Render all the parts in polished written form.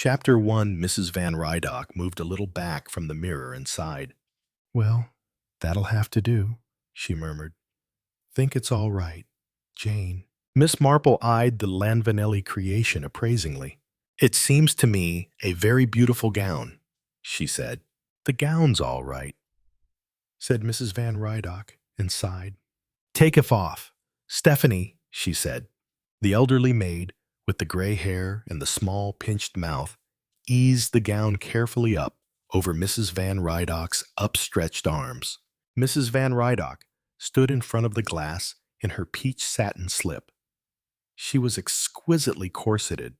Chapter 1. Mrs. Van Rydock moved a little back from the mirror and sighed. "Well, that'll have to do," she murmured. "Think it's all right, Jane." Miss Marple eyed the Lanvanelli creation appraisingly. "It seems to me a very beautiful gown," she said. "The gown's all right," said Mrs. Van Rydock, and sighed. "Take it off, Stephanie," she said. The elderly maid, with the gray hair and the small, pinched mouth, eased the gown carefully up over Mrs. Van Rydock's upstretched arms. Mrs. Van Rydock stood in front of the glass in her peach satin slip. She was exquisitely corseted.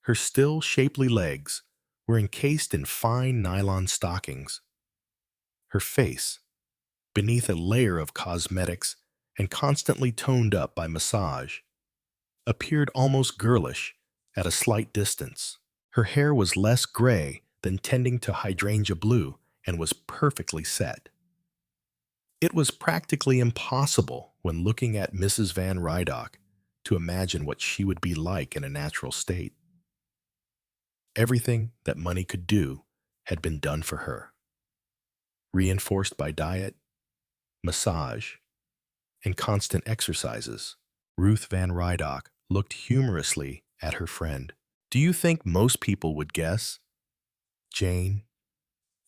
Her still shapely legs were encased in fine nylon stockings. Her face, beneath a layer of cosmetics and constantly toned up by massage, appeared almost girlish at a slight distance. Her hair was less gray than tending to hydrangea blue and was perfectly set. It was practically impossible when looking at Mrs. Van Rydock to imagine what she would be like in a natural state. Everything that money could do had been done for her, reinforced by diet, massage, and constant exercises. Ruth Van Rydock looked humorously at her friend. "Do you think most people would guess, Jane,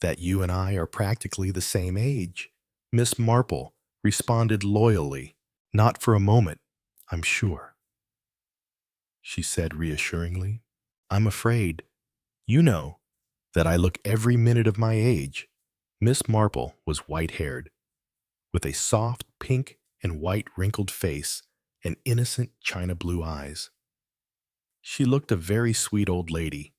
that you and I are practically the same age?" Miss Marple responded loyally. "Not for a moment, I'm sure," she said reassuringly. "I'm afraid, you know, that I look every minute of my age." Miss Marple was white-haired, with a soft pink and white wrinkled face and innocent china blue eyes. She looked a very sweet old lady.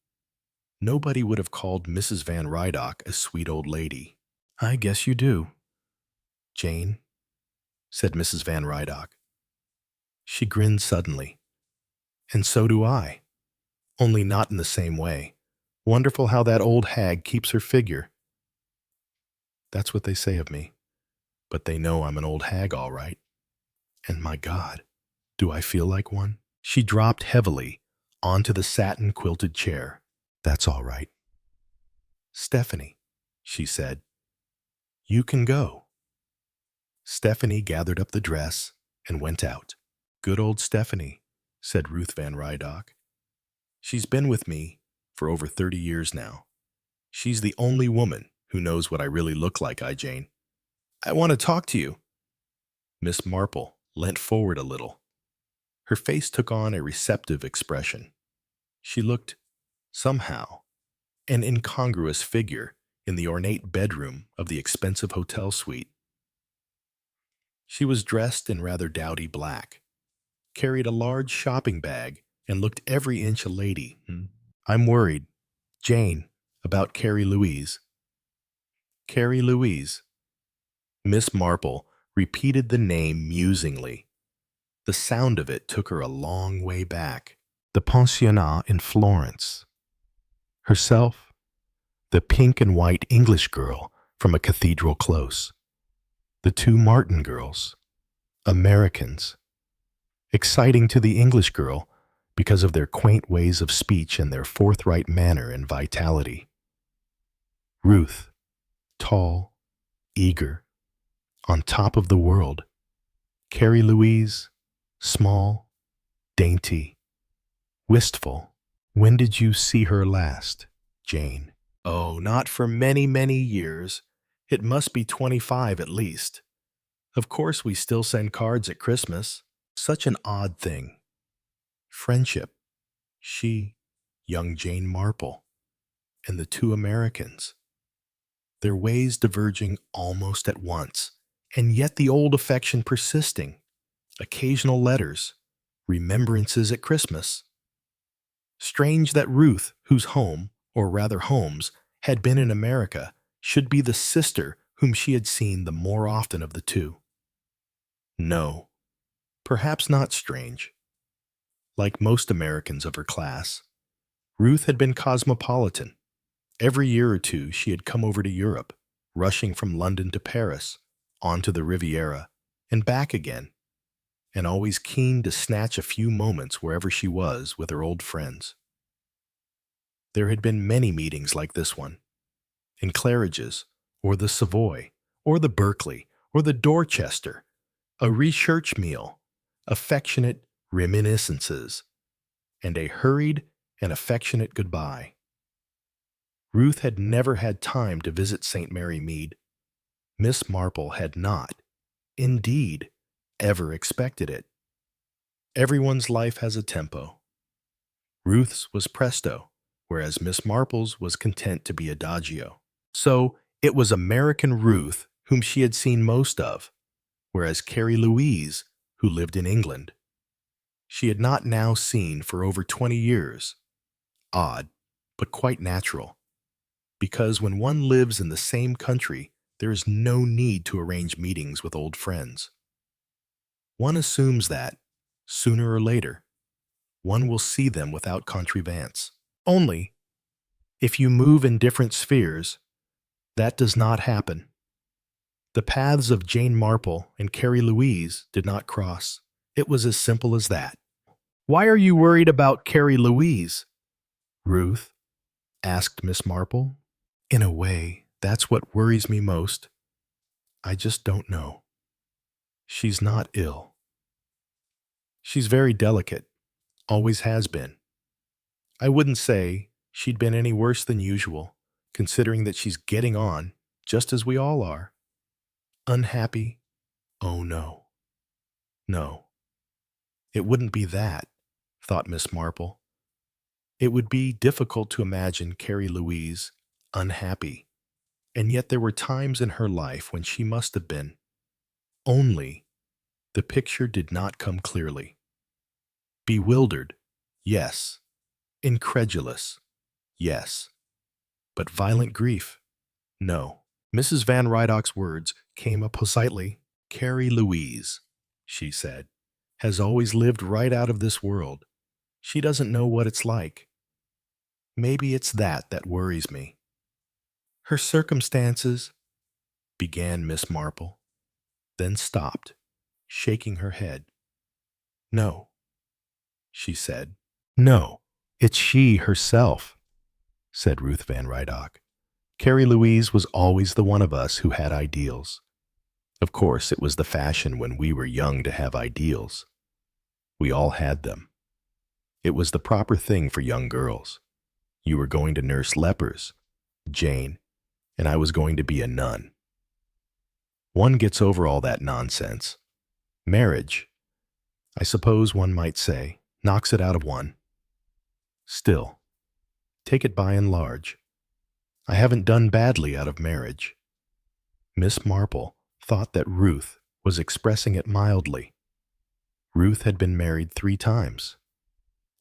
Nobody would have called Mrs. Van Rydock a sweet old lady. "I guess you do, Jane," said Mrs. Van Rydock. She grinned suddenly. "And so do I, only not in the same way. Wonderful how that old hag keeps her figure. That's what they say of me, but they know I'm an old hag all right. And my God, do I feel like one?" She dropped heavily onto the satin-quilted chair. "That's all right, Stephanie," she said. "You can go." Stephanie gathered up the dress and went out. "Good old Stephanie," said Ruth Van Rydock. "She's been with me for over 30 years now. She's the only woman who knows what I really look like, Jane. I want to talk to you." Miss Marple leant forward a little. Her face took on a receptive expression. She looked, somehow, an incongruous figure in the ornate bedroom of the expensive hotel suite. She was dressed in rather dowdy black, carried a large shopping bag, and looked every inch a lady. "I'm worried, Jane, about Carrie Louise." "Carrie Louise." Miss Marple repeated the name musingly. The sound of it took her a long way back. The pensionnat in Florence. Herself, the pink and white English girl from a cathedral close. The two Martin girls, Americans, exciting to the English girl because of their quaint ways of speech and their forthright manner and vitality. Ruth, tall, eager, on top of the world. Carrie Louise, small, dainty, wistful. "When did you see her last, Jane?" "Oh, not for many, many years. It must be 25 at least. Of course we still send cards at Christmas. Such an odd thing. Friendship. She, young Jane Marple, and the two Americans. Their ways diverging almost at once, and yet the old affection persisting. Occasional letters, remembrances at Christmas. Strange that Ruth, whose home, or rather homes, had been in America, should be the sister whom she had seen the more often of the two. No, perhaps not strange. Like most Americans of her class, Ruth had been cosmopolitan. Every year or two she had come over to Europe, rushing from London to Paris, onto the Riviera, and back again, and always keen to snatch a few moments wherever she was with her old friends. There had been many meetings like this one, in Claridge's, or the Savoy, or the Berkeley, or the Dorchester, a research meal, affectionate reminiscences, and a hurried and affectionate goodbye. Ruth had never had time to visit St. Mary Mead. Miss Marple had not, indeed, ever expected it. Everyone's life has a tempo. Ruth's was presto, whereas Miss Marple's was content to be adagio. So it was American Ruth whom she had seen most of, whereas Carrie Louise, who lived in England, she had not now seen for over 20 years. Odd, but quite natural, because when one lives in the same country, there is no need to arrange meetings with old friends. One assumes that, sooner or later, one will see them without contrivance. Only, if you move in different spheres, that does not happen. The paths of Jane Marple and Carrie Louise did not cross. It was as simple as that. "Why are you worried about Carrie Louise?" Ruth asked Miss Marple. "In a way, that's what worries me most. I just don't know. She's not ill. She's very delicate, always has been. I wouldn't say she'd been any worse than usual, considering that she's getting on, just as we all are. Unhappy? Oh no. No. It wouldn't be that," thought Miss Marple. It would be difficult to imagine Carrie Louise unhappy, and yet there were times in her life when she must have been. Only, the picture did not come clearly. Bewildered, yes. Incredulous, yes. But violent grief, no. Mrs. Van Rydoc's words came up politely. "Carrie Louise," she said, "has always lived right out of this world. She doesn't know what it's like. Maybe it's that worries me." "Her circumstances," began Miss Marple, then stopped, shaking her head. "No," she said. "No, it's she herself," said Ruth Van Rydock. "Carrie Louise was always the one of us who had ideals. Of course, it was the fashion when we were young to have ideals. We all had them. It was the proper thing for young girls. You were going to nurse lepers, Jane, and I was going to be a nun. One gets over all that nonsense. Marriage, I suppose one might say, knocks it out of one. Still, take it by and large, I haven't done badly out of marriage." Miss Marple thought that Ruth was expressing it mildly. Ruth had been married 3 times,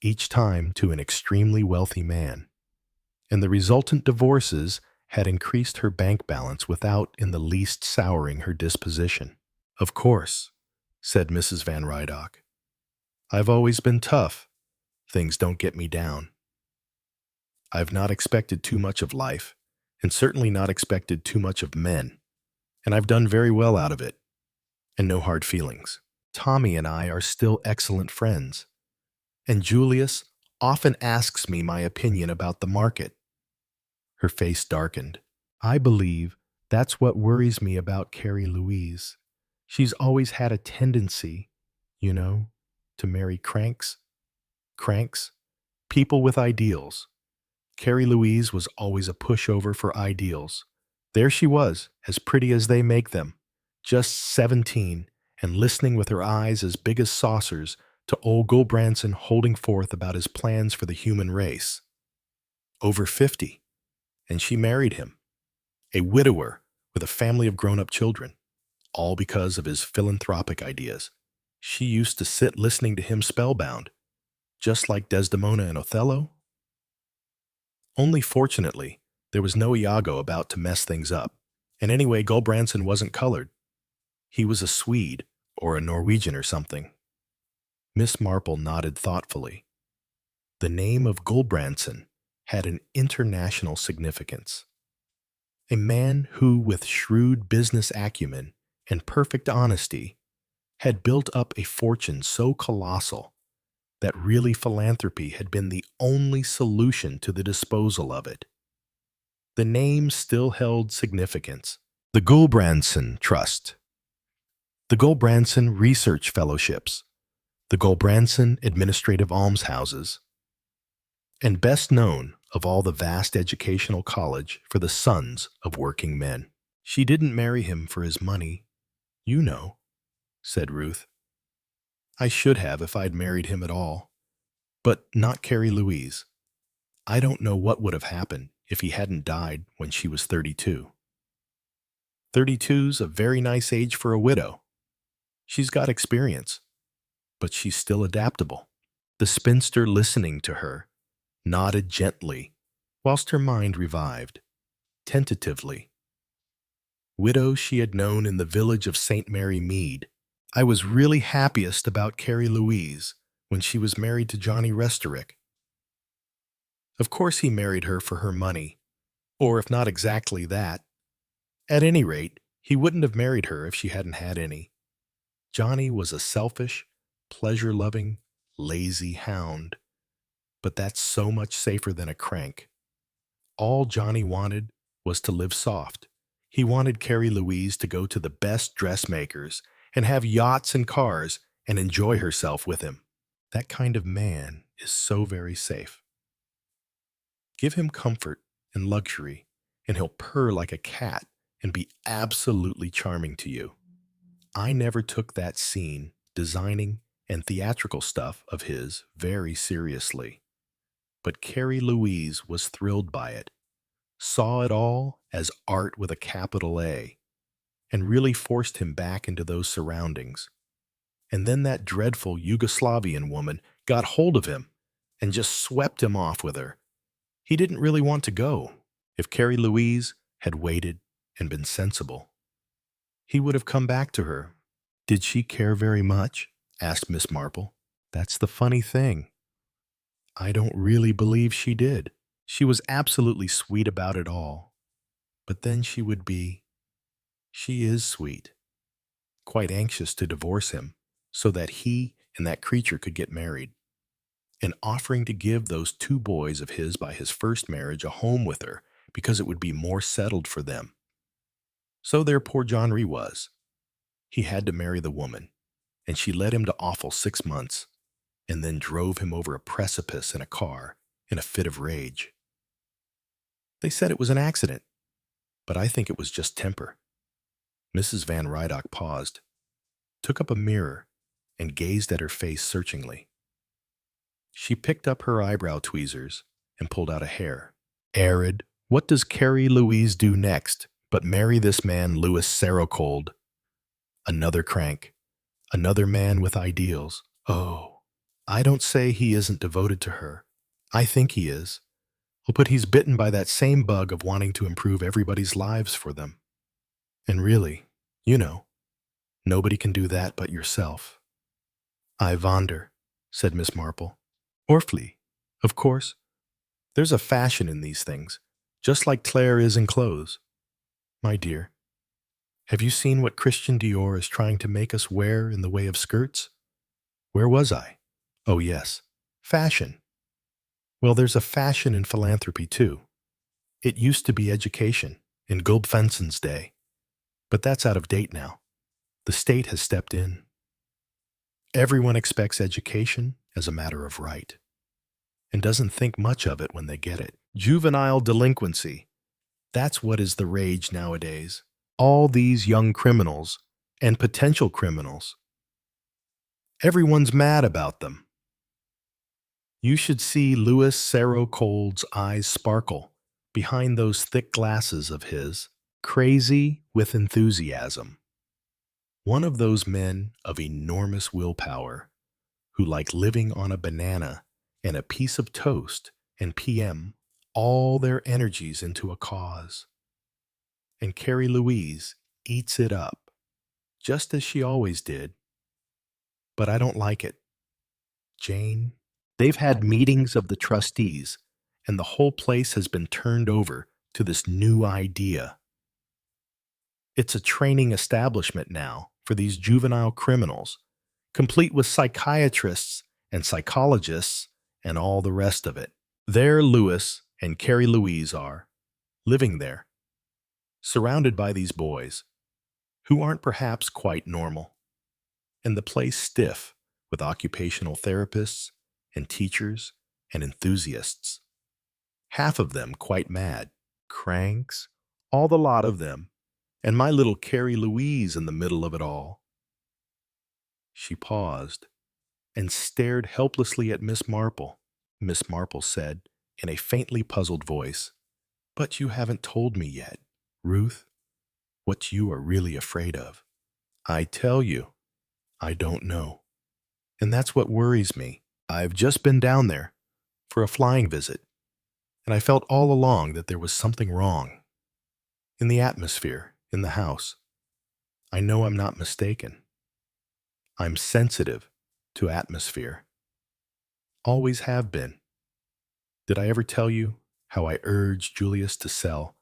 each time to an extremely wealthy man, and the resultant divorces had increased her bank balance without in the least souring her disposition. "Of course," said Mrs. Van Rydock, "I've always been tough. Things don't get me down. I've not expected too much of life, and certainly not expected too much of men, and I've done very well out of it, and no hard feelings. Tommy and I are still excellent friends, and Julius often asks me my opinion about the market." Her face darkened. "I believe that's what worries me about Carrie Louise. She's always had a tendency, you know, to marry cranks. Cranks? People with ideals. Carrie Louise was always a pushover for ideals. There she was, as pretty as they make them, just 17, and listening with her eyes as big as saucers to old Gulbranson holding forth about his plans for the human race. Over 50, and she married him, a widower with a family of grown-up children, all because of his philanthropic ideas. She used to sit listening to him spellbound, just like Desdemona and Othello. Only fortunately, there was no Iago about to mess things up, and anyway, Gulbranson wasn't colored. He was a Swede, or a Norwegian or something. Miss Marple nodded thoughtfully. The name of Gulbranson had an international significance. A man who, with shrewd business acumen and perfect honesty, had built up a fortune so colossal that really philanthropy had been the only solution to the disposal of it. The name still held significance. The Gulbrandsen Trust, the Gulbrandsen Research Fellowships, the Gulbrandsen Administrative Almshouses, and best known of all the vast educational college for the sons of working men. She didn't marry him for his money, you know, said Ruth. I should have if I'd married him at all, but not Carrie Louise. I don't know what would have happened if he hadn't died when she was 32. 32's a very nice age for a widow. She's got experience, but she's still adaptable. The spinster, listening to her, nodded gently, whilst her mind revived, tentatively. Widows she had known in the village of St. Mary Mead. I was really happiest about Carrie Louise when she was married to Johnny Restorick. Of course he married her for her money, or if not exactly that. At any rate, he wouldn't have married her if she hadn't had any. Johnny was a selfish, pleasure-loving, lazy hound. But that's so much safer than a crank. All Johnny wanted was to live soft. He wanted Carrie Louise to go to the best dressmakers and have yachts and cars and enjoy herself with him. That kind of man is so very safe. Give him comfort and luxury, and he'll purr like a cat and be absolutely charming to you. I never took that scene, designing, and theatrical stuff of his very seriously. But Carrie Louise was thrilled by it, saw it all as art with a capital A, and really forced him back into those surroundings. And then that dreadful Yugoslavian woman got hold of him and just swept him off with her. He didn't really want to go. If Carrie Louise had waited and been sensible, he would have come back to her. Did she care very much? Asked Miss Marple. That's the funny thing. I don't really believe she did. She was absolutely sweet about it all. But then she is sweet, quite anxious to divorce him so that he and that creature could get married, and offering to give those two boys of his by his first marriage a home with her because it would be more settled for them. So there poor Johnry was. He had to marry the woman, and she led him to awful 6 months, and then drove him over a precipice in a car in a fit of rage. They said it was an accident, but I think it was just temper. Mrs. Van Rydock paused, took up a mirror, and gazed at her face searchingly. She picked up her eyebrow tweezers and pulled out a hair. Arid, what does Carrie Louise do next but marry this man Louis Serocold? Another crank, another man with ideals. Oh, I don't say he isn't devoted to her. I think he is. Oh, but he's bitten by that same bug of wanting to improve everybody's lives for them. And really, you know, nobody can do that but yourself. I wonder, said Miss Marple. Orfly, of course. There's a fashion in these things, just like Claire is in clothes. My dear, have you seen what Christian Dior is trying to make us wear in the way of skirts? Where was I? Oh yes, fashion. Well, there's a fashion in philanthropy too. It used to be education, in Gulbfensen's day. But that's out of date now. The state has stepped in. Everyone expects education as a matter of right, and doesn't think much of it when they get it. Juvenile delinquency. That's what is the rage nowadays. All these young criminals and potential criminals. Everyone's mad about them. You should see Louis Serocold's eyes sparkle behind those thick glasses of his, crazy with enthusiasm. One of those men of enormous willpower who like living on a banana and a piece of toast and PM all their energies into a cause. And Carrie Louise eats it up, just as she always did. But I don't like it. Jane, they've had meetings of the trustees, and the whole place has been turned over to this new idea. It's a training establishment now for these juvenile criminals, complete with psychiatrists and psychologists and all the rest of it. There Louis and Carrie Louise are, living there, surrounded by these boys, who aren't perhaps quite normal, and the place stiff with occupational therapists and teachers and enthusiasts. Half of them quite mad, cranks, all the lot of them, and my little Carrie Louise in the middle of it all. She paused and stared helplessly at Miss Marple. Miss Marple said in a faintly puzzled voice, "But you haven't told me yet, Ruth, what you are really afraid of." "I tell you, I don't know. And that's what worries me. I've just been down there for a flying visit, and I felt all along that there was something wrong in the atmosphere in the house. I know I'm not mistaken. I'm sensitive to atmosphere. Always have been. Did I ever tell you how I urged Julius to sell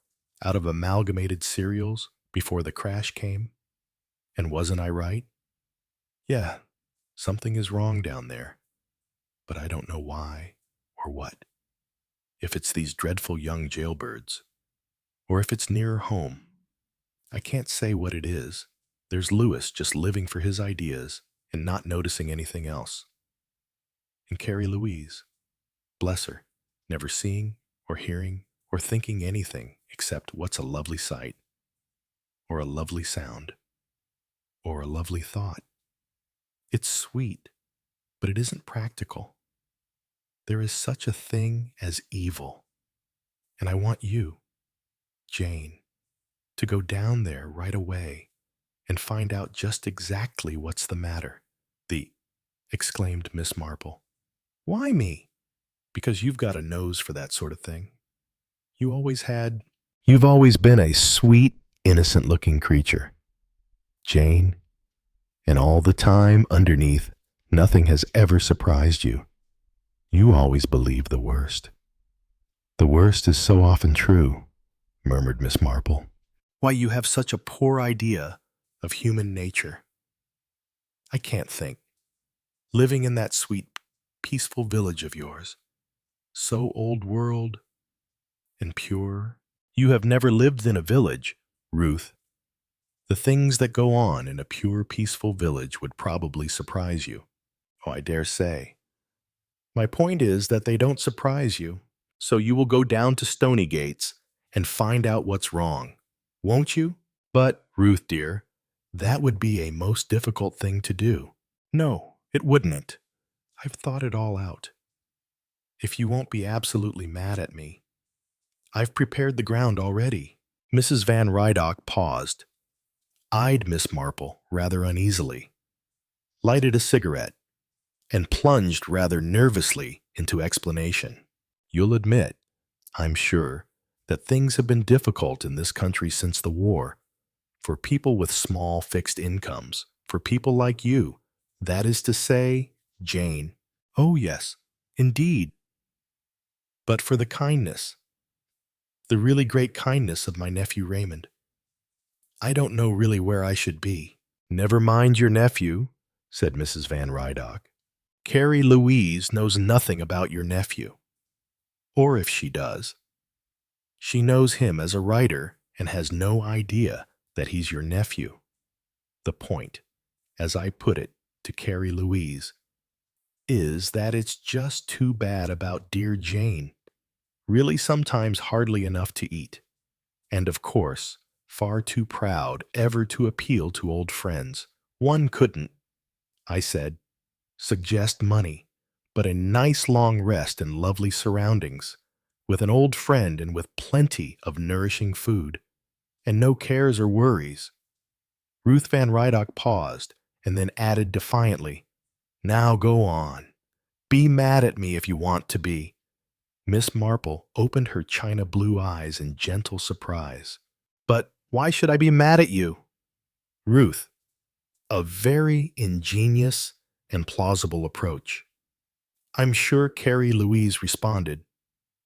out of amalgamated cereals before the crash came? And wasn't I right? Yeah, something is wrong down there, but I don't know why or what. If it's these dreadful young jailbirds, or if it's nearer home, I can't say what it is. There's Louis just living for his ideas and not noticing anything else. And Carrie Louise, bless her, never seeing or hearing or thinking anything except what's a lovely sight, or a lovely sound, or a lovely thought. It's sweet, but it isn't practical. There is such a thing as evil, and I want you, Jane, to go down there right away and find out just exactly what's the matter." Exclaimed Miss Marple. "Why me?" "Because you've got a nose for that sort of thing. You always had. You've always been a sweet, innocent-looking creature, Jane, and all the time underneath, nothing has ever surprised you. You always believe the worst." "The worst is so often true," murmured Miss Marple. "Why, you have such a poor idea of human nature. I can't think. Living in that sweet, peaceful village of yours, so old world and pure. You have never lived in a village, Ruth. The things that go on in a pure, peaceful village would probably surprise you." "Oh, I dare say. My point is that they don't surprise you, so you will go down to Stony Gates and find out what's wrong, won't you?" "But, Ruth dear, that would be a most difficult thing to do." "No, it wouldn't. I've thought it all out. If you won't be absolutely mad at me, I've prepared the ground already." Mrs. Van Rydock paused, eyed Miss Marple rather uneasily, lighted a cigarette, and plunged rather nervously into explanation. "You'll admit, I'm sure, that things have been difficult in this country since the war, for people with small fixed incomes, for people like you, that is to say, Jane." "Oh, yes, indeed. But for the kindness, the really great kindness of my nephew Raymond, I don't know really where I should be." "Never mind your nephew," said Mrs. Van Rydock. "Carrie Louise knows nothing about your nephew. Or if she does, she knows him as a writer and has no idea that he's your nephew. The point, as I put it to Carrie Louise, is that it's just too bad about dear Jane. Really sometimes hardly enough to eat. And of course, far too proud ever to appeal to old friends. One couldn't," I said, "suggest money, but a nice long rest in lovely surroundings, with an old friend and with plenty of nourishing food, and no cares or worries." Ruth Van Rydock paused and then added defiantly, "Now go on. Be mad at me if you want to be." Miss Marple opened her china blue eyes in gentle surprise. "But why should I be mad at you?" "Ruth, a very ingenious and plausible approach." I'm sure Carrie Louise responded,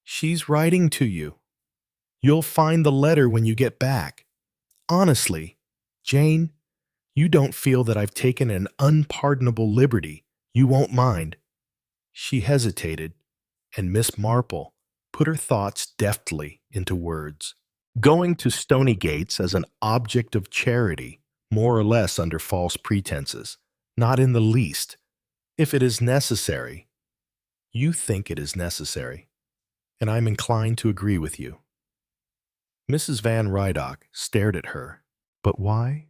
"She's writing to you. You'll find the letter when you get back. Honestly, Jane, you don't feel that I've taken an unpardonable liberty. You won't mind." She hesitated, and Miss Marple put her thoughts deftly into words. Going to Stony Gates as an object of charity, more or less under false pretenses, not in the least. If it is necessary, you think it is necessary, and I'm inclined to agree with you. Mrs. Van Rydock stared at her. But why?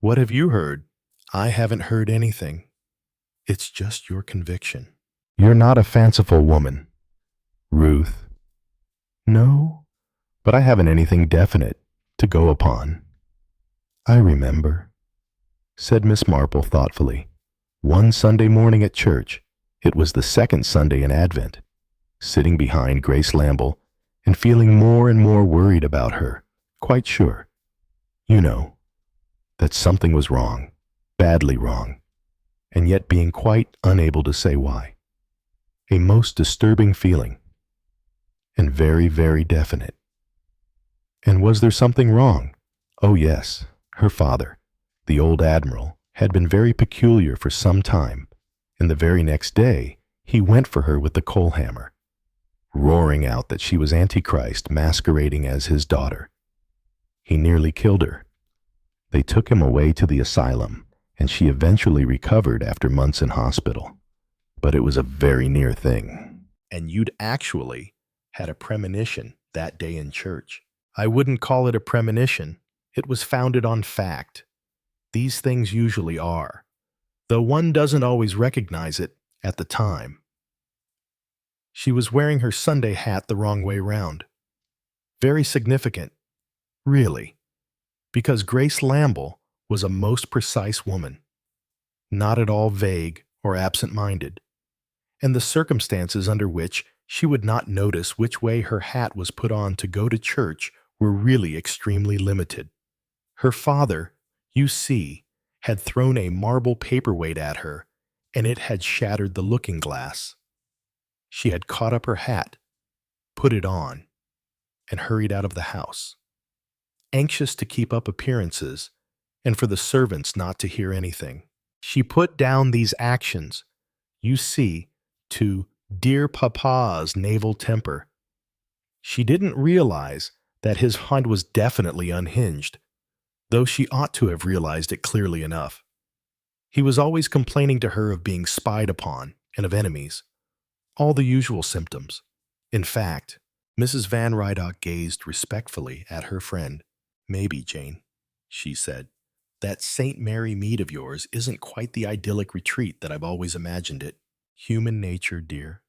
What have you heard? I haven't heard anything. It's just your conviction. You're not a fanciful woman, Ruth. No, but I haven't anything definite to go upon. I remember, said Miss Marple thoughtfully. One Sunday morning at church, it was the second Sunday in Advent, sitting behind Grace Lamble and feeling more and more worried about her, quite sure, you know, that something was wrong, badly wrong, and yet being quite unable to say why. A most disturbing feeling, and very, very definite. And was there something wrong? Oh yes, her father, the old admiral, had been very peculiar for some time, and the very next day he went for her with the coal hammer, roaring out that she was Antichrist masquerading as his daughter. He nearly killed her. They took him away to the asylum, and she eventually recovered after months in hospital. But it was a very near thing. And you'd actually had a premonition that day in church. I wouldn't call it a premonition. It was founded on fact. These things usually are, though one doesn't always recognize it at the time. She was wearing her Sunday hat the wrong way round. Very significant, really, because Grace Lamble was a most precise woman, not at all vague or absent-minded, and the circumstances under which she would not notice which way her hat was put on to go to church were really extremely limited. Her father, you see, had thrown a marble paperweight at her, and it had shattered the looking-glass. She had caught up her hat, put it on, and hurried out of the house, anxious to keep up appearances and for the servants not to hear anything. She put down these actions, you see, to dear papa's naval temper. She didn't realize that his mind was definitely unhinged, though she ought to have realized it clearly enough. He was always complaining to her of being spied upon and of enemies, all the usual symptoms. In fact, Mrs. Van Rydock gazed respectfully at her friend. Maybe, Jane, she said, that St. Mary Mead of yours isn't quite the idyllic retreat that I've always imagined it. Human nature, dear,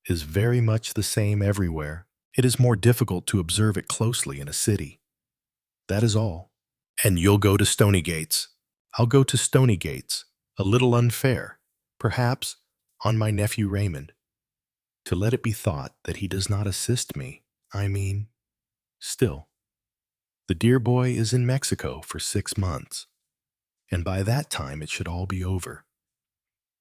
is very much the same everywhere. It is more difficult to observe it closely in a city. That is all. And you'll go to Stony Gates. I'll go to Stony Gates, a little unfair, perhaps, on my nephew Raymond. To let it be thought that he does not assist me, still. The dear boy is in Mexico for 6 months, and by that time it should all be over.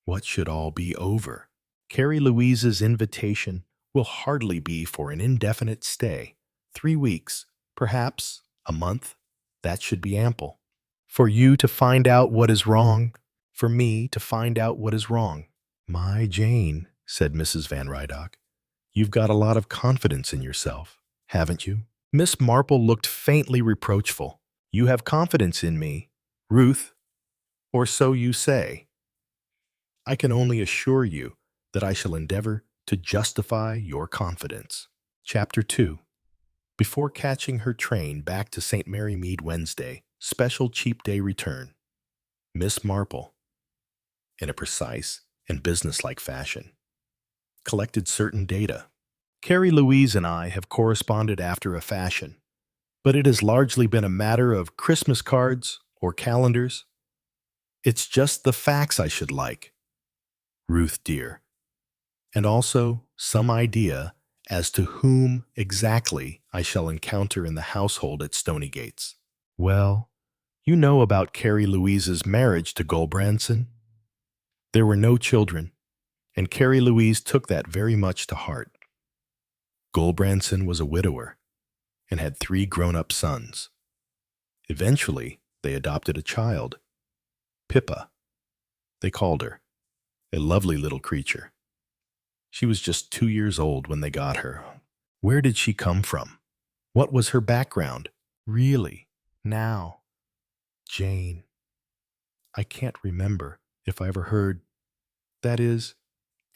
What should all be over? Carrie Louise's invitation will hardly be for an indefinite stay. 3 weeks, perhaps a month. That should be ample. For you to find out what is wrong, for me to find out what is wrong. My Jane, said Mrs. Van Rydock, you've got a lot of confidence in yourself, haven't you? Miss Marple looked faintly reproachful. You have confidence in me, Ruth, or so you say. I can only assure you that I shall endeavor to justify your confidence. Chapter 2. Before catching her train back to St. Mary Mead Wednesday, special cheap day return, Miss Marple, in a precise and businesslike fashion, collected certain data. Carrie Louise and I have corresponded after a fashion, but it has largely been a matter of Christmas cards or calendars. It's just the facts I should like, Ruth dear, and also some idea as to whom exactly I shall encounter in the household at Stony Gates. Well, you know about Carrie Louise's marriage to Gulbranson. There were no children, and Carrie Louise took that very much to heart. Gulbranson was a widower and had 3 grown-up sons. Eventually, they adopted a child, Pippa, they called her, a lovely little creature. She was just 2 years old when they got her. Where did she come from? What was her background? Really? Now, Jane, I can't remember if I ever heard, that is,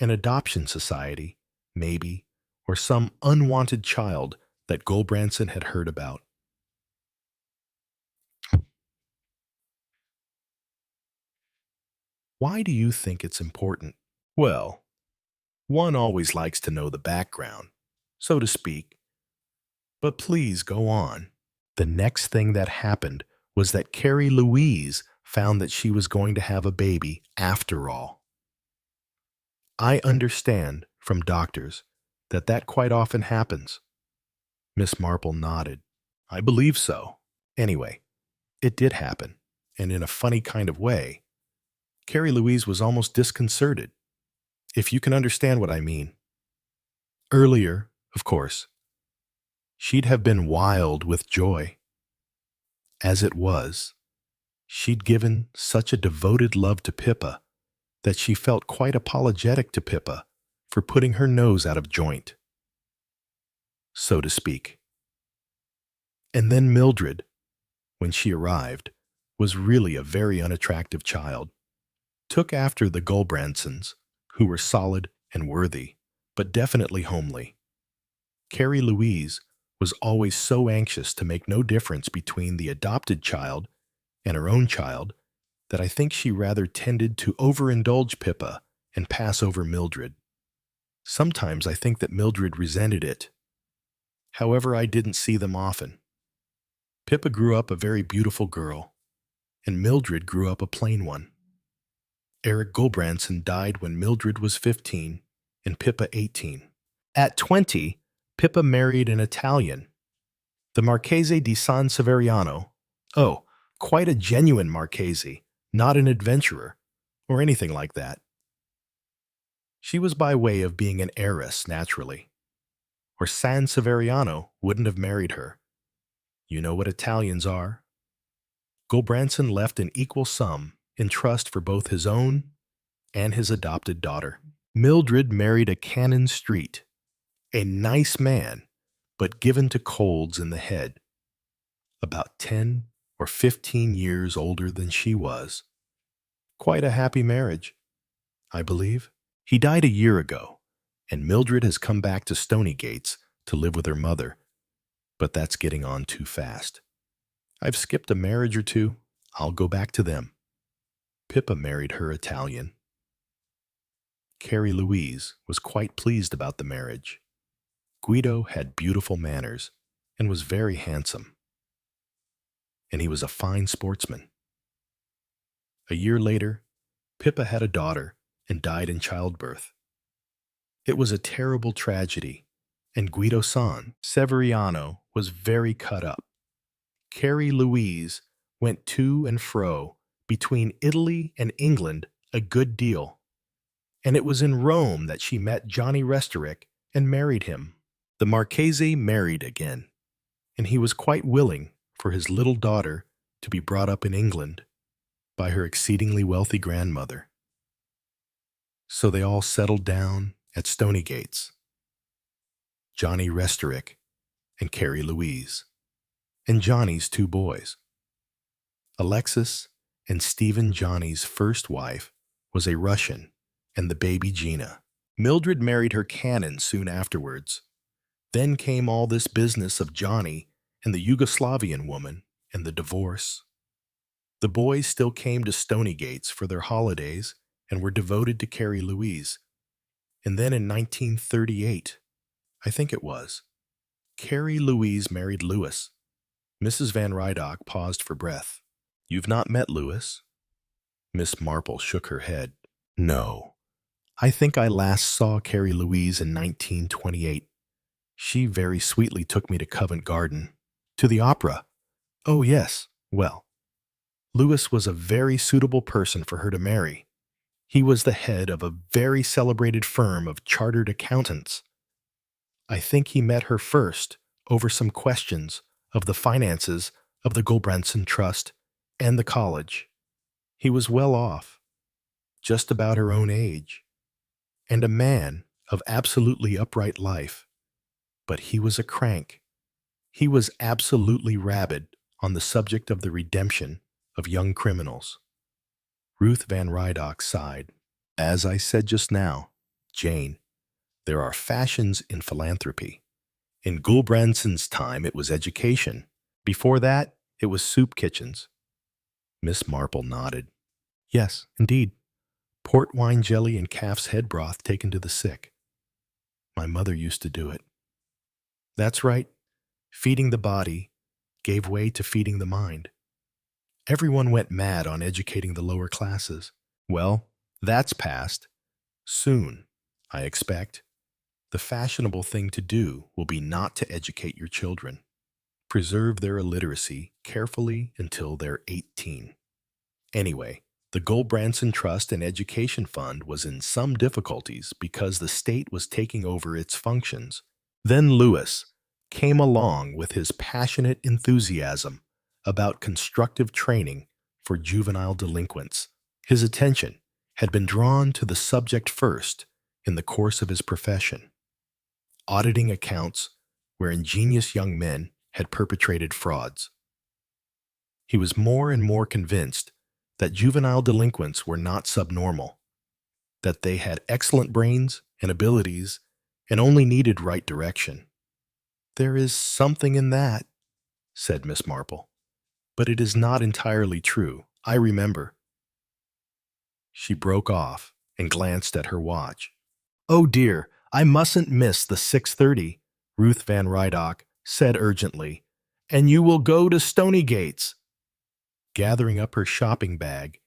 an adoption society, maybe, or some unwanted child that Gulbranson had heard about. Why do you think it's important? Well, one always likes to know the background, so to speak, but please go on. The next thing that happened was that Carrie Louise found that she was going to have a baby after all. I understand from doctors that that quite often happens. Miss Marple nodded. I believe so. Anyway, it did happen, and in a funny kind of way. Carrie Louise was almost disconcerted, if you can understand what I mean. Earlier, of course, she'd have been wild with joy. As it was, she'd given such a devoted love to Pippa that she felt quite apologetic to Pippa for putting her nose out of joint, so to speak. And then Mildred, when she arrived, was really a very unattractive child, took after the Gulbransons, who were solid and worthy, but definitely homely. Carrie Louise was always so anxious to make no difference between the adopted child and her own child that I think she rather tended to overindulge Pippa and pass over Mildred. Sometimes I think that Mildred resented it. However, I didn't see them often. Pippa grew up a very beautiful girl, and Mildred grew up a plain one. Eric Gulbranson died when Mildred was 15 and Pippa 18. At 20, Pippa married an Italian, the Marchese di San Severiano. Oh, quite a genuine Marchese, not an adventurer, or anything like that. She was by way of being an heiress, naturally, or San Severiano wouldn't have married her. You know what Italians are. Gulbranson left an equal sum in trust for both his own and his adopted daughter. Mildred married a Cannon Street, a nice man, but given to colds in the head, about 10 or 15 years older than she was. Quite a happy marriage, I believe. He died a year ago, and Mildred has come back to Stonygates to live with her mother, but that's getting on too fast. I've skipped a marriage or two. I'll go back to them. Pippa married her Italian. Carrie Louise was quite pleased about the marriage. Guido had beautiful manners and was very handsome, and he was a fine sportsman. A year later, Pippa had a daughter and died in childbirth. It was a terrible tragedy, and Guido San Severiano was very cut up. Carrie Louise went to and fro between Italy and England a good deal, and it was in Rome that she met Johnny Restorick and married him. The Marchese married again, and he was quite willing for his little daughter to be brought up in England by her exceedingly wealthy grandmother. So they all settled down at Stonygates, Johnny Restorick and Carrie Louise, and Johnny's two boys. Alexis and Stephen Johnny's first wife was a Russian, and the baby Gina. Mildred married her Cannon soon afterwards. Then came all this business of Johnny and the Yugoslavian woman and the divorce. The boys still came to Stonygates for their holidays and were devoted to Carrie Louise. And then in 1938, I think it was, Carrie Louise married Louis. Mrs. Van Rydock paused for breath. You've not met Louis? Miss Marple shook her head. No. I think I last saw Carrie Louise in 1928. She very sweetly took me to Covent Garden. To the opera. Oh, yes. Well, Louis was a very suitable person for her to marry. He was the head of a very celebrated firm of chartered accountants. I think he met her first over some questions of the finances of the Gulbranson Trust and the college. He was well off, just about her own age, and a man of absolutely upright life, but he was a crank. He was absolutely rabid on the subject of the redemption of young criminals. Ruth Van Rydock sighed. As I said just now, Jane, there are fashions in philanthropy. In Gulbranson's time, it was education. Before that, it was soup kitchens. Miss Marple nodded. Yes, indeed. Port wine jelly and calf's head broth taken to the sick. My mother used to do it. That's right. Feeding the body gave way to feeding the mind. Everyone went mad on educating the lower classes. Well, that's past. Soon, I expect. The fashionable thing to do will be not to educate your children. Preserve their illiteracy carefully until they're 18. Anyway, the Gulbranson Trust and Education Fund was in some difficulties because the state was taking over its functions. Then Lewis came along with his passionate enthusiasm about constructive training for juvenile delinquents. His attention had been drawn to the subject first in the course of his profession, auditing accounts where ingenious young men had perpetrated frauds. He was more and more convinced that juvenile delinquents were not subnormal, that they had excellent brains and abilities and only needed right direction. There is something in that, said Miss Marple, but it is not entirely true. I remember. She broke off and glanced at her watch. Oh dear, I mustn't miss the 6:30, Ruth Van Rydock said urgently, and you will go to Stonygates. Gathering up her shopping bag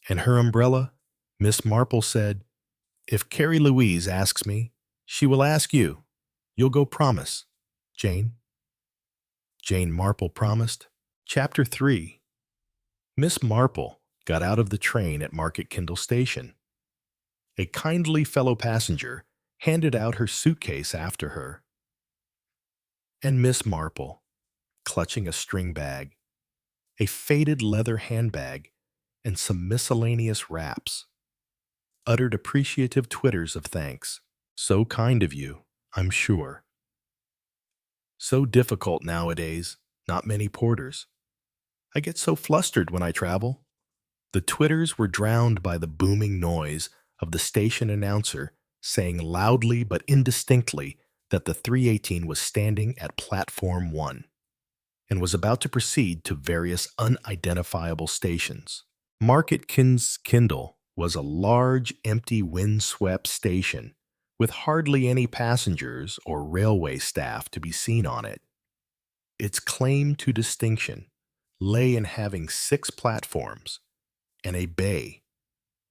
and her umbrella, Miss Marple said, If Carrie Louise asks me, she will ask you. You'll go promise, Jane. Jane Marple promised. Chapter 3. Miss Marple got out of the train at Market Kindle Station. A kindly fellow passenger handed out her suitcase after her. And Miss Marple, clutching a string bag, a faded leather handbag, and some miscellaneous wraps, uttered appreciative twitters of thanks. So kind of you, I'm sure. So difficult nowadays, not many porters. I get so flustered when I travel. The twitters were drowned by the booming noise of the station announcer saying loudly but indistinctly that the 318 was standing at Platform 1 and was about to proceed to various unidentifiable stations. Market Kindle was a large, empty, wind-swept station with hardly any passengers or railway staff to be seen on it. Its claim to distinction lay in having 6 platforms and a bay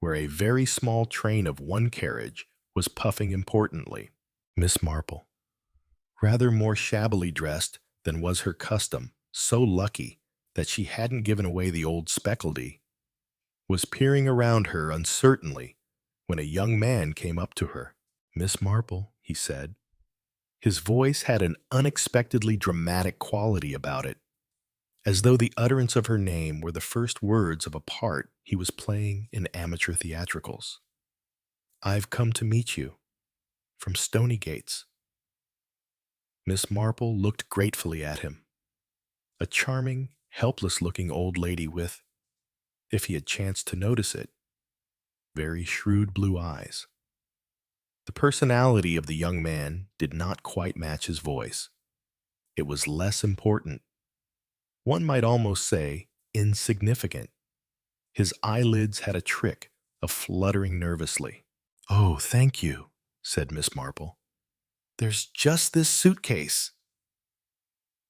where a very small train of one carriage was puffing importantly. Miss Marple, rather more shabbily dressed than was her custom, so lucky that she hadn't given away the old speckledy, was peering around her uncertainly when a young man came up to her. Miss Marple, he said. His voice had an unexpectedly dramatic quality about it, as though the utterance of her name were the first words of a part he was playing in amateur theatricals. I've come to meet you, from Stonygates. Miss Marple looked gratefully at him. A charming, helpless-looking old lady with, if he had chanced to notice it, very shrewd blue eyes. The personality of the young man did not quite match his voice. It was less important. One might almost say insignificant. His eyelids had a trick of fluttering nervously. Oh, thank you, said Miss Marple. There's just this suitcase.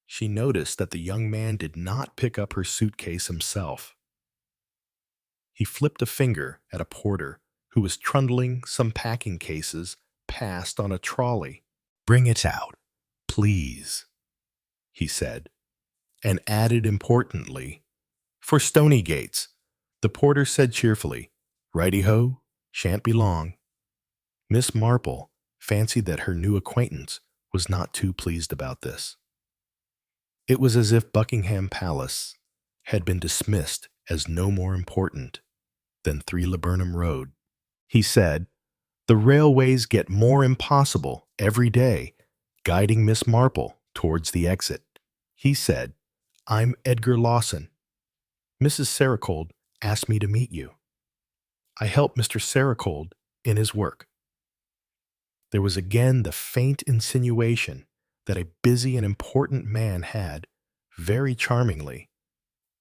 She noticed that the young man did not pick up her suitcase himself. He flipped a finger at a porter who was trundling some packing cases past on a trolley. Bring it out, please, he said, and added importantly, for Stonygates. The porter said cheerfully, Righty-ho, shan't be long. Miss Marple fancied that her new acquaintance was not too pleased about this. It was as if Buckingham Palace had been dismissed as no more important than 3 Laburnum Road. He said, The railways get more impossible every day, guiding Miss Marple towards the exit. He said, "I'm Edgar Lawson. Mrs. Sericold asked me to meet you. I help Mr. Sericold in his work." There was again the faint insinuation that a busy and important man had, very charmingly,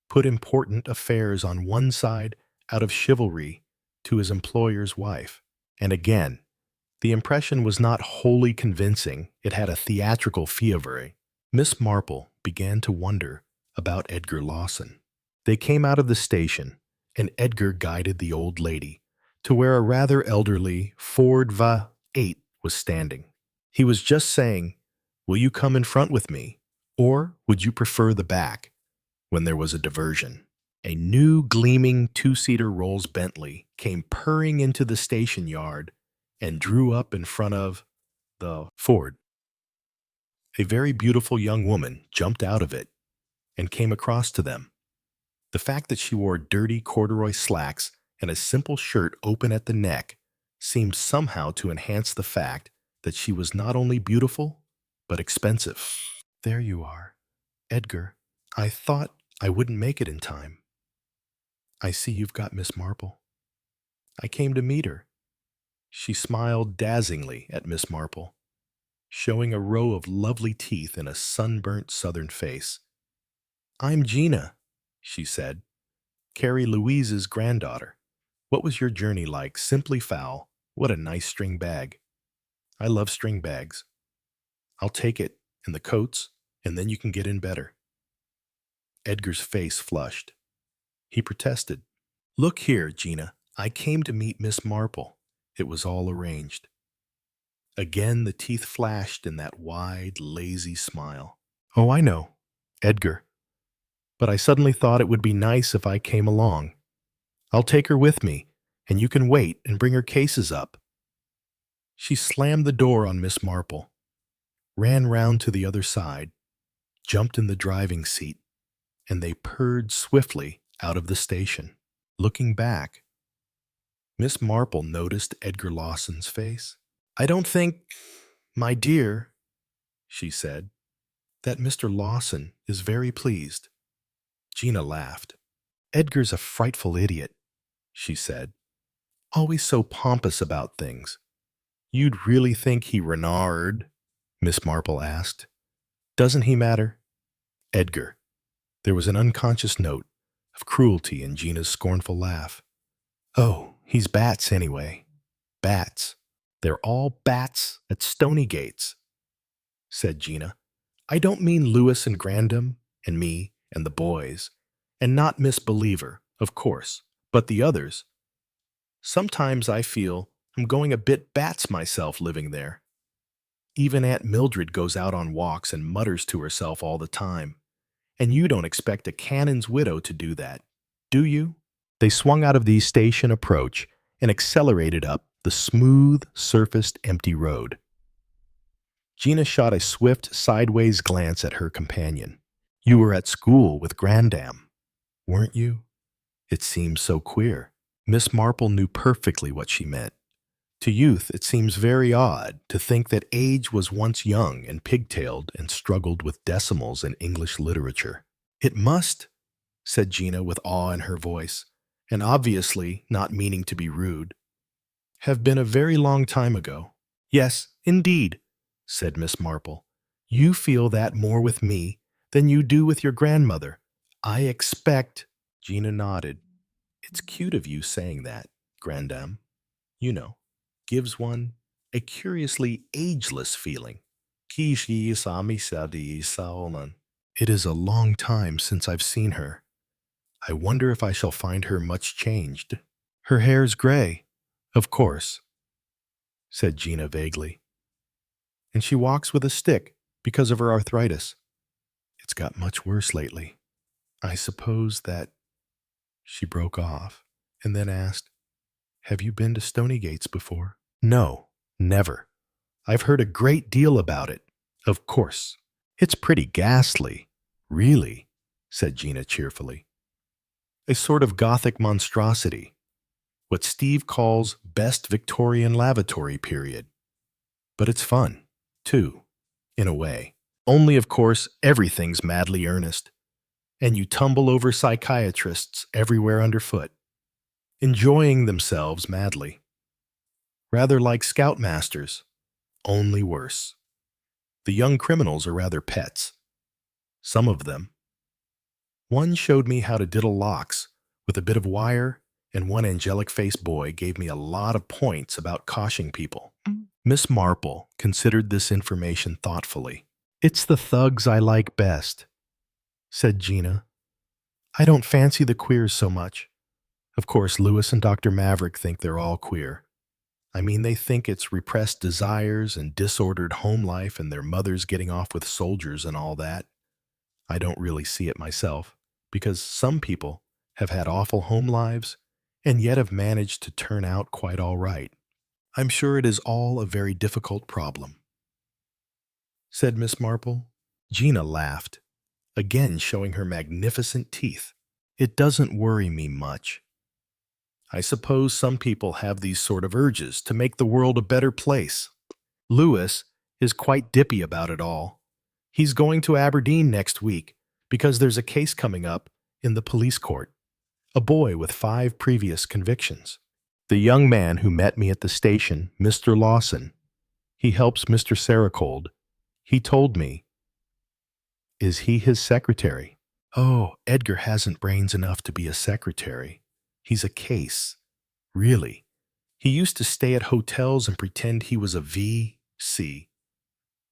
put important affairs on one side out of chivalry to his employer's wife. And again, the impression was not wholly convincing. It had a theatrical fevre. Miss Marple began to wonder about Edgar Lawson. They came out of the station, and Edgar guided the old lady to where a rather elderly Ford Va-8 was standing. He was just saying, "Will you come in front with me, or would you prefer the back?" when there was a diversion. A new gleaming two-seater Rolls Bentley came purring into the station yard and drew up in front of the Ford. A very beautiful young woman jumped out of it and came across to them. The fact that she wore dirty corduroy slacks and a simple shirt open at the neck seemed somehow to enhance the fact that she was not only beautiful, but expensive. "There you are, Edgar. I thought I wouldn't make it in time. I see you've got Miss Marple. I came to meet her." She smiled dazzlingly at Miss Marple, showing a row of lovely teeth in a sunburnt southern face. "I'm Gina," she said, "Carrie Louise's granddaughter. What was your journey like? Simply foul. What a nice string bag. I love string bags. I'll take it, and the coats, and then you can get in better." Edgar's face flushed. He protested. "Look here, Gina. I came to meet Miss Marple. It was all arranged." Again the teeth flashed in that wide, lazy smile. "Oh, I know, Edgar. But I suddenly thought it would be nice if I came along. I'll take her with me, and you can wait and bring her cases up." She slammed the door on Miss Marple, ran round to the other side, jumped in the driving seat, and they purred swiftly out of the station. Looking back, Miss Marple noticed Edgar Lawson's face. "I don't think, my dear," she said, "that Mr. Lawson is very pleased." Gina laughed. "Edgar's a frightful idiot," she said. "Always so pompous about things." "You'd really think he Renard?" Miss Marple asked. "Doesn't he matter?" "Edgar." There was an unconscious note of cruelty in Gina's scornful laugh. "Oh, he's bats anyway. Bats. They're all bats at Stony Gates," said Gina. "I don't mean Lewis and Grandam and me and the boys, and not Miss Believer, of course, but the others. Sometimes I feel I'm going a bit bats myself living there. Even Aunt Mildred goes out on walks and mutters to herself all the time. And you don't expect a cannon's widow to do that, do you?" They swung out of the station approach and accelerated up the smooth-surfaced empty road. Gina shot a swift sideways glance at her companion. "You were at school with Grandam, weren't you? It seems so queer." Miss Marple knew perfectly what she meant. To youth, it seems very odd to think that age was once young and pigtailed and struggled with decimals in English literature. "It must," said Gina with awe in her voice, and obviously not meaning to be rude, "have been a very long time ago." "Yes, indeed," said Miss Marple. "You feel that more with me than you do with your grandmother. I expect—" Gina nodded. "It's cute of you saying that, Grandam. You know, gives one a curiously ageless feeling." "It is a long time since I've seen her. I wonder if I shall find her much changed." "Her hair's gray, of course," said Gina vaguely. "And she walks with a stick because of her arthritis. It's got much worse lately. I suppose that—" She broke off and then asked, "Have you been to Stony Gates before?" "No, never. I've heard a great deal about it, of course. It's pretty ghastly, really," said Gina cheerfully. "A sort of Gothic monstrosity. what Steve calls best Victorian lavatory period. But it's fun, too, in a way. Only, of course, everything's madly earnest, and you tumble over psychiatrists everywhere underfoot, enjoying themselves madly. Rather like scoutmasters, only worse. The young criminals are rather pets. Some of them. One showed me how to diddle locks with a bit of wire, and one angelic-faced boy gave me a lot of points about cautioning people. Miss Marple considered this information thoughtfully. "It's the thugs I like best," said Gina. "I don't fancy the queers so much. Of course, Lewis and Dr. Maverick think they're all queer. I mean, they think it's repressed desires and disordered home life and their mothers getting off with soldiers and all that. I don't really see it myself, because some people have had awful home lives and yet have managed to turn out quite all right. I'm sure it is all a very difficult problem," said Miss Marple. Gina laughed, again showing her magnificent teeth. "It doesn't worry me much. I suppose some people have these sort of urges to make the world a better place. Lewis is quite dippy about it all. He's going to Aberdeen next week because there's a case coming up in the police court. A boy with 5 previous convictions. The young man who met me at the station, Mr. Lawson, he helps Mr. Saracold. He told me." "Is he his secretary?" "Oh, Edgar hasn't brains enough to be a secretary. He's a case. Really. He used to stay at hotels and pretend he was a V.C.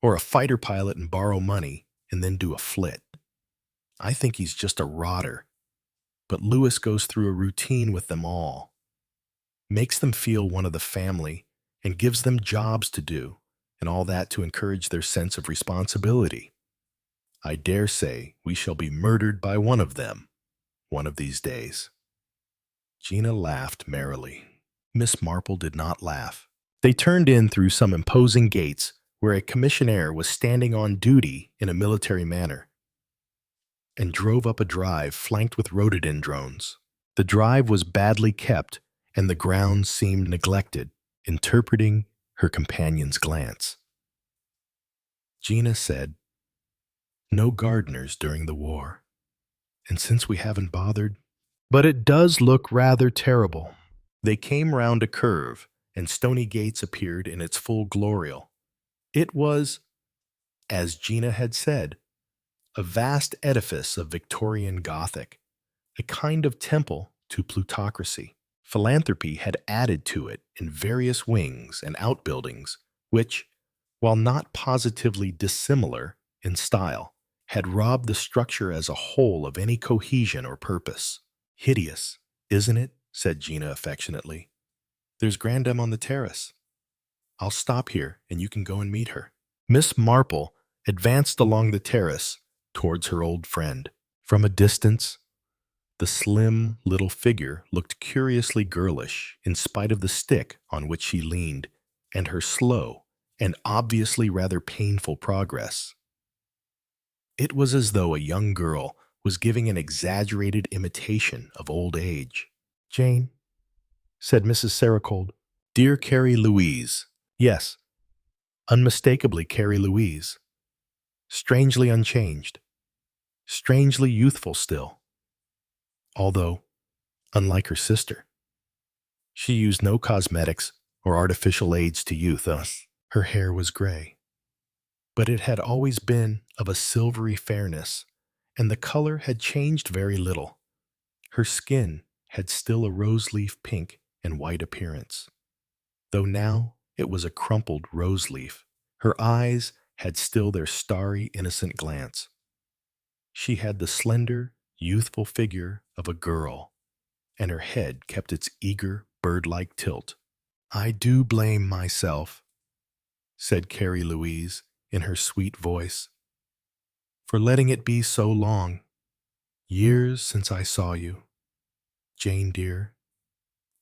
or a fighter pilot and borrow money and then do a flit. I think he's just a rotter. But Lewis goes through a routine with them all. Makes them feel one of the family and gives them jobs to do and all that to encourage their sense of responsibility. I dare say we shall be murdered by one of them one of these days." Gina laughed merrily. Miss Marple did not laugh. They turned in through some imposing gates where a commissionaire was standing on duty in a military manner, and drove up a drive flanked with rhododendrons. The drive was badly kept, and the grounds seemed neglected, interpreting her companion's glance. Gina said, "No gardeners during the war, and since we haven't bothered, but it does look rather terrible." They came round a curve, and Stony Gates appeared in its full glory. It was, as Gina had said, a vast edifice of Victorian Gothic, a kind of temple to plutocracy. Philanthropy had added to it in various wings and outbuildings, which, while not positively dissimilar in style, had robbed the structure as a whole of any cohesion or purpose. "Hideous, isn't it?" said Gina affectionately. "There's Grandam on the terrace. I'll stop here and you can go and meet her." Miss Marple advanced along the terrace towards her old friend. From a distance, the slim little figure looked curiously girlish in spite of the stick on which she leaned and her slow and obviously rather painful progress. It was as though a young girl was giving an exaggerated imitation of old age. "Jane," said Mrs. Saracold. "Dear Carrie Louise." Yes, unmistakably Carrie Louise. Strangely unchanged. Strangely youthful still. Although, unlike her sister, she used no cosmetics or artificial aids to youth. Her hair was gray, but it had always been of a silvery fairness, and the color had changed very little. Her skin had still a rose-leaf pink and white appearance, though now it was a crumpled rose-leaf. Her eyes had still their starry, innocent glance. She had the slender, youthful figure of a girl, and her head kept its eager, bird-like tilt. "I do blame myself," said Carrie Louise in her sweet voice, "for letting it be so long. Years since I saw you. Jane, dear,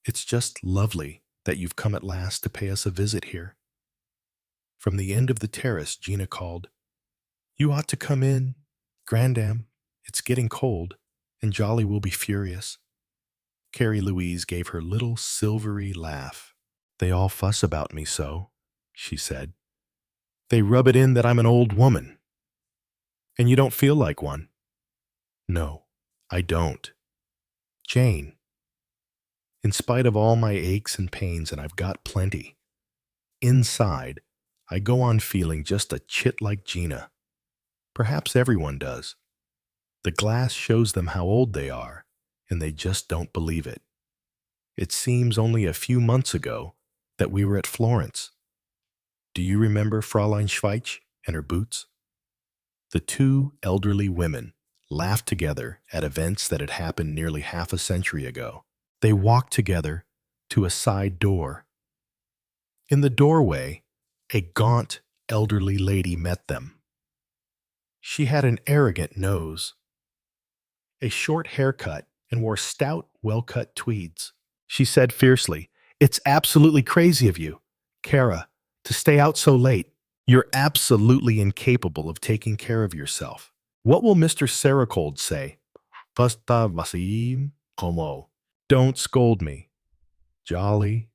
it's just lovely that you've come at last to pay us a visit here." From the end of the terrace, Gina called, "You ought to come in. Grandam, it's getting cold, and Jolly will be furious." Carrie Louise gave her little silvery laugh. They all fuss about me so, she said. They rub it in that I'm an old woman. And you don't feel like one. No, I don't. Jane, in spite of all my aches and pains, and I've got plenty, inside, I go on feeling just a chit like Gina. Perhaps everyone does. The glass shows them how old they are, and they just don't believe it. It seems only a few months ago that we were at Florence. Do you remember Fräulein Schweitz and her boots? The two elderly women laughed together at events that had happened nearly half a century ago. They walked together to a side door. In the doorway, a gaunt, elderly lady met them. She had an arrogant nose, a short haircut, and wore stout, well-cut tweeds. She said fiercely, "It's absolutely crazy of you, Kara, to stay out so late. You're absolutely incapable of taking care of yourself. What will Mr. Saracold say? Pasta vasim como." Don't scold me, Jolly,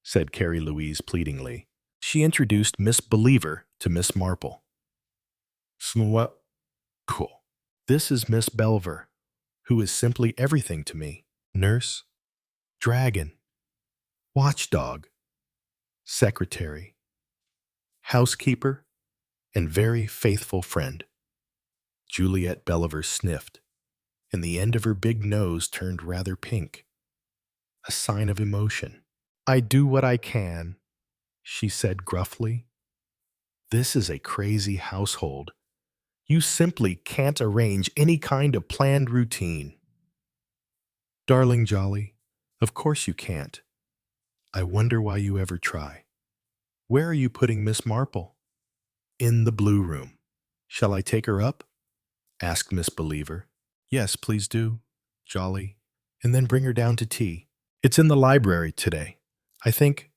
said Carrie Louise pleadingly. She introduced Miss Believer to Miss Marple. What? Cool. This is Miss Belver, who is simply everything to me. Nurse, dragon, watchdog, secretary, housekeeper, and very faithful friend. Juliet Belliver sniffed, and the end of her big nose turned rather pink, a sign of emotion. I do what I can, she said gruffly. This is a crazy household. You simply can't arrange any kind of planned routine. Darling Jolly, of course you can't. I wonder why you ever try. Where are you putting Miss Marple? In the blue room. Shall I take her up? Asked Miss Believer. Yes, please do, Jolly, and then bring her down to tea. It's in the library today. I think.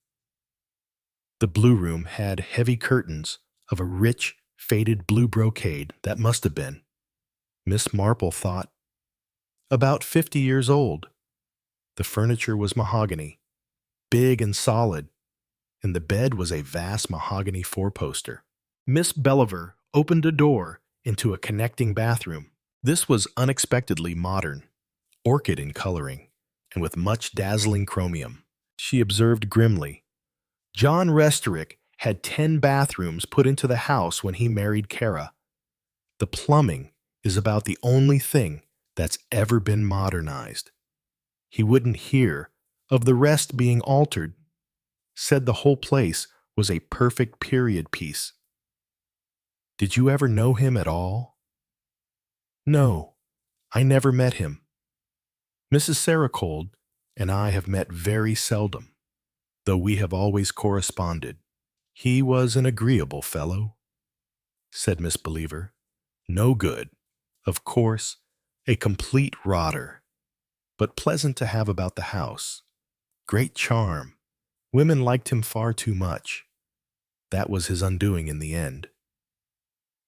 The blue room had heavy curtains of a rich, faded blue brocade that must have been, Miss Marple thought, about 50 years old. The furniture was mahogany, big and solid, and the bed was a vast mahogany four-poster. Miss Belliver opened a door into a connecting bathroom. This was unexpectedly modern, orchid in coloring, and with much dazzling chromium. She observed grimly, John Restorick had 10 bathrooms put into the house when he married Kara. The plumbing is about the only thing that's ever been modernized. He wouldn't hear of the rest being altered, said the whole place was a perfect period piece. Did you ever know him at all? No, I never met him. Mrs. Saracold and I have met very seldom, though we have always corresponded. He was an agreeable fellow, said Miss Believer. No good, of course, a complete rotter, but pleasant to have about the house. Great charm. Women liked him far too much. That was his undoing in the end.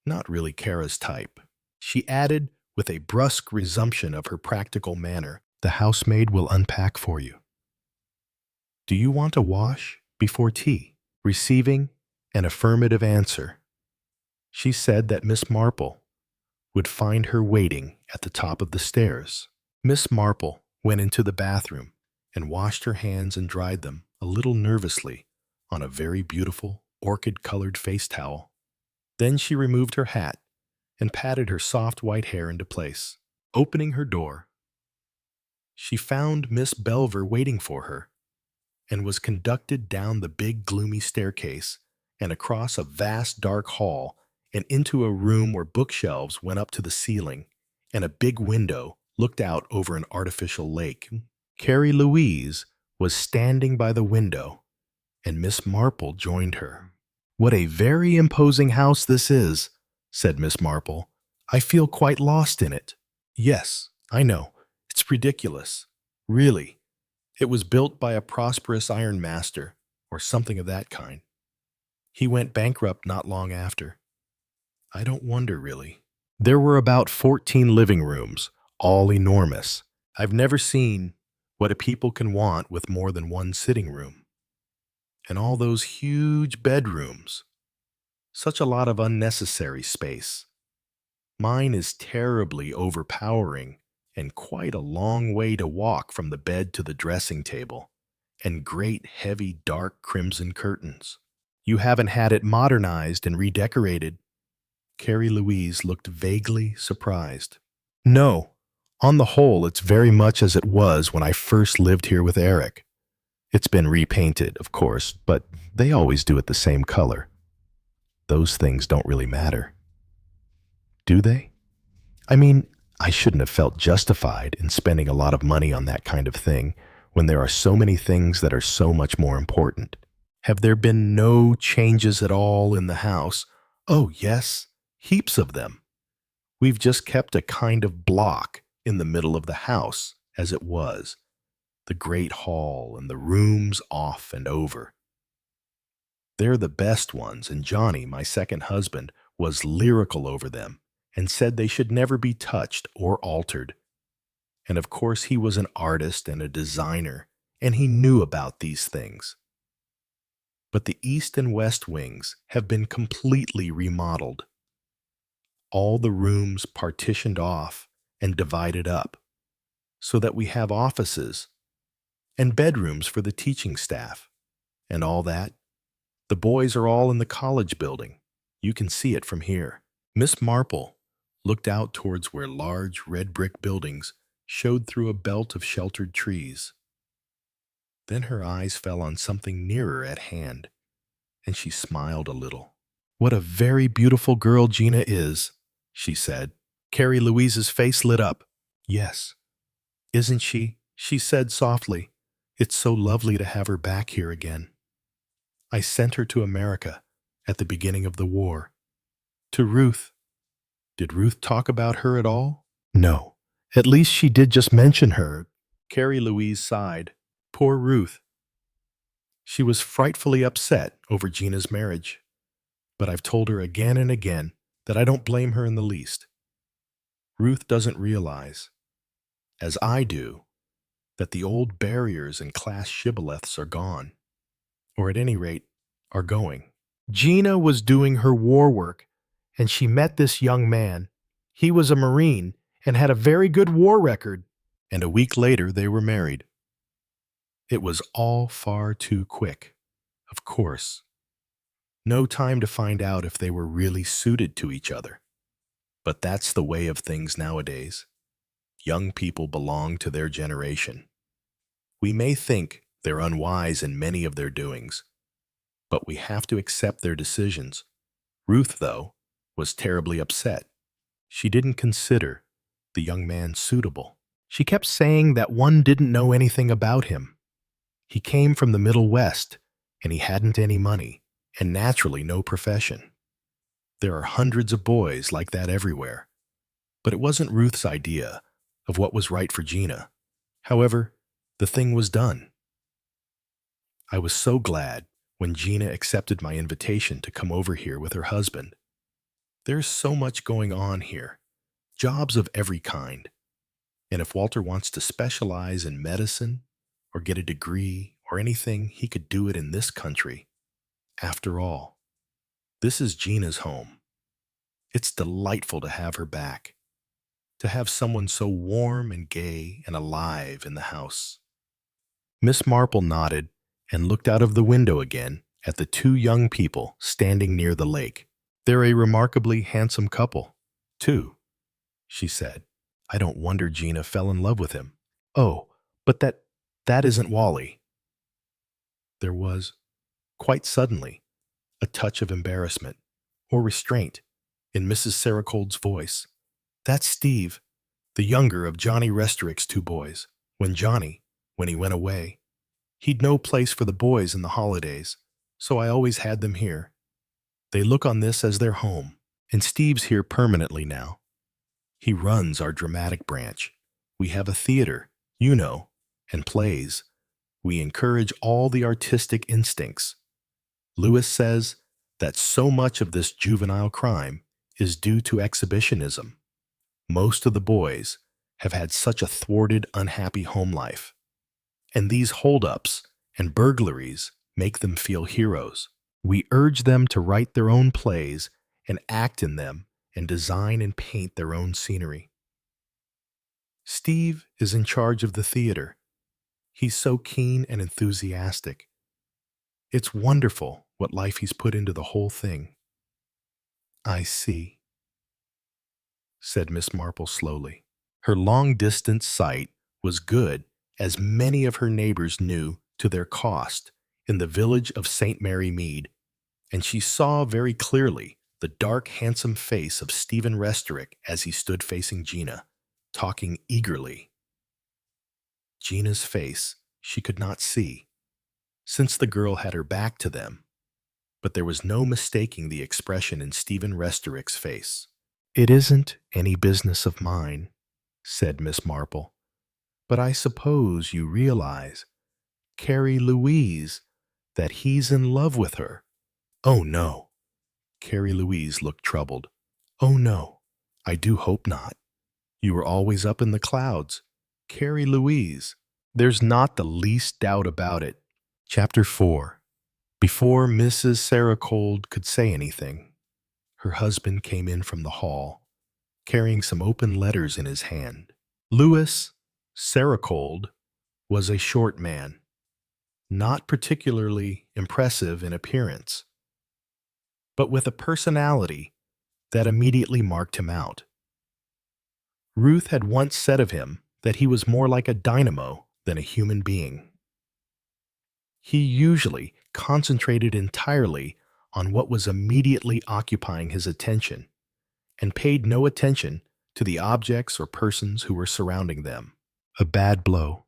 Not really Kara's type. She added, with a brusque resumption of her practical manner, the housemaid will unpack for you. Do you want a wash before tea? Receiving an affirmative answer, she said that Miss Marple would find her waiting at the top of the stairs. Miss Marple went into the bathroom and washed her hands and dried them a little nervously on a very beautiful orchid-colored face towel. Then she removed her hat and patted her soft white hair into place. Opening her door, she found Miss Belver waiting for her and was conducted down the big gloomy staircase and across a vast dark hall and into a room where bookshelves went up to the ceiling and a big window looked out over an artificial lake. Carrie Louise was standing by the window, and Miss Marple joined her. What a very imposing house this is, said Miss Marple. I feel quite lost in it. Yes, I know. It's ridiculous. Really. It was built by a prosperous ironmaster, or something of that kind. He went bankrupt not long after. I don't wonder, really. There were about 14 living rooms, all enormous. I've never seen What a people can want with more than one sitting room. And all those huge bedrooms. Such a lot of unnecessary space. Mine is terribly overpowering and quite a long way to walk from the bed to the dressing table, and great heavy dark crimson curtains. You haven't had it modernized and redecorated. Carrie Louise looked vaguely surprised. No, on the whole, it's very much as it was when I first lived here with Eric. It's been repainted, of course, but they always do it the same color. Those things don't really matter. Do they? I mean, I shouldn't have felt justified in spending a lot of money on that kind of thing when there are so many things that are so much more important. Have there been no changes at all in the house? Oh, yes, heaps of them. We've just kept a kind of block in the middle of the house as it was, the great hall and the rooms off and over. They're the best ones, and Johnny, my second husband, was lyrical over them and said they should never be touched or altered. And of course he was an artist and a designer, and he knew about these things. But the east and west wings have been completely remodeled. All the rooms partitioned off and divided up, so that we have offices and bedrooms for the teaching staff, and all that. The boys are all in the college building. You can see it from here. Miss Marple looked out towards where large red brick buildings showed through a belt of sheltered trees. Then her eyes fell on something nearer at hand, and she smiled a little. "What a very beautiful girl Gina is," she said. Carrie Louise's face lit up. "Yes, isn't she?" she said softly. "It's so lovely to have her back here again. I sent her to America at the beginning of the war. To Ruth. Did Ruth talk about her at all?" "No. At least she did just mention her." Carrie Louise sighed. Poor Ruth. She was frightfully upset over Gina's marriage. But I've told her again and again that I don't blame her in the least. Ruth doesn't realize, as I do, that the old barriers and class shibboleths are gone, or at any rate, are going. Gina was doing her war work, and she met this young man. He was a Marine and had a very good war record, and a week later they were married. It was all far too quick, of course. No time to find out if they were really suited to each other. But that's the way of things nowadays. Young people belong to their generation. We may think they're unwise in many of their doings, but we have to accept their decisions. Ruth, though, was terribly upset. She didn't consider the young man suitable. She kept saying that one didn't know anything about him. He came from the Middle West, and he hadn't any money, and naturally no profession. There are hundreds of boys like that everywhere. But it wasn't Ruth's idea of what was right for Gina. However, the thing was done. I was so glad when Gina accepted my invitation to come over here with her husband. There's so much going on here, jobs of every kind. And if Walter wants to specialize in medicine or get a degree or anything, he could do it in this country. After all, this is Gina's home. It's delightful to have her back, to have someone so warm and gay and alive in the house. Miss Marple nodded and looked out of the window again at the two young people standing near the lake. "They're a remarkably handsome couple, too," she said. "I don't wonder Gina fell in love with him." "Oh, but that isn't Wally." There was, quite suddenly, a touch of embarrassment or restraint in Mrs. Saracold's voice. "That's Steve, the younger of Johnny Restorick's two boys. When he went away, he'd no place for the boys in the holidays, so I always had them here. They look on this as their home, and Steve's here permanently now. He runs our dramatic branch. We have a theater, you know, and plays. We encourage all the artistic instincts. Lewis says that so much of this juvenile crime is due to exhibitionism. Most of the boys have had such a thwarted, unhappy home life. And these holdups and burglaries make them feel heroes. We urge them to write their own plays and act in them and design and paint their own scenery. Steve is in charge of the theater. He's so keen and enthusiastic. It's wonderful what life he's put into the whole thing. I see, said Miss Marple slowly. Her long-distance sight was good, as many of her neighbors knew to their cost in the village of St. Mary Mead, and she saw very clearly the dark, handsome face of Stephen Restorick as he stood facing Gina, talking eagerly. Gina's face she could not see, since the girl had her back to them, but there was no mistaking the expression in Stephen Restorick's face. "It isn't any business of mine," said Miss Marple, "but I suppose you realize, Carrie Louise, that he's in love with her." "Oh, no." Carrie Louise looked troubled. "Oh, no, I do hope not. You were always up in the clouds. Carrie Louise, there's not the least doubt about it." Chapter 4. Before Mrs. Saracold could say anything, her husband came in from the hall, carrying some open letters in his hand. Louis Saracold was a short man, not particularly impressive in appearance, but with a personality that immediately marked him out. Ruth had once said of him that he was more like a dynamo than a human being. He usually concentrated entirely on what was immediately occupying his attention and paid no attention to the objects or persons who were surrounding them. "A bad blow,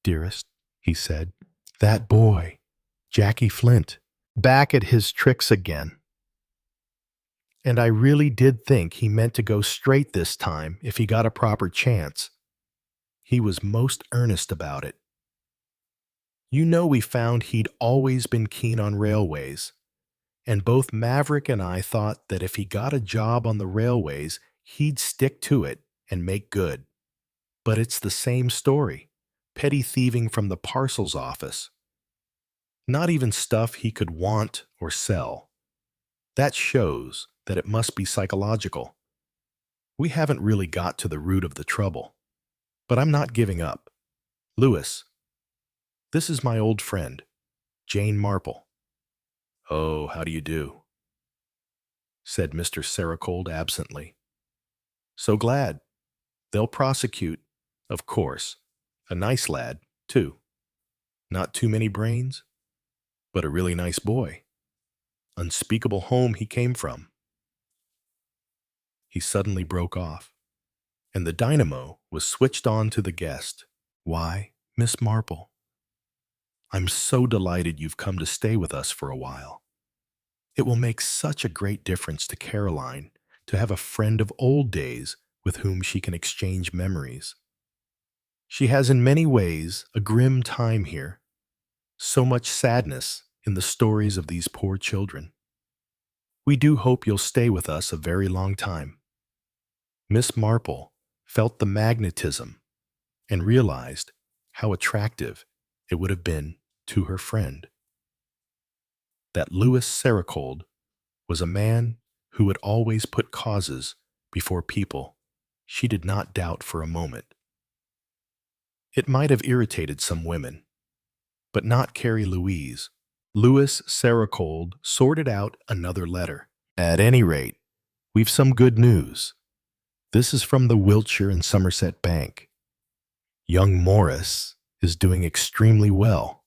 dearest," he said. "That boy, Jackie Flint, back at his tricks again. And I really did think he meant to go straight this time if he got a proper chance. He was most earnest about it. You know, we found he'd always been keen on railways, and both Maverick and I thought that if he got a job on the railways, he'd stick to it and make good. But it's the same story, petty thieving from the parcels office. Not even stuff he could want or sell. That shows that it must be psychological. We haven't really got to the root of the trouble. But I'm not giving up. Louis, this is my old friend, Jane Marple." "Oh, how do you do?" said Mr. Saracold absently. "So glad. They'll prosecute, of course. A nice lad, too. Not too many brains, but a really nice boy. Unspeakable home he came from." He suddenly broke off, and the dynamo was switched on to the guest. "Why, Miss Marple, I'm so delighted you've come to stay with us for a while. It will make such a great difference to Caroline to have a friend of old days with whom she can exchange memories. She has in many ways a grim time here, so much sadness in the stories of these poor children. We do hope you'll stay with us a very long time." Miss Marple felt the magnetism and realized how attractive it would have been to her friend. That Louis Saracold was a man who would always put causes before people she did not doubt for a moment. It might have irritated some women, but not Carrie Louise. Louis Saracold sorted out another letter. "At any rate, we've some good news. This is from the Wiltshire and Somerset Bank. Young Morris is doing extremely well.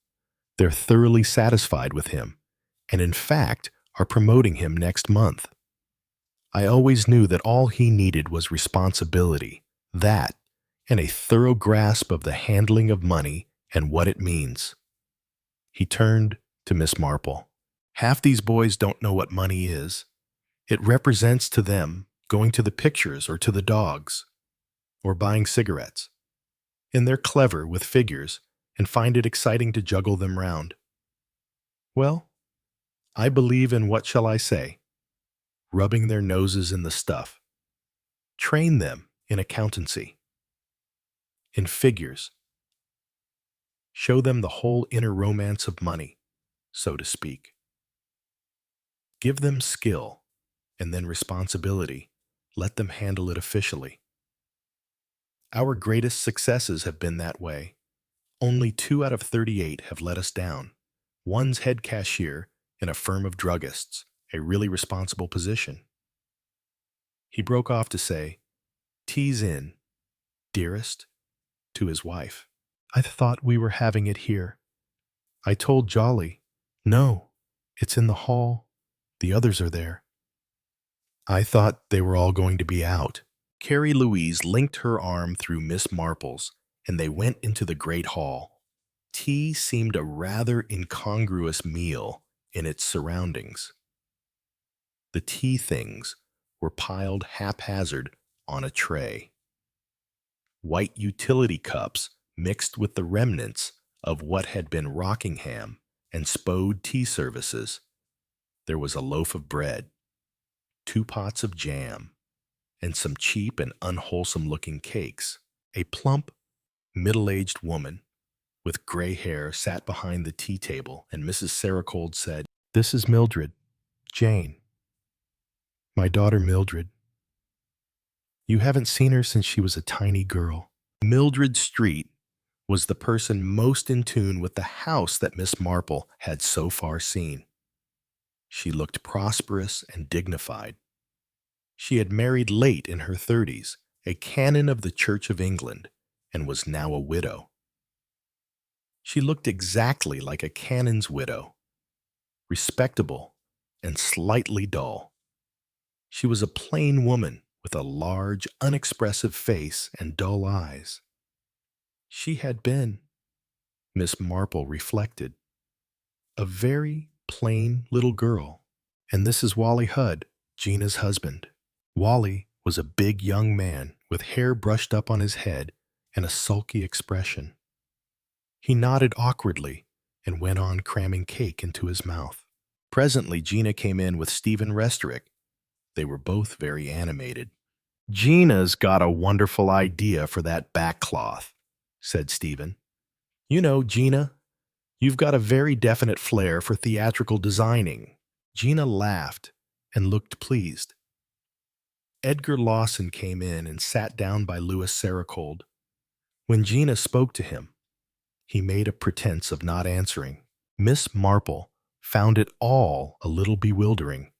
They're thoroughly satisfied with him, and in fact are promoting him next month. I always knew that all he needed was responsibility, that, and a thorough grasp of the handling of money and what it means." He turned to Miss Marple. "Half these boys don't know what money is. It represents to them going to the pictures or to the dogs, or buying cigarettes. And they're clever with figures and find it exciting to juggle them round. Well, I believe in, what shall I say, rubbing their noses in the stuff. Train them in accountancy, in figures, Show them the whole inner romance of money, so to speak. Give them skill and then responsibility. Let them handle it officially. Our greatest successes have been that way. Only 2 out of 38 have let us down. One's head cashier in a firm of druggists, a really responsible position. He broke off to say, "Tea's in, dearest," to his wife. "I thought we were having it here." I told Jolly, "No, it's in the hall. The others are there." I thought they were all going to be out. Carrie Louise linked her arm through Miss Marple's, and they went into the great hall. Tea seemed a rather incongruous meal in its surroundings. The tea things were piled haphazard on a tray. White utility cups mixed with the remnants of what had been Rockingham and Spode tea services. There was a loaf of bread, 2 pots of jam, and some cheap and unwholesome-looking cakes. A plump, middle-aged woman with gray hair sat behind the tea table, and Mrs. Saracold said, "This is Mildred, Jane. My daughter Mildred. You haven't seen her since she was a tiny girl." Mildred Street was the person most in tune with the house that Miss Marple had so far seen. She looked prosperous and dignified. She had married late in her 30s, a canon of the Church of England, and was now a widow. She looked exactly like a canon's widow, respectable and slightly dull. She was a plain woman with a large, unexpressive face and dull eyes. She had been, Miss Marple reflected, a very plain little girl. And this is Wally Hudd, Gina's husband. Wally was a big young man with hair brushed up on his head and a sulky expression. He nodded awkwardly and went on cramming cake into his mouth. Presently, Gina came in with Stephen Restorick. They were both very animated. "Gina's got a wonderful idea for that backcloth," said Stephen. "You know, Gina, you've got a very definite flair for theatrical designing." Gina laughed and looked pleased. Edgar Lawson came in and sat down by Louis Saracold. When Gina spoke to him, he made a pretense of not answering. Miss Marple found it all a little bewildering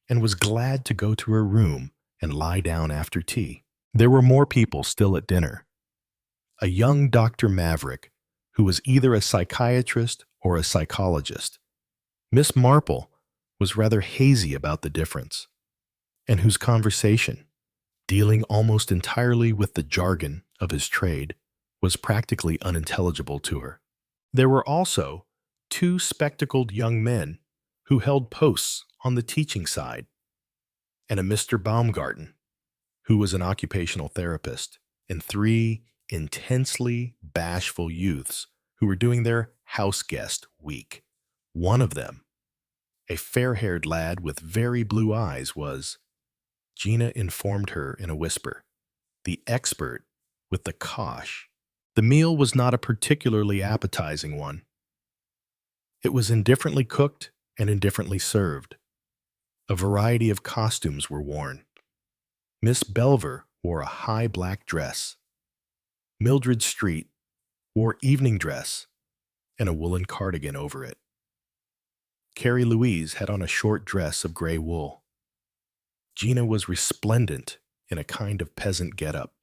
and was glad to go to her room and lie down after tea. There were more people still at dinner. A young Dr. Maverick, who was either a psychiatrist or a psychologist. Miss Marple was rather hazy about the difference, and whose conversation, dealing almost entirely with the jargon of his trade, was practically unintelligible to her. There were also 2 spectacled young men who held posts on the teaching side, and a Mr. Baumgarten, who was an occupational therapist, and 3 intensely bashful youths who were doing their house guest week. One of them, a fair-haired lad with very blue eyes, was, Gina informed her in a whisper, the expert with the cosh. The meal was not a particularly appetizing one. It was indifferently cooked and indifferently served. A variety of costumes were worn. Miss Belver wore a high black dress. Mildred Street wore evening dress and a woolen cardigan over it. Carrie Louise had on a short dress of gray wool. Gina was resplendent in a kind of peasant getup.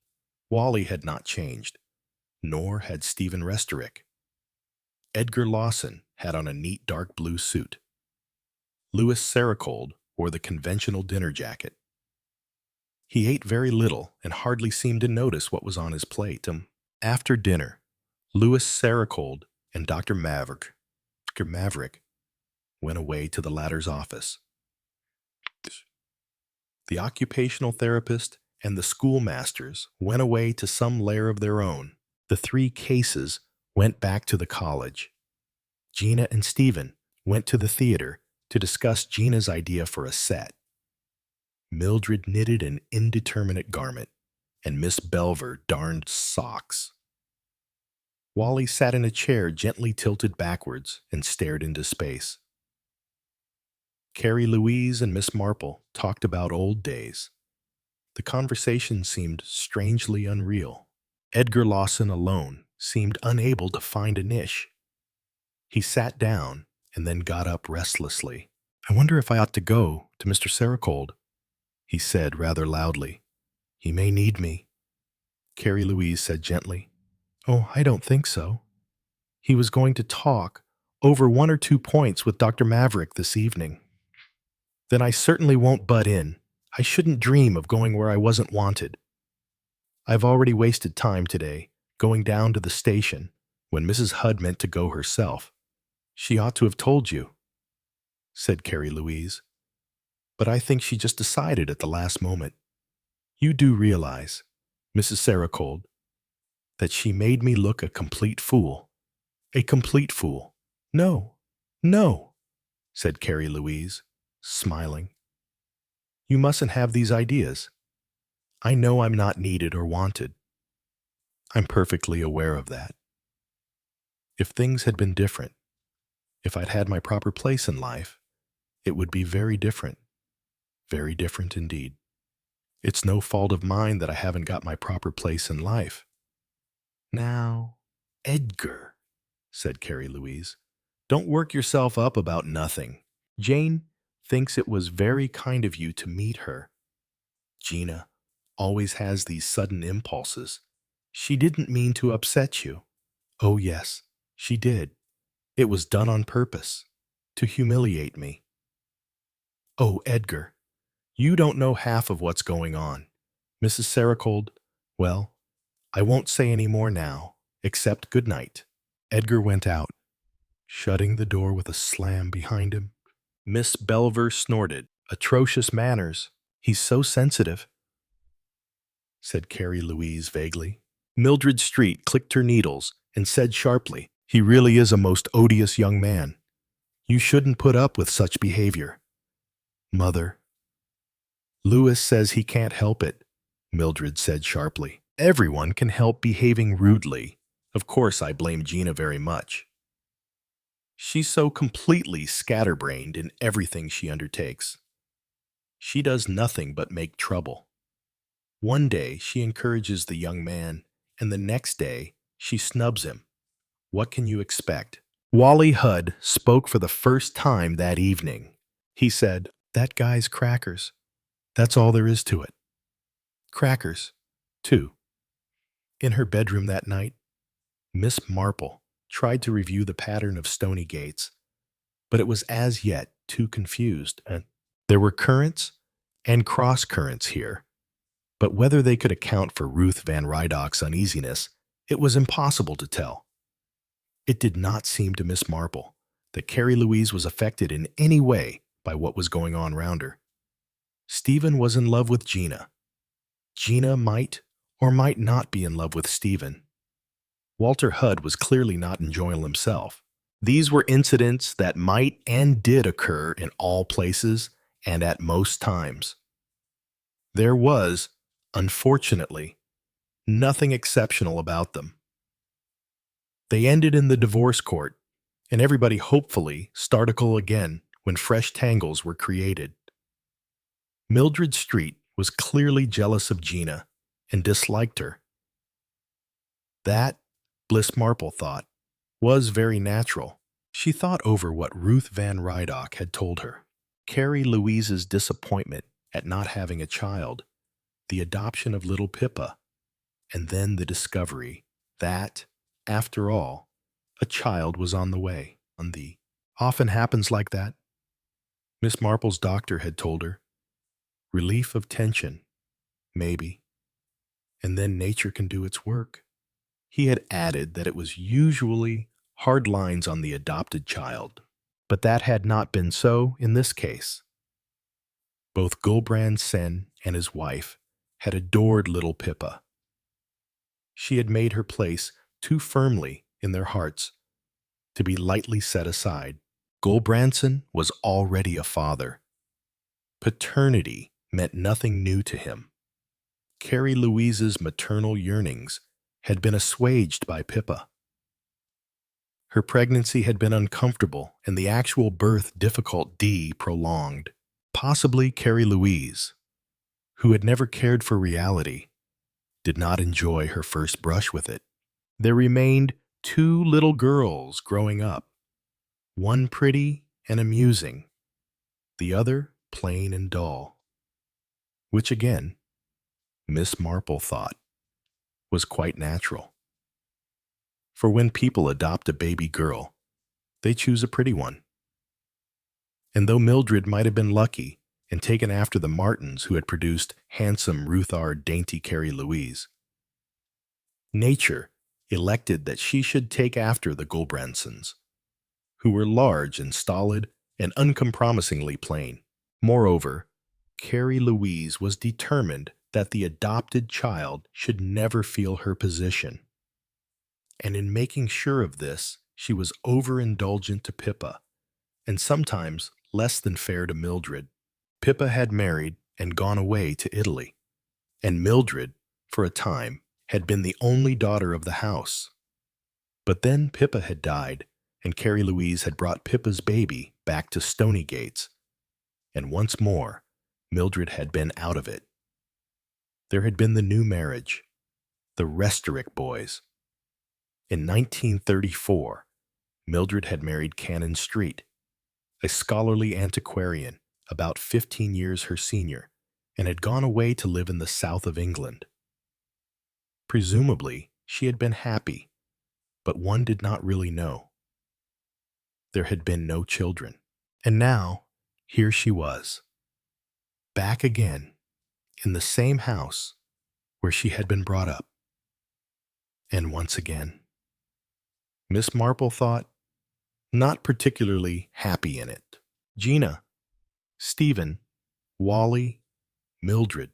Wally had not changed, nor had Stephen Restorick. Edgar Lawson had on a neat dark blue suit. Louis Saracold wore the conventional dinner jacket. He ate very little and hardly seemed to notice what was on his plate. After dinner, Louis Saracold and Dr. Maverick went away to the latter's office. The occupational therapist and the schoolmasters went away to some lair of their own. The 3 cases went back to the college. Gina and Stephen went to the theater to discuss Gina's idea for a set. Mildred knitted an indeterminate garment, and Miss Belver darned socks. Wally sat in a chair gently tilted backwards and stared into space. Carrie Louise and Miss Marple talked about old days. The conversation seemed strangely unreal. Edgar Lawson alone seemed unable to find a niche. He sat down and then got up restlessly. "I wonder if I ought to go to Mr. Sericold," he said rather loudly. "He may need me." Carrie Louise said gently, "Oh, I don't think so. He was going to talk over 1 or 2 points with Dr. Maverick this evening." "Then I certainly won't butt in. I shouldn't dream of going where I wasn't wanted. I've already wasted time today going down to the station when Mrs. Hudd meant to go herself. She ought to have told you," said Carrie Louise. "But I think she just decided at the last moment. You do realize, Mrs. Sericold, that she made me look a complete fool. A complete fool." "No, no," said Carrie Louise, smiling. "You mustn't have these ideas. I know I'm not needed or wanted. I'm perfectly aware of that. If things had been different, if I'd had my proper place in life, it would be very different indeed. It's no fault of mine that I haven't got my proper place in life." "Now, Edgar," said Carrie Louise, "don't work yourself up about nothing. Jane thinks it was very kind of you to meet her. Gina always has these sudden impulses. She didn't mean to upset you." "Oh, yes, she did. It was done on purpose, to humiliate me." "Oh, Edgar, you don't know half of what's going on. Mrs. Sericold, well, I won't say any more now, except good night." Edgar went out, shutting the door with a slam behind him. Miss Belver snorted. "Atrocious manners. He's so sensitive," said Carrie Louise vaguely. Mildred Street clicked her needles and said sharply, "He really is a most odious young man. You shouldn't put up with such behavior." "Mother." "Lewis says he can't help it," Mildred said sharply. "Everyone can help behaving rudely. Of course, I blame Gina very much. She's so completely scatterbrained in everything she undertakes. She does nothing but make trouble. One day she encourages the young man, and the next day she snubs him. What can you expect?" Wally Hudd spoke for the first time that evening. He said, "That guy's crackers. That's all there is to it." Crackers, too. In her bedroom that night, Miss Marple tried to review the pattern of stony gates, but it was as yet too confused. There were currents and cross-currents here, but whether they could account for Ruth Van Rydok's uneasiness, it was impossible to tell. It did not seem to Miss Marple that Carrie Louise was affected in any way by what was going on round her. Stephen was in love with Gina. Gina might or might not be in love with Stephen. Walter Hudd was clearly not enjoying himself. These were incidents that might and did occur in all places and at most times. There was, unfortunately, nothing exceptional about them. They ended in the divorce court, and everybody hopefully startical again when fresh tangles were created. Mildred Street was clearly jealous of Gina and disliked her. That, Bliss Marple thought, was very natural. She thought over what Ruth Van Rydok had told her. Carrie Louise's disappointment at not having a child, the adoption of little Pippa, and then the discovery that, after all, a child was on the way. Often happens like that. Miss Marple's doctor had told her. Relief of tension, maybe. And then nature can do its work. He had added that it was usually hard lines on the adopted child, but that had not been so in this case. Both Gulbrand Sen and his wife had adored little Pippa. She had made her place too firmly in their hearts to be lightly set aside. Gulbrandsen was already a father. Paternity meant nothing new to him. Carrie Louise's maternal yearnings had been assuaged by Pippa. Her pregnancy had been uncomfortable and the actual birth difficult prolonged. Possibly Carrie Louise, who had never cared for reality, did not enjoy her first brush with it. There remained two little girls growing up, one pretty and amusing, the other plain and dull, which again, Miss Marple thought was quite natural. For when people adopt a baby girl, they choose a pretty one. And though Mildred might have been lucky and taken after the Martins who had produced handsome Ruthard dainty Carrie Louise, nature elected that she should take after the Gulbransons, who were large and stolid and uncompromisingly plain. Moreover, Carrie Louise was determined that the adopted child should never feel her position. And in making sure of this, she was overindulgent to Pippa, and sometimes less than fair to Mildred. Pippa had married and gone away to Italy, and Mildred, for a time, had been the only daughter of the house. But then Pippa had died, and Carrie Louise had brought Pippa's baby back to Stonygates, and once more, Mildred had been out of it. There had been the new marriage, the Restorick boys. In 1934, Mildred had married Cannon Street, a scholarly antiquarian about 15 years her senior, and had gone away to live in the south of England. Presumably, she had been happy, but one did not really know. There had been no children, and now here she was, back again in the same house where she had been brought up. And once again, Miss Marple thought, not particularly happy in it. Gina, Stephen, Wally, Mildred,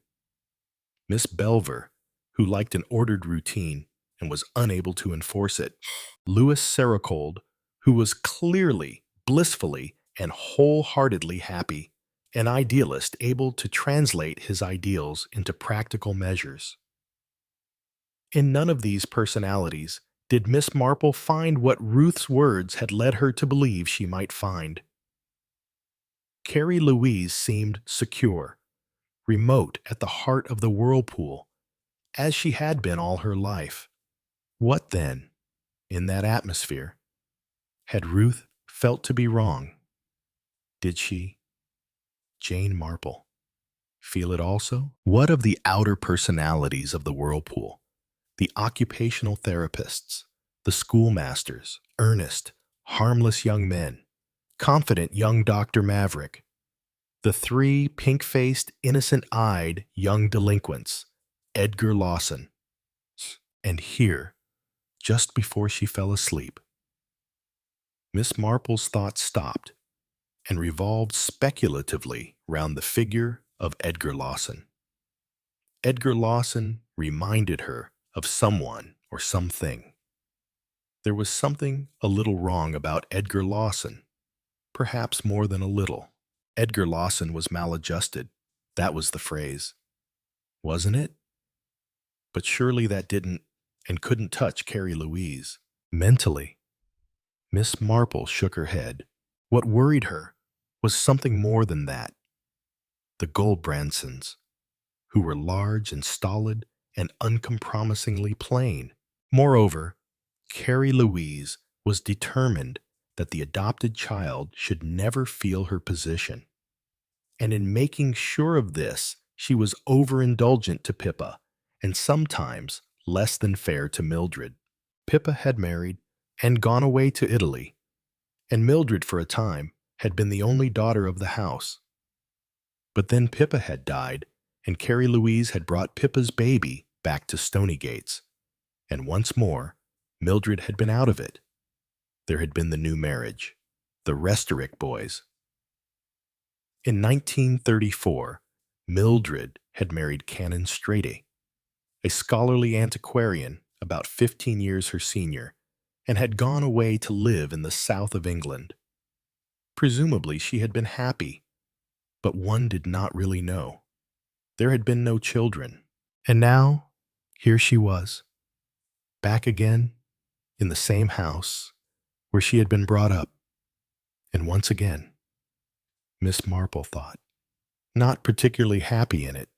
Miss Belver, who liked an ordered routine and was unable to enforce it, Louis Sericold, who was clearly, blissfully, and wholeheartedly happy, an idealist able to translate his ideals into practical measures. In none of these personalities did Miss Marple find what Ruth's words had led her to believe she might find. Carrie Louise seemed secure, remote at the heart of the whirlpool, as she had been all her life. What then, in that atmosphere, had Ruth felt to be wrong? Did she, Jane Marple, feel it also? What of the outer personalities of the whirlpool? The occupational therapists, the schoolmasters, earnest, harmless young men, confident young Dr. Maverick, the three pink-faced, innocent-eyed young delinquents, Edgar Lawson. And here, just before she fell asleep, Miss Marple's thoughts stopped and revolved speculatively round the figure of Edgar Lawson. Edgar Lawson reminded her of someone or something. There was something a little wrong about Edgar Lawson, perhaps more than a little. Edgar Lawson was maladjusted. That was the phrase. Wasn't it? But surely that didn't and couldn't touch Carrie Louise. Mentally, Miss Marple shook her head. What worried her was something more than that. The Gulbransons, who were large and stolid and uncompromisingly plain. Moreover, Carrie Louise was determined that the adopted child should never feel her position. And in making sure of this, she was overindulgent to Pippa, and sometimes less than fair to Mildred. Pippa had married and gone away to Italy, and Mildred for a time had been the only daughter of the house. But then Pippa had died, and Carrie Louise had brought Pippa's baby back to Stonygates, and once more, Mildred had been out of it. There had been the new marriage, the Restorick boys. In 1934, Mildred had married Cannon Street, a scholarly antiquarian about 15 years her senior, and had gone away to live in the south of England. Presumably she had been happy, but one did not really know. There had been no children, and now here she was, back again in the same house where she had been brought up. And once again, Miss Marple thought, not particularly happy in it.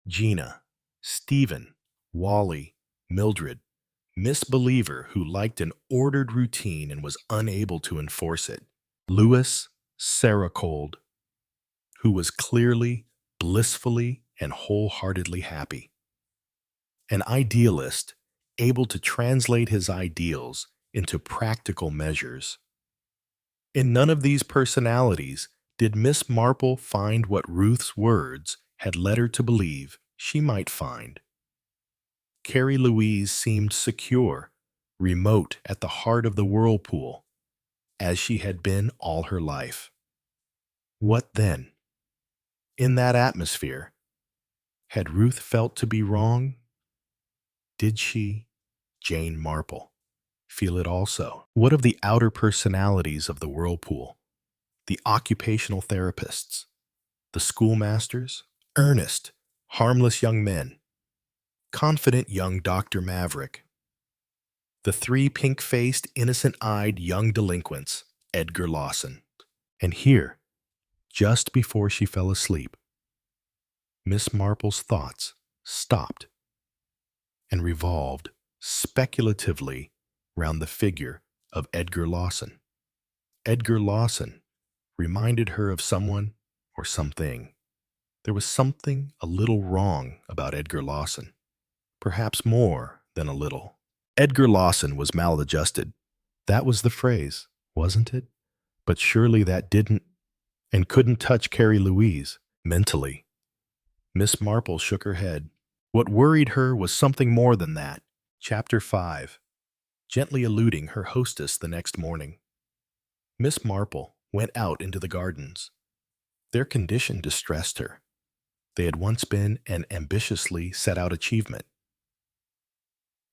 Gina, Stephen, Wally, Mildred, Miss Believer, who liked an ordered routine and was unable to enforce it. Louis, Sarah Cold, who was clearly, blissfully, and wholeheartedly happy. An idealist, able to translate his ideals into practical measures. In none of these personalities did Miss Marple find what Ruth's words had led her to believe she might find. Carrie Louise seemed secure, remote at the heart of the whirlpool, as she had been all her life. What then? In that atmosphere, had Ruth felt to be wrong? Did she, Jane Marple, feel it also? What of the outer personalities of the whirlpool? The occupational therapists, the schoolmasters, earnest, harmless young men, confident young Dr. Maverick, the three pink-faced, innocent-eyed young delinquents, Edgar Lawson. And here, just before she fell asleep, Miss Marple's thoughts stopped and revolved speculatively round the figure of Edgar Lawson. Edgar Lawson reminded her of someone or something. There was something a little wrong about Edgar Lawson, perhaps more than a little. Edgar Lawson was maladjusted. That was the phrase, wasn't it? But surely that didn't and couldn't touch Carrie Louise mentally. Miss Marple shook her head. What worried her was something more than that. Chapter 5. Gently eluding her hostess the next morning, Miss Marple went out into the gardens. Their condition distressed her. They had once been an ambitiously set-out achievement.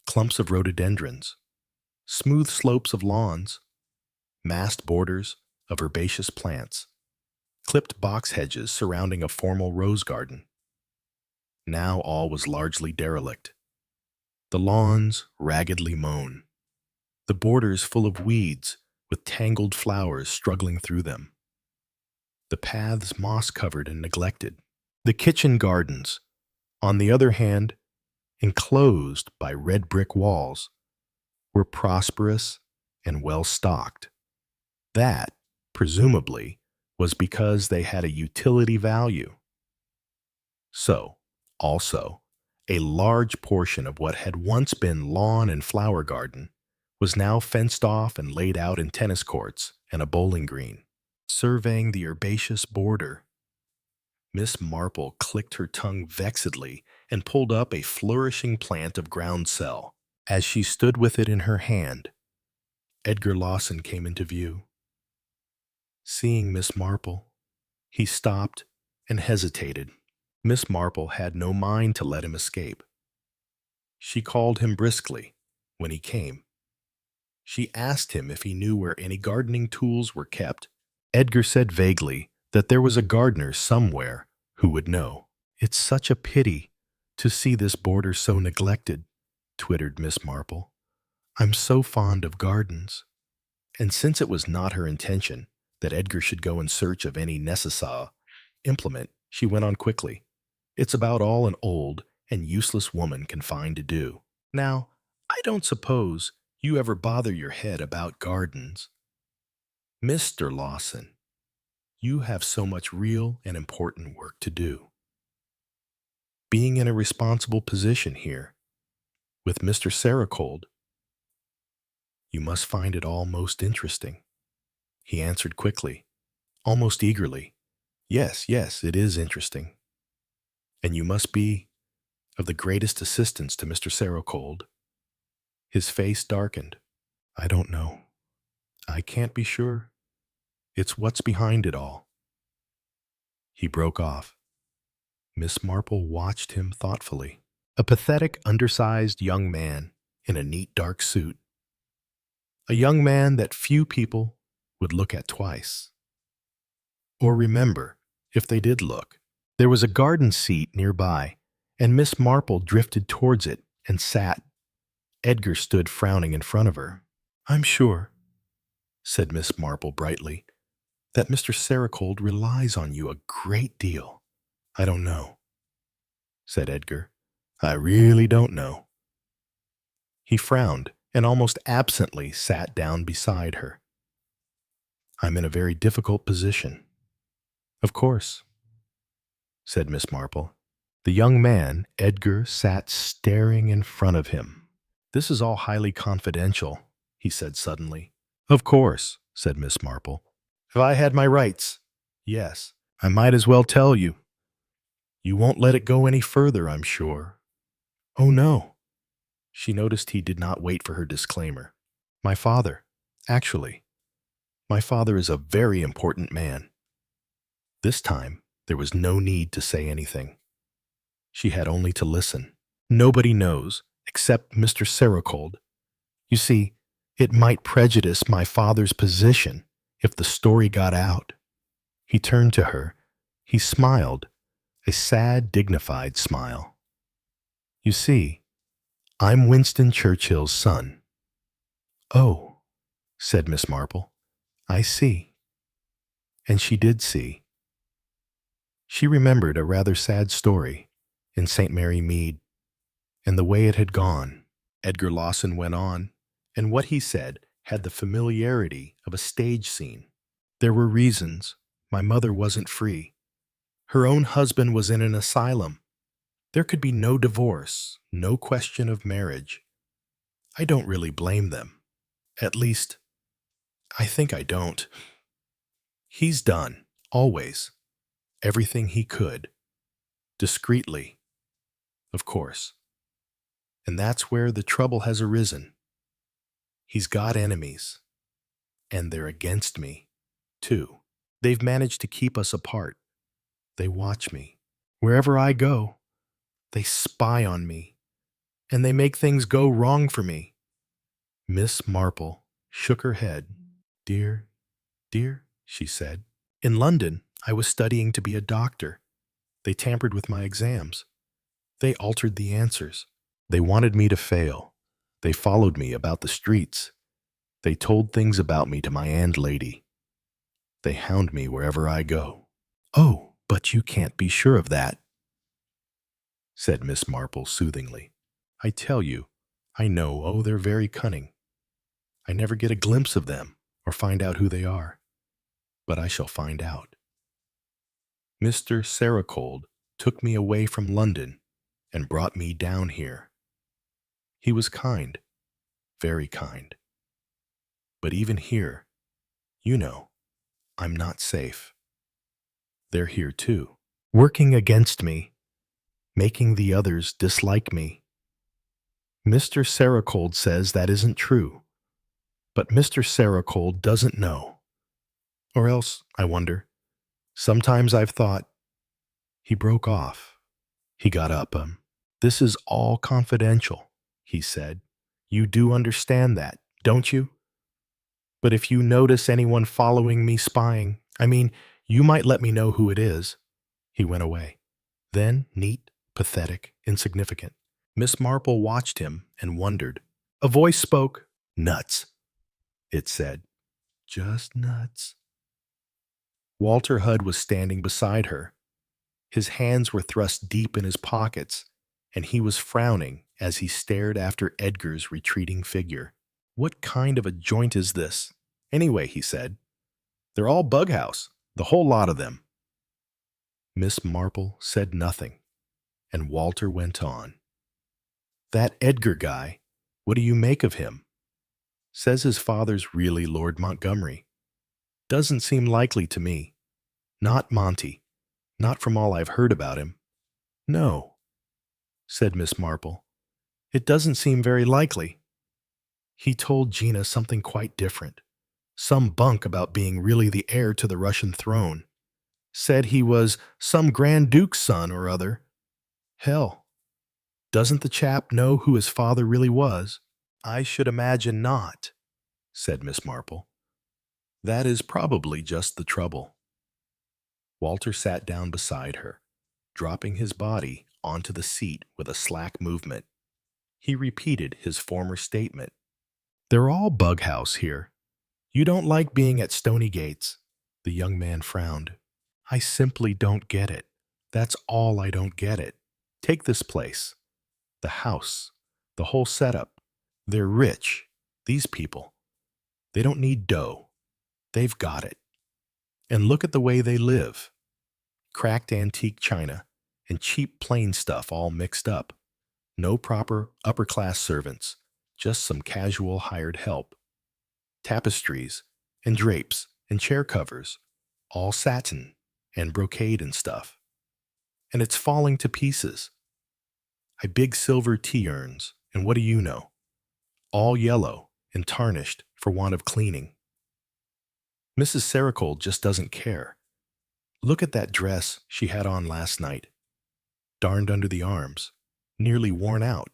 Clumps of rhododendrons, smooth slopes of lawns, massed borders of herbaceous plants, clipped box hedges surrounding a formal rose garden. Now all was largely derelict. The lawns raggedly mown, the borders full of weeds with tangled flowers struggling through them, the paths moss-covered and neglected. The kitchen gardens, on the other hand, enclosed by red brick walls, were prosperous and well-stocked. That, presumably, was because they had a utility value. So, also, a large portion of what had once been lawn and flower garden was now fenced off and laid out in tennis courts and a bowling green. Surveying the herbaceous border, Miss Marple clicked her tongue vexedly and pulled up a flourishing plant of groundsel. As she stood with it in her hand, Edgar Lawson came into view. Seeing Miss Marple, he stopped and hesitated. Miss Marple had no mind to let him escape. She called him briskly when he came. She asked him if he knew where any gardening tools were kept. Edgar said vaguely that there was a gardener somewhere who would know. "It's such a pity to see this border so neglected," twittered Miss Marple. "I'm so fond of gardens." And since it was not her intention that Edgar should go in search of any necessary implement, she went on quickly. "It's about all an old and useless woman can find to do. Now, I don't suppose you ever bother your head about gardens. Mr. Lawson, you have so much real and important work to do. Being in a responsible position here, with Mr. Saracold, you must find it all most interesting." He answered quickly, almost eagerly, Yes, it is interesting. And you must be of the greatest assistance to Mr. Saracold." His face darkened. "I don't know. I can't be sure. It's what's behind it all." He broke off. Miss Marple watched him thoughtfully. A pathetic, undersized young man in a neat dark suit. A young man that few people would look at twice, or remember if they did look. There was a garden seat nearby, and Miss Marple drifted towards it and sat. Edgar stood frowning in front of her. "I'm sure said Miss Marple brightly, "that Mr. Sericold relies on you a great deal." "I don't know," said Edgar. "I really don't know." He frowned and almost absently sat down beside her. "I'm in a very difficult position." "Of course," said Miss Marple. The young man, Edgar, sat staring in front of him. "This is all highly confidential," he said suddenly. "Of course," said Miss Marple. "Have I had my rights?" "Yes. I might as well tell you. You won't let it go any further, I'm sure." "Oh, no." She noticed he did not wait for her disclaimer. "My father, actually, my father is a very important man." This time, there was no need to say anything. She had only to listen. "Nobody knows, except Mr. Sericold. You see, it might prejudice my father's position if the story got out." He turned to her. He smiled, a sad, dignified smile. "You see, I'm Winston Churchill's son." "Oh," said Miss Marple, "I see." And she did see. She remembered a rather sad story in St. Mary Mead, and the way it had gone. Edgar Lawson went on, and what he said had the familiarity of a stage scene. "There were reasons. My mother wasn't free. Her own husband was in an asylum. There could be no divorce, no question of marriage. I don't really blame them. At least, I think I don't. He's done, always, everything he could. Discreetly, of course. And that's where the trouble has arisen. He's got enemies, and they're against me, too. They've managed to keep us apart. They watch me. Wherever I go, they spy on me, and they make things go wrong for me." Miss Marple shook her head. "Dear, dear," she said. "In London, I was studying to be a doctor. They tampered with my exams. They altered the answers. They wanted me to fail. They followed me about the streets. They told things about me to my landlady. They hound me wherever I go." "Oh, but you can't be sure of that," said Miss Marple soothingly. "I tell you, I know, oh, they're very cunning. I never get a glimpse of them or find out who they are. But I shall find out. Mr. Sericold took me away from London and brought me down here. He was kind, very kind. But even here, you know, I'm not safe. They're here too, working against me, making the others dislike me. Mr. Sericold says that isn't true, but Mr. Sericold doesn't know. Or else, I wonder, sometimes I've thought—" He broke off. He got up. "This is all confidential," he said. "You do understand that, don't you? But if you notice anyone following me spying, you might let me know who it is." He went away. Then, neat, pathetic, insignificant, Miss Marple watched him and wondered. A voice spoke. "Nuts," it said. "Just nuts." Walter Hudd was standing beside her. His hands were thrust deep in his pockets, and he was frowning as he stared after Edgar's retreating figure. "What kind of a joint is this, anyway?" he said. "They're all bughouse, the whole lot of them." Miss Marple said nothing, and Walter went on. "That Edgar guy, what do you make of him? Says his father's really Lord Montgomery. Doesn't seem likely to me. Not Monty, not from all I've heard about him." "No," said Miss Marple. "It doesn't seem very likely. He told Gina something quite different. Some bunk about being really the heir to the Russian throne. Said he was some Grand Duke's son or other. Hell, doesn't the chap know who his father really was?" "I should imagine not," said Miss Marple. "That is probably just the trouble." Walter sat down beside her, dropping his body onto the seat with a slack movement. He repeated his former statement. "They're all bughouse here. You don't like being at Stony Gates. The young man frowned. I simply don't get it. That's all I don't get it. Take this place. The house. The whole setup. They're rich. These people. They don't need dough. They've got it. And look at the way they live. Cracked antique china and cheap plain stuff all mixed up. No proper upper-class servants. Just some casual hired help. Tapestries and drapes and chair covers. All satin and brocade and stuff. And it's falling to pieces. Big silver tea urns, and what do you know? All yellow and tarnished for want of cleaning. Mrs. Sericold just doesn't care. Look at that dress she had on last night. Darned under the arms, nearly worn out.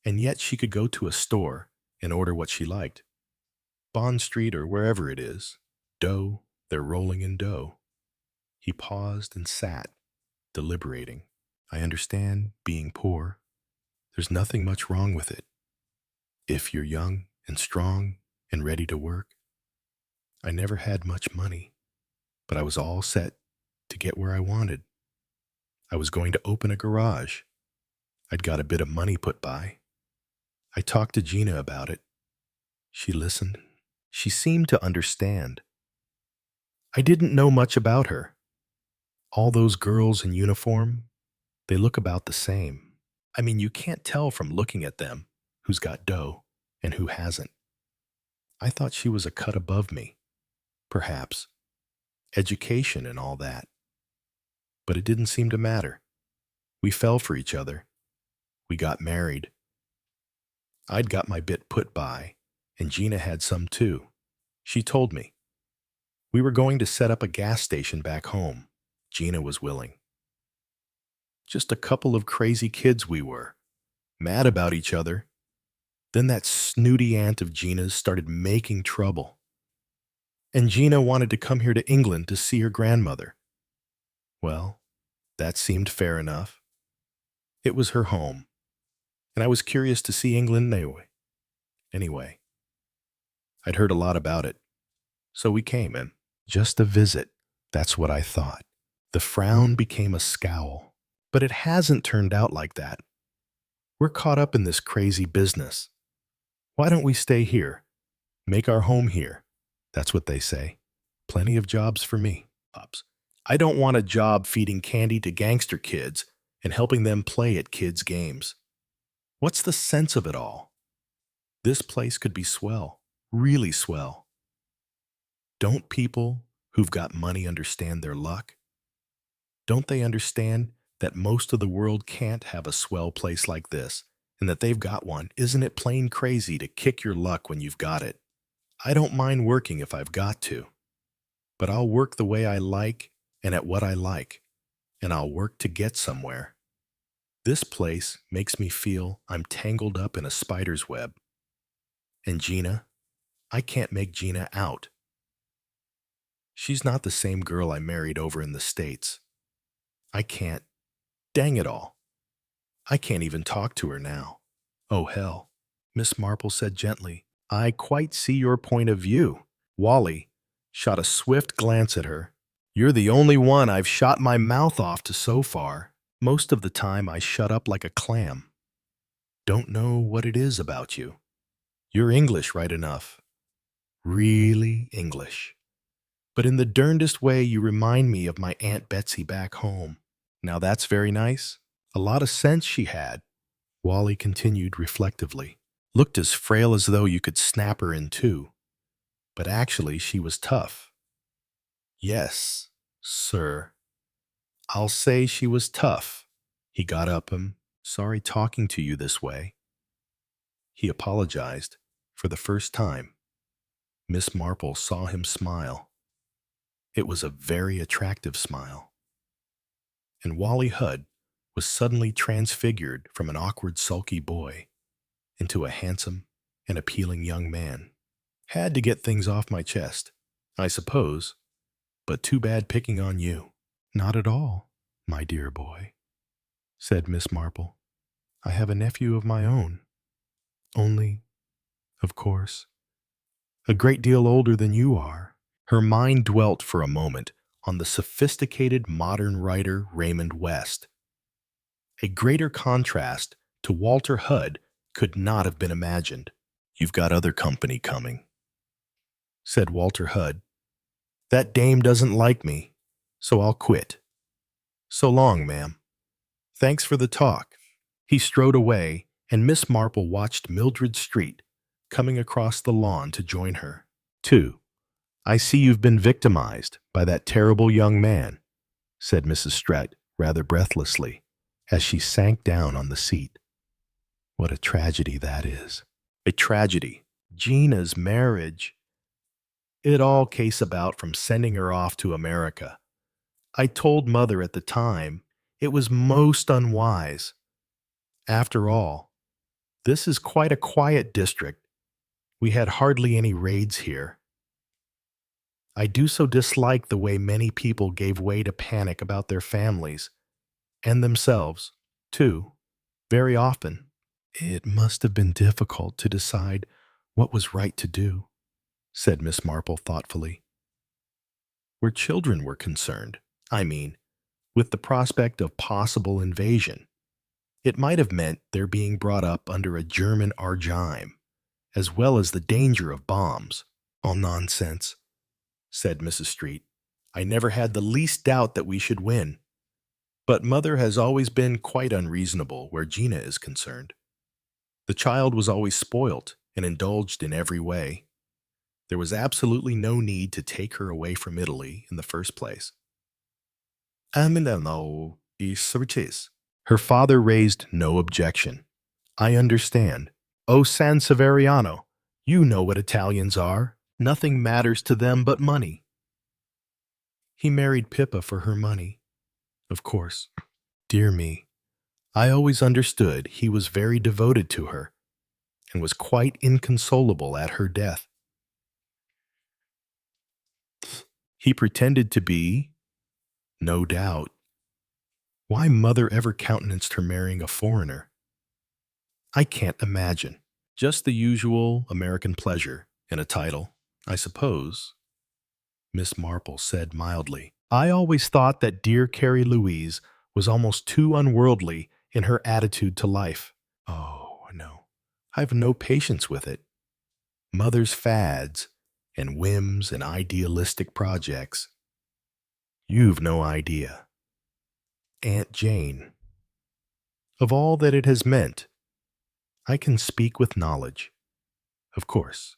And yet she could go to a store and order what she liked. Bond Street or wherever it is. Dough, they're rolling in dough. He paused and sat, deliberating. I understand being poor. There's nothing much wrong with it. If you're young and strong and ready to work. I never had much money, but I was all set to get where I wanted. I was going to open a garage. I'd got a bit of money put by. I talked to Gina about it. She listened. She seemed to understand. I didn't know much about her. All those girls in uniform, they look about the same. I mean, you can't tell from looking at them who's got dough and who hasn't. I thought she was a cut above me, perhaps. Education and all that. But it didn't seem to matter. We fell for each other. We got married. I'd got my bit put by, and Gina had some too. She told me. We were going to set up a gas station back home. Gina was willing. Just a couple of crazy kids we were, mad about each other. Then that snooty aunt of Gina's started making trouble. And Gina wanted to come here to England to see her grandmother. Well, that seemed fair enough. It was her home, and I was curious to see England anyway. I'd heard a lot about it, so we came in. Just a visit, that's what I thought. The frown became a scowl, but it hasn't turned out like that. We're caught up in this crazy business. Why don't we stay here? Make our home here. That's what they say. Plenty of jobs for me. Pops. I don't want a job feeding candy to gangster kids and helping them play at kids' games. What's the sense of it all? This place could be swell, really swell. Don't people who've got money understand their luck? Don't they understand that most of the world can't have a swell place like this, and that they've got one? Isn't it plain crazy to kick your luck when you've got it? I don't mind working if I've got to, but I'll work the way I like and at what I like, and I'll work to get somewhere. This place makes me feel I'm tangled up in a spider's web. And Gina, I can't make Gina out. She's not the same girl I married over in the States. I can't. Dang it all. I can't even talk to her now. Oh, hell. Miss Marple said gently. I quite see your point of view. Wally shot a swift glance at her. You're the only one I've shot my mouth off to so far. Most of the time I shut up like a clam. Don't know what it is about you. You're English right enough. Really English. But in the darndest way you remind me of my Aunt Betsy back home. Now that's very nice. A lot of sense she had. Wally continued reflectively. Looked as frail as though you could snap her in two. But actually she was tough. Yes, sir. I'll say she was tough. He got up. Sorry talking to you this way. He apologized for the first time. Miss Marple saw him smile. It was a very attractive smile. And Wally Hudd was suddenly transfigured from an awkward, sulky boy into a handsome and appealing young man. Had to get things off my chest, I suppose, but too bad picking on you. Not at all, my dear boy, said Miss Marple. I have a nephew of my own. Only, of course, A great deal older than you are. Her mind dwelt for a moment on the sophisticated modern writer Raymond West. A greater contrast to Walter Hudd could not have been imagined. You've got other company coming, said Walter Hudd. That dame doesn't like me, so I'll quit. So long, ma'am. Thanks for the talk. He strode away, and Miss Marple watched Mildred Street coming across the lawn to join her. 2. I see you've been victimized by that terrible young man, said Mrs. Strett rather breathlessly, as she sank down on the seat. What a tragedy that is. A tragedy. Gina's marriage. It all came about from sending her off to America. I told Mother at the time it was most unwise. After all, this is quite a quiet district. We had hardly any raids here. I do so dislike the way many people gave way to panic about their families, and themselves, too, very often. It must have been difficult to decide what was right to do, said Miss Marple thoughtfully. Where children were concerned, I mean, with the prospect of possible invasion, it might have meant their being brought up under a German regime, as well as the danger of bombs. All nonsense, said Mrs. Street. I never had the least doubt that we should win. But Mother has always been quite unreasonable where Gina is concerned. The child was always spoilt and indulged in every way. There was absolutely no need to take her away from Italy in the first place. Her father raised no objection. I understand. Oh, San Severiano, you know what Italians are. Nothing matters to them but money. He married Pippa for her money, of course. Dear me, I always understood he was very devoted to her and was quite inconsolable at her death. He pretended to be, no doubt. Why Mother ever countenanced her marrying a foreigner, I can't imagine. Just the usual American pleasure in a title, I suppose, Miss Marple said mildly. I always thought that dear Carrie Louise was almost too unworldly in her attitude to life. Oh, no, I've no patience with it. Mother's fads and whims and idealistic projects. You've no idea. Aunt Jane. Of all that it has meant, I can speak with knowledge. Of course,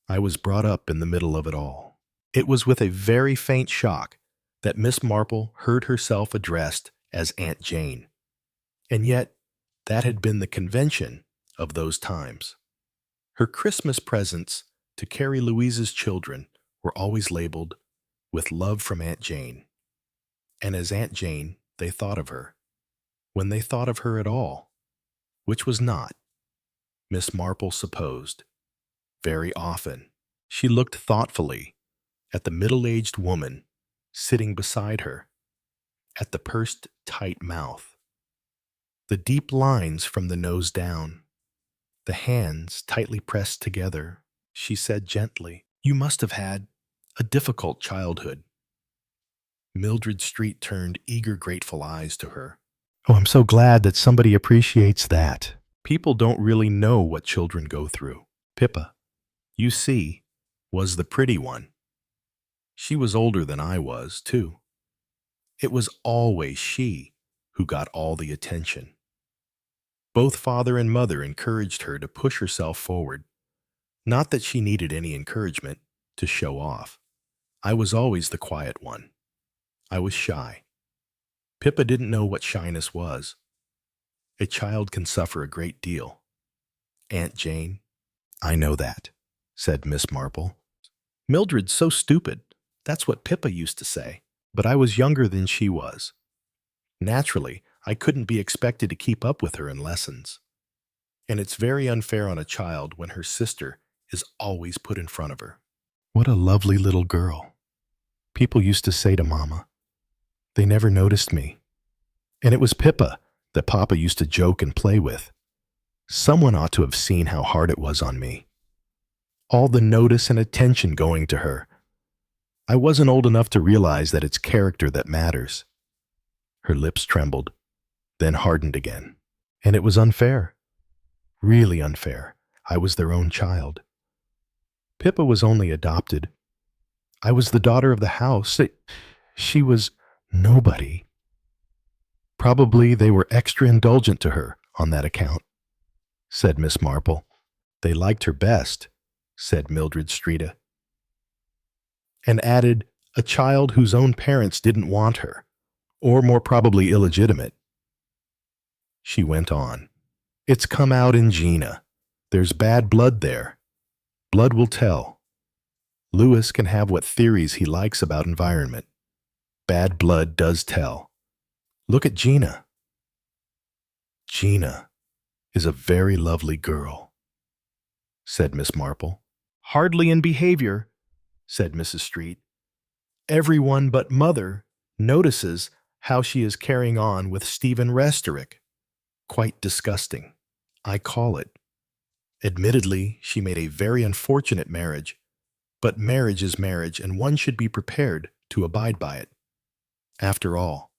I was brought up in the middle of it all. It was with a very faint shock that Miss Marple heard herself addressed as Aunt Jane. And yet, that had been the convention of those times. Her Christmas presents to Carrie Louise's children were always labeled, "With love from Aunt Jane." And as Aunt Jane, they thought of her, when they thought of her at all, which was not, Miss Marple supposed, very often. She looked thoughtfully at the middle-aged woman sitting beside her, at the pursed tight mouth, the deep lines from the nose down, the hands tightly pressed together. She said gently, "You must have had a difficult childhood." Mildred Street turned eager, grateful eyes to her. Oh, I'm so glad that somebody appreciates that. People don't really know what children go through. Pippa, you see, was the pretty one. She was older than I was, too. It was always she who got all the attention. Both father and mother encouraged her to push herself forward. Not that she needed any encouragement to show off. I was always the quiet one. I was shy. Pippa didn't know what shyness was. A child can suffer a great deal. Aunt Jane, I know that, said Miss Marple. Mildred's so stupid. That's what Pippa used to say. But I was younger than she was. Naturally, I couldn't be expected to keep up with her in lessons. And it's very unfair on a child when her sister is always put in front of her. What a lovely little girl. People used to say to Mama. They never noticed me. And it was Pippa that Papa used to joke and play with. Someone ought to have seen how hard it was on me. all the notice and attention going to her. I wasn't old enough to realize that it's character that matters. Her lips trembled, then hardened again. And it was unfair. Really unfair. I was their own child. Pippa was only adopted. I was the daughter of the house. She was nobody. Probably they were extra indulgent to her on that account, said Miss Marple. They liked her best, said Mildred Streeta, and added, a child whose own parents didn't want her, or more probably illegitimate. She went on. It's come out in Gina. There's bad blood there. Blood will tell. Lewis can have what theories he likes about environment. Bad blood does tell. Look at Gina. Gina is a very lovely girl, said Miss Marple. Hardly in behavior, said Mrs. Street. Everyone but Mother notices how she is carrying on with Stephen Restorick. Quite disgusting, I call it. Admittedly, she made a very unfortunate marriage, but marriage is marriage and one should be prepared to abide by it. After all,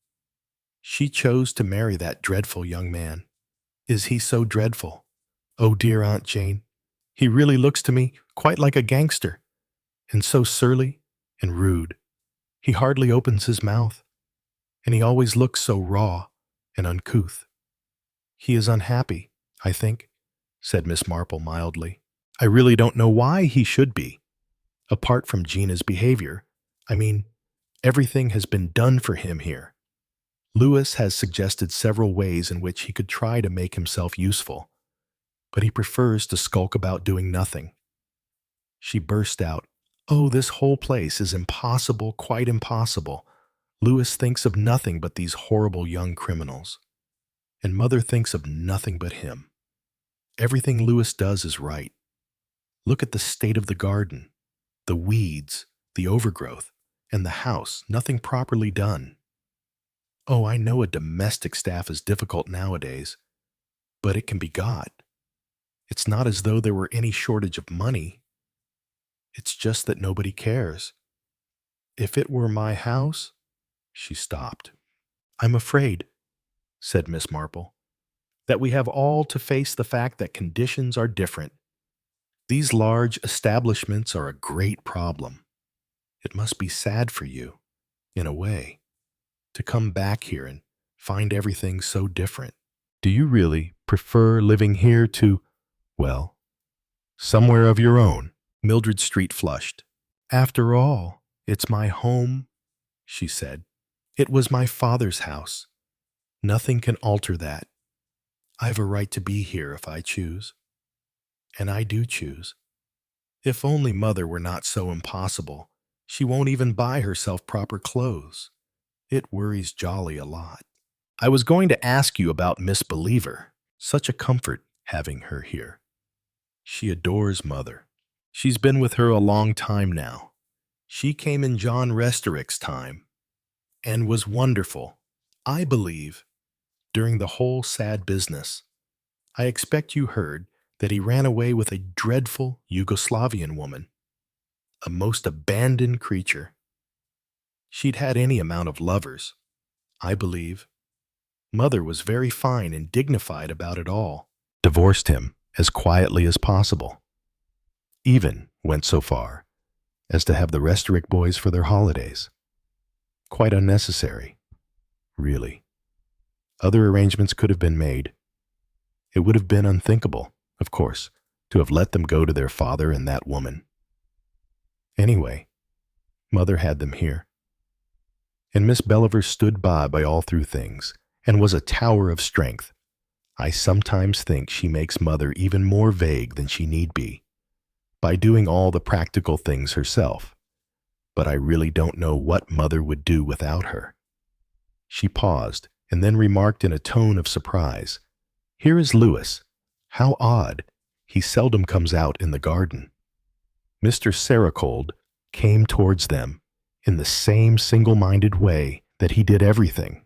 she chose to marry that dreadful young man. Is he so dreadful? Oh dear Aunt Jane, he really looks to me quite like a gangster, and so surly and rude. He hardly opens his mouth, and he always looks so raw and uncouth. He is unhappy, I think, said Miss Marple mildly. I really don't know why he should be. Apart from Gina's behavior, I mean, everything has been done for him here. Lewis has suggested several ways in which he could try to make himself useful, but he prefers to skulk about doing nothing. She burst out, oh, this whole place is impossible, quite impossible. Lewis thinks of nothing but these horrible young criminals. And Mother thinks of nothing but him. Everything Lewis does is right. Look at the state of the garden, the weeds, the overgrowth, and the house, nothing properly done. Oh, I know a domestic staff is difficult nowadays, but it can be got. It's not as though there were any shortage of money. It's just that nobody cares. If it were my house, she stopped. I'm afraid, said Miss Marple, that we have all to face the fact that conditions are different. These large establishments are a great problem. It must be sad for you, in a way, to come back here and find everything so different. Do you really prefer living here to, well, somewhere of your own? Mildred Street flushed. After all, it's my home, she said. It was my father's house. Nothing can alter that. I've a right to be here if I choose. And I do choose. If only Mother were not so impossible. She won't even buy herself proper clothes. It worries Jolly a lot. I was going to ask you about Miss Believer. Such a comfort having her here. She adores Mother. She's been with her a long time now. She came in John Restorick's time and was wonderful, I believe, during the whole sad business. I expect you heard that he ran away with a dreadful Yugoslavian woman, a most abandoned creature. She'd had any amount of lovers, I believe. Mother was very fine and dignified about it all. Divorced him as quietly as possible. Even went so far as to have the Restorick boys for their holidays. Quite unnecessary, really. Other arrangements could have been made. It would have been unthinkable, of course, to have let them go to their father and that woman. Anyway, Mother had them here. And Miss Belliver stood by all through things, and was a tower of strength. I sometimes think she makes Mother even more vague than she need be, by doing all the practical things herself. But I really don't know what Mother would do without her. She paused, and then remarked in a tone of surprise, Here is Lewis. How odd. He seldom comes out in the garden. Mr. Saracold came towards them in the same single-minded way that he did everything.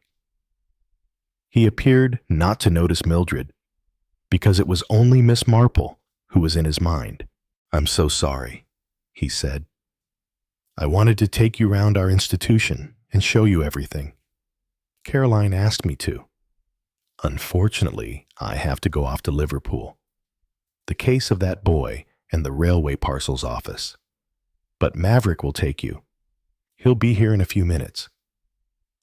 He appeared not to notice Mildred, because it was only Miss Marple who was in his mind. "I'm so sorry," he said. "I wanted to take you round our institution and show you everything. Caroline asked me to. Unfortunately, I have to go off to Liverpool. The case of that boy and the railway parcels office. But Maverick will take you. He'll be here in a few minutes.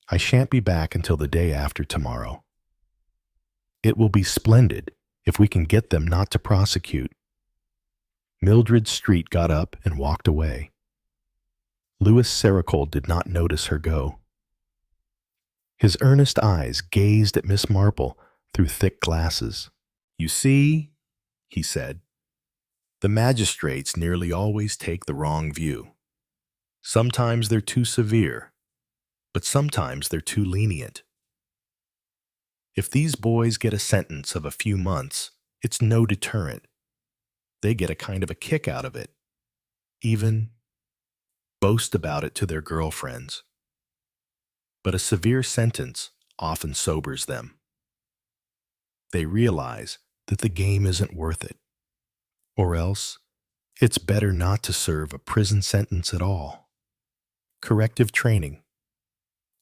I shan't be back until the day after tomorrow. It will be splendid if we can get them not to prosecute." Mildred Street got up and walked away. Louis Sericold did not notice her go. His earnest eyes gazed at Miss Marple through thick glasses. "You see," he said, "the magistrates nearly always take the wrong view. Sometimes they're too severe, but sometimes they're too lenient. If these boys get a sentence of a few months, it's no deterrent. They get a kind of a kick out of it, even boast about it to their girlfriends. But a severe sentence often sobers them. They realize that the game isn't worth it, or else it's better not to serve a prison sentence at all. Corrective training,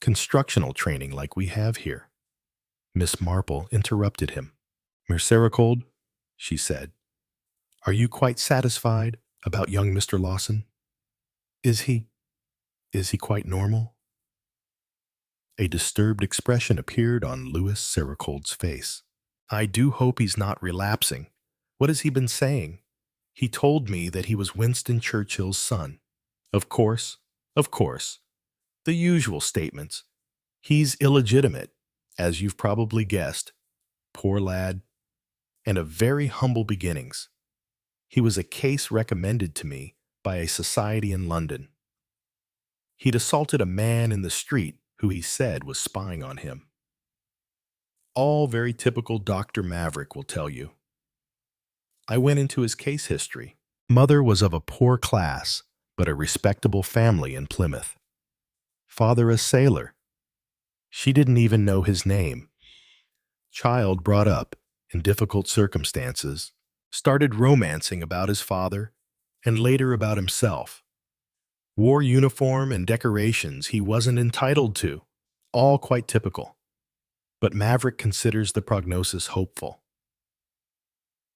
constructional training like we have here." Miss Marple interrupted him. "Miss Sericold," she said, "are you quite satisfied about young Mr. Lawson? Is he quite normal?" A disturbed expression appeared on Louis Sericold's face. "I do hope he's not relapsing. What has he been saying? He told me that he was Winston Churchill's son. Of course. The usual statements. He's illegitimate, as you've probably guessed. Poor lad. And of very humble beginnings. He was a case recommended to me by a society in London. He'd assaulted a man in the street who he said was spying on him. All very typical Dr. Maverick will tell you. I went into his case history. Mother was of a poor class, but a respectable family in Plymouth. Father a sailor. She didn't even know his name. Child brought up in difficult circumstances, started romancing about his father and later about himself. Wore uniform and decorations he wasn't entitled to, all quite typical. But Maverick considers the prognosis hopeful.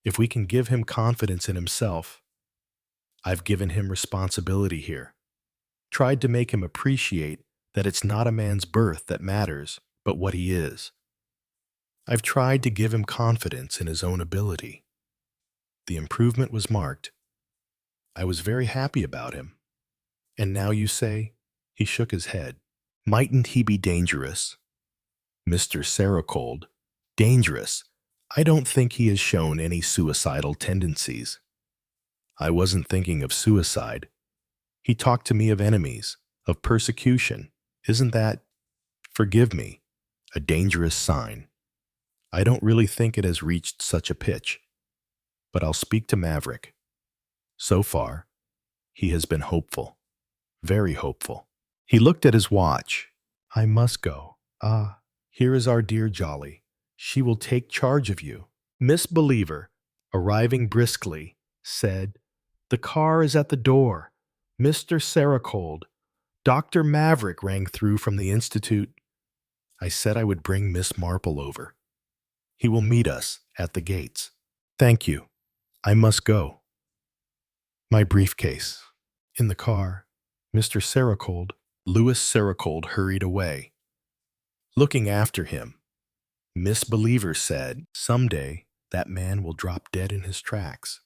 If we can give him confidence in himself, I've given him responsibility here. Tried to make him appreciate that it's not a man's birth that matters, but what he is. I've tried to give him confidence in his own ability. The improvement was marked. I was very happy about him. And now you say," he shook his head, "mightn't he be dangerous?" Mr. Sericold, dangerous. I don't think he has shown any suicidal tendencies. I wasn't thinking of suicide. He talked to me of enemies, of persecution. Isn't that, forgive me, a dangerous sign? I don't really think it has reached such a pitch. But I'll speak to Maverick. So far, he has been hopeful. Very hopeful. He looked at his watch. "I must go. Ah, here is our dear Jolly. She will take charge of you." Miss Believer, arriving briskly, said, "The car is at the door. Mr. Sericold." Dr. Maverick rang through from the Institute. I said I would bring Miss Marple over. He will meet us at the gates. Thank you. I must go. My briefcase. In the car, Mr. Sericold, Louis Sericold hurried away. Looking after him, Miss Believer said, "Someday that man will drop dead in his tracks.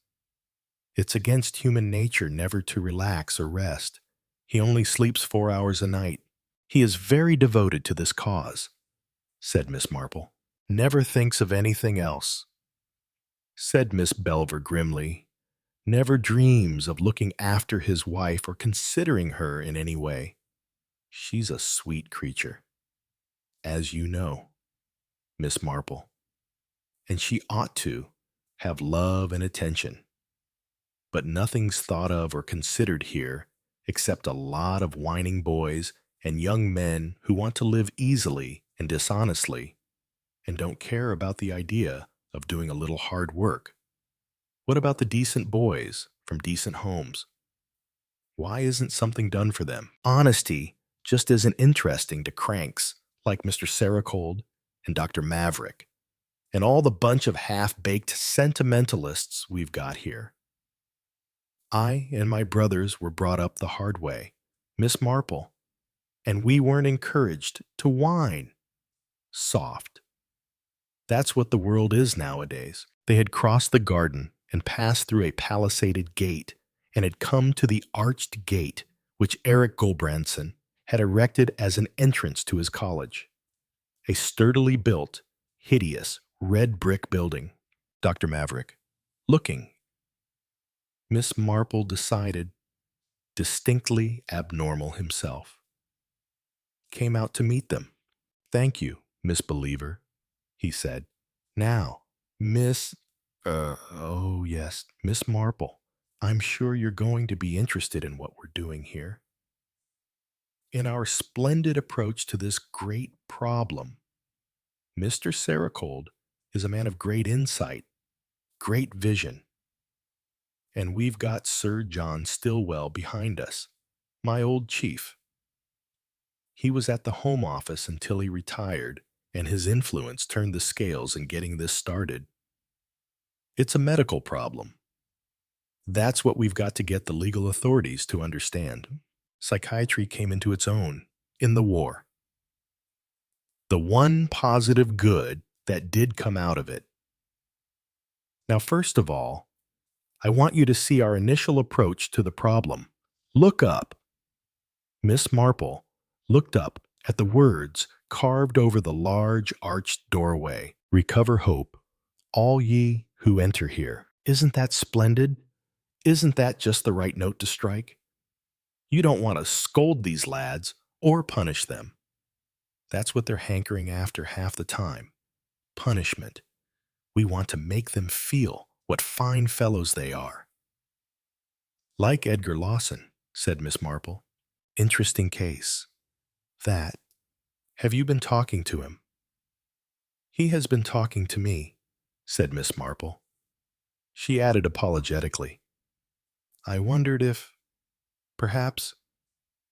It's against human nature never to relax or rest. He only sleeps 4 hours a night. He is very devoted to this cause," said Miss Marple. "Never thinks of anything else," said Miss Belver grimly. "Never dreams of looking after his wife or considering her in any way. She's a sweet creature, as you know, Miss Marple, and she ought to have love and attention. But nothing's thought of or considered here except a lot of whining boys and young men who want to live easily and dishonestly and don't care about the idea of doing a little hard work. What about the decent boys from decent homes. Why isn't something done for them? Honesty just isn't interesting to cranks like Mr. Saracold and Dr. Maverick and all the bunch of half-baked sentimentalists we've got here. I and my brothers were brought up the hard way, Miss Marple, and we weren't encouraged to whine. Soft. That's what the world is nowadays. They had crossed the garden and passed through a palisaded gate and had come to the arched gate which Eric Gulbrandsen had erected as an entrance to his college. A sturdily built, hideous, red brick building. Dr. Maverick, looking. Miss Marple decided, distinctly abnormal himself, came out to meet them. "Thank you, Miss Believer," he said. "Now, oh yes, Miss Marple, I'm sure you're going to be interested in what we're doing here. In our splendid approach to this great problem. Mr. Saracold is a man of great insight, great vision. And we've got Sir John Stillwell behind us, my old chief. He was at the Home Office until he retired, and his influence turned the scales in getting this started. It's a medical problem. That's what we've got to get the legal authorities to understand. Psychiatry came into its own in the war. The one positive good that did come out of it. Now, first of all, I want you to see our initial approach to the problem. Look up. Miss Marple looked up at the words carved over the large arched doorway. Recover hope, all ye who enter here. Isn't that splendid? Isn't that just the right note to strike? You don't want to scold these lads or punish them. That's what they're hankering after half the time. Punishment. We want to make them feel what fine fellows they are. Like Edgar Lawson, said Miss Marple. Interesting case. That. Have you been talking to him? He has been talking to me, said Miss Marple. She added apologetically. I wondered if, perhaps,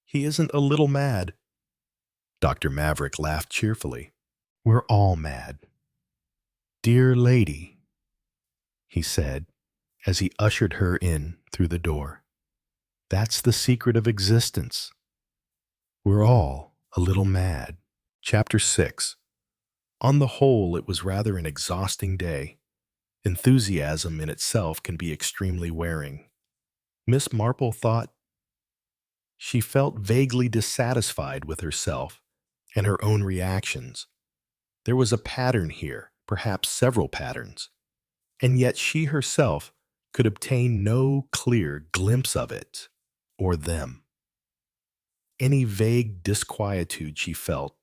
he isn't a little mad. Dr. Maverick laughed cheerfully. We're all mad. Dear lady, he said, as he ushered her in through the door. That's the secret of existence. We're all a little mad. Chapter 6. On the whole, it was rather an exhausting day. Enthusiasm in itself can be extremely wearing. Miss Marple thought she felt vaguely dissatisfied with herself and her own reactions. There was a pattern here, perhaps several patterns, and yet she herself could obtain no clear glimpse of it or them. Any vague disquietude she felt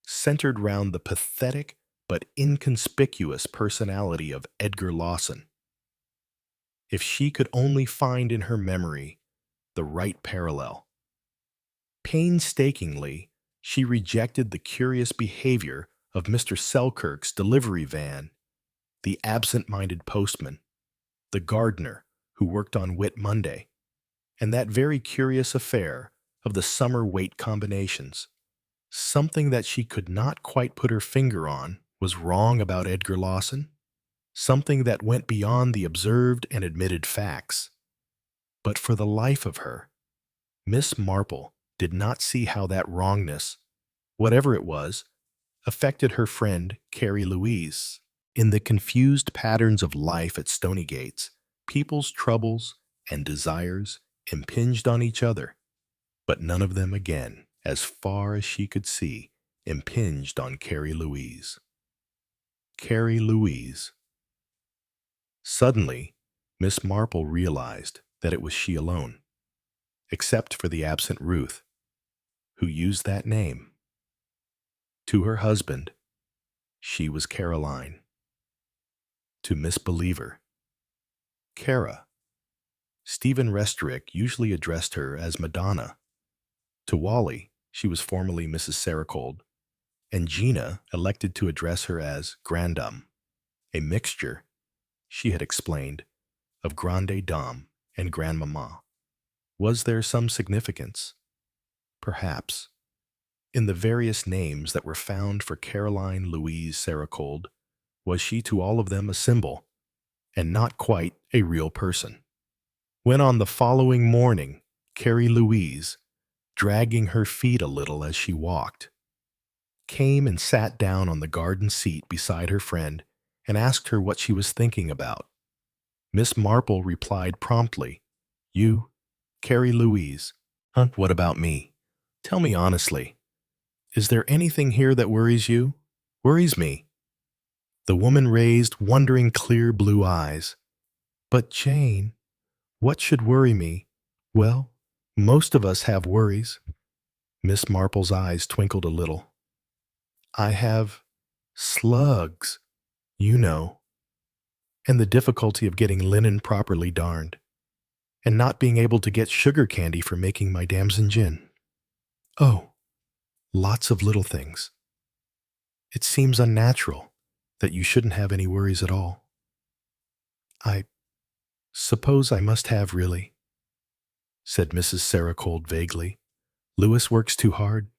centered round the pathetic but inconspicuous personality of Edgar Lawson. If she could only find in her memory the right parallel. Painstakingly, she rejected the curious behavior of Mr. Selkirk's delivery van, the absent-minded postman, the gardener who worked on Whit Monday, and that very curious affair of the summer weight combinations. Something that she could not quite put her finger on was wrong about Edgar Lawson, something that went beyond the observed and admitted facts. But for the life of her, Miss Marple did not see how that wrongness, whatever it was, affected her friend Carrie Louise. In the confused patterns of life at Stonygates, people's troubles and desires impinged on each other, but none of them again, as far as she could see, impinged on Carrie Louise. Carrie Louise. Suddenly, Miss Marple realized that it was she alone, except for the absent Ruth, who used that name. To her husband, she was Caroline. To Miss Believer, Cara. Stephen Restorick usually addressed her as Madonna. To Wally, she was formerly Mrs. Saracold, and Gina elected to address her as Grandam, a mixture, she had explained, of grande dame and grandmama. Was there some significance? Perhaps. In the various names that were found for Caroline Louise Saracold, was she to all of them a symbol, and not quite a real person? When on the following morning, Carrie Louise, dragging her feet a little as she walked, came and sat down on the garden seat beside her friend and asked her what she was thinking about, Miss Marple replied promptly, "You, Carrie Louise. Huh? What about me? Tell me honestly. Is there anything here that worries you? Worries me." The woman raised wondering clear blue eyes. "But Jane, what should worry me?" "Well, most of us have worries." Miss Marple's eyes twinkled a little. "I have slugs, you know, and the difficulty of getting linen properly darned, and not being able to get sugar candy for making my damson gin. Oh, lots of little things. It seems unnatural that you shouldn't have any worries at all." "I suppose I must have, really," said Mrs. Saracold vaguely. "Louis works too hard,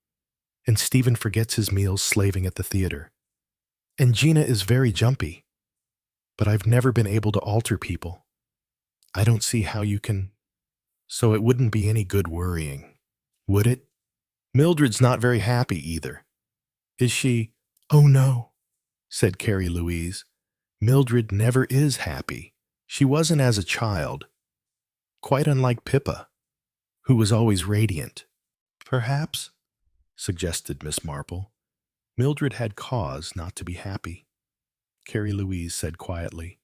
and Stephen forgets his meals slaving at the theater. And Gina is very jumpy, but I've never been able to alter people. I don't see how you can. So it wouldn't be any good worrying, would it? Mildred's not very happy either. Is she?" "Oh, no," said Carrie Louise. "Mildred never is happy. She wasn't as a child, quite unlike Pippa, who was always radiant." "Perhaps," suggested Miss Marple, "Mildred had cause not to be happy." Carrie Louise said quietly,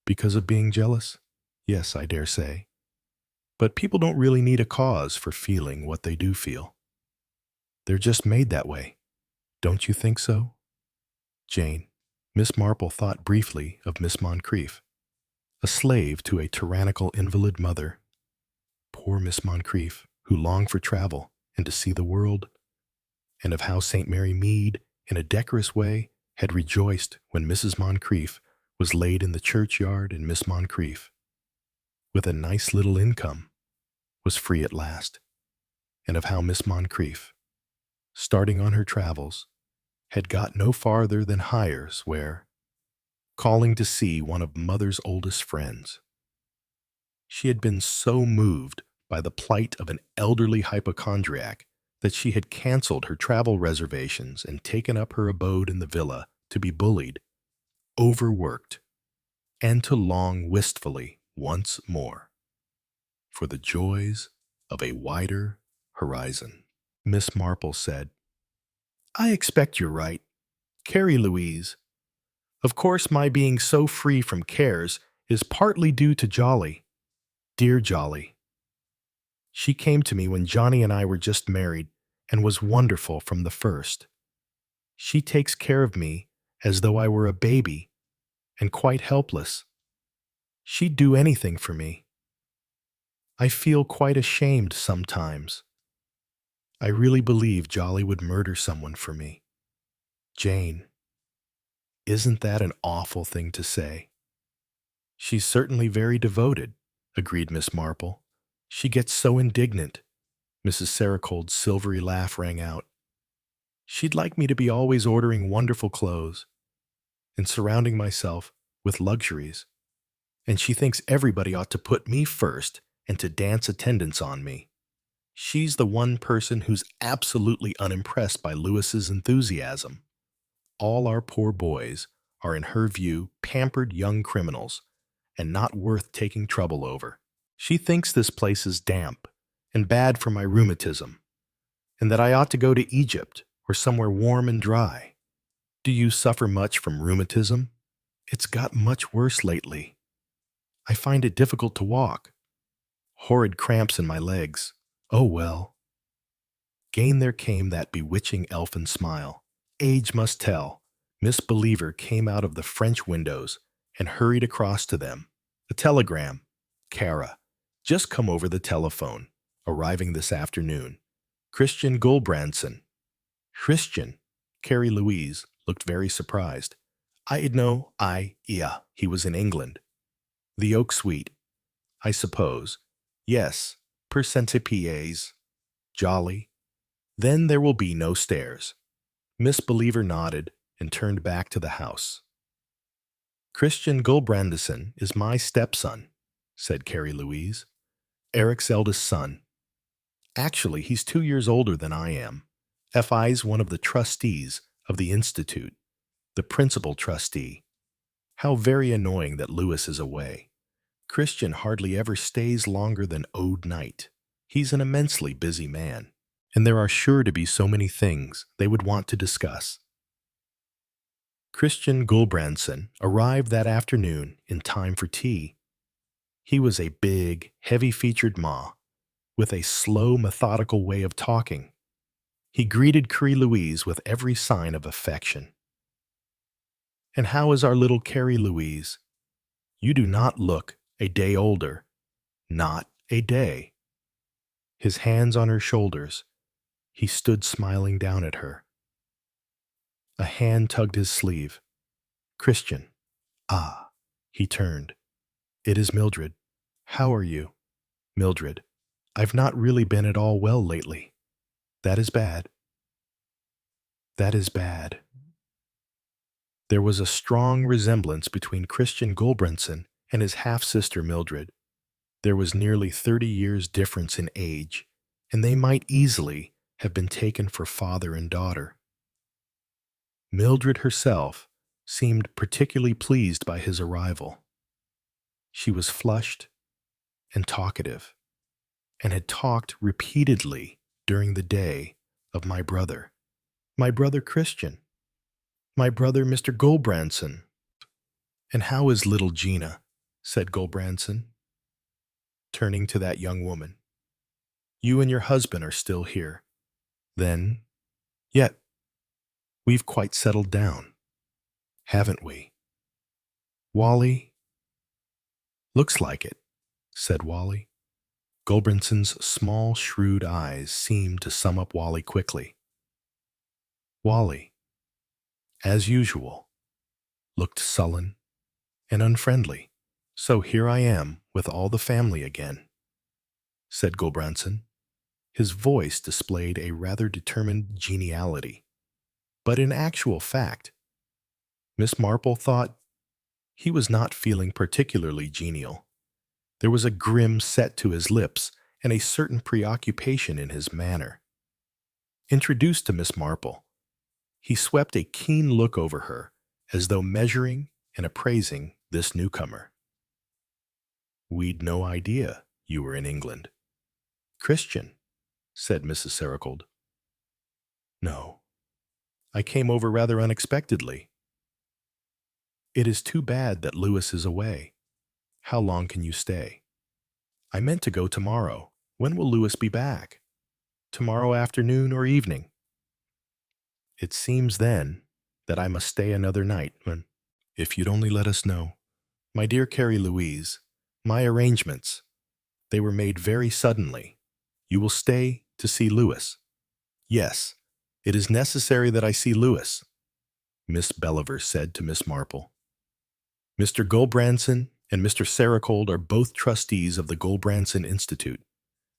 "Because of being jealous? Yes, I dare say. But people don't really need a cause for feeling what they do feel. They're just made that way. Don't you think so?" Jane. Miss Marple thought briefly of Miss Moncrief, a slave to a tyrannical invalid mother. Poor Miss Moncrief, who longed for travel and to see the world, and of how St. Mary Mead, in a decorous way, had rejoiced when Mrs. Moncrief was laid in the churchyard, and Miss Moncrief, with a nice little income, was free at last, and of how Miss Moncrief, starting on her travels, had got no farther than Hyers, where, calling to see one of Mother's oldest friends, she had been so moved by the plight of an elderly hypochondriac that she had canceled her travel reservations and taken up her abode in the villa to be bullied, overworked, and to long wistfully once more for the joys of a wider horizon. Miss Marple said, "I expect you're right, Carrie Louise. Of course, my being so free from cares is partly due to Jolly, dear Jolly. She came to me when Johnny and I were just married and was wonderful from the first. She takes care of me as though I were a baby and quite helpless. She'd do anything for me. I feel quite ashamed sometimes. I really believe Jolly would murder someone for me. Jane, isn't that an awful thing to say?" "She's certainly very devoted," agreed Miss Marple. "She gets so indignant." Mrs. Saracold's silvery laugh rang out. "She'd like me to be always ordering wonderful clothes and surrounding myself with luxuries, and she thinks everybody ought to put me first and to dance attendance on me. She's the one person who's absolutely unimpressed by Louis's enthusiasm. All our poor boys are, in her view, pampered young criminals and not worth taking trouble over. She thinks this place is damp and bad for my rheumatism, and that I ought to go to Egypt or somewhere warm and dry. Do you suffer much from rheumatism? It's got much worse lately. I find it difficult to walk. Horrid cramps in my legs. Oh well." Again there came that bewitching elfin smile. Age must tell. Miss Believer came out of the French windows and hurried across to them. "A telegram. Kara. Just come over the telephone. Arriving this afternoon. Christian Gulbrandsen." "Christian?" Carrie Louise looked very surprised. "Yeah, he was in England. The Oak Suite. I suppose. Yes, per centipies. Jolly. Then there will be no stairs. Miss Believer nodded and turned back to the house. Christian Gulbrandison is my stepson, said Carrie Louise. Eric's eldest son. Actually, he's 2 years older than I am. F.I.'s one of the trustees of the Institute, the principal trustee. How very annoying that Louis is away. Christian hardly ever stays longer than ode night. He's an immensely busy man, and there are sure to be so many things they would want to discuss. Christian Gulbrandson arrived that afternoon in time for tea. He was a big, heavy-featured ma, with a slow, methodical way of talking. He greeted Carrie Louise with every sign of affection. "And how is our little Carrie Louise? You do not look a day older. Not a day." His hands on her shoulders, he stood smiling down at her. A hand tugged his sleeve. "Christian." "Ah." He turned. "It is Mildred. How are you?" "Mildred. I've not really been at all well lately. That is bad. That is bad." There was a strong resemblance between Christian Gulbrandson and his half-sister Mildred. There was nearly 30 years difference in age, and they might easily have been taken for father and daughter. Mildred herself seemed particularly pleased by his arrival. She was flushed and talkative, and had talked repeatedly during the day of my brother Christian, my brother Mr. Gulbrandson. "And how is little Gina?" said Gulbrandson, turning to that young woman. "You and your husband are still here. Then, yet, we've quite settled down, haven't we? Wally?" "Looks like it," said Wally. Gulbranson's small, shrewd eyes seemed to sum up Wally quickly. Wally, as usual, looked sullen and unfriendly. "So here I am with all the family again," said Gulbrandson. His voice displayed a rather determined geniality, but in actual fact, Miss Marple thought he was not feeling particularly genial. There was a grim set to his lips and a certain preoccupation in his manner. Introduced to Miss Marple, he swept a keen look over her, as though measuring and appraising this newcomer. "We'd no idea you were in England." "Christian," said Mrs. Sericold. "No, I came over rather unexpectedly. It is too bad that Louis is away. How long can you stay?" "I meant to go tomorrow. When will Louis be back?" "Tomorrow afternoon or evening." "It seems, then, that I must stay another night, if you'd only let us know. My dear Carrie Louise, my arrangements, they were made very suddenly. You will stay to see Louis." "Yes, it is necessary that I see Louis," Miss Belliver said to Miss Marple. "Mr. Gulbrandson and Mr. Sericold are both trustees of the Gulbrandson Institute.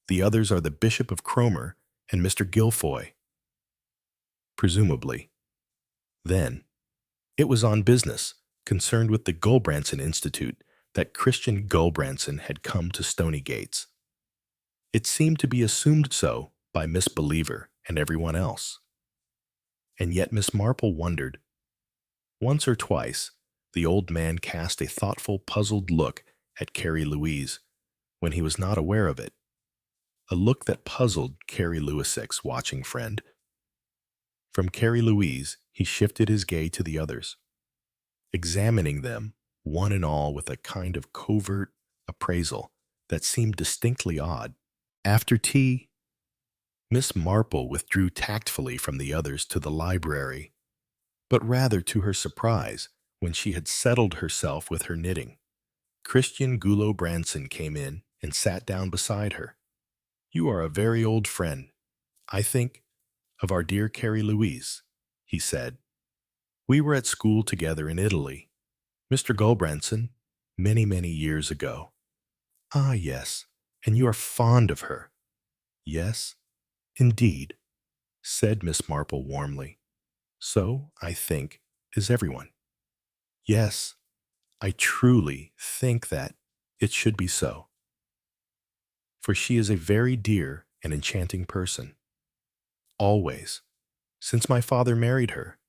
The others are the Bishop of Cromer and Mr. Guilfoy." Presumably. Then, it was on business concerned with the Gulbrandson Institute that Christian Gulbrandson had come to Stony Gates. It seemed to be assumed so by Miss Believer and everyone else. And yet Miss Marple wondered. Once or twice, the old man cast a thoughtful, puzzled look at Carrie Louise when he was not aware of it, a look that puzzled Carrie Louis's watching friend. From Carrie Louise, he shifted his gaze to the others, examining them one and all with a kind of covert appraisal that seemed distinctly odd. After tea, Miss Marple withdrew tactfully from the others to the library, but rather to her surprise, when she had settled herself with her knitting, Christian Gulbrandson came in and sat down beside her. "You are a very old friend, I think, of our dear Carrie Louise," he said. "We were at school together in Italy, Mr. Gulbrandson, many, many years ago." Ah, yes, and you are fond of her. Yes, indeed, said Miss Marple warmly. So, I think, is everyone. Yes, I truly think that it should be so, for she is a very dear and enchanting person. Always, since my father married her,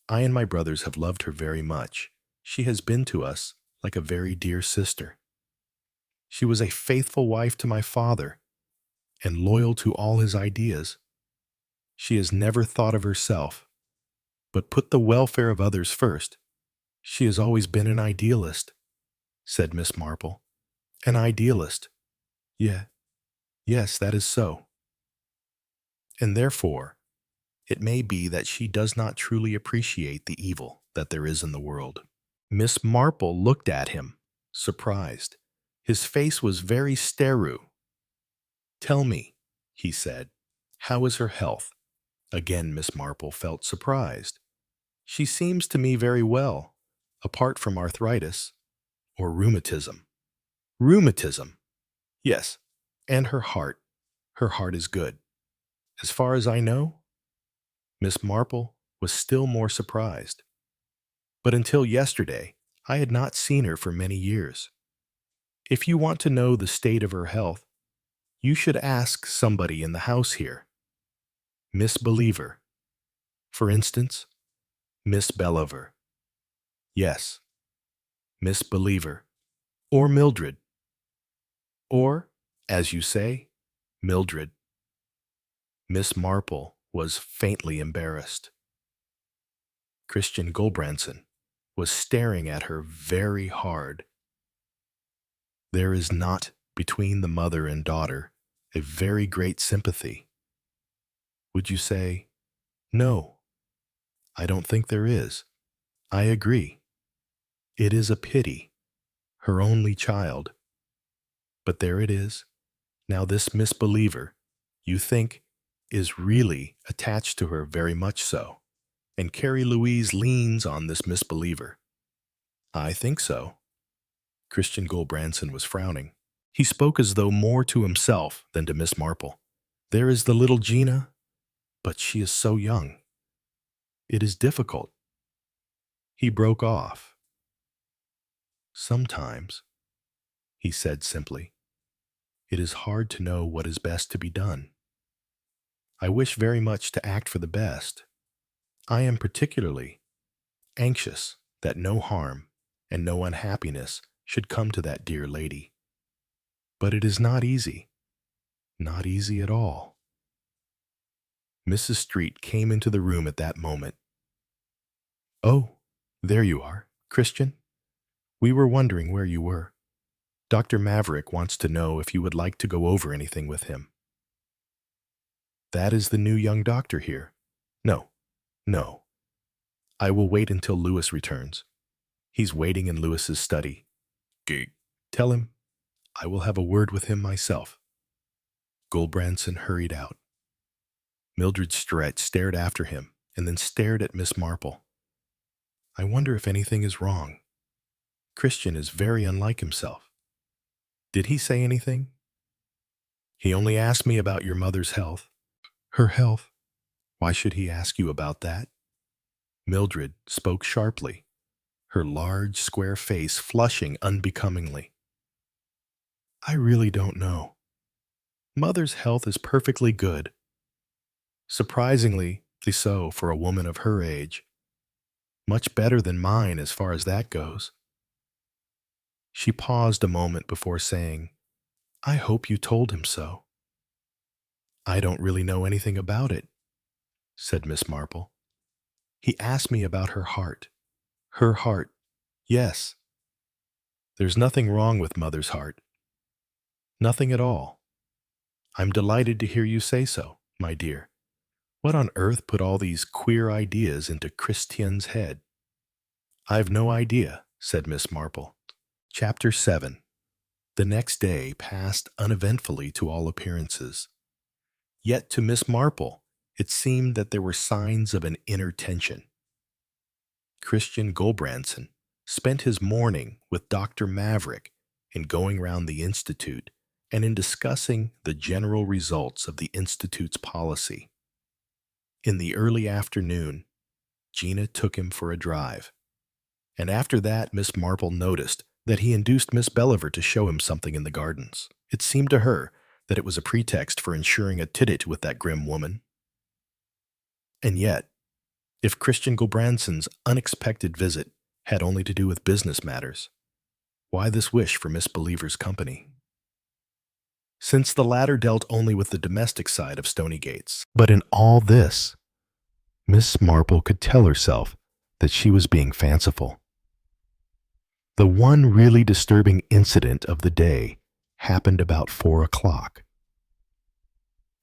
I and my brothers have loved her very much. She has been to us like a very dear sister. She was a faithful wife to my father and loyal to all his ideas. She has never thought of herself, but put the welfare of others first. She has always been an idealist, said Miss Marple. An idealist. Yeah, yes, that is so. And therefore, it may be that she does not truly appreciate the evil that there is in the world. Miss Marple looked at him, surprised. His face was very staru. Tell me, he said, how is her health? Again, Miss Marple felt surprised. She seems to me very well, apart from arthritis or rheumatism. Rheumatism, yes, and her heart. Her heart is good. As far as I know, Miss Marple was still more surprised. But until yesterday, I had not seen her for many years. If you want to know the state of her health, you should ask somebody in the house here. Miss Believer. For instance, Miss Belliver. Yes, Miss Believer. Or Mildred. Or, as you say, Mildred. Miss Marple was faintly embarrassed. Christian Gulbranson was staring at her very hard. There is not, between the mother and daughter, a very great sympathy. Would you say, no, I don't think there is. I agree. It is a pity. Her only child. But there it is. Now this misbeliever, you think, is really attached to her very much so. And Carrie Louise leans on this misbeliever. I think so. Christian Gulbranson was frowning. He spoke as though more to himself than to Miss Marple. There is the little Gina, but she is so young. It is difficult. He broke off. Sometimes, he said simply, it is hard to know what is best to be done. I wish very much to act for the best. I am particularly anxious that no harm and no unhappiness should come to that dear lady. But it is not easy. Not easy at all. Mrs. Street came into the room at that moment. Oh, there you are, Christian. We were wondering where you were. Dr. Maverick wants to know if you would like to go over anything with him. That is the new young doctor here. No, no. I will wait until Lewis returns. He's waiting in Lewis's study. Tell him I will have a word with him myself. Gulbranson hurried out. Mildred stared after him and then stared at Miss Marple. I wonder if anything is wrong. Christian is very unlike himself. Did he say anything? He only asked me about your mother's health. Her health? Why should he ask you about that? Mildred spoke sharply, her large, square face flushing unbecomingly. I really don't know. Mother's health is perfectly good. Surprisingly so for a woman of her age. Much better than mine as far as that goes. She paused a moment before saying, I hope you told him so. I don't really know anything about it, said Miss Marple. He asked me about her heart. Her heart, yes. There's nothing wrong with Mother's heart. Nothing at all. I'm delighted to hear you say so, my dear. What on earth put all these queer ideas into Christian's head? I've no idea, said Miss Marple. Chapter 7. The next day passed uneventfully to all appearances. Yet to Miss Marple, it seemed that there were signs of an inner tension. Christian Gulbranson spent his morning with Dr. Maverick in going round the Institute and in discussing the general results of the Institute's policy. In the early afternoon, Gina took him for a drive, and after that Miss Marple noticed that he induced Miss Belliver to show him something in the gardens. It seemed to her that it was a pretext for ensuring a tiddit with that grim woman. And yet, if Christian Gulbranson's unexpected visit had only to do with business matters, why this wish for Miss Believer's company? Since the latter dealt only with the domestic side of Stonygates. But in all this, Miss Marple could tell herself that she was being fanciful. The one really disturbing incident of the day happened about 4 o'clock.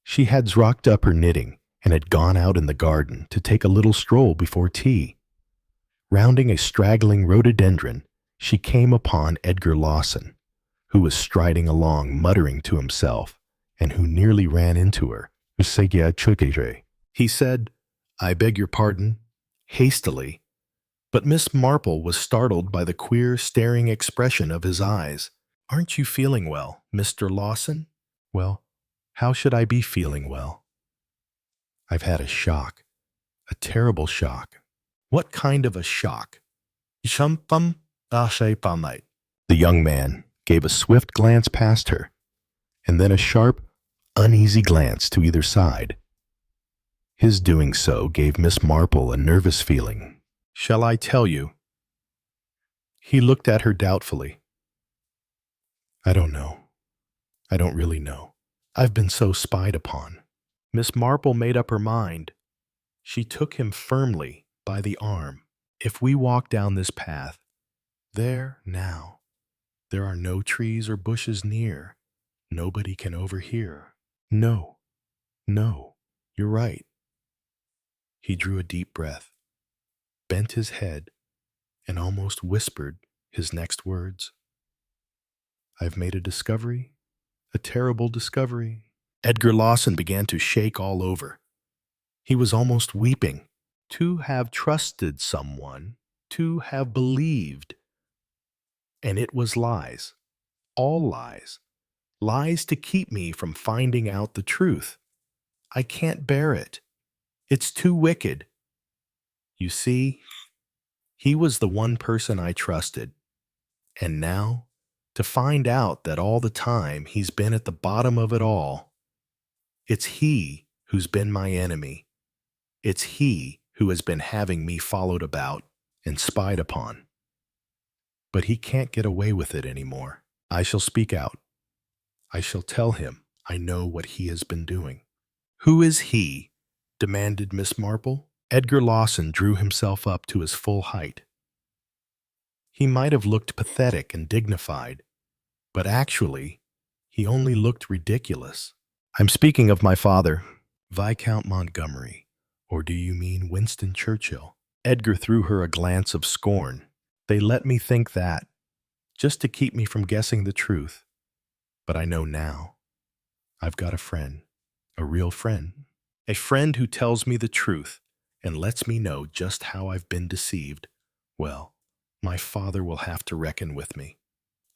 She had rocked up her knitting and had gone out in the garden to take a little stroll before tea. Rounding a straggling rhododendron, she came upon Edgar Lawson, who was striding along muttering to himself and who nearly ran into her. He said, "I beg your pardon," hastily, but Miss Marple was startled by the queer, staring expression of his eyes. "Aren't you feeling well, Mr. Lawson?" "Well, how should I be feeling well? I've had a shock, a terrible shock." "What kind of a shock?" The young man gave a swift glance past her, and then a sharp, uneasy glance to either side. His doing so gave Miss Marple a nervous feeling. "Shall I tell you?" He looked at her doubtfully. "I don't know. I don't really know. I've been so spied upon." Miss Marple made up her mind. She took him firmly by the arm. "If we walk down this path, there are no trees or bushes near. Nobody can overhear." No, you're right." He drew a deep breath, bent his head, and almost whispered his next words. "I've made a discovery, a terrible discovery." Edgar Lawson began to shake all over. He was almost weeping. To have trusted someone, to have believed, and it was lies, all lies, lies to keep me from finding out the truth. I can't bear it. It's too wicked. You see, he was the one person I trusted, and now, to find out that all the time he's been at the bottom of it all, it's he who's been my enemy. It's he who has been having me followed about and spied upon. But he can't get away with it anymore. I shall speak out. I shall tell him I know what he has been doing." "Who is he?" demanded Miss Marple. Edgar Lawson drew himself up to his full height. He might have looked pathetic and dignified, but actually, he only looked ridiculous. "I'm speaking of my father, Viscount Montgomery. Or do you mean Winston Churchill?" Edgar threw her a glance of scorn. "They let me think that, just to keep me from guessing the truth. But I know now. I've got a friend, a real friend. A friend who tells me the truth and lets me know just how I've been deceived. Well, my father will have to reckon with me.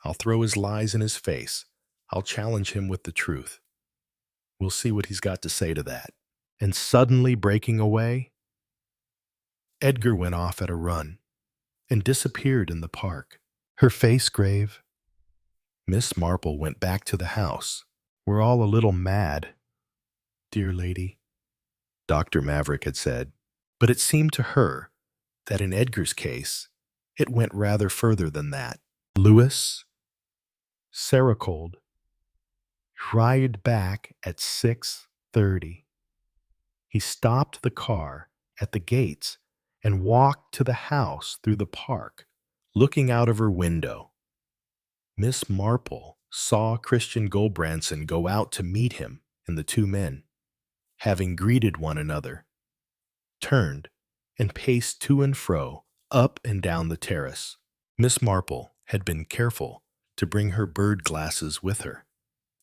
I'll throw his lies in his face. I'll challenge him with the truth. We'll see what he's got to say to that." And suddenly breaking away, Edgar went off at a run and disappeared in the park, her face grave. Miss Marple went back to the house. "We're all a little mad, dear lady," Dr. Maverick had said, but it seemed to her that in Edgar's case, it went rather further than that. Louis Saracold arrived back at 6:30. He stopped the car at the gates and walked to the house through the park, looking out of her window. Miss Marple saw Christian Gulbranson go out to meet him and the two men, having greeted one another, turned and paced to and fro, up and down the terrace. Miss Marple had been careful to bring her bird glasses with her.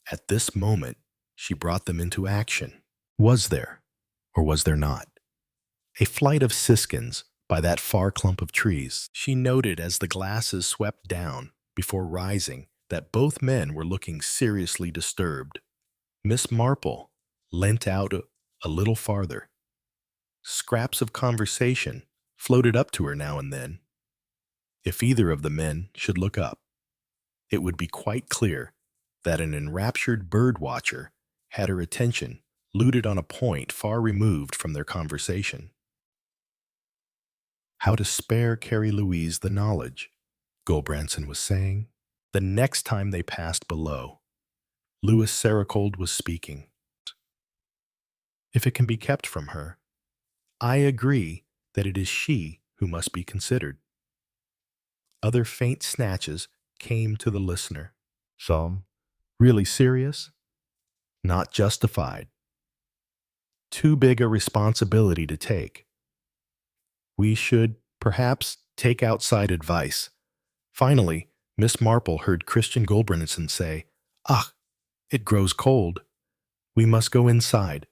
At this moment, she brought them into action. Was there, or was there not, a flight of siskins by that far clump of trees? She noted as the glasses swept down, before rising, that both men were looking seriously disturbed. Miss Marple leant out a little farther. Scraps of conversation floated up to her now and then. If either of the men should look up, it would be quite clear that an enraptured bird watcher had her attention looted on a point far removed from their conversation. How to spare Carrie Louise the knowledge, Gulbranson was saying. The next time they passed below, Louis Sericold was speaking. If it can be kept from her, I agree that it is she who must be considered. Other faint snatches came to the listener. Some really serious, not justified. Too big a responsibility to take. We should perhaps take outside advice. Finally, Miss Marple heard Christian Gulbranson say, "Ah, it grows cold. We must go inside."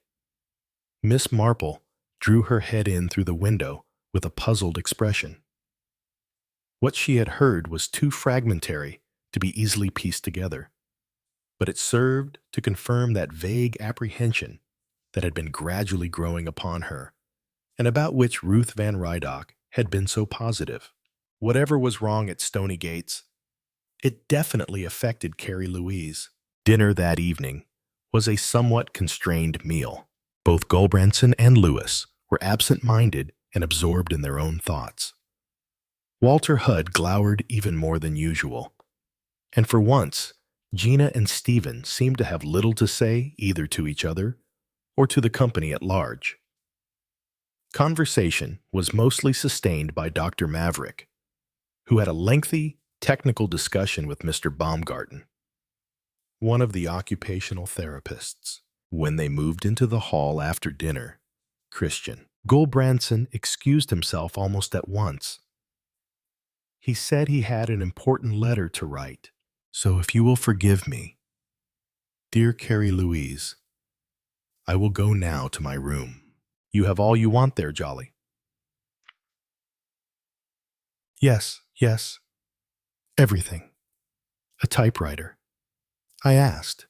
Miss Marple drew her head in through the window with a puzzled expression. What she had heard was too fragmentary to be easily pieced together, but it served to confirm that vague apprehension that had been gradually growing upon her, and about which Ruth Van Rydock had been so positive. Whatever was wrong at Stony Gates, it definitely affected Carrie Louise. Dinner that evening was a somewhat constrained meal. Both Gulbranson and Louis were absent-minded and absorbed in their own thoughts. Walter Hudd glowered even more than usual, and for once, Gina and Stephen seemed to have little to say either to each other or to the company at large. Conversation was mostly sustained by Dr. Maverick, who had a lengthy, technical discussion with Mr. Baumgarten, one of the occupational therapists. When they moved into the hall after dinner, Christian Gulbranson excused himself almost at once. He said he had an important letter to write, so if you will forgive me, dear Carrie Louise, I will go now to my room. You have all you want there, Jolly. Yes, everything. A typewriter. I asked,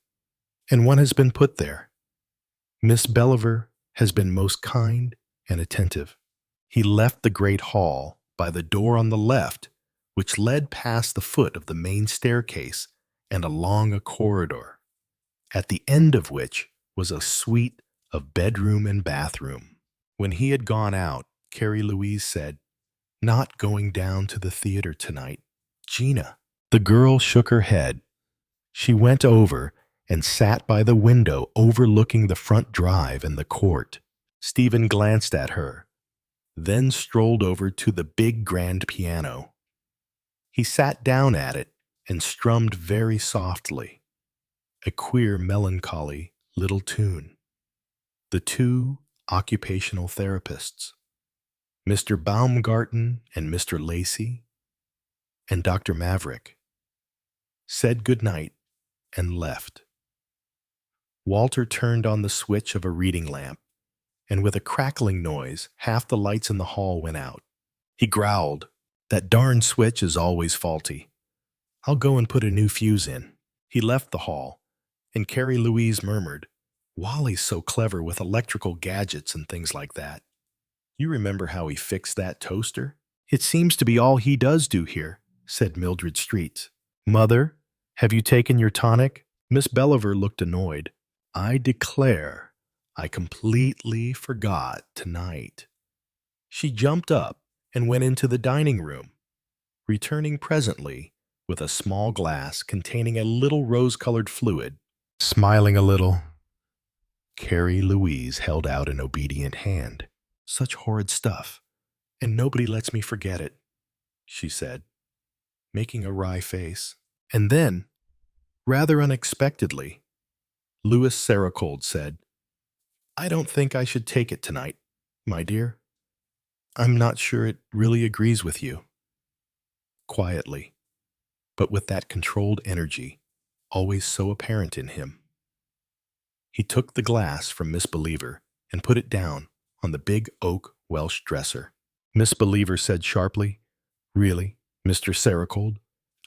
and one has been put there. Miss Belliver has been most kind and attentive. He left the great hall by the door on the left, which led past the foot of the main staircase and along a corridor, at the end of which was a suite of bedroom and bathroom. When he had gone out, Carrie Louise said, "Not going down to the theater tonight, Gina." The girl shook her head. She went over and sat by the window overlooking the front drive and the court. Stephen glanced at her, then strolled over to the big grand piano. He sat down at it and strummed very softly, a queer, melancholy little tune. The two occupational therapists, Mr. Baumgarten and Mr. Lacey, and Dr. Maverick, said good night and left. Walter turned on the switch of a reading lamp, and with a crackling noise, half the lights in the hall went out. He growled, "That darn switch is always faulty. I'll go and put a new fuse in." He left the hall, and Carrie Louise murmured, "Wally's so clever with electrical gadgets and things like that. You remember how he fixed that toaster?" "It seems to be all he does do here," said Mildred Street. "Mother, have you taken your tonic?" Miss Belliver looked annoyed. "I declare, I completely forgot tonight." She jumped up and went into the dining room, returning presently with a small glass containing a little rose-colored fluid. Smiling a little, Carrie Louise held out an obedient hand. "Such horrid stuff, and nobody lets me forget it," she said, making a wry face. And then, rather unexpectedly, Louis Sericold said, "I don't think I should take it tonight, my dear. I'm not sure it really agrees with you." Quietly, but with that controlled energy always so apparent in him, he took the glass from Miss Believer and put it down on the big oak Welsh dresser. Miss Believer said sharply, "Really, Mr. Sericold,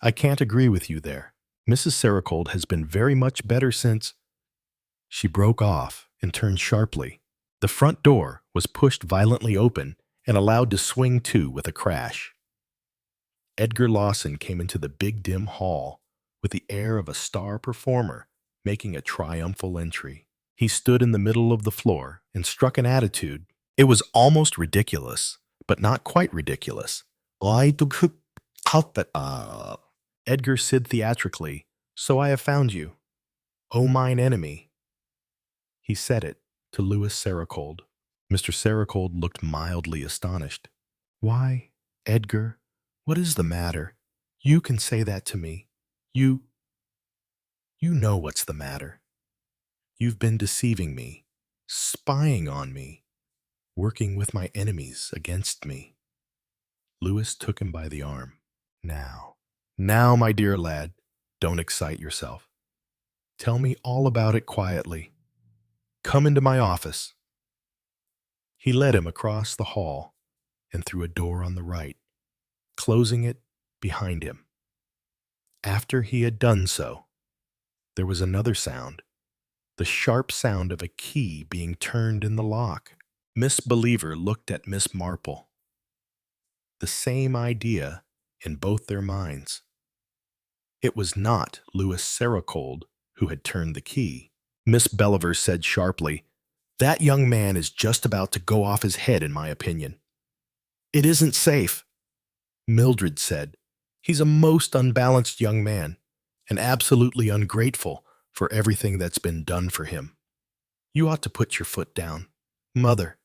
I can't agree with you there. Mrs. Sericold has been very much better since—" She broke off and turned sharply. The front door was pushed violently open and allowed to swing to with a crash. Edgar Lawson came into the big dim hall with the air of a star performer making a triumphal entry. He stood in the middle of the floor and struck an attitude. It was almost ridiculous, but not quite ridiculous. Edgar said theatrically, "So I have found you, O mine enemy." He said it to Louis Sericold. Mr. Sericold looked mildly astonished. "Why, Edgar, what is the matter? You can say that to me. You know what's the matter. You've been deceiving me, spying on me, working with my enemies against me." Louis took him by the arm. Now, my dear lad, don't excite yourself. Tell me all about it quietly. Come into my office." He led him across the hall and through a door on the right, closing it behind him. After he had done so, there was another sound, the sharp sound of a key being turned in the lock. Miss Believer looked at Miss Marple. The same idea in both their minds. It was not Louis Sericold who had turned the key. Miss Believer said sharply, "That young man is just about to go off his head, in my opinion." "It isn't safe," Mildred said. "He's a most unbalanced young man, and absolutely ungrateful for everything that's been done for him. You ought to put your foot down, Mother."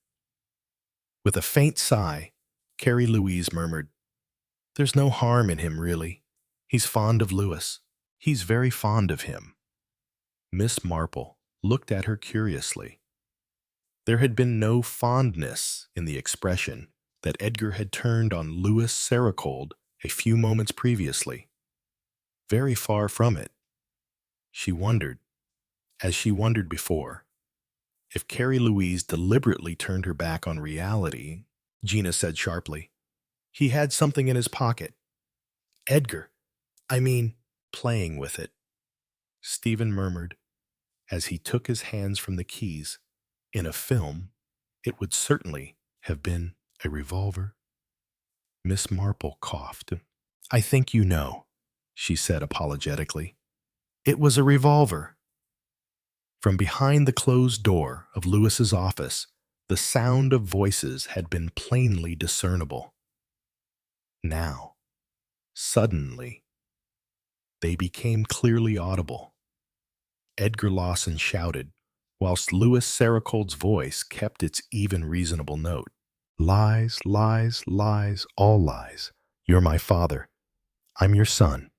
With a faint sigh, Carrie Louise murmured, "There's no harm in him, really. He's fond of Louis. He's very fond of him." Miss Marple looked at her curiously. There had been no fondness in the expression that Edgar had turned on Louis Sericold a few moments previously. Very far from it. She wondered, as she wondered before, if Carrie Louise deliberately turned her back on reality. Gina said sharply, "He had something in his pocket." "Edgar, I mean, playing with it," Stephen murmured, as he took his hands from the keys. In a film, it would certainly have been a revolver. Miss Marple coughed. "I think you know," she said apologetically. "It was a revolver." From behind the closed door of Louis's office, the sound of voices had been plainly discernible. Now, suddenly, they became clearly audible. Edgar Lawson shouted, whilst Louis Sericold's voice kept its even reasonable note. "Lies, lies, lies, all lies. You're my father. I'm your son.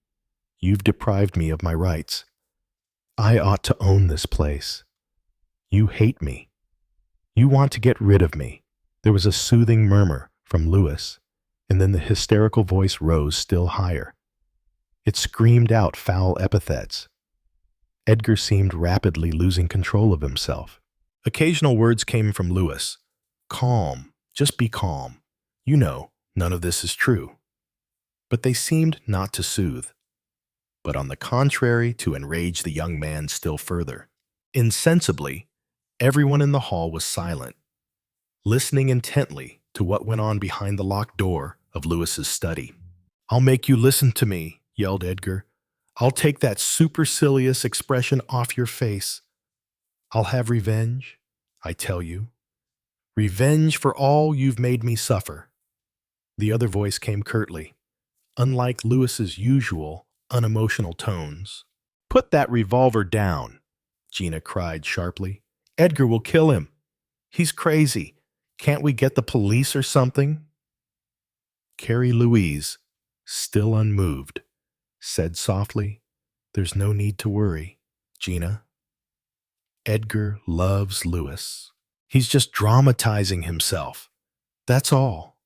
You've deprived me of my rights. I ought to own this place. You hate me. You want to get rid of me." There was a soothing murmur from Louis, and then the hysterical voice rose still higher. It screamed out foul epithets. Edgar seemed rapidly losing control of himself. Occasional words came from Louis. "Calm, just be calm. You know, none of this is true." But they seemed not to soothe, but on the contrary to enrage the young man still further. Insensibly, everyone in the hall was silent, listening intently to what went on behind the locked door of Louis's study. "I'll make you listen to me," yelled Edgar. "I'll take that supercilious expression off your face. I'll have revenge, I tell you. Revenge for all you've made me suffer." The other voice came curtly, unlike Louis's usual unemotional tones. "Put that revolver down," Gina cried sharply. "Edgar will kill him. He's crazy. Can't we get the police or something?" Carrie Louise, still unmoved, said softly, "There's no need to worry, Gina. Edgar loves Louis. He's just dramatizing himself. That's all."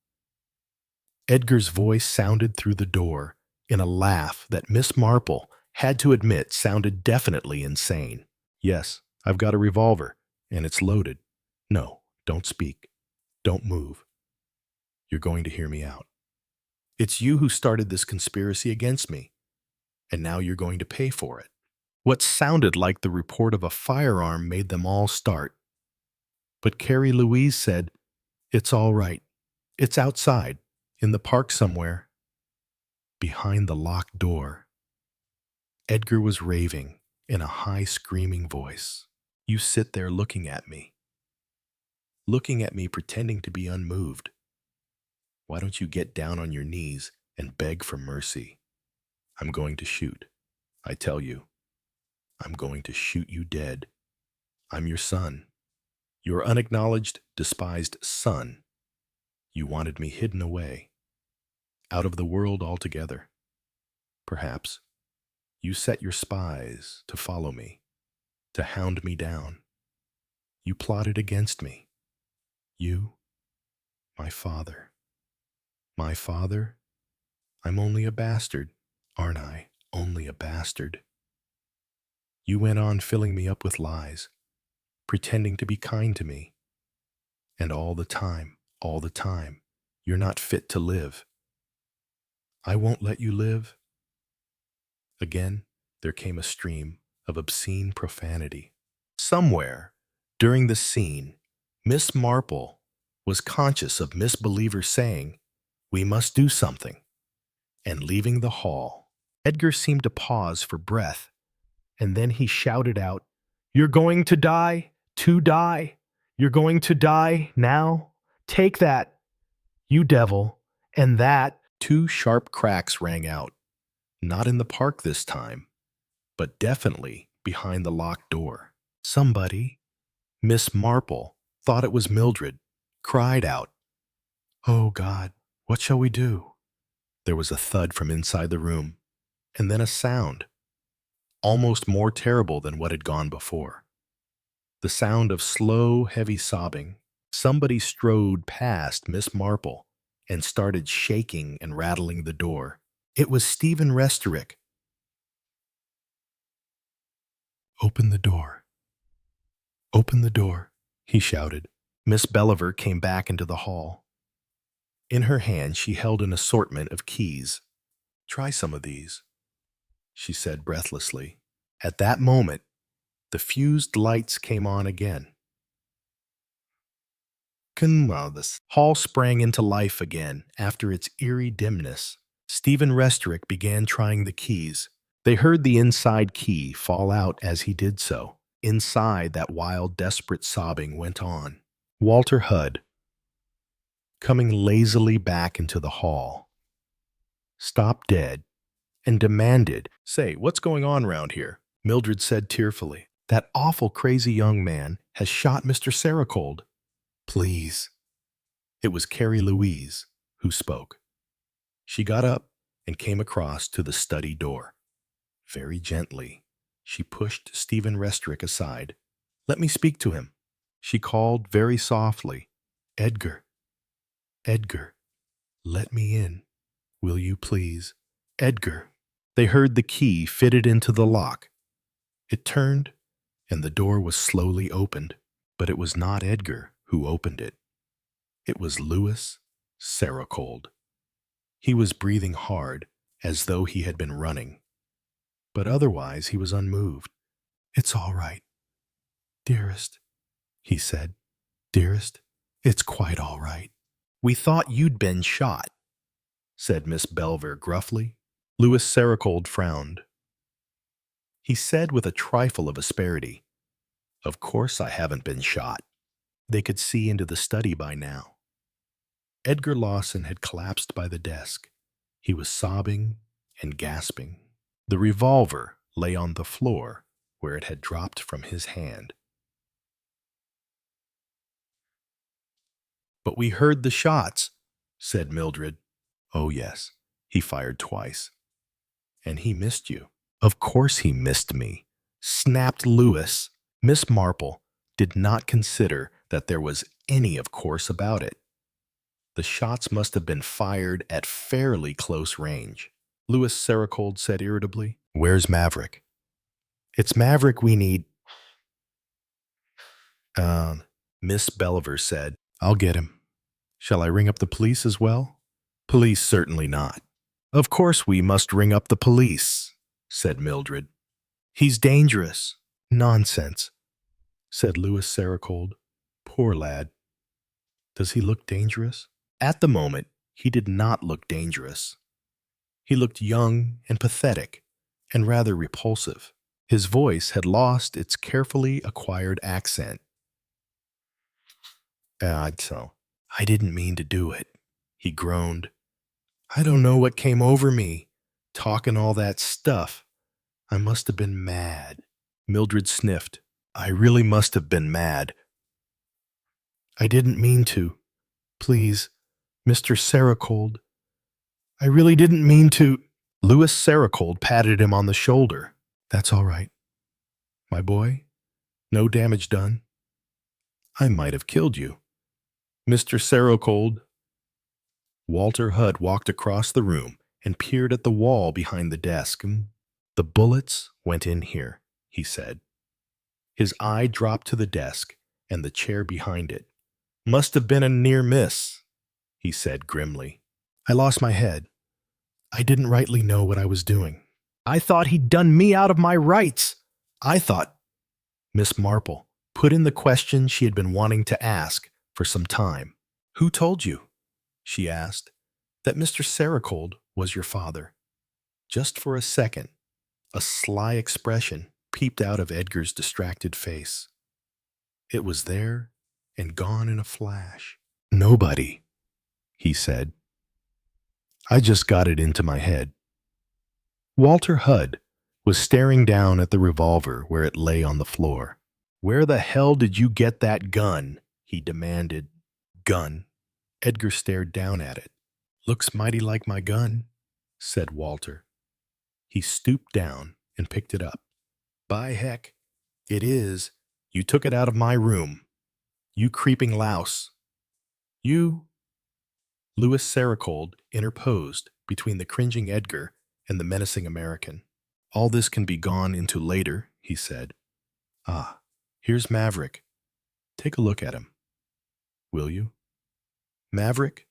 Edgar's voice sounded through the door in a laugh that Miss Marple had to admit sounded definitely insane. "Yes, I've got a revolver, and it's loaded. No, don't speak. Don't move. You're going to hear me out. It's you who started this conspiracy against me, and now you're going to pay for it." What sounded like the report of a firearm made them all start. But Carrie Louise said, "It's all right. It's outside, in the park somewhere." Behind the locked door, Edgar was raving in a high, screaming voice. "You sit there looking at me, pretending to be unmoved. Why don't you get down on your knees and beg for mercy? I'm going to shoot. I tell you, I'm going to shoot you dead. I'm your son, your unacknowledged, despised son. You wanted me hidden away, out of the world altogether. Perhaps you set your spies to follow me, to hound me down. You plotted against me. You, my father. My father? I'm only a bastard, aren't I? Only a bastard. You went on filling me up with lies, pretending to be kind to me. And all the time, you're not fit to live. I won't let you live." Again, there came a stream of obscene profanity. Somewhere, during the scene, Miss Marple was conscious of Miss Believer saying, "We must do something," and leaving the hall. Edgar seemed to pause for breath, and then he shouted out, "You're going to die, to die. You're going to die now. Take that, you devil, and that." 2 sharp cracks rang out, not in the park this time, but definitely behind the locked door. Somebody, Miss Marple, thought it was Mildred, cried out, "Oh God, what shall we do?" There was a thud from inside the room, and then a sound, almost more terrible than what had gone before. The sound of slow, heavy sobbing. Somebody strode past Miss Marple and started shaking and rattling the door. It was Stephen Restorick. "Open the door. Open the door," he shouted. Miss Belliver came back into the hall. In her hand she held an assortment of keys. "Try some of these," she said breathlessly. At that moment, the fused lights came on again. The hall sprang into life again after its eerie dimness. Stephen Restorick began trying the keys. They heard the inside key fall out as he did so. Inside, that wild, desperate sobbing went on. Walter Hudd, coming lazily back into the hall, stopped dead and demanded, "Say, what's going on round here?" Mildred said tearfully, "That awful crazy young man has shot Mr. Saracold. Please." It was Carrie Louise who spoke. She got up and came across to the study door. Very gently, she pushed Stephen Restorick aside. "Let me speak to him." She called very softly, "Edgar, Edgar, let me in. Will you please? Edgar." They heard the key fitted into the lock. It turned, and the door was slowly opened. But it was not Edgar who opened it. It was Louis Saracold. He was breathing hard, as though he had been running. But otherwise he was unmoved. "It's all right, dearest," he said. "Dearest, it's quite all right." "We thought you'd been shot," said Miss Belver gruffly. Louis Saracold frowned. He said with a trifle of asperity, "Of course I haven't been shot." They could see into the study by now. Edgar Lawson had collapsed by the desk. He was sobbing and gasping. The revolver lay on the floor where it had dropped from his hand. "But we heard the shots," said Mildred. "Oh yes, he fired twice. And he missed you." "Of course he missed me," snapped Louis. Miss Marple did not consider that there was any of course about it. The shots must have been fired at fairly close range. Louis Saracold said irritably, "Where's Maverick?" "It's Maverick we need." Miss Belliver said, "I'll get him. Shall I ring up the police as well?" "Police certainly not." "Of course we must ring up the police," said Mildred. "He's dangerous." "Nonsense," said Louis Sericold. "Poor lad." "Does he look dangerous?" At the moment, he did not look dangerous. He looked young and pathetic, and rather repulsive. His voice had lost its carefully acquired accent. I didn't mean to do it," he groaned. "I don't know what came over me, talking all that stuff. I must have been mad." Mildred sniffed. "I really must have been mad. I didn't mean to. Please, Mr. Sericold. I really didn't mean to." Louis Sericold patted him on the shoulder. "That's all right, my boy. No damage done. I might have killed you. Mr. Sericold." Walter Hudd walked across the room and peered at the wall behind the desk. "The bullets went in here," he said. His eye dropped to the desk and the chair behind it. "Must have been a near miss," he said grimly. "I lost my head. I didn't rightly know what I was doing. I thought he'd done me out of my rights. I thought—" Miss Marple put in the question she had been wanting to ask for some time. "Who told you," she asked, "that Mr. Sericold was your father?" Just for a second, a sly expression peeped out of Edgar's distracted face. It was there and gone in a flash. "Nobody," he said. "I just got it into my head." Walter Hudd was staring down at the revolver where it lay on the floor. "Where the hell did you get that gun?" he demanded. "Gun?" Edgar stared down at it. "Looks mighty like my gun," said Walter. He stooped down and picked it up. "By heck, it is. You took it out of my room. You creeping louse. You—" Louis Sericold interposed between the cringing Edgar and the menacing American. "All this can be gone into later," he said. "Ah, here's Maverick. Take a look at him. Will you?" Maverick?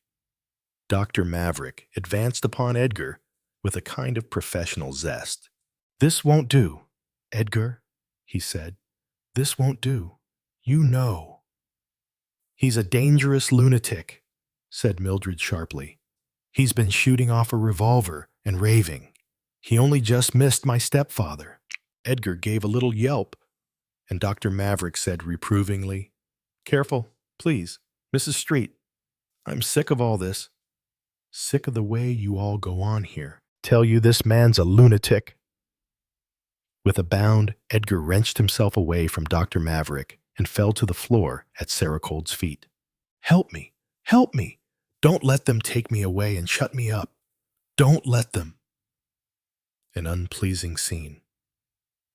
Dr. Maverick advanced upon Edgar with a kind of professional zest. "This won't do, Edgar," he said. "This won't do. You know." "He's a dangerous lunatic," said Mildred sharply. "He's been shooting off a revolver and raving. He only just missed my stepfather." Edgar gave a little yelp, and Dr. Maverick said reprovingly, "Careful, please, Mrs. Street. I'm sick of all this. Sick of the way you all go on here. Tell you this man's a lunatic." With a bound, Edgar wrenched himself away from Dr. Maverick and fell to the floor at Sericold's feet. "Help me! Help me! Don't let them take me away and shut me up. Don't let them." An unpleasing scene.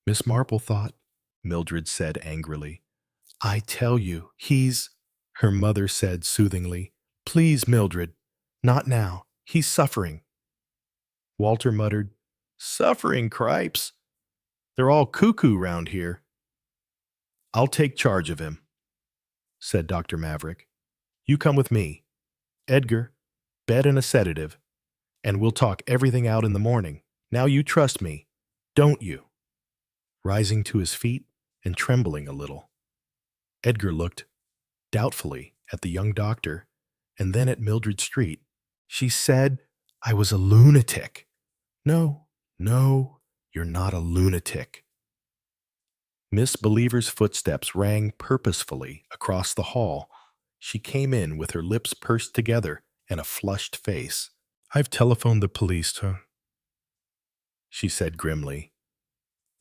"Miss Marple thought," Mildred said angrily. "I tell you, he's—" her mother said soothingly. "Please, Mildred, not now. He's suffering." Walter muttered, "Suffering, cripes. They're all cuckoo round here." "I'll take charge of him," said Dr. Maverick. "You come with me. Edgar, bed and a sedative, and we'll talk everything out in the morning. Now you trust me, don't you?" Rising to his feet and trembling a little, Edgar looked doubtfully at the young doctor and then at Mildred Street. "She said I was a lunatic." No, you're not a lunatic." Miss Believer's footsteps rang purposefully across the hall. She came in with her lips pursed together and a flushed face. "I've telephoned the police, she said grimly.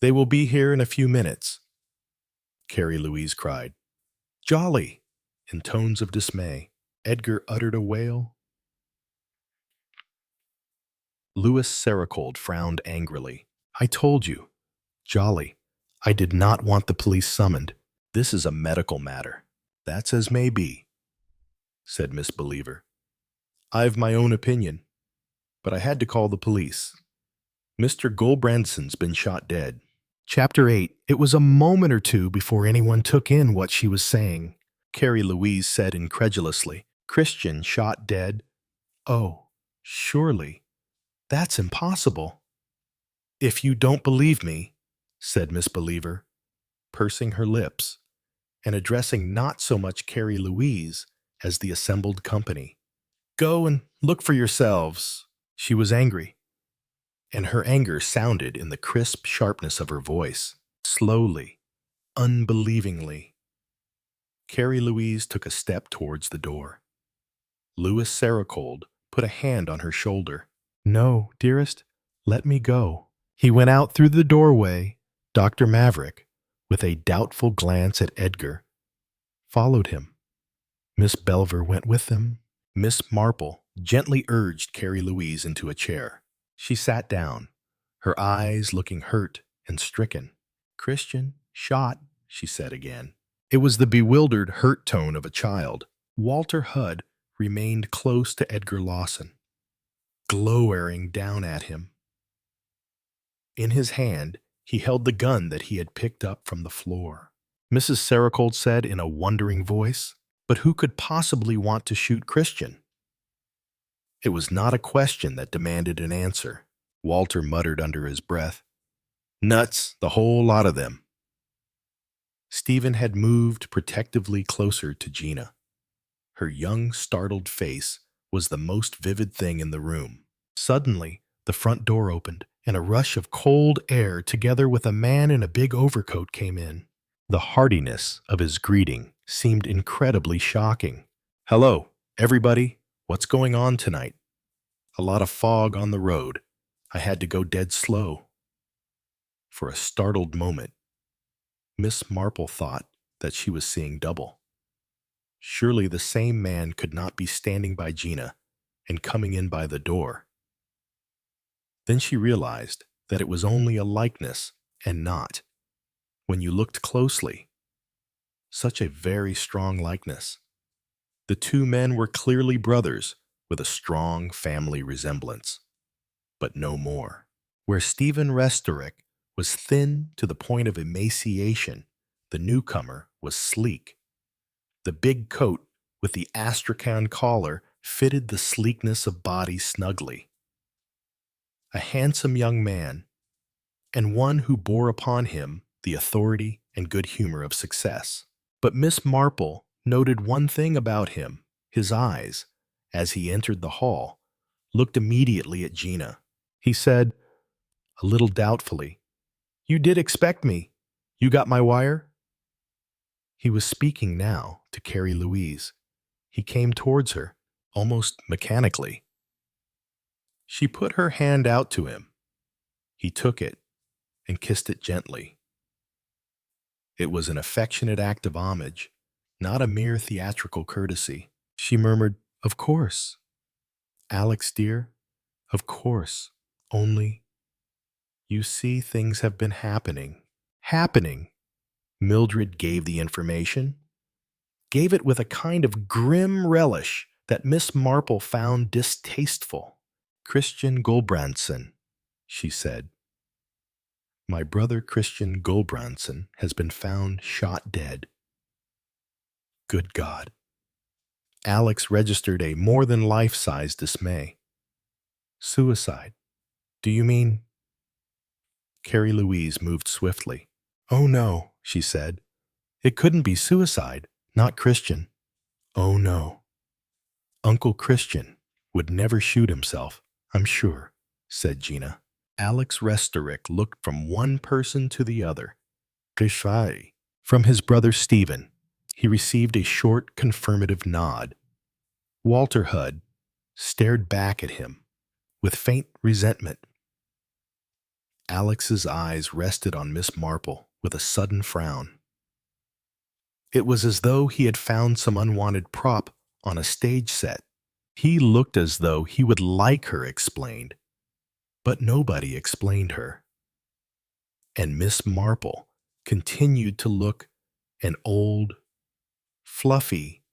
"They will be here in a few minutes," Carrie Louise cried. "Jolly!" In tones of dismay, Edgar uttered a wail. Louis Sericold frowned angrily. "I told you, Jolly, I did not want the police summoned. This is a medical matter." "That's as may be," said Miss Believer. "I've my own opinion, but I had to call the police. Mr. Gulbrandson's been shot dead." Chapter 8. It was a moment or two before anyone took in what she was saying. Carrie Louise said incredulously, "Christian shot dead? Oh, surely. That's impossible." "If you don't believe me," said Miss Believer, pursing her lips and addressing not so much Carrie Louise as the assembled company, "go and look for yourselves." She was angry, and her anger sounded in the crisp sharpness of her voice. Slowly, unbelievingly, Carrie Louise took a step towards the door. Louis Saracold put a hand on her shoulder. "No, dearest, let me go." He went out through the doorway. Dr. Maverick, with a doubtful glance at Edgar, followed him. Miss Belver went with them. Miss Marple gently urged Carrie Louise into a chair. She sat down, her eyes looking hurt and stricken. "Christian, shot," she said again. It was the bewildered, hurt tone of a child. Walter Hudd remained close to Edgar Lawson, glowering down at him. In his hand, he held the gun that he had picked up from the floor. Mrs. Saracold said in a wondering voice, "But who could possibly want to shoot Christian?" It was not a question that demanded an answer. Walter muttered under his breath, "Nuts, the whole lot of them." Stephen had moved protectively closer to Gina. Her young, startled face was the most vivid thing in the room. Suddenly, the front door opened, and a rush of cold air together with a man in a big overcoat came in. The heartiness of his greeting seemed incredibly shocking. "Hello, everybody. What's going on tonight?" "A lot of fog on the road. I had to go dead slow." For a startled moment, Miss Marple thought that she was seeing double. Surely the same man could not be standing by Gina and coming in by the door. Then she realized that it was only a likeness and not, when you looked closely, such a very strong likeness. The two men were clearly brothers with a strong family resemblance, but no more. Where Stephen Restorick was thin to the point of emaciation, the newcomer was sleek. The big coat with the astrakhan collar fitted the sleekness of body snugly. A handsome young man, and one who bore upon him the authority and good humor of success. But Miss Marple noted one thing about him. His eyes, as he entered the hall, looked immediately at Gina. He said, a little doubtfully, "You did expect me. You got my wire?" He was speaking now to Carrie Louise. He came towards her, almost mechanically. She put her hand out to him. He took it and kissed it gently. It was an affectionate act of homage, not a mere theatrical courtesy. She murmured, "Of course. Alex, dear, of course. Only, you see, things have been happening." Happening? Mildred gave the information, gave it with a kind of grim relish that Miss Marple found distasteful. "Christian Gulbrandsen," she said. "My brother Christian Gulbrandsen has been found shot dead." Good God. Alex registered a more than life-size dismay. "Suicide? Do you mean—" Carrie Louise moved swiftly. "Oh no," she said. "It couldn't be suicide, not Christian. Oh no. Uncle Christian would never shoot himself, I'm sure," said Gina. Alex Restorick looked from one person to the other. "Christie." From his brother Stephen, he received a short confirmative nod. Walter Hudd stared back at him with faint resentment. Alex's eyes rested on Miss Marple with a sudden frown. It was as though he had found some unwanted prop on a stage set. He looked as though he would like her explained, but nobody explained her. And Miss Marple continued to look an old, fluffy,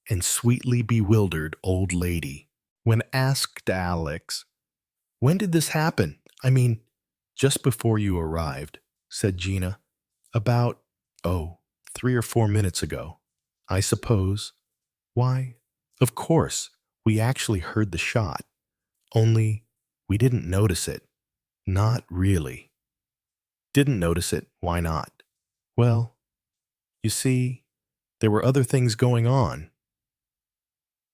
and sweetly bewildered old lady. When asked Alex, "When did this happen? I mean, just before you arrived," said Gina. "About, 3 or 4 minutes ago, I suppose." "Why, of course, we actually heard the shot, only we didn't notice it. Not really. Didn't notice it. Why not? Well, you see, there were other things going on.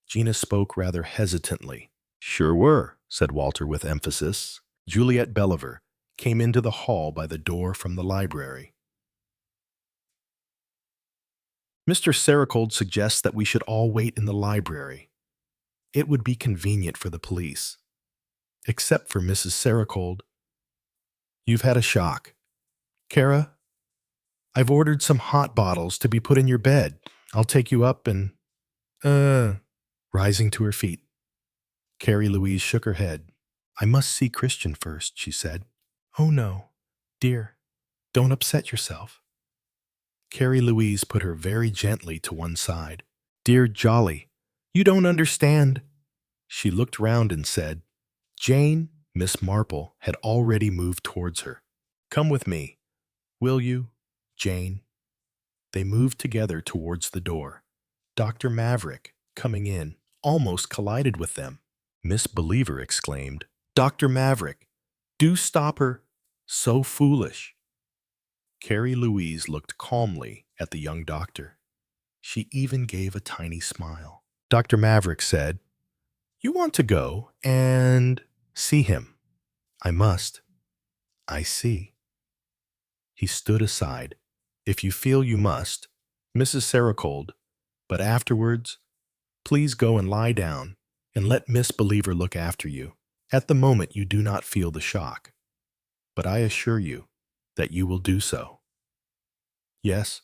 Gina spoke rather hesitantly. Sure were, said Walter with emphasis. Juliet Belliver came into the hall by the door from the library. Mr. Sericold suggests that we should all wait in the library. It would be convenient for the police. Except for Mrs. Sericold. You've had a shock. Kara, I've ordered some hot bottles to be put in your bed. I'll take you up and... Rising to her feet. Carrie Louise shook her head. I must see Christian first, she said. Oh no, dear, don't upset yourself. Carrie Louise put her very gently to one side. Dear Jolly, you don't understand. She looked round and said, Jane, Miss Marple, had already moved towards her. Come with me, will you, Jane? They moved together towards the door. Dr. Maverick, coming in, almost collided with them. Miss Believer exclaimed, Dr. Maverick, do stop her. So foolish. Carrie Louise looked calmly at the young doctor. She even gave a tiny smile. Dr. Maverick said, You want to go and see him. I must. I see. He stood aside. If you feel you must, Mrs. Sericold, but afterwards, please go and lie down and let Miss Believer look after you. At the moment you do not feel the shock, but I assure you that you will do so. Yes,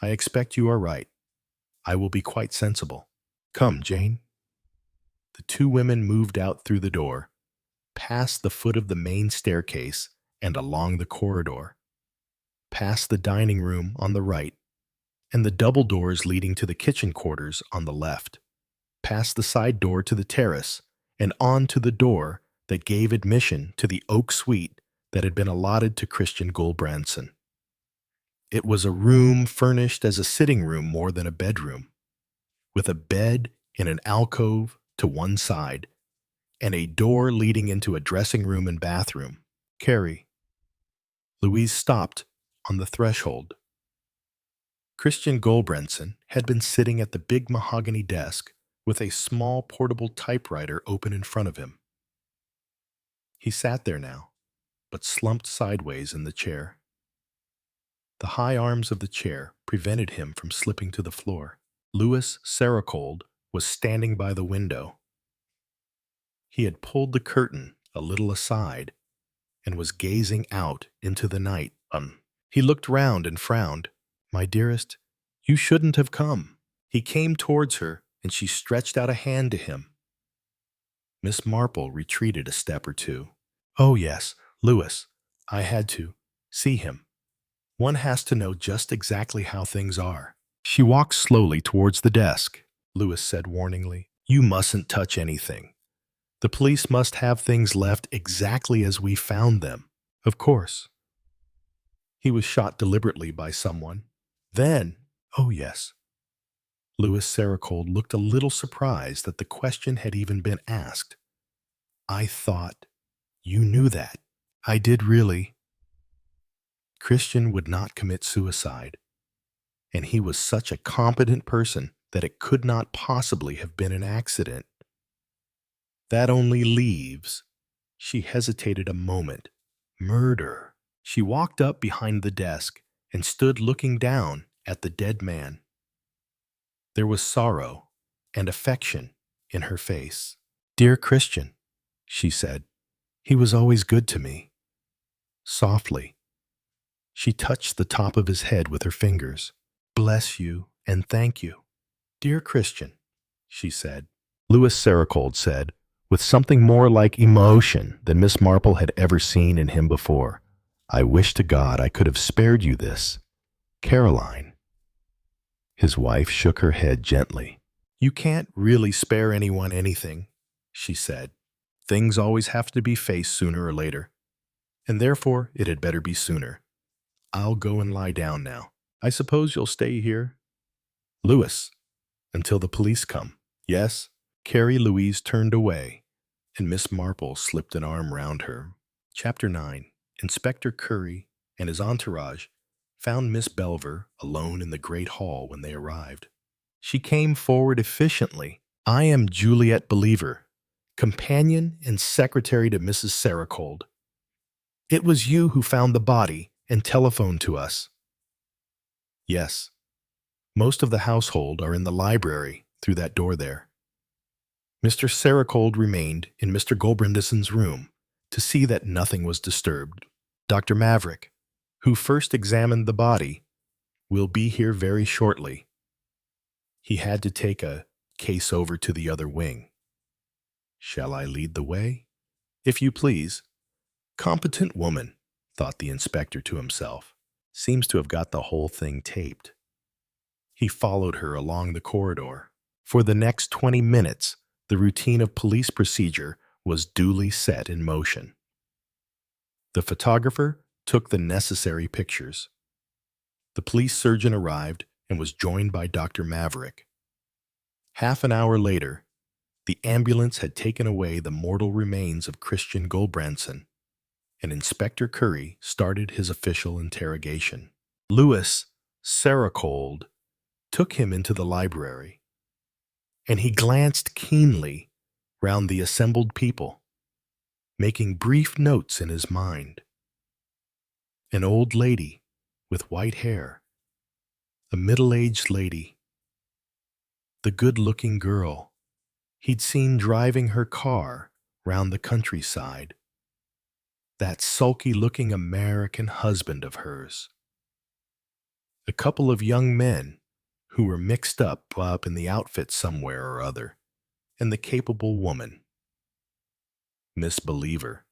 I expect you are right. I will be quite sensible. Come, Jane. The two women moved out through the door, past the foot of the main staircase and along the corridor, past the dining room on the right and the double doors leading to the kitchen quarters on the left, past the side door to the terrace and on to the door that gave admission to the oak suite that had been allotted to Christian Gulbrandsen. It was a room furnished as a sitting room more than a bedroom, with a bed in an alcove to one side and a door leading into a dressing room and bathroom. Carrie. Louise stopped on the threshold. Christian Gulbrandsen had been sitting at the big mahogany desk with a small portable typewriter open in front of him. He sat there now, but slumped sideways in the chair. The high arms of the chair prevented him from slipping to the floor. Louis Sericold was standing by the window. He had pulled the curtain a little aside and was gazing out into the night. He looked round and frowned. My dearest, you shouldn't have come. He came towards her, and she stretched out a hand to him. Miss Marple retreated a step or two. Oh, yes, Louis, I had to see him. One has to know just exactly how things are. She walked slowly towards the desk. Louis said warningly, You mustn't touch anything. The police must have things left exactly as we found them. Of course. He was shot deliberately by someone. Then, oh yes. Louis Sericold looked a little surprised that the question had even been asked. I thought you knew that. I did really. Christian would not commit suicide, and he was such a competent person that it could not possibly have been an accident. That only leaves, she hesitated a moment, murder. She walked up behind the desk and stood looking down at the dead man. There was sorrow and affection in her face. Dear Christian, she said, he was always good to me. Softly, she touched the top of his head with her fingers. Bless you and thank you. Dear Christian, she said. Louis Sericold said, with something more like emotion than Miss Marple had ever seen in him before, I wish to God I could have spared you this. Caroline. His wife shook her head gently. You can't really spare anyone anything, she said. Things always have to be faced sooner or later, and therefore it had better be sooner. I'll go and lie down now. I suppose you'll stay here? Louis, until the police come. Yes? Carrie Louise turned away, and Miss Marple slipped an arm round her. Chapter 9. Inspector Curry and his entourage found Miss Belver alone in the great hall when they arrived. She came forward efficiently. "I am Juliet Believer, companion and secretary to Mrs. Saracold. It was you who found the body and telephoned to us." "Yes. Most of the household are in the library through that door there." Mr. Saracold remained in Mr. Goldbrandison's room to see that nothing was disturbed. "Dr. Maverick, who first examined the body, will be here very shortly. He had to take a case over to the other wing." "Shall I lead the way?" "If you please." "Competent woman," thought the inspector to himself. "Seems to have got the whole thing taped." He followed her along the corridor. For the next 20 minutes, the routine of police procedure was duly set in motion. The photographer took the necessary pictures. The police surgeon arrived and was joined by Dr. Maverick. Half an hour later, the ambulance had taken away the mortal remains of Christian Goldbrandson, and Inspector Curry started his official interrogation. Louis Saracold took him into the library, and he glanced keenly round the assembled people, making brief notes in his mind. An old lady with white hair, a middle-aged lady, the good-looking girl he'd seen driving her car round the countryside, that sulky-looking American husband of hers, a couple of young men who were mixed up in the outfit somewhere or other, and the capable woman, Miss Believer,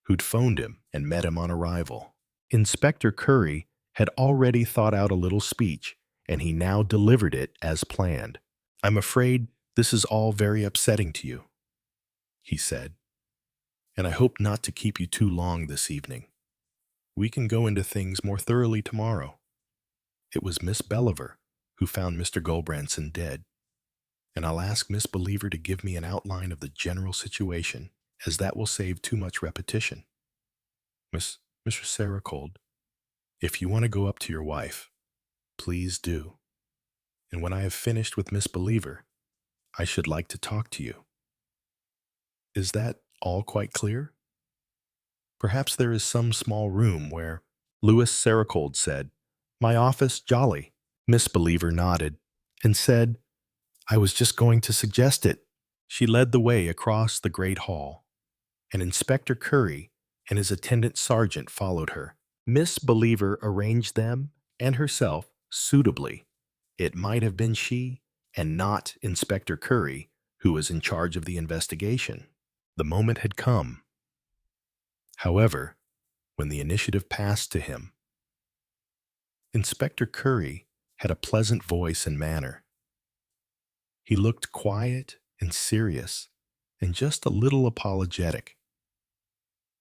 who'd phoned him and met him on arrival. Inspector Curry had already thought out a little speech, and he now delivered it as planned. "I'm afraid this is all very upsetting to you," he said, "and I hope not to keep you too long this evening. We can go into things more thoroughly tomorrow. It was Miss Believer who found Mr. Goldbrandson dead, and I'll ask Miss Believer to give me an outline of the general situation, as that will save too much repetition. Mr. Saracold, if you want to go up to your wife, please do. And when I have finished with Miss Believer, I should like to talk to you. Is that all quite clear? Perhaps there is some small room where—" Louis Saracold said, "My office, jolly." Miss Believer nodded and said, "I was just going to suggest it." She led the way across the great hall, and Inspector Curry and his attendant sergeant followed her. Miss Believer arranged them and herself suitably. It might have been she, and not Inspector Curry, who was in charge of the investigation. The moment had come, however, when the initiative passed to him. Inspector Curry had a pleasant voice and manner. He looked quiet and serious, and just a little apologetic.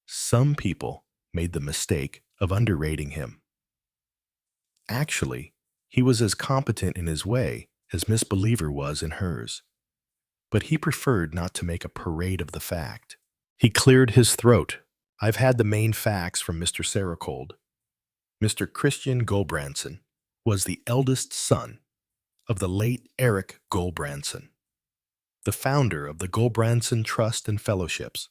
Some people made the mistake of underrating him. Actually, he was as competent in his way as Miss Believer was in hers, but he preferred not to make a parade of the fact. He cleared his throat. "I've had the main facts from Mr. Saracold. Mr. Christian Goldbrandson was the eldest son of the late Eric Goldbrandson, the founder of the Goldbrandson Trust and Fellowships,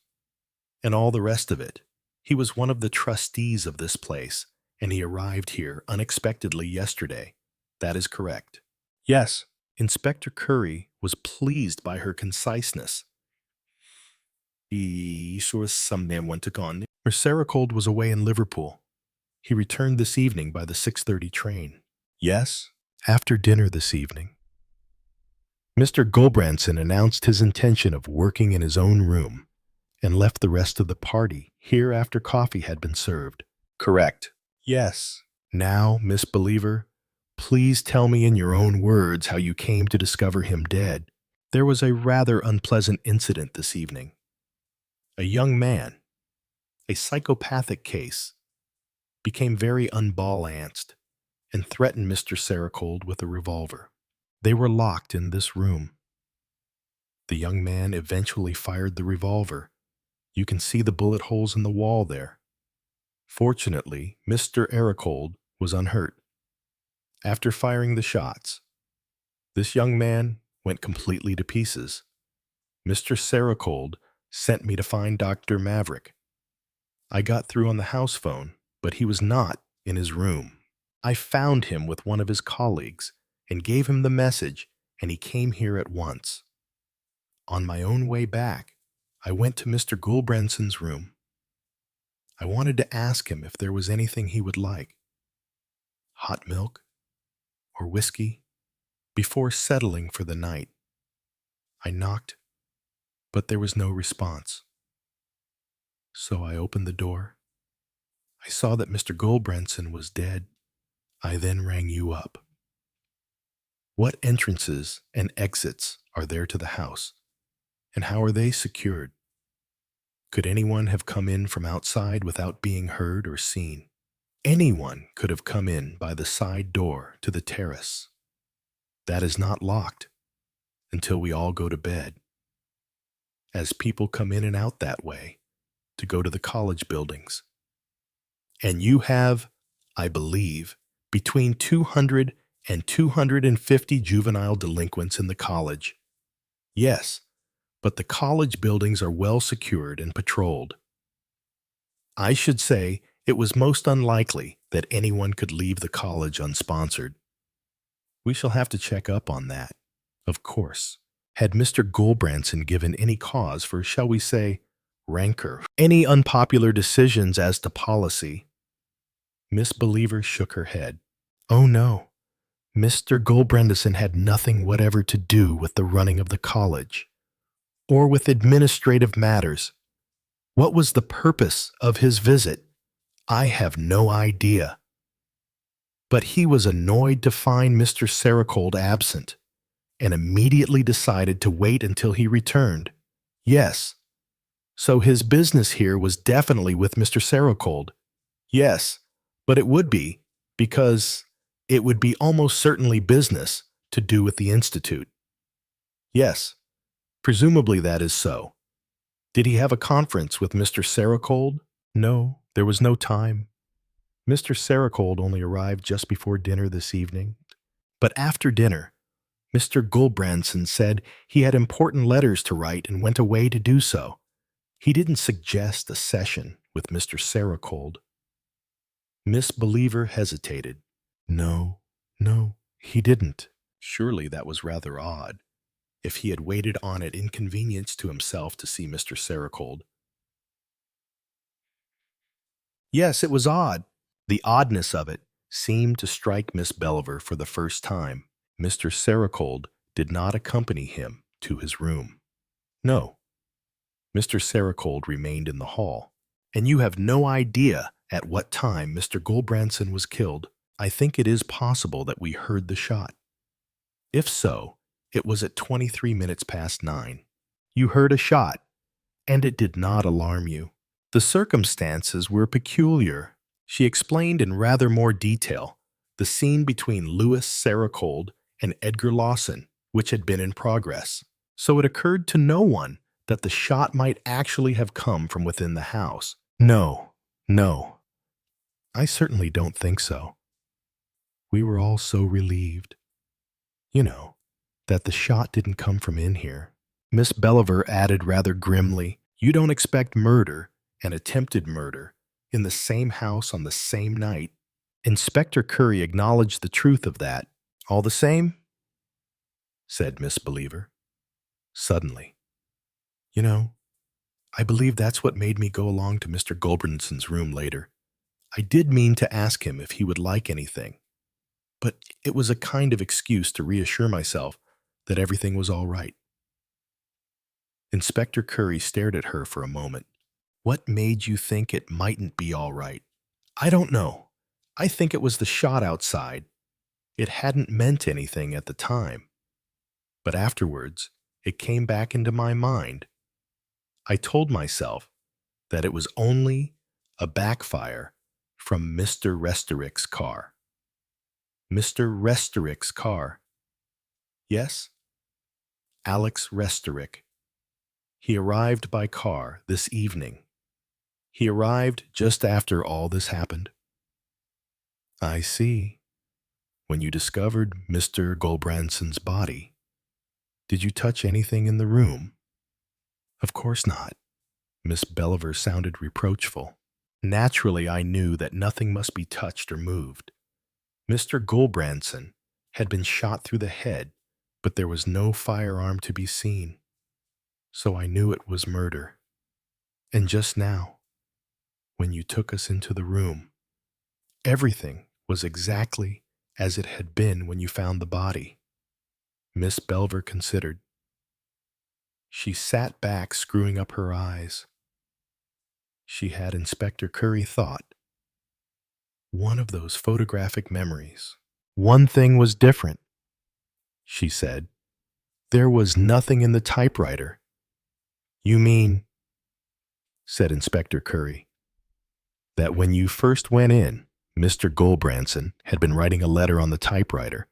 and all the rest of it. He was one of the trustees of this place, and he arrived here unexpectedly yesterday. That is correct." "Yes." Inspector Curry was pleased by her conciseness. Mr. Saracold was away in Liverpool. He returned this evening by the 6:30 train. "Yes, after dinner this evening. Mr. Goldbrandson announced his intention of working in his own room and left the rest of the party here after coffee had been served." "Correct." "Yes. Now, Miss Believer, please tell me in your own words how you came to discover him dead." "There was a rather unpleasant incident this evening. A young man, a psychopathic case, became very unbalanced and threatened Mr. Saracold with a revolver. They were locked in this room. The young man eventually fired the revolver, You can see the bullet holes in the wall there. Fortunately, Mr. Ericold was unhurt. After firing the shots, this young man went completely to pieces. Mr. Sericold sent me to find Dr. Maverick. I got through on the house phone, but he was not in his room. I found him with one of his colleagues and gave him the message, and he came here at once. On my own way back, I went to Mr. Gulbranson's room. I wanted to ask him if there was anything he would like. Hot milk or whiskey? Before settling for the night, I knocked, but there was no response. So I opened the door. I saw that Mr. Gulbranson was dead. I then rang you up. What entrances and exits are there to the house, and how are they secured? Could anyone have come in from outside without being heard or seen? Anyone could have come in by the side door to the terrace. That is not locked until we all go to bed, as people come in and out that way to go to the college buildings. And you have, I believe, between 200 and 250 juvenile delinquents in the college. Yes, but the college buildings are well secured and patrolled. I should say it was most unlikely that anyone could leave the college unsponsored. We shall have to check up on that, of course. Had Mr. Gulbranson given any cause for, shall we say, rancor, any unpopular decisions as to policy? Miss Believer shook her head. Oh no, Mr. Gulbranson had nothing whatever to do with the running of the college, or with administrative matters. What was the purpose of his visit? I have no idea. But he was annoyed to find Mr. Sericold absent, and immediately decided to wait until he returned. Yes, so his business here was definitely with Mr. Sericold. Yes, but it would be, because it would be almost certainly business to do with the Institute. Yes, presumably that is so. Did he have a conference with Mr. Sericold? No, there was no time. Mr. Sericold only arrived just before dinner this evening. But after dinner, Mr. Gulbranson said he had important letters to write and went away to do so. He didn't suggest a session with Mr. Sericold. Miss Believer hesitated. No, he didn't. Surely that was rather odd, if he had waited on at inconvenience to himself to see Mr. Sericold. Yes, it was odd. The oddness of it seemed to strike Miss Believer for the first time. Mr. Sericold did not accompany him to his room. No, Mr. Sericold remained in the hall. And you have no idea at what time Mr. Gulbranson was killed. I think it is possible that we heard the shot. If so, it was at 23 minutes past 9. You heard a shot, and it did not alarm you. The circumstances were peculiar. She explained in rather more detail the scene between Louis Sericold and Edgar Lawson, which had been in progress. So it occurred to no one that the shot might actually have come from within the house. No, I certainly don't think so. We were all so relieved, that the shot didn't come from in here. Miss Believer added rather grimly, you don't expect murder and attempted murder in the same house on the same night. Inspector Curry acknowledged the truth of that. All the same, said Miss Believer, suddenly. I believe that's what made me go along to Mr. Gulbranson's room later. I did mean to ask him if he would like anything, but it was a kind of excuse to reassure myself that everything was all right. Inspector Curry stared at her for a moment. What made you think it mightn't be all right? I don't know. I think it was the shot outside. It hadn't meant anything at the time, but afterwards it came back into my mind. I told myself that it was only a backfire from Mr. Restorick's car. Mr. Restorick's car. Yes, Alex Restorick. He arrived by car this evening. He arrived just after all this happened. I see. When you discovered Mr. Gulbranson's body, did you touch anything in the room? Of course not. Miss Belliver sounded reproachful. Naturally, I knew that nothing must be touched or moved. Mr. Gulbranson had been shot through the head, but there was no firearm to be seen. So I knew it was murder. And just now, when you took us into the room, everything was exactly as it had been when you found the body. Miss Belliver considered. She sat back, screwing up her eyes. She had Inspector Curry thought. One of those photographic memories. One thing was different, she said. There was nothing in the typewriter. You mean, said Inspector Curry, that when you first went in, Mr. Gulbranson had been writing a letter on the typewriter,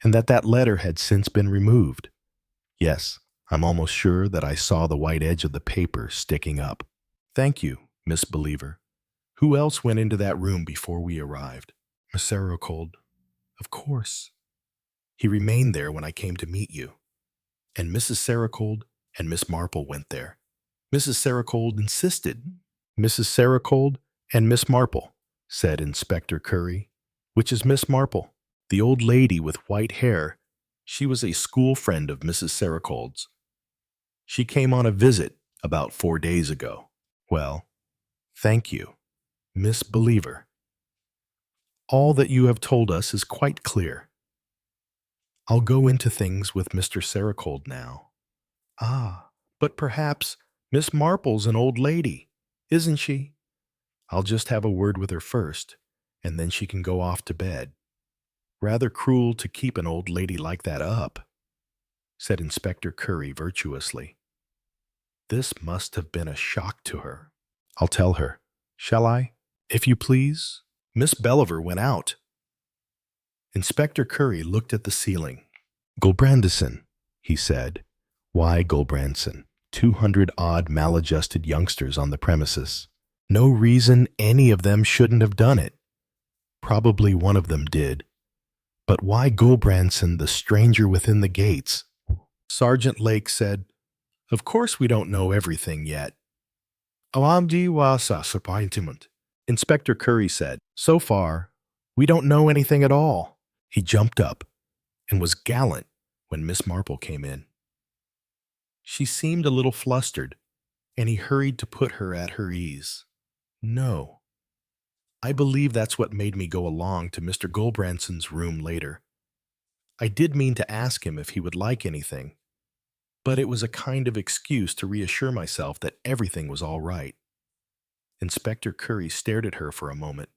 and that letter had since been removed. Yes, I'm almost sure that I saw the white edge of the paper sticking up. Thank you, Miss Believer. Who else went into that room before we arrived? Miss Serocold. Of course. He remained there when I came to meet you. And Mrs. Serocold and Miss Marple went there. Mrs. Serocold insisted. Mrs. Serocold and Miss Marple, said Inspector Curry. Which is Miss Marple? The old lady with white hair. She was a school friend of Mrs. Serocold's. She came on a visit about 4 days ago. Well, thank you, Miss Believer. All that you have told us is quite clear. I'll go into things with Mr. Serocold now. Ah, but perhaps Miss Marple's an old lady, isn't she? I'll just have a word with her first, and then she can go off to bed. Rather cruel to keep an old lady like that up, said Inspector Curry virtuously. This must have been a shock to her. I'll tell her. Shall I? If you please. Miss Belliver went out. Inspector Curry looked at the ceiling. Gulbranson, he said. Why Gulbranson? 200-odd maladjusted youngsters on the premises. No reason any of them shouldn't have done it. Probably one of them did. But why Gulbranson, the stranger within the gates? Sergeant Lake said, Of course we don't know everything yet. Awamdi was a disappointment. Inspector Curry said, So far, we don't know anything at all. He jumped up and was gallant when Miss Marple came in. She seemed a little flustered, and he hurried to put her at her ease. No. I believe that's what made me go along to Mr. Gulbranson's room later. I did mean to ask him if he would like anything, but it was a kind of excuse to reassure myself that everything was all right. Inspector Curry stared at her for a moment.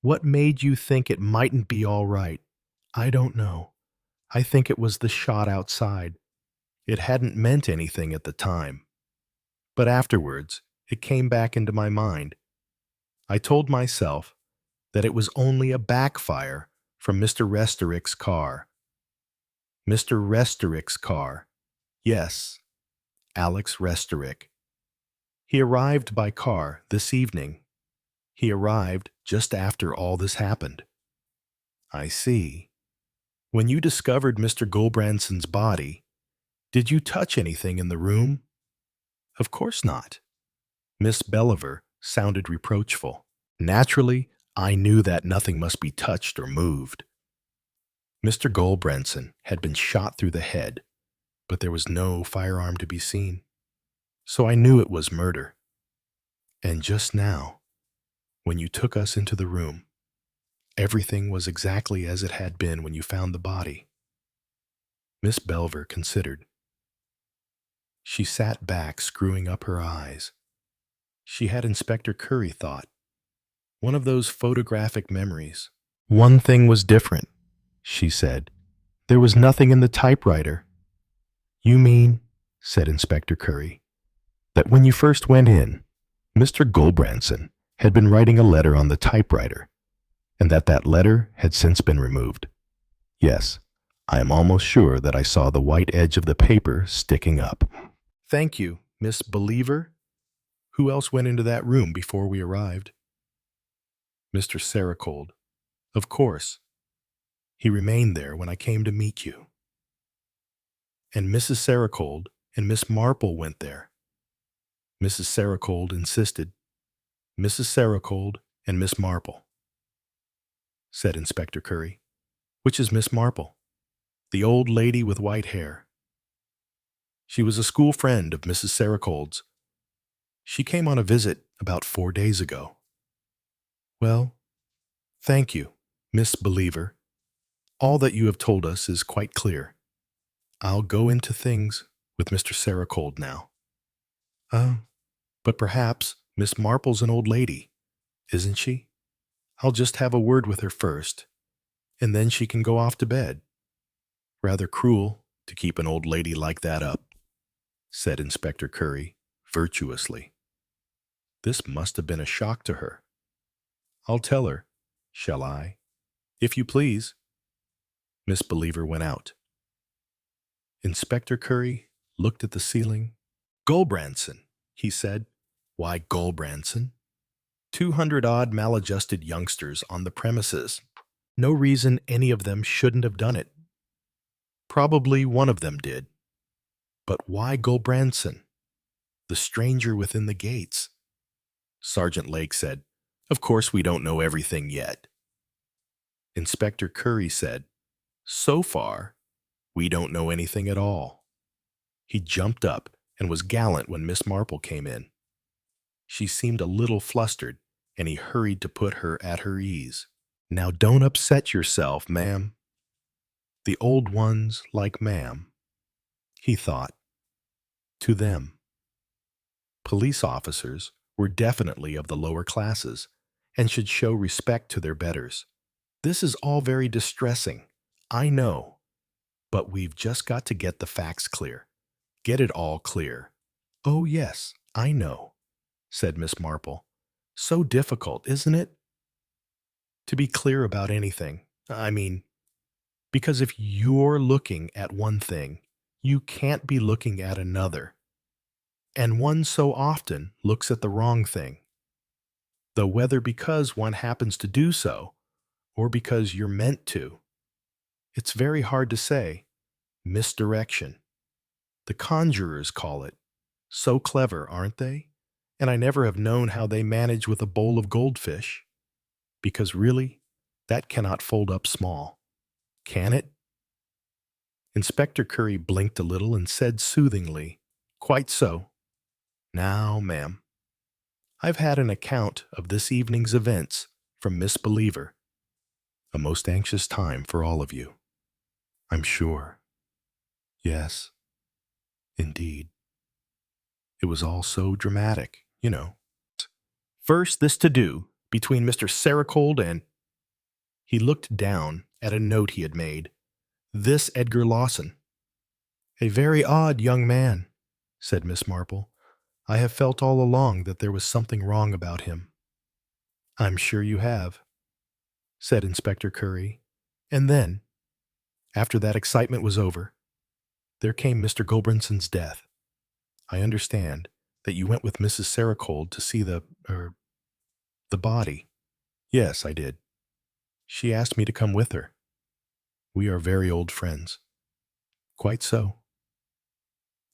What made you think it mightn't be all right? I don't know. I think it was the shot outside. It hadn't meant anything at the time. But afterwards, it came back into my mind. I told myself that it was only a backfire from Mr. Restorick's car. Mr. Restorick's car. Yes, Alex Restorick. He arrived by car this evening. He arrived just after all this happened. I see. When you discovered Mr. Gulbranson's body, did you touch anything in the room? Of course not. Miss Belliver sounded reproachful. Naturally, I knew that nothing must be touched or moved. Mr. Gulbranson had been shot through the head, but there was no firearm to be seen. So I knew it was murder. And just now, when you took us into the room, everything was exactly as it had been when you found the body. Miss Belliver considered. She sat back, screwing up her eyes. She had Inspector Curry thought. One of those photographic memories. One thing was different, she said. There was nothing in the typewriter. You mean, said Inspector Curry, that when you first went in, Mr. Gulbranson had been writing a letter on the typewriter, and that letter had since been removed. Yes, I am almost sure that I saw the white edge of the paper sticking up. Thank you, Miss Believer? Who else went into that room before we arrived? Mr. Saracold. Of course. He remained there when I came to meet you. And Mrs. Saracold and Miss Marple went there. Mrs. Saracold insisted. Mrs. Saracold and Miss Marple, said Inspector Curry. Which is Miss Marple? The old lady with white hair. She was a school friend of Mrs. Saracold's. She came on a visit about 4 days ago. Well, thank you, Miss Believer. All that you have told us is quite clear. I'll go into things with Mr. Saracold now. But perhaps Miss Marple's an old lady, isn't she? I'll just have a word with her first, and then she can go off to bed. Rather cruel to keep an old lady like that up, said Inspector Curry virtuously. This must have been a shock to her. I'll tell her, shall I? If you please. Miss Believer went out. Inspector Curry looked at the ceiling. Gulbranson, he said. Why Gulbranson? 200-odd maladjusted youngsters on the premises. No reason any of them shouldn't have done it. Probably one of them did. But why Gulbranson? The stranger within the gates. Sergeant Lake said, Of course we don't know everything yet. Inspector Curry said, So far, we don't know anything at all. He jumped up and was gallant when Miss Marple came in. She seemed a little flustered, and he hurried to put her at her ease. Now don't upset yourself, ma'am. The old ones like ma'am, he thought. To them. Police officers were definitely of the lower classes and should show respect to their betters. This is all very distressing, I know, but we've just got to get the facts clear. Get it all clear. Oh, yes, I know, said Miss Marple. So difficult, isn't it? To be clear about anything. I mean, because if you're looking at one thing, you can't be looking at another. And one so often looks at the wrong thing. Though whether because one happens to do so, or because you're meant to, it's very hard to say. Misdirection. The conjurers call it. So clever, aren't they? And I never have known how they manage with a bowl of goldfish. Because really, that cannot fold up small. Can it? Inspector Curry blinked a little and said soothingly, Quite so. Now, ma'am, I've had an account of this evening's events from Miss Believer. A most anxious time for all of you, I'm sure. Yes, indeed. It was all so dramatic, you know. First, this to-do between Mr. Saracold and... He looked down at a note he had made. This Edgar Lawson. A very odd young man, said Miss Marple. I have felt all along that there was something wrong about him. I'm sure you have, said Inspector Curry. And then, after that excitement was over, there came Mr. Gulbranson's death. I understand that you went with Mrs. Saracold to see the body. Yes, I did. She asked me to come with her. We are very old friends. Quite so.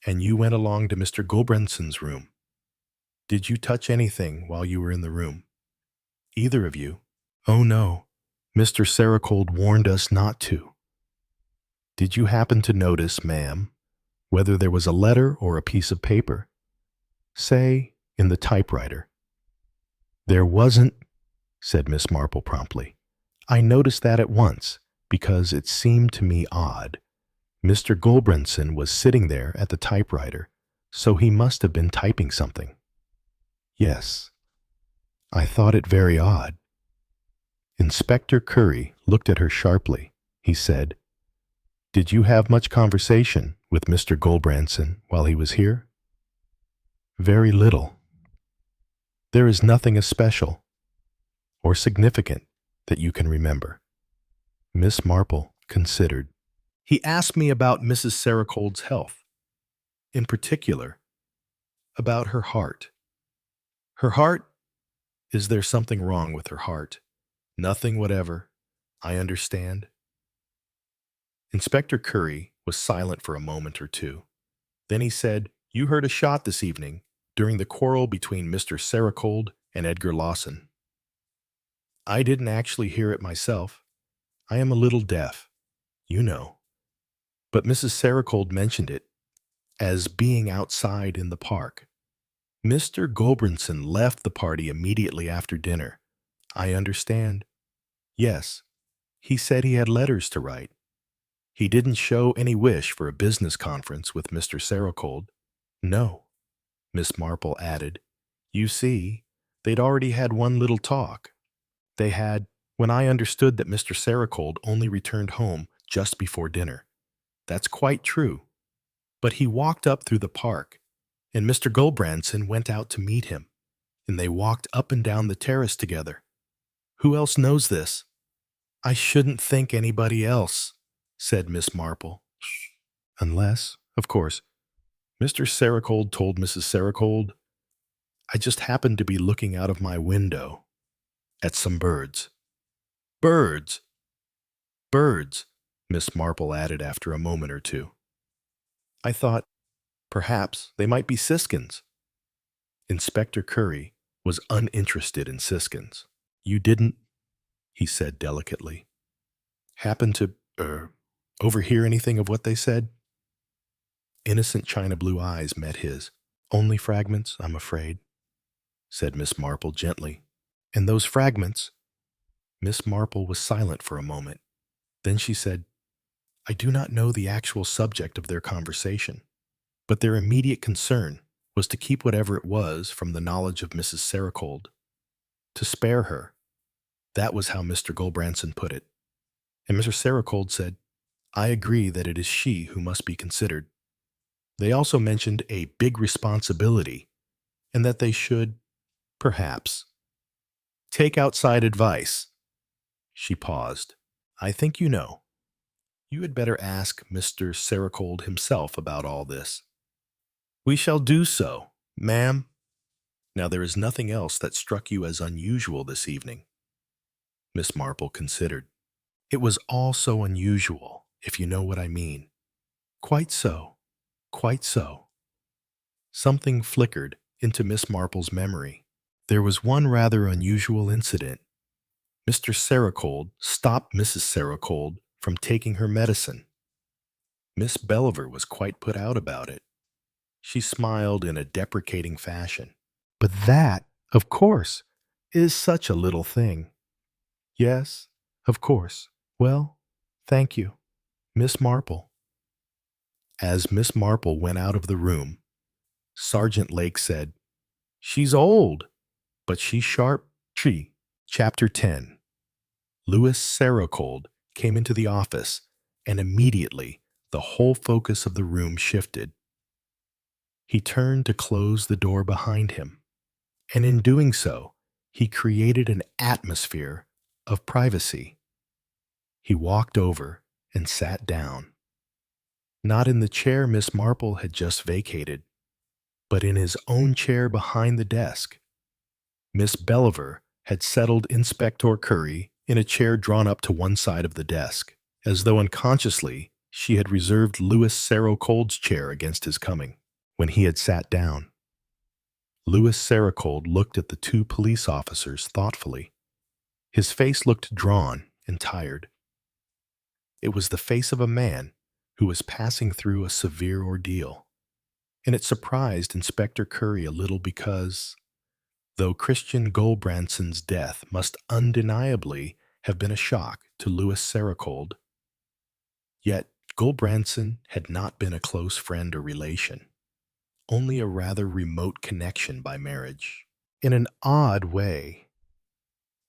And you went along to Mr. Gulbranson's room. Did you touch anything while you were in the room? Either of you? Oh, no. Mr. Saracold warned us not to. Did you happen to notice, ma'am, whether there was a letter or a piece of paper? Say, in the typewriter. There wasn't, said Miss Marple promptly. I noticed that at once, because it seemed to me odd. Mr. Gulbranson was sitting there at the typewriter, so he must have been typing something. Yes, I thought it very odd. Inspector Curry looked at her sharply. He said, Did you have much conversation with Mr. Gulbranson while he was here? Very little. There is nothing especial or significant that you can remember. Miss Marple considered. He asked me about Mrs. Saracold's health. In particular, about her heart. Her heart? Is there something wrong with her heart? Nothing whatever. I understand. Inspector Curry was silent for a moment or two. Then he said, "You heard a shot this evening during the quarrel between Mr. Sericold and Edgar Lawson." "I didn't actually hear it myself. I am a little deaf, you know. But Mrs. Sericold mentioned it as being outside in the park. Mr. Gulbranson left the party immediately after dinner. I understand. Yes, he said he had letters to write. He didn't show any wish for a business conference with Mr. Sericold. No," Miss Marple added. "You see, they'd already had one little talk. They had, when I understood that Mr. Sericold only returned home just before dinner. That's quite true. But he walked up through the park, and Mr. Gulbranson went out to meet him, and they walked up and down the terrace together. Who else knows this?" "I shouldn't think anybody else," said Miss Marple. "Unless, of course, Mr. Sericold told Mrs. Sericold, I just happened to be looking out of my window at some birds." "Birds! Birds!" Miss Marple added after a moment or two. "I thought perhaps they might be siskins." Inspector Curry was uninterested in siskins. "You didn't," he said delicately, "happen to, overhear anything of what they said?" Innocent china blue eyes met his. "Only fragments, I'm afraid," said Miss Marple gently. "And those fragments—" Miss Marple was silent for a moment. Then she said, "I do not know the actual subject of their conversation, but their immediate concern was to keep whatever it was from the knowledge of Mrs. Sericold. To spare her. That was how Mr. Gulbranson put it. And Mr. Sericold said, 'I agree that it is she who must be considered.' They also mentioned a big responsibility, and that they should, perhaps, take outside advice." She paused. "I think you know. You had better ask Mr. Sericold himself about all this." "We shall do so, ma'am." "Now there is nothing else that struck you as unusual this evening?" Miss Marple considered. "It was all so unusual, if you know what I mean." "Quite so, quite so." Something flickered into Miss Marple's memory. There was one rather unusual incident. Mr. Sericold stopped Mrs. Sericold from taking her medicine. Miss Belliver was quite put out about it. She smiled in a deprecating fashion. "But that, of course, is such a little thing." "Yes, of course. Well, thank you, Miss Marple." As Miss Marple went out of the room, Sergeant Lake said, "She's old, but she's sharp." Chapter 10. Louis Sericold came into the office, and immediately the whole focus of the room shifted. He turned to close the door behind him, and in doing so, he created an atmosphere of privacy. He walked over and sat down, not in the chair Miss Marple had just vacated, but in his own chair behind the desk. Miss Belliver had settled Inspector Curry in a chair drawn up to one side of the desk, as though unconsciously she had reserved Louis Sericold's chair against his coming. When he had sat down, Louis Sericold looked at the two police officers thoughtfully. His face looked drawn and tired. It was the face of a man who was passing through a severe ordeal, and it surprised Inspector Curry a little because, though Christian Gulbranson's death must undeniably have been a shock to Louis Sericold, yet Gulbranson had not been a close friend or relation, only a rather remote connection by marriage. In an odd way,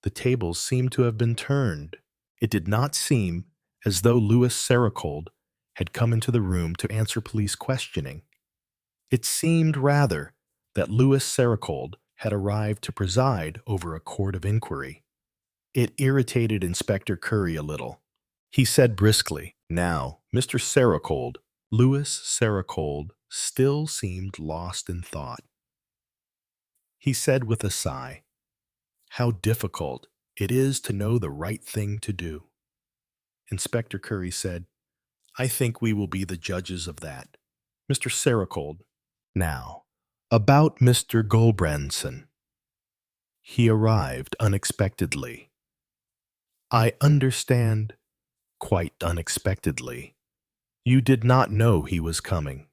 the tables seemed to have been turned. It did not seem as though Louis Sericold had come into the room to answer police questioning. It seemed rather that Louis Sericold had arrived to preside over a court of inquiry. It irritated Inspector Curry a little. He said briskly, "Now, Mr. Sericold." Louis Sericold still seemed lost in thought. He said with a sigh, "How difficult it is to know the right thing to do." Inspector Curry said, "I think we will be the judges of that." Mr. Saracold, "Now, about Mr. Gulbranson. He arrived unexpectedly." "I understand, quite unexpectedly. You did not know he was coming."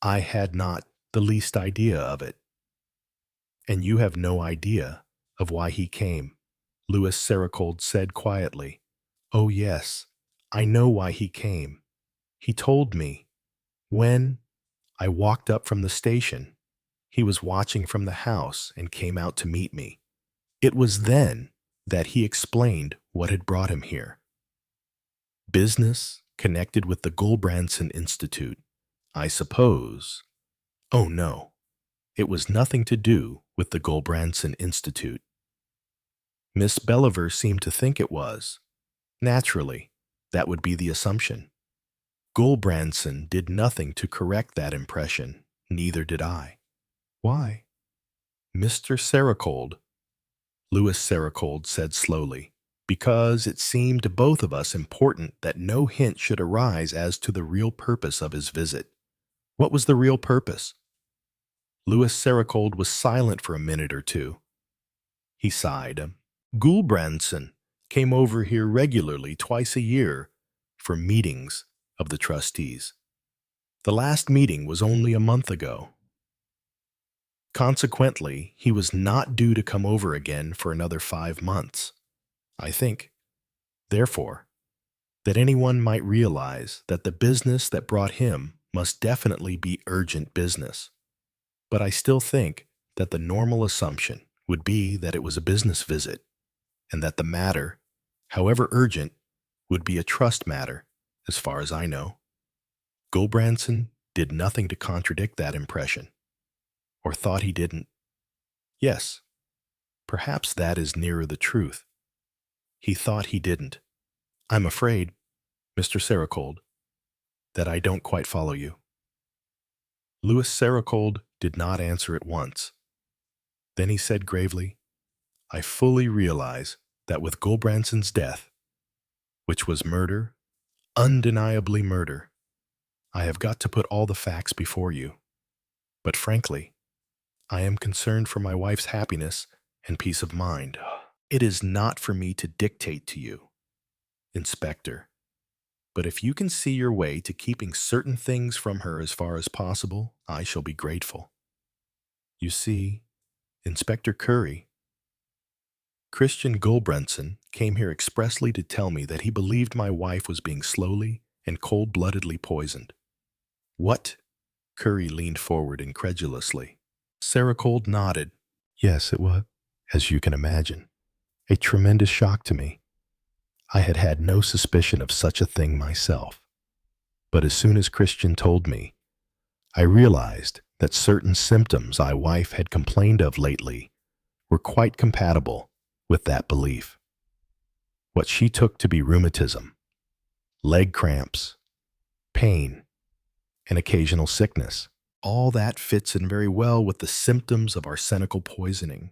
"I had not the least idea of it." "And you have no idea of why he came?" Louis Saracold said quietly. "Oh, yes, I know why he came. He told me. When I walked up from the station, he was watching from the house and came out to meet me. It was then that he explained what had brought him here. Business connected with the Gulbranson Institute, I suppose." "Oh, no, it was nothing to do with the Gulbranson Institute." Miss Belliver seemed to think it was. Naturally, that would be the assumption. Gulbranson did nothing to correct that impression, neither did I. "Why?" "Mr. Saracold," Louis Saracold said slowly, "because it seemed to both of us important that no hint should arise as to the real purpose of his visit." "What was the real purpose?" Louis Saracold was silent for a minute or two. He sighed. "Gulbranson came over here regularly twice a year for meetings of the trustees. The last meeting was only a month ago. Consequently, he was not due to come over again for another 5 months. I think, therefore, that anyone might realize that the business that brought him must definitely be urgent business. But I still think that the normal assumption would be that it was a business visit, and that the matter, however urgent, would be a trust matter, as far as I know. Gulbranson did nothing to contradict that impression, or thought he didn't. Yes, perhaps that is nearer the truth. He thought he didn't. I'm afraid, Mr. Saracold, that I don't quite follow you." Louis Saracold did not answer at once. Then he said gravely, "I fully realize that with Gulbranson's death, which was murder, undeniably murder, I have got to put all the facts before you. But frankly, I am concerned for my wife's happiness and peace of mind. It is not for me to dictate to you, Inspector, but if you can see your way to keeping certain things from her as far as possible, I shall be grateful. You see, Inspector Curry, Christian Gulbranson came here expressly to tell me that he believed my wife was being slowly and cold-bloodedly poisoned." "What?" Curry leaned forward incredulously. Saracold nodded. "Yes, it was, as you can imagine, a tremendous shock to me. I had had no suspicion of such a thing myself. But as soon as Christian told me, I realized that certain symptoms my wife had complained of lately were quite compatible with that belief. What she took to be rheumatism, leg cramps, pain, and occasional sickness, all that fits in very well with the symptoms of arsenical poisoning.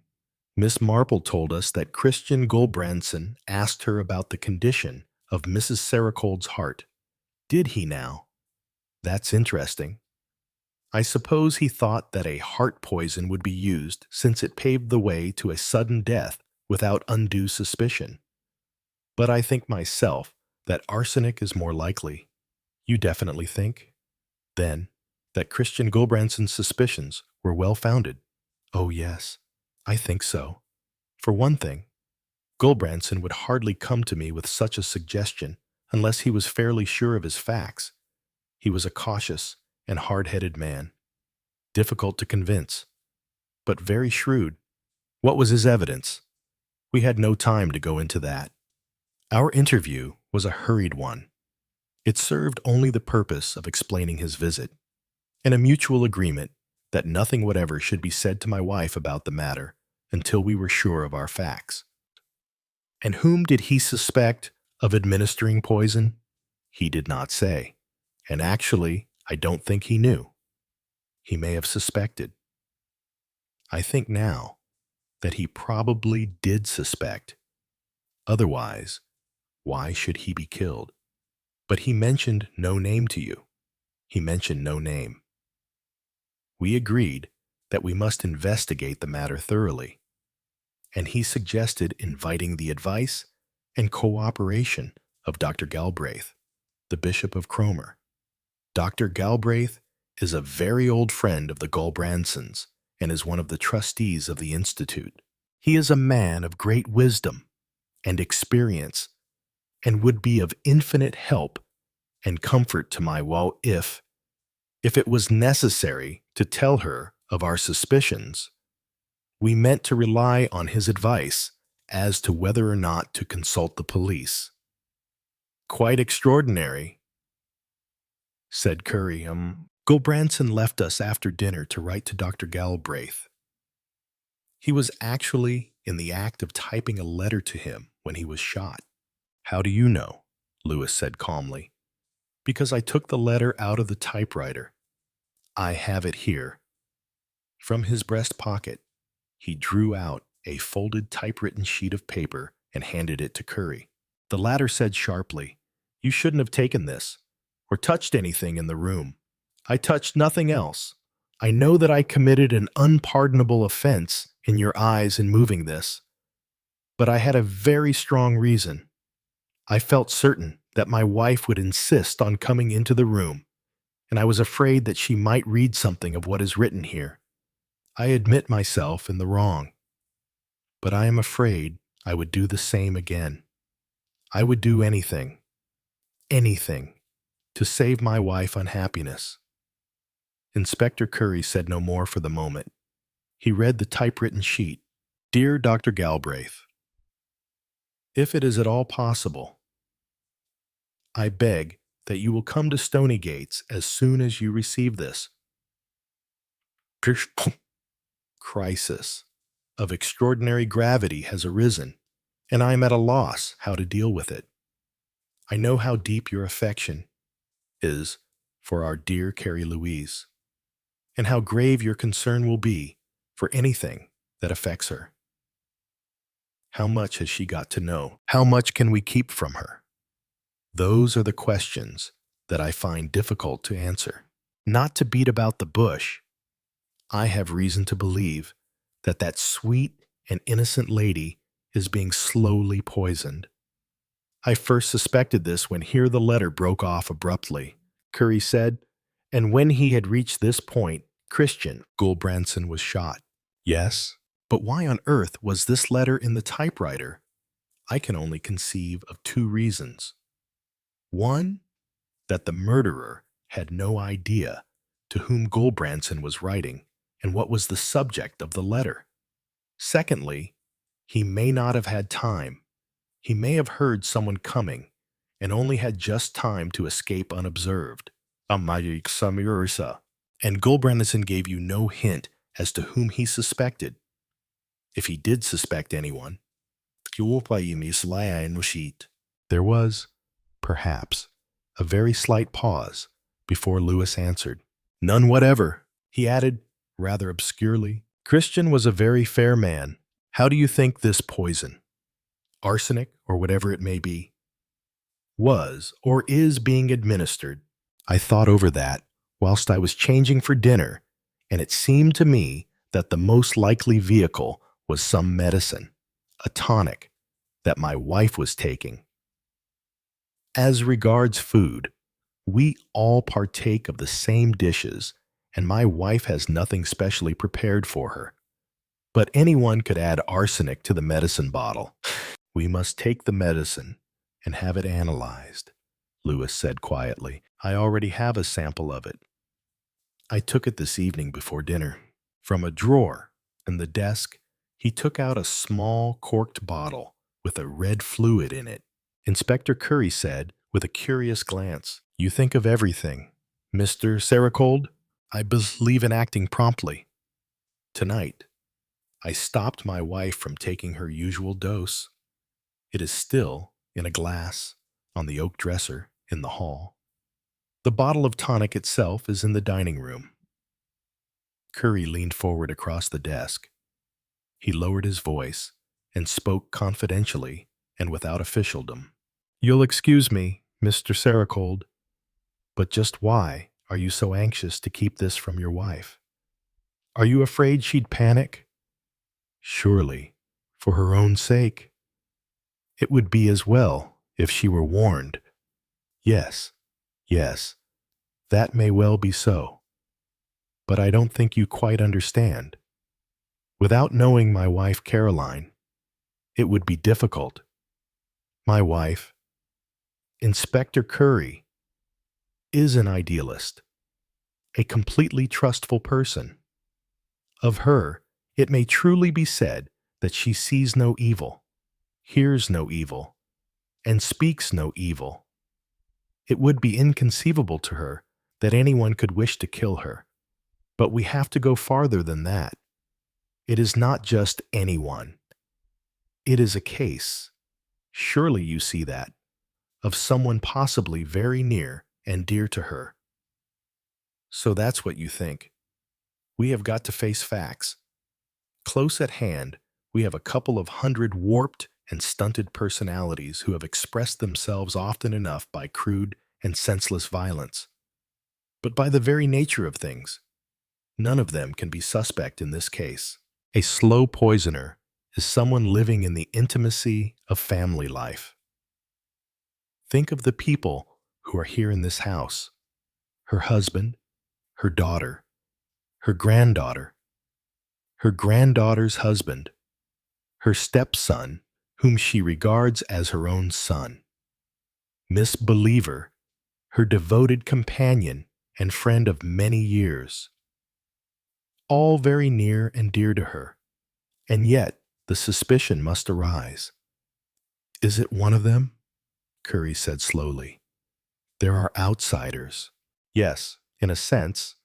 Miss Marple told us that Christian Gulbranson asked her about the condition of Mrs. Saracold's heart. Did he now? That's interesting. I suppose he thought that a heart poison would be used since it paved the way to a sudden death without undue suspicion. But I think myself that arsenic is more likely. You definitely think, then, that Christian Gulbranson's suspicions were well-founded? Oh, yes, I think so. For one thing, Gulbranson would hardly come to me with such a suggestion unless he was fairly sure of his facts. He was a cautious and hard-headed man, difficult to convince, but very shrewd. What was his evidence? We had no time to go into that. Our interview was a hurried one. It served only the purpose of explaining his visit, and a mutual agreement that nothing whatever should be said to my wife about the matter until we were sure of our facts. And whom did he suspect of administering poison? He did not say, and actually, I don't think he knew. He may have suspected. I think now that he probably did suspect. Otherwise, why should he be killed? But he mentioned no name to you. He mentioned no name. We agreed that we must investigate the matter thoroughly, and he suggested inviting the advice and cooperation of Dr. Galbraith, the Bishop of Cromer. Dr. Galbraith is a very old friend of the Gulbransons and is one of the trustees of the Institute. He is a man of great wisdom and experience and would be of infinite help and comfort to my woe if it was necessary to tell her of our suspicions. We meant to rely on his advice as to whether or not to consult the police. Quite extraordinary, said Curry. Gulbranson left us after dinner to write to Dr. Galbraith. He was actually in the act of typing a letter to him when he was shot. How do you know? Lewis said calmly. Because I took the letter out of the typewriter. I have it here. From his breast pocket, he drew out a folded typewritten sheet of paper and handed it to Curry. The latter said sharply, "You shouldn't have taken this, or touched anything in the room." "I touched nothing else. I know that I committed an unpardonable offense in your eyes in moving this, but I had a very strong reason. I felt certain that my wife would insist on coming into the room, and I was afraid that she might read something of what is written here. I admit myself in the wrong, but I am afraid I would do the same again. I would do anything, to save my wife unhappiness." Inspector Curry said no more for the moment. He read the typewritten sheet. "Dear Dr. Galbraith, if it is at all possible, I beg that you will come to Stony Gates as soon as you receive this. Crisis of extraordinary gravity has arisen, and I am at a loss how to deal with it. I know how deep your affection is for our dear Carrie Louise, and how grave your concern will be for anything that affects her. How much has she got to know? How much can we keep from her? Those are the questions that I find difficult to answer. Not to beat about the bush, I have reason to believe that that sweet and innocent lady is being slowly poisoned. I first suspected this when here the letter broke off abruptly," Curry said, "and when he had reached this point, Christian Gulbranson was shot." "Yes, but why on earth was this letter in the typewriter? I can only conceive of two reasons. One, that the murderer had no idea to whom Gulbranson was writing and what was the subject of the letter. Secondly, he may not have had time. He may have heard someone coming and only had just time to escape unobserved. And Gulbranson gave you no hint as to whom he suspected. If he did suspect anyone, there was, perhaps, a very slight pause before Lewis answered. "None whatever," he added, rather obscurely. "Christian was a very fair man. How do you think this poison, arsenic or whatever it may be, was or is being administered?" I thought over that whilst I was changing for dinner, and it seemed to me that the most likely vehicle was some medicine, a tonic, that my wife was taking. As regards food, we all partake of the same dishes, and my wife has nothing specially prepared for her. But anyone could add arsenic to the medicine bottle. "We must take the medicine and have it analyzed," Lewis said quietly. "I already have a sample of it. I took it this evening before dinner." From a drawer in the desk, he took out a small corked bottle with a red fluid in it. Inspector Curry said, with a curious glance, "You think of everything, Mr. Saracold? I believe in acting promptly. Tonight, I stopped my wife from taking her usual dose. It is still in a glass on the oak dresser in the hall. The bottle of tonic itself is in the dining room." Curry leaned forward across the desk. He lowered his voice and spoke confidentially and without officialdom. "You'll excuse me, Mr. Saracold, but just why are you so anxious to keep this from your wife? Are you afraid she'd panic? Surely, for her own sake, it would be as well if she were warned." Yes, yes, that may well be so. But I don't think you quite understand. Without knowing my wife Caroline, it would be difficult. My wife, Inspector Curry, is an idealist, a completely trustful person. Of her, it may truly be said that she sees no evil, hears no evil, and speaks no evil. It would be inconceivable to her that anyone could wish to kill her. But we have to go farther than that. It is not just anyone. It is a case, surely you see that, of someone possibly very near and dear to her. So that's what you think. We have got to face facts. Close at hand, we have a couple of hundred warped and stunted personalities who have expressed themselves often enough by crude and senseless violence. But by the very nature of things, none of them can be suspect in this case. A slow poisoner is someone living in the intimacy of family life. Think of the people who are here in this house: her husband, her daughter, her granddaughter, her granddaughter's husband, her stepson, whom she regards as her own son, Miss Believer, her devoted companion and friend of many years. All very near and dear to her, and yet the suspicion must arise. "Is it one of them?" Curry said slowly. "There are outsiders." "Yes, in a sense.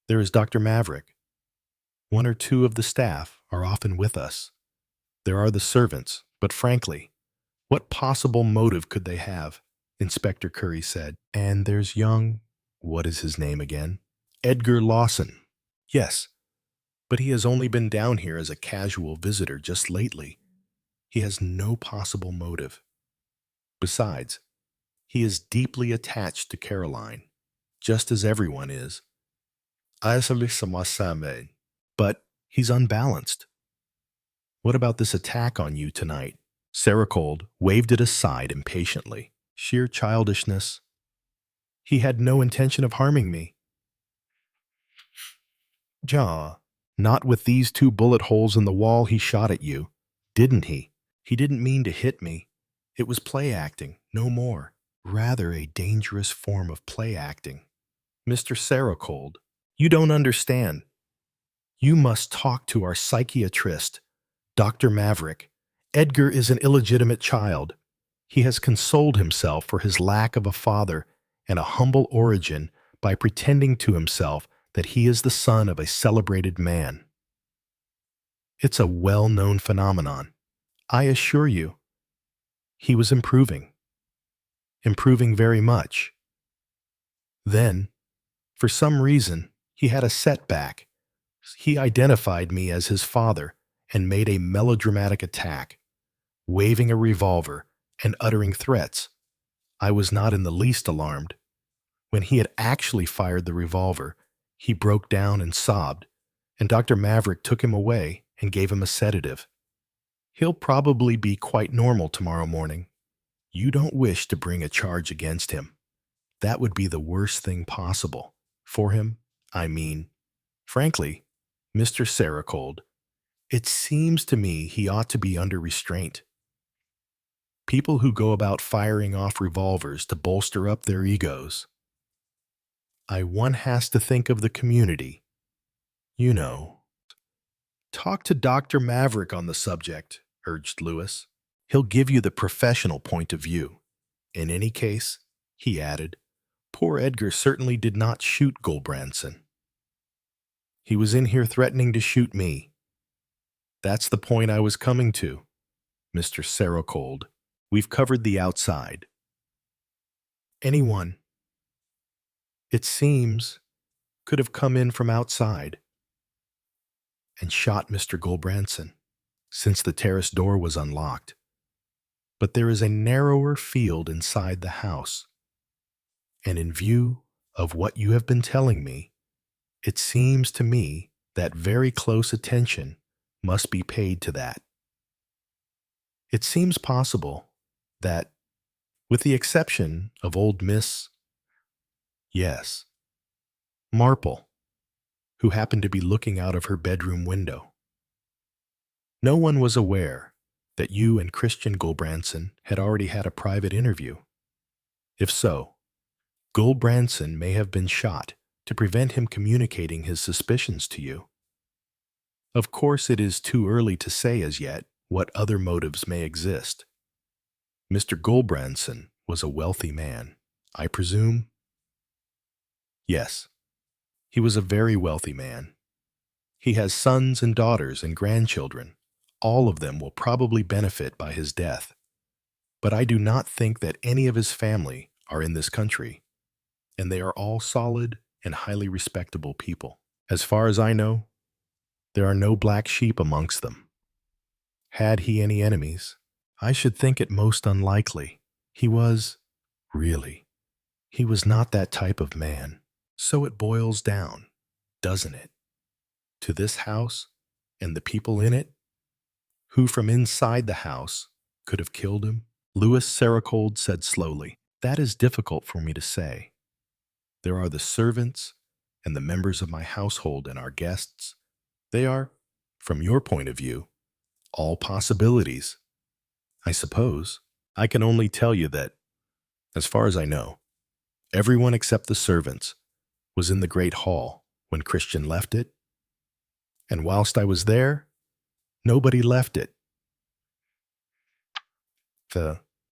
There is Dr. Maverick. One or two of the staff are often with us. There are the servants, but frankly, what possible motive could they have?" Inspector Curry said. "And there's young, what is his name again? Edgar Lawson." "Yes, but he has only been down here as a casual visitor just lately. He has no possible motive. Besides, he is deeply attached to Caroline, just as everyone is. But he's unbalanced. What about this attack on you tonight?" Saracold waved it aside impatiently. "Sheer childishness. He had no intention of harming me." "Jaw, not with these 2 bullet holes in the wall he shot at you, didn't he? He didn't mean to hit me. It was play acting, no more. Rather a dangerous form of play acting. Mr. Saracold, you don't understand. You must talk to our psychiatrist, Dr. Maverick. Edgar is an illegitimate child. He has consoled himself for his lack of a father and a humble origin by pretending to himself that he is the son of a celebrated man. It's a well-known phenomenon. I assure you, he was improving very much. Then, for some reason, he had a setback. He identified me as his father and made a melodramatic attack, waving a revolver and uttering threats. I was not in the least alarmed. When he had actually fired the revolver, he broke down and sobbed, and Dr. Maverick took him away and gave him a sedative. He'll probably be quite normal tomorrow morning. You don't wish to bring a charge against him. That would be the worst thing possible. For him, I mean. Frankly, Mr. Saracold, it seems to me he ought to be under restraint. People who go about firing off revolvers to bolster up their egos. One has to think of the community. You know. Talk to Dr. Maverick on the subject, urged Lewis. He'll give you the professional point of view. In any case, he added, poor Edgar certainly did not shoot Gulbranson. He was in here threatening to shoot me. That's the point I was coming to, Mr. Saracold. We've covered the outside. Anyone, it seems, could have come in from outside. and shot Mr. Gulbranson, since the terrace door was unlocked. But there is a narrower field inside the house, and in view of what you have been telling me, it seems to me that very close attention must be paid to that. It seems possible that, with the exception of old Miss, yes, Marple, who happened to be looking out of her bedroom window, no one was aware that you and Christian Gulbranson had already had a private interview. If so, Gulbranson may have been shot to prevent him communicating his suspicions to you. Of course, it is too early to say as yet what other motives may exist. Mr. Gulbranson was a wealthy man, I presume? Yes, he was a very wealthy man. He has sons and daughters and grandchildren. All of them will probably benefit by his death. But I do not think that any of his family are in this country, and they are all solid and highly respectable people. As far as I know, there are no black sheep amongst them. Had he any enemies? I should think it most unlikely. He was not that type of man. So it boils down, doesn't it, to this house and the people in it? Who from inside the house could have killed him? Louis Sericold said slowly, "That is difficult for me to say. There are the servants and the members of my household and our guests. They are, from your point of view, all possibilities. I suppose I can only tell you that, as far as I know, everyone except the servants was in the great hall when Christian left it, and whilst I was there, nobody left it.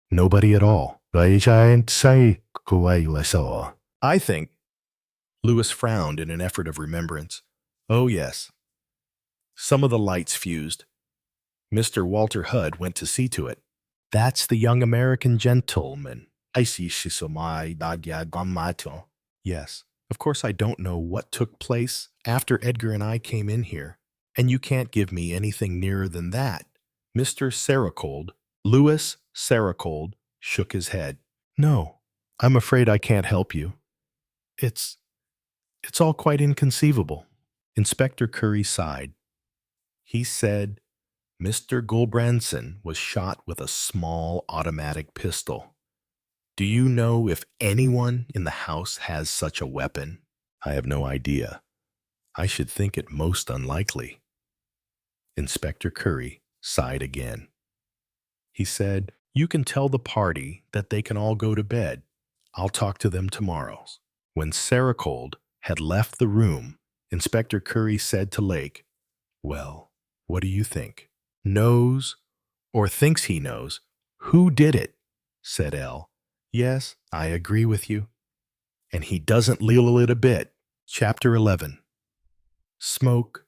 Nobody at all. I think, Louis frowned in an effort of remembrance. Oh yes, some of the lights fused. Mr. Walter Hudd went to see to it. That's the young American gentleman. Yes, of course I don't know what took place after Edgar and I came in here, and you can't give me anything nearer than that. Mr. Sericold, Louis Sericold, shook his head. No, I'm afraid I can't help you. It's all quite inconceivable. Inspector Curry sighed. He said Mr. Gulbranson was shot with a small automatic pistol. Do you know if anyone in the house has such a weapon? I have no idea. I should think it most unlikely. Inspector Curry sighed again. He said, "You can tell the party that they can all go to bed. I'll talk to them tomorrow." When Sericold had left the room, Inspector Curry said to Lake, "Well, what do you think?" "Knows, or thinks he knows, who did it," said L. "Yes, I agree with you. And he doesn't leal it a bit." Chapter 11. Smoke,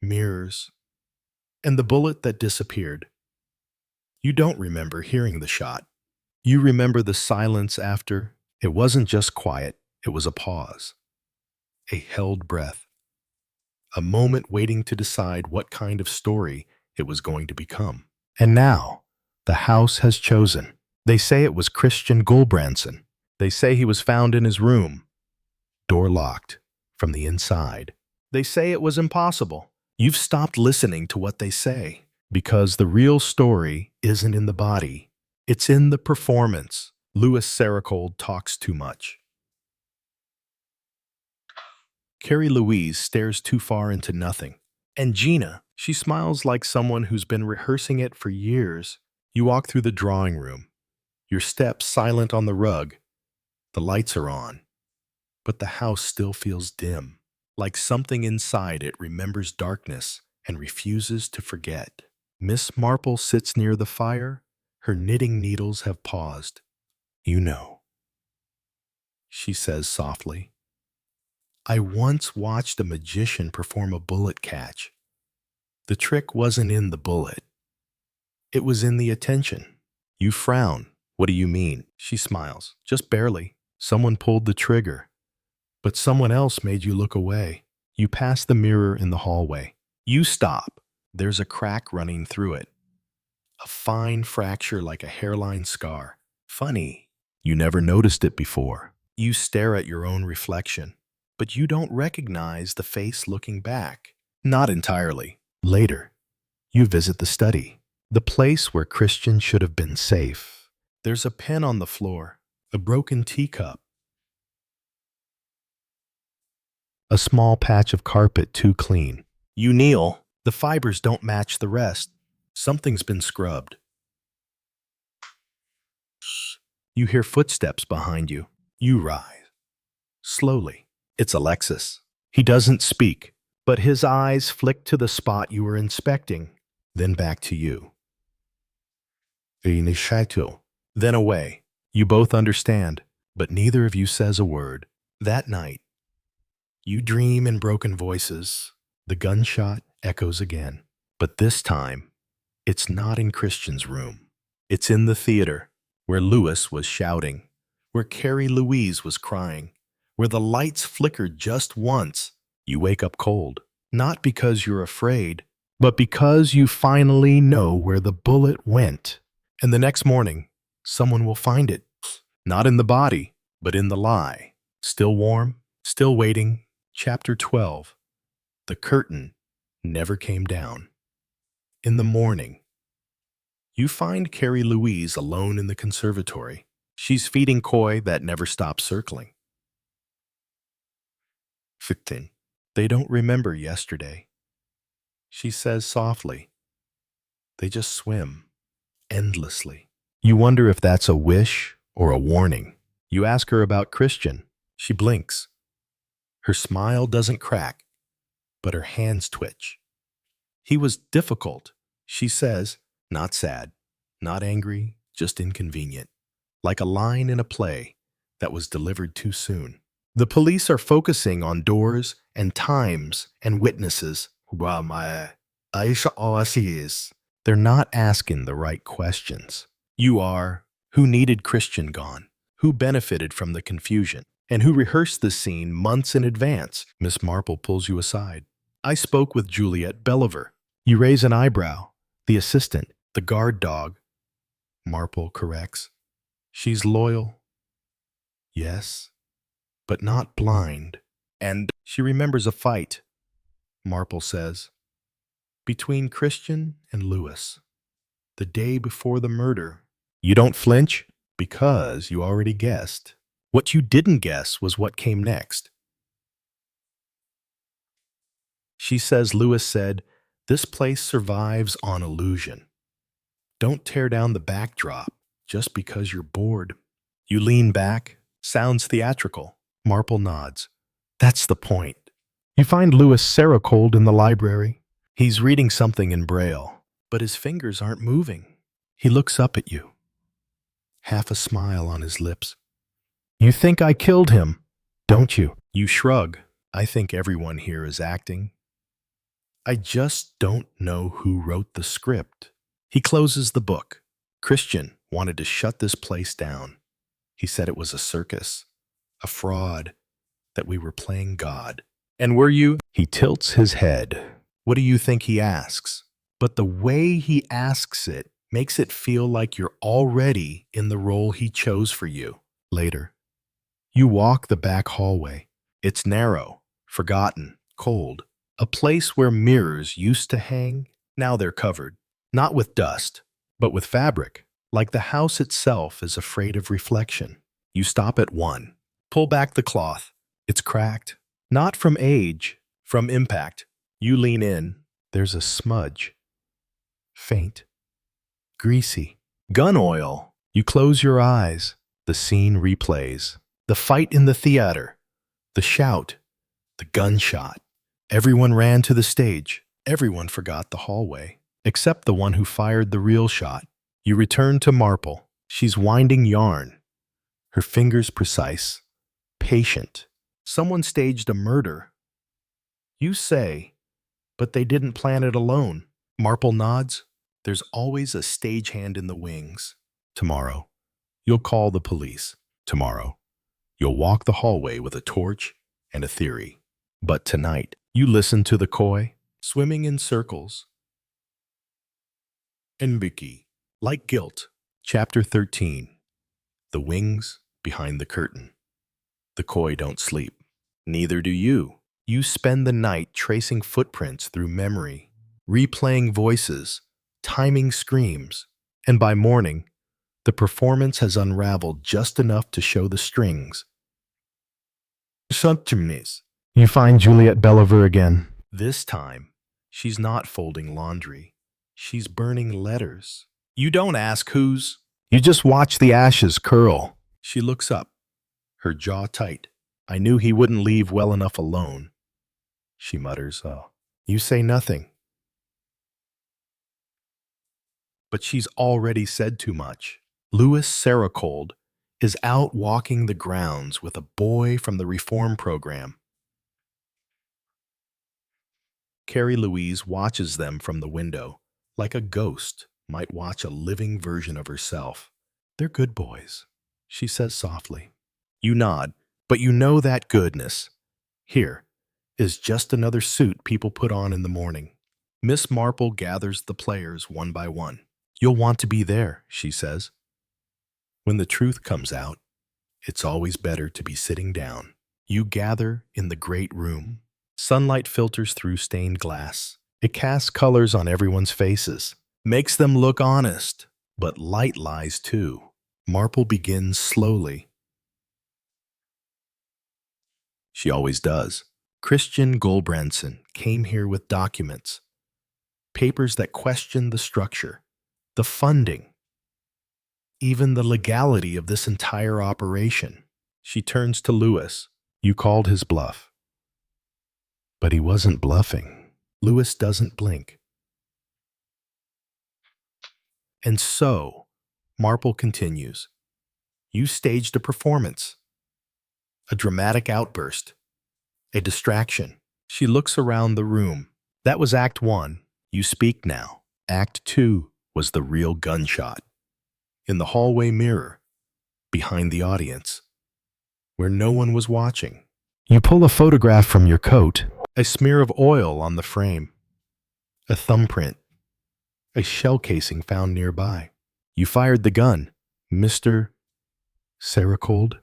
mirrors, and the bullet that disappeared. You don't remember hearing the shot. You remember the silence after. It wasn't just quiet, it was a pause. A held breath. A moment waiting to decide what kind of story it was going to become. And now, the house has chosen. They say it was Christian Gulbranson. They say he was found in his room, door locked, from the inside. They say it was impossible. You've stopped listening to what they say, because the real story isn't in the body. It's in the performance. Louis Sericold talks too much. Carrie Louise stares too far into nothing. And Gina, she smiles like someone who's been rehearsing it for years. You walk through the drawing room, your steps silent on the rug. The lights are on, but the house still feels dim, like something inside it remembers darkness and refuses to forget. Miss Marple sits near the fire. Her knitting needles have paused. "You know," she says softly, "I once watched a magician perform a bullet catch. The trick wasn't in the bullet. It was in the attention." You frown. "What do you mean?" She smiles. "Just barely. Someone pulled the trigger, but someone else made you look away. You pass the mirror in the hallway. You stop. There's a crack running through it. A fine fracture like a hairline scar. Funny. You never noticed it before. You stare at your own reflection, but you don't recognize the face looking back. Not entirely. Later, you visit the study, the place where Christian should have been safe. There's a pen on the floor, a broken teacup, a small patch of carpet too clean. You kneel. The fibers don't match the rest. Something's been scrubbed. You hear footsteps behind you. You rise. Slowly. It's Alexis. He doesn't speak, but his eyes flick to the spot you were inspecting, then back to you. Then away. You both understand, but neither of you says a word. That night, you dream in broken voices. The gunshot echoes again, but this time, it's not in Christian's room. It's in the theater, where Louis was shouting, where Carrie Louise was crying, where the lights flickered just once. You wake up cold, not because you're afraid, but because you finally know where the bullet went. And the next morning, someone will find it, not in the body, but in the lie. Still warm, still waiting. Chapter 12. The curtain never came down. In the morning, you find Carrie Louise alone in the conservatory. She's feeding koi that never stops circling. 15. They don't remember yesterday. She says softly. They just swim, endlessly. You wonder if that's a wish or a warning. You ask her about Christian. She blinks. Her smile doesn't crack, but her hands twitch. He was difficult, she says, not sad, not angry, just inconvenient, like a line in a play that was delivered too soon. The police are focusing on doors and times and witnesses. They're not asking the right questions. You are, who needed Christian gone, who benefited from the confusion, and who rehearsed the scene months in advance. Miss Marple pulls you aside. I spoke with Juliet Belliver. You raise an eyebrow. The assistant, the guard dog. Marple corrects. She's loyal. Yes, but not blind. And she remembers a fight, Marple says, between Christian and Louis, the day before the murder. You don't flinch because you already guessed. What you didn't guess was what came next. She says Louis said, "This place survives on illusion. Don't tear down the backdrop just because you're bored." You lean back. Sounds theatrical. Marple nods. That's the point. You find Louis Cold in the library. He's reading something in Braille, but his fingers aren't moving. He looks up at you. Half a smile on his lips. You think I killed him, don't you? You shrug. I think everyone here is acting. I just don't know who wrote the script. He closes the book. Christian wanted to shut this place down. He said it was a circus, a fraud, that we were playing God. And were you? He tilts his head. What do you think he asks? But the way he asks it makes it feel like you're already in the role he chose for you. Later, you walk the back hallway. It's narrow, forgotten, cold. A place where mirrors used to hang, now they're covered. Not with dust, but with fabric. Like the house itself is afraid of reflection. You stop at one. Pull back the cloth. It's cracked. Not from age, from impact. You lean in. There's a smudge. Faint. Greasy. Gun oil. You close your eyes. The scene replays. The fight in the theater. The shout. The gunshot. Everyone ran to the stage. Everyone forgot the hallway, except the one who fired the real shot. You return to Marple. She's winding yarn. Her fingers precise. Patient. Someone staged a murder. You say, but they didn't plan it alone. Marple nods. There's always a stagehand in the wings. Tomorrow, you'll call the police. Tomorrow, you'll walk the hallway with a torch and a theory. But tonight, you listen to the koi. swimming in circles, and Vicky, like guilt. Chapter 13. The wings behind the curtain. The koi don't sleep. Neither do you. You spend the night tracing footprints through memory, replaying voices, timing screams, and by morning, the performance has unraveled just enough to show the strings. Sometimes you find Juliet Belliver again. This time, she's not folding laundry. She's burning letters. You don't ask whose. You just watch the ashes curl. She looks up, her jaw tight. I knew he wouldn't leave well enough alone. She mutters, oh. You say nothing. But she's already said too much. Louis Saracold is out walking the grounds with a boy from the reform program. Carrie Louise watches them from the window, like a ghost might watch a living version of herself. They're good boys, she says softly. You nod, but you know that goodness. Here is just another suit people put on in the morning. Miss Marple gathers the players one by one. You'll want to be there, she says. When the truth comes out, it's always better to be sitting down. You gather in the great room. Sunlight filters through stained glass. It casts colors on everyone's faces, makes them look honest, but light lies too. Marple begins slowly. She always does. Christian Goldbranson came here with documents, papers that question the structure, the funding, even the legality of this entire operation. She turns to Louis. You called his bluff. But he wasn't bluffing. Louis doesn't blink. And so, Marple continues. You staged a performance, a dramatic outburst, a distraction. She looks around the room. That was Act 1. You speak now. Act 2 was the real gunshot. In the hallway mirror, behind the audience, where no one was watching. You pull a photograph from your coat, a smear of oil on the frame, a thumbprint, a shell casing found nearby. You fired the gun, Mr. Saracold.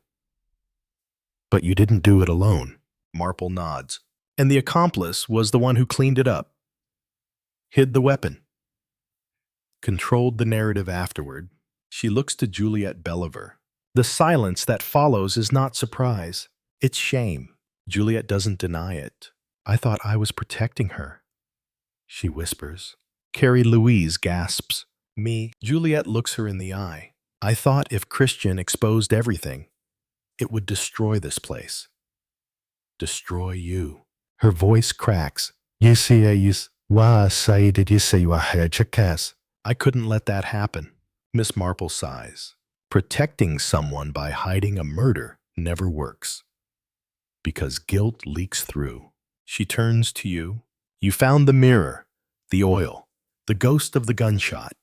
But you didn't do it alone. Marple nods. And the accomplice was the one who cleaned it up, hid the weapon, controlled the narrative afterward. She looks to Juliet Belliver. The silence that follows is not surprise. It's shame. Juliet doesn't deny it. I thought I was protecting her, she whispers. Carrie Louise gasps. Me. Juliet looks her in the eye. I thought if Christian exposed everything, it would destroy this place. Destroy you. Her voice cracks. I couldn't let that happen. Miss Marple sighs. Protecting someone by hiding a murder never works, because guilt leaks through. She turns to you. You found the mirror, the oil, the ghost of the gunshot,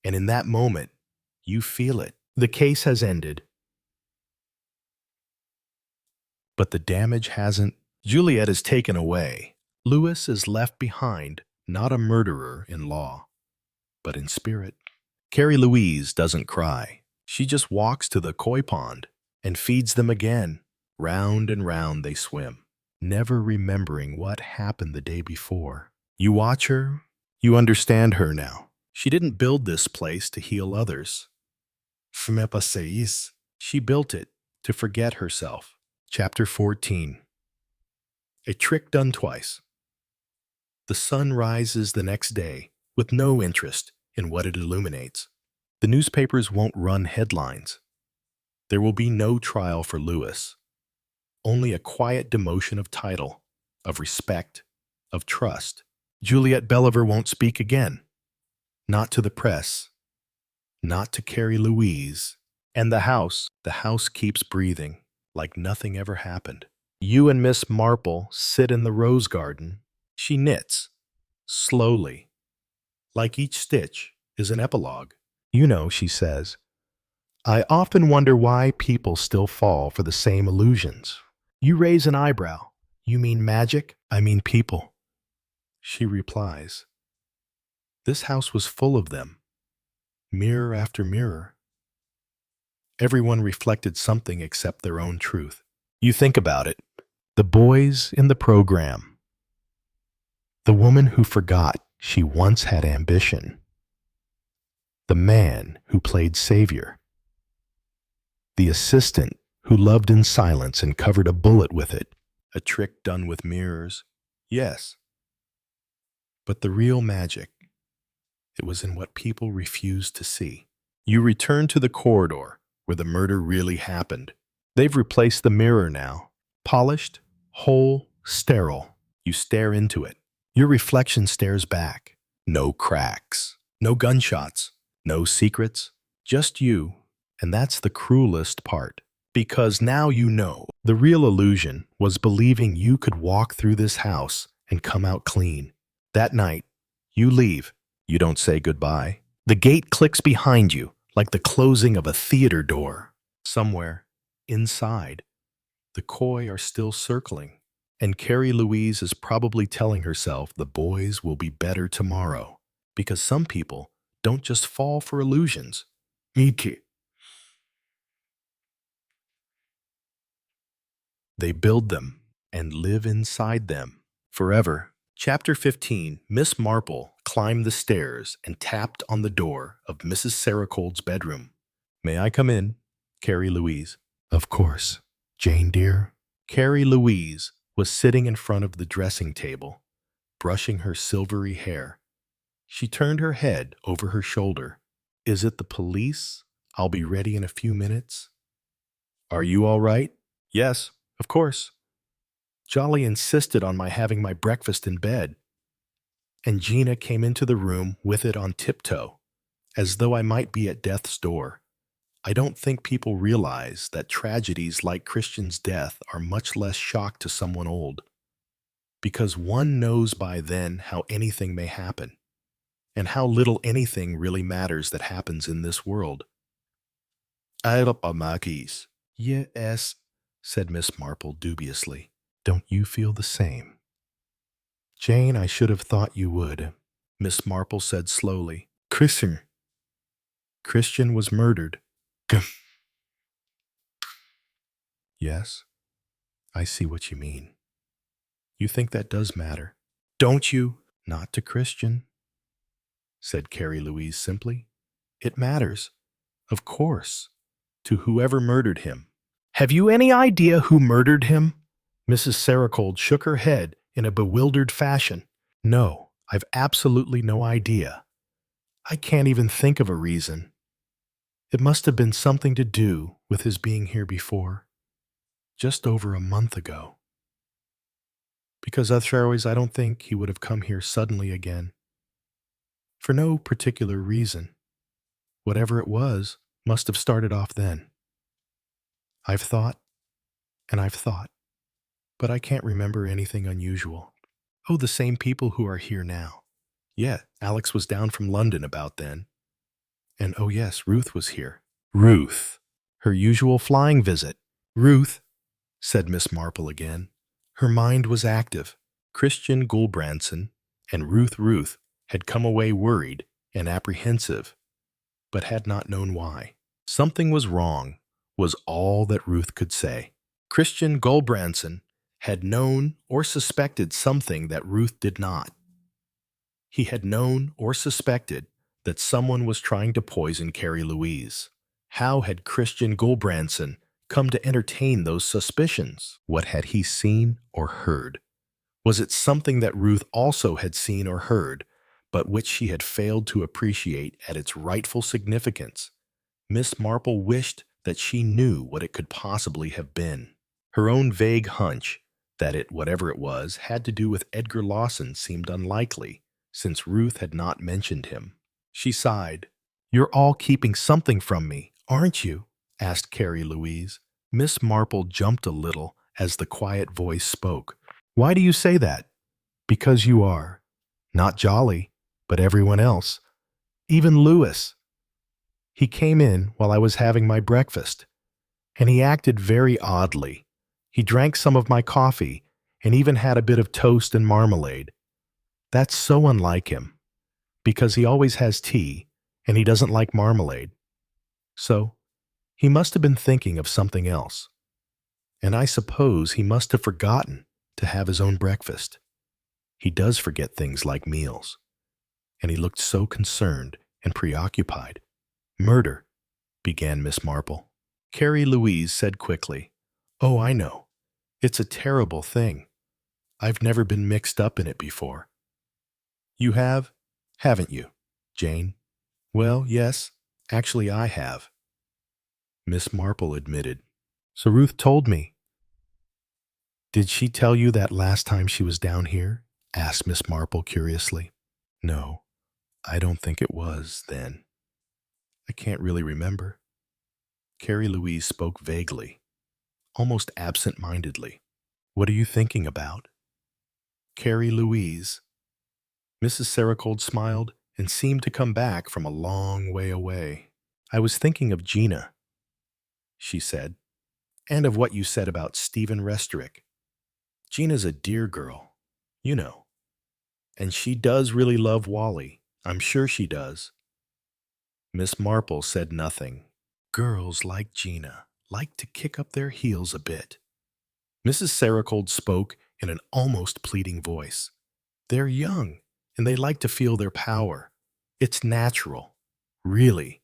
and in that moment, you feel it. The case has ended. But the damage hasn't. Juliet is taken away. Louis is left behind, not a murderer in law, but in spirit. Carrie Louise doesn't cry. She just walks to the koi pond and feeds them again. Round and round they swim, never remembering what happened the day before. You watch her, you understand her now. She didn't build this place to heal others. She built it to forget herself. Chapter 14. A trick done twice. The sun rises the next day with no interest in what it illuminates. The newspapers won't run headlines. There will be no trial for Louis. Only a quiet demotion of title, of respect, of trust. Juliet Belliver won't speak again. Not to the press. Not to Carrie Louise. And the house keeps breathing like nothing ever happened. You and Miss Marple sit in the rose garden. She knits, slowly, like each stitch is an epilogue. You know, she says, I often wonder why people still fall for the same illusions. You raise an eyebrow. You mean magic? I mean people. She replies, "This house was full of them, mirror after mirror. Everyone reflected something except their own truth." You think about it. The boys in the program. The woman who forgot she once had ambition. The man who played savior. The assistant who loved in silence and covered a bullet with it. A trick done with mirrors. Yes. But the real magic, it was in what people refused to see. You return to the corridor where the murder really happened. They've replaced the mirror now. Polished, whole, sterile. You stare into it. Your reflection stares back. No cracks. No gunshots. No secrets. Just you. And that's the cruelest part. Because now you know. The real illusion was believing you could walk through this house and come out clean. That night, you leave. You don't say goodbye. The gate clicks behind you like the closing of a theater door. Somewhere, inside, the koi are still circling, and Carrie Louise is probably telling herself the boys will be better tomorrow, because some people don't just fall for illusions. They build them and live inside them forever. Chapter 15, Miss Marple climbed the stairs and tapped on the door of Mrs. Saracold's bedroom. "May I come in?" Carrie Louise. "Of course. Jane, dear." Carrie Louise was sitting in front of the dressing table, brushing her silvery hair. She turned her head over her shoulder. "Is it the police? I'll be ready in a few minutes." "Are you all right?" "Yes, of course. Jolly insisted on my having my breakfast in bed." And Gina came into the room with it on tiptoe, as though I might be at death's door. I don't think people realize that tragedies like Christian's death are much less shock to someone old, because one knows by then how anything may happen, and how little anything really matters that happens in this world. "Marquise." "Yes," said Miss Marple dubiously. "Don't you feel the same?" "Jane, I should have thought you would," Miss Marple said slowly. Christian was murdered." "Yes, I see what you mean. You think that does matter, don't you?" "Not to Christian," said Carrie Louise simply. "It matters, of course, to whoever murdered him." "Have you any idea who murdered him?" Mrs. Saracold shook her head in a bewildered fashion. "No, I've absolutely no idea. I can't even think of a reason. It must have been something to do with his being here before, just over a month ago. Because otherwise I don't think he would have come here suddenly again. For no particular reason. Whatever it was must have started off then. I've thought, and I've thought, but I can't remember anything unusual. Oh, the same people who are here now. Yeah, Alex was down from London about then. And oh yes, Ruth was here." Ruth. Her usual flying visit. "Ruth," said Miss Marple again. Her mind was active. Christian Gulbrandsen and Ruth had come away worried and apprehensive, but had not known why. Something was wrong, was all that Ruth could say. Christian Gulbrandsen had known or suspected something that Ruth did not. He had known or suspected that someone was trying to poison Carrie Louise. How had Christian Gulbrandsen come to entertain those suspicions? What had he seen or heard? Was it something that Ruth also had seen or heard, but which she had failed to appreciate at its rightful significance? Miss Marple wished that she knew what it could possibly have been. Her own vague hunch that it, whatever it was, had to do with Edgar Lawson seemed unlikely, since Ruth had not mentioned him. She sighed. "You're all keeping something from me, aren't you?" asked Carrie Louise. Miss Marple jumped a little as the quiet voice spoke. "Why do you say that?" "Because you are. Not Jolly, but everyone else. Even Louis. He came in while I was having my breakfast, and he acted very oddly. He drank some of my coffee and even had a bit of toast and marmalade. That's so unlike him, because he always has tea and he doesn't like marmalade. So, he must have been thinking of something else. And I suppose he must have forgotten to have his own breakfast. He does forget things like meals. And he looked so concerned and preoccupied. Murder, began Miss Marple. Carrie Louise said quickly, "Oh, I know. It's a terrible thing. I've never been mixed up in it before." "You have, haven't you, Jane?" "Well, yes, actually I have," Miss Marple admitted. "So Ruth told me." "Did she tell you that last time she was down here?" asked Miss Marple curiously. "No, I don't think it was then. I can't really remember." Carrie Louise spoke vaguely, almost absent-mindedly. "What are you thinking about?" "Carrie Louise." Mrs. Serocold smiled and seemed to come back from a long way away. "I was thinking of Gina," she said, "and of what you said about Stephen Restorick. Gina's a dear girl, you know, and she does really love Wally. I'm sure she does." Miss Marple said nothing. Girls like Gina like to kick up their heels a bit. Mrs. Serocold spoke in an almost pleading voice. "They're young, and they like to feel their power. It's natural. Really.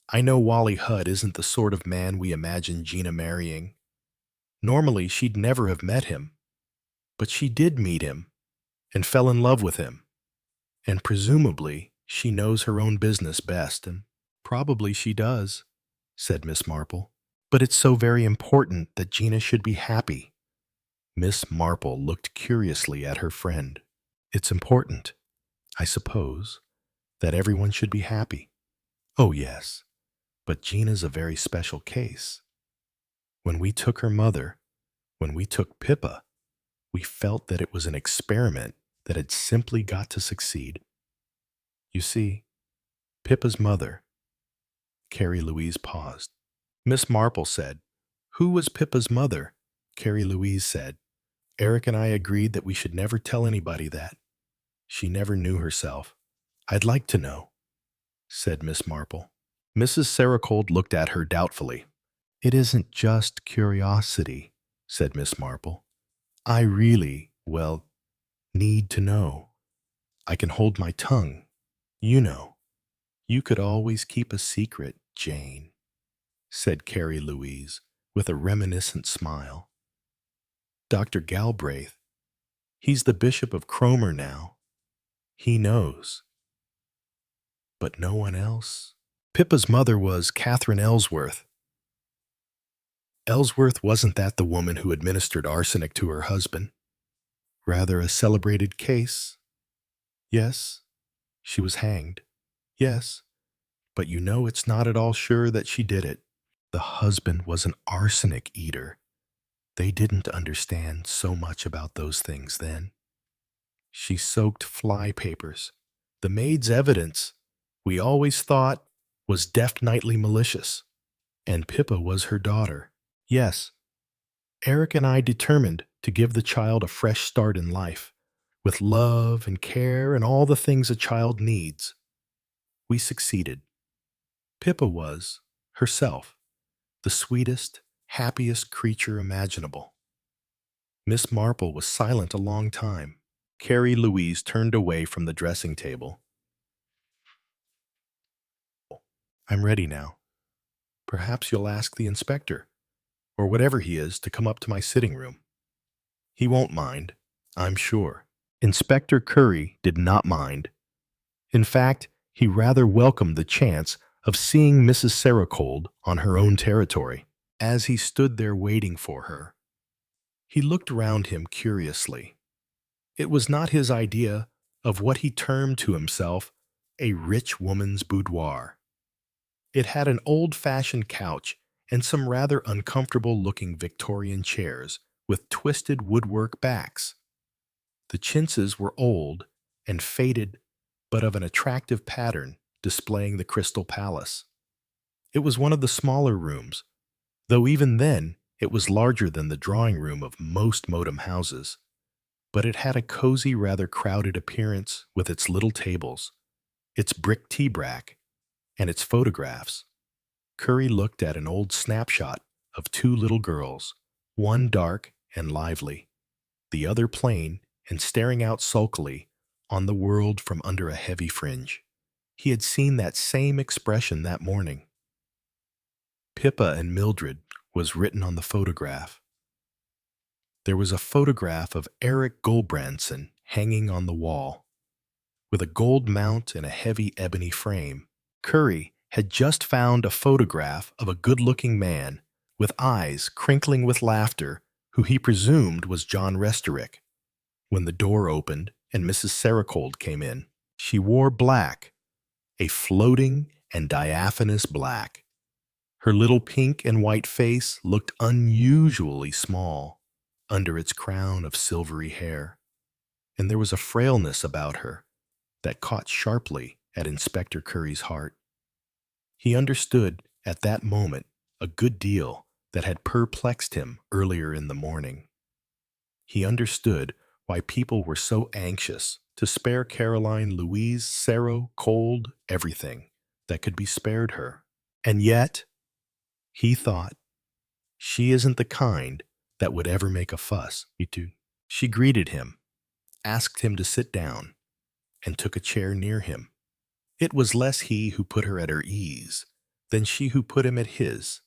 I know Wally Hudd isn't the sort of man we imagine Gina marrying. Normally, she'd never have met him. But she did meet him, and fell in love with him. And presumably, she knows her own business best, and probably she does," said Miss Marple. "But it's so very important that Gina should be happy." Miss Marple looked curiously at her friend. "It's important, I suppose, that everyone should be happy." "Oh, yes, but Gina's a very special case. When we took her mother, when we took Pippa, we felt that it was an experiment that had simply got to succeed. You see, Pippa's mother—" Carrie Louise paused. Miss Marple said, "Who was Pippa's mother?" Carrie Louise said, "Eric and I agreed that we should never tell anybody that. She never knew herself." "I'd like to know," said Miss Marple. Mrs. Serocold looked at her doubtfully. "It isn't just curiosity," said Miss Marple. "I really, well, need to know. I can hold my tongue. You know, you could always keep a secret, Jane," said Carrie Louise with a reminiscent smile. "Dr. Galbraith, he's the Bishop of Cromer now. He knows. But no one else." "Pippa's mother was Catherine Ellsworth." "Ellsworth, wasn't that the woman who administered arsenic to her husband? Rather a celebrated case." "Yes. She was hanged." "Yes. But you know it's not at all sure that she did it. The husband was an arsenic eater. They didn't understand so much about those things then. She soaked fly papers. The maid's evidence, we always thought, was definitely malicious. And Pippa was her daughter. Yes, Eric and I determined to give the child a fresh start in life, with love and care and all the things a child needs. We succeeded. Pippa was, herself, the sweetest, happiest creature imaginable." Miss Marple was silent a long time. Carrie Louise turned away from the dressing table. "I'm ready now. Perhaps you'll ask the inspector, or whatever he is, to come up to my sitting room. He won't mind, I'm sure." Inspector Curry did not mind. In fact, he rather welcomed the chance of seeing Mrs. Serocold on her own territory. As he stood there waiting for her, he looked round him curiously. It was not his idea of what he termed to himself a rich woman's boudoir. It had an old-fashioned couch and some rather uncomfortable-looking Victorian chairs with twisted woodwork backs. The chintzes were old and faded, but of an attractive pattern, displaying the Crystal Palace. It was one of the smaller rooms, though even then it was larger than the drawing room of most Modem houses. but it had a cozy, rather crowded appearance with its little tables, its brick tea rack, and its photographs. Curry looked at an old snapshot of two little girls, one dark and lively, the other plain and staring out sulkily on the world from under a heavy fringe. He had seen that same expression that morning. Pippa and Mildred was written on the photograph. There was a photograph of Eric Goldbranson hanging on the wall, with a gold mount and a heavy ebony frame. Curry had just found a photograph of a good-looking man with eyes crinkling with laughter, who he presumed was John Restorick, when the door opened and Mrs. Saracold came in. She wore black, a floating and diaphanous black. Her little pink and white face looked unusually small under its crown of silvery hair, and there was a frailness about her that caught sharply at Inspector Curry's heart. He understood at that moment a good deal that had perplexed him earlier in the morning. He understood why people were so anxious to spare Caroline Louise Saracold everything that could be spared her. And yet, he thought, she isn't the kind that would ever make a fuss. She greeted him, asked him to sit down, and took a chair near him. It was less he who put her at her ease than she who put him at his.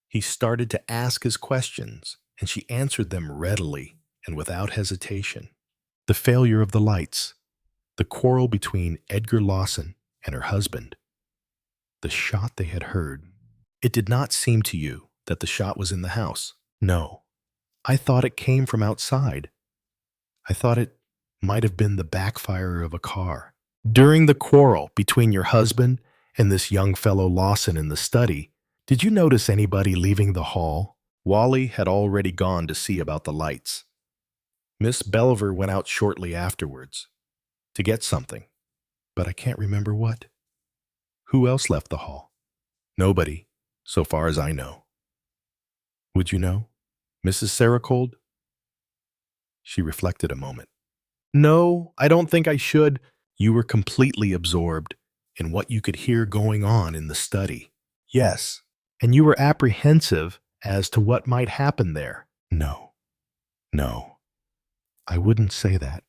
He started to ask his questions, and she answered them readily and without hesitation. The failure of the lights, the quarrel between Edgar Lawson and her husband, the shot they had heard. It did not seem to you that the shot was in the house. No, I thought it came from outside. I thought it might have been the backfire of a car. During the quarrel between your husband and this young fellow Lawson in the study, did you notice anybody leaving the hall? Wally had already gone to see about the lights. Miss Belliver went out shortly afterwards to get something, but I can't remember what. Who else left the hall? Nobody, so far as I know. Would you know? Mrs. Saracold? She reflected a moment. No, I don't think I should. You were completely absorbed in what you could hear going on in the study. Yes, and you were apprehensive as to what might happen there. No, I wouldn't say that.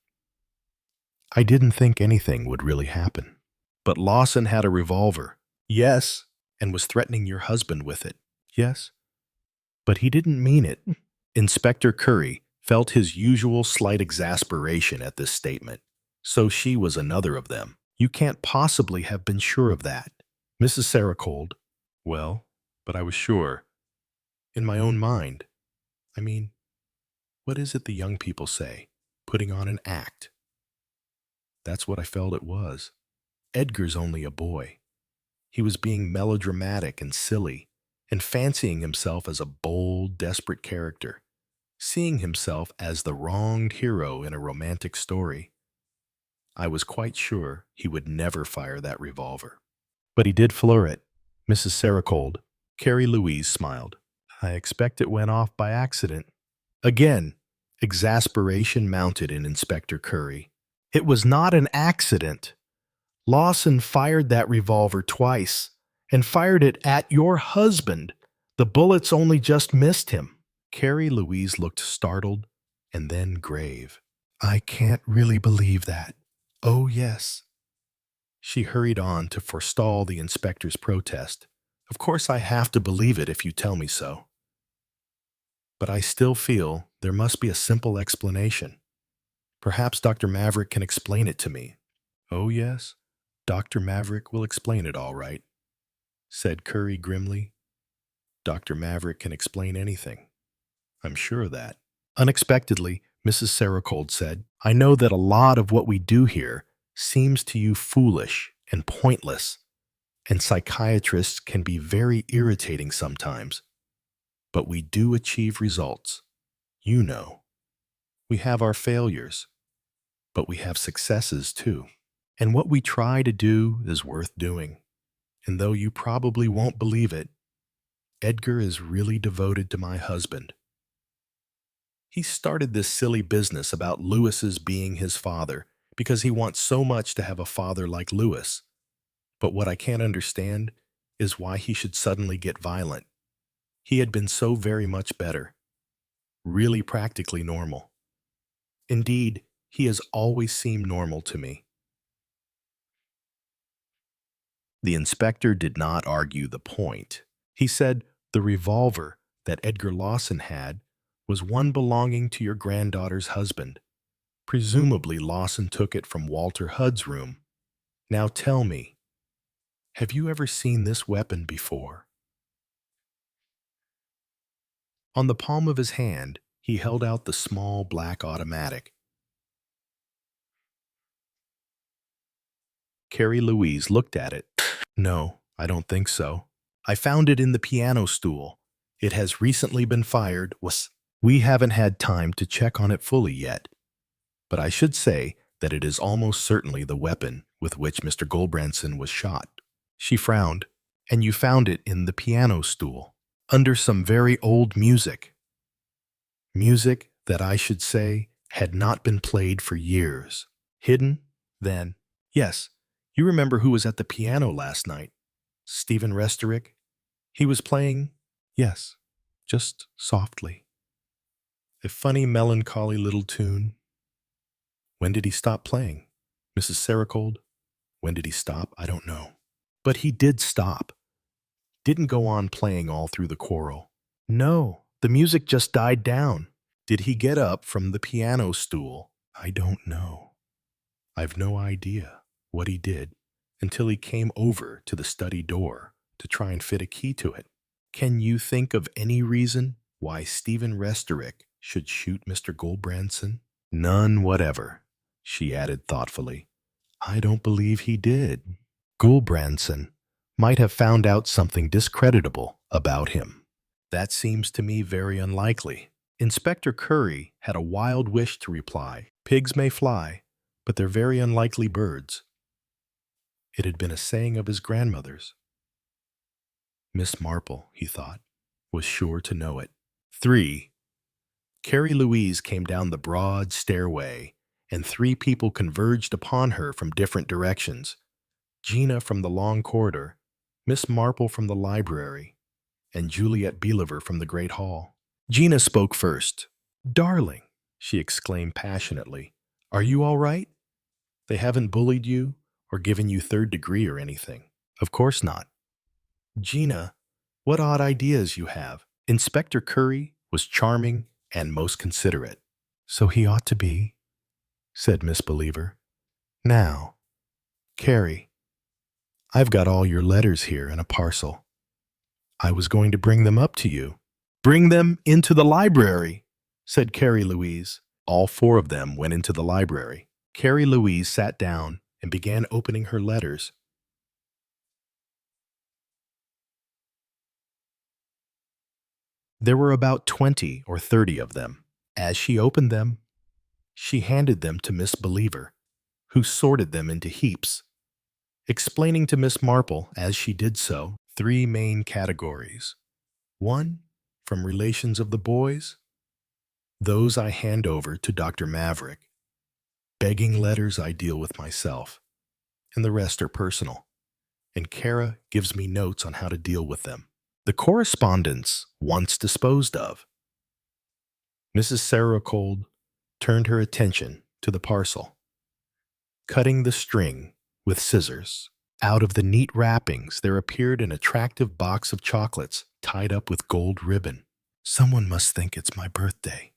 I didn't think anything would really happen. But Lawson had a revolver. Yes, and was threatening your husband with it. Yes, but he didn't mean it. Inspector Curry felt his usual slight exasperation at this statement. So she was another of them. You can't possibly have been sure of that. Mrs. Saracold. Well, but I was sure. In my own mind. I mean, what is it the young people say? Putting on an act. That's what I felt it was. Edgar's only a boy. He was being melodramatic and silly, and fancying himself as a bold, desperate character, seeing himself as the wronged hero in a romantic story. I was quite sure he would never fire that revolver. But he did floor it. Mrs. Saracold. Carrie Louise smiled. I expect it went off by accident. Again, exasperation mounted in Inspector Curry. It was not an accident. Lawson fired that revolver twice, and fired it at your husband. The bullets only just missed him. Carrie Louise looked startled and then grave. I can't really believe that. Oh, yes. She hurried on to forestall the inspector's protest. Of course I have to believe it if you tell me so. But I still feel there must be a simple explanation. Perhaps Dr. Maverick can explain it to me. Oh, yes, Dr. Maverick will explain it all right, said Curry grimly. Dr. Maverick can explain anything. I'm sure of that. Unexpectedly, Mrs. Saracold said, I know that a lot of what we do here seems to you foolish and pointless, and psychiatrists can be very irritating sometimes. But we do achieve results. You know. We have our failures, but we have successes too. And what we try to do is worth doing. And though you probably won't believe it, Edgar is really devoted to my husband. He started this silly business about Lewis's being his father because he wants so much to have a father like Lewis. But what I can't understand is why he should suddenly get violent. He had been so very much better, really practically normal. Indeed, he has always seemed normal to me. The inspector did not argue the point. He said the revolver that Edgar Lawson had was one belonging to your granddaughter's husband. Presumably, Lawson took it from Walter Hudd's room. Now tell me, have you ever seen this weapon before? On the palm of his hand, he held out the small black automatic. Carrie Louise looked at it. No, I don't think so. I found it in the piano stool. It has recently been fired. We haven't had time to check on it fully yet, but I should say that it is almost certainly the weapon with which Mr. Goldbranson was shot. She frowned. And you found it in the piano stool, under some very old music. Music that I should say had not been played for years. Hidden, then. Yes, you remember who was at the piano last night? Stephen Restorick? He was playing, yes, just softly. A funny, melancholy little tune. When did he stop playing? Mrs. Saracold? When did he stop? I don't know. But he did stop. Didn't go on playing all through the quarrel. No, the music just died down. Did he get up from the piano stool? I don't know. I've no idea what he did until he came over to the study door to try and fit a key to it. Can you think of any reason why Stephen Restorick should shoot Mr. Goldbranson? None whatever, she added thoughtfully. I don't believe he did. Goldbranson might have found out something discreditable about him. That seems to me very unlikely. Inspector Curry had a wild wish to reply. Pigs may fly, but they're very unlikely birds. It had been a saying of his grandmother's. Miss Marple, he thought, was sure to know it. 3. Carrie Louise came down the broad stairway, and 3 people converged upon her from different directions. Gina from the long corridor, Miss Marple from the library, and Juliet Beeliver from the great hall. Gina spoke first. Darling, she exclaimed passionately, are you all right? They haven't bullied you or given you 3rd degree or anything. Of course not. Gina, what odd ideas you have. Inspector Curry was charming and most considerate. So he ought to be, said Miss Believer. Now, Carrie, I've got all your letters here in a parcel. I was going to bring them up to you. Bring them into the library, said Carrie Louise. All 4 of them went into the library. Carrie Louise sat down and began opening her letters. There were about 20 or 30 of them. As she opened them, she handed them to Miss Believer, who sorted them into heaps, explaining to Miss Marple as she did so 3 main categories. 1, from relations of the boys. Those I hand over to Dr. Maverick. Begging letters I deal with myself, and the rest are personal. And Kara gives me notes on how to deal with them. The correspondence once disposed of, Mrs. Saracold turned her attention to the parcel. Cutting the string with scissors, out of the neat wrappings there appeared an attractive box of chocolates tied up with gold ribbon. Someone must think it's my birthday,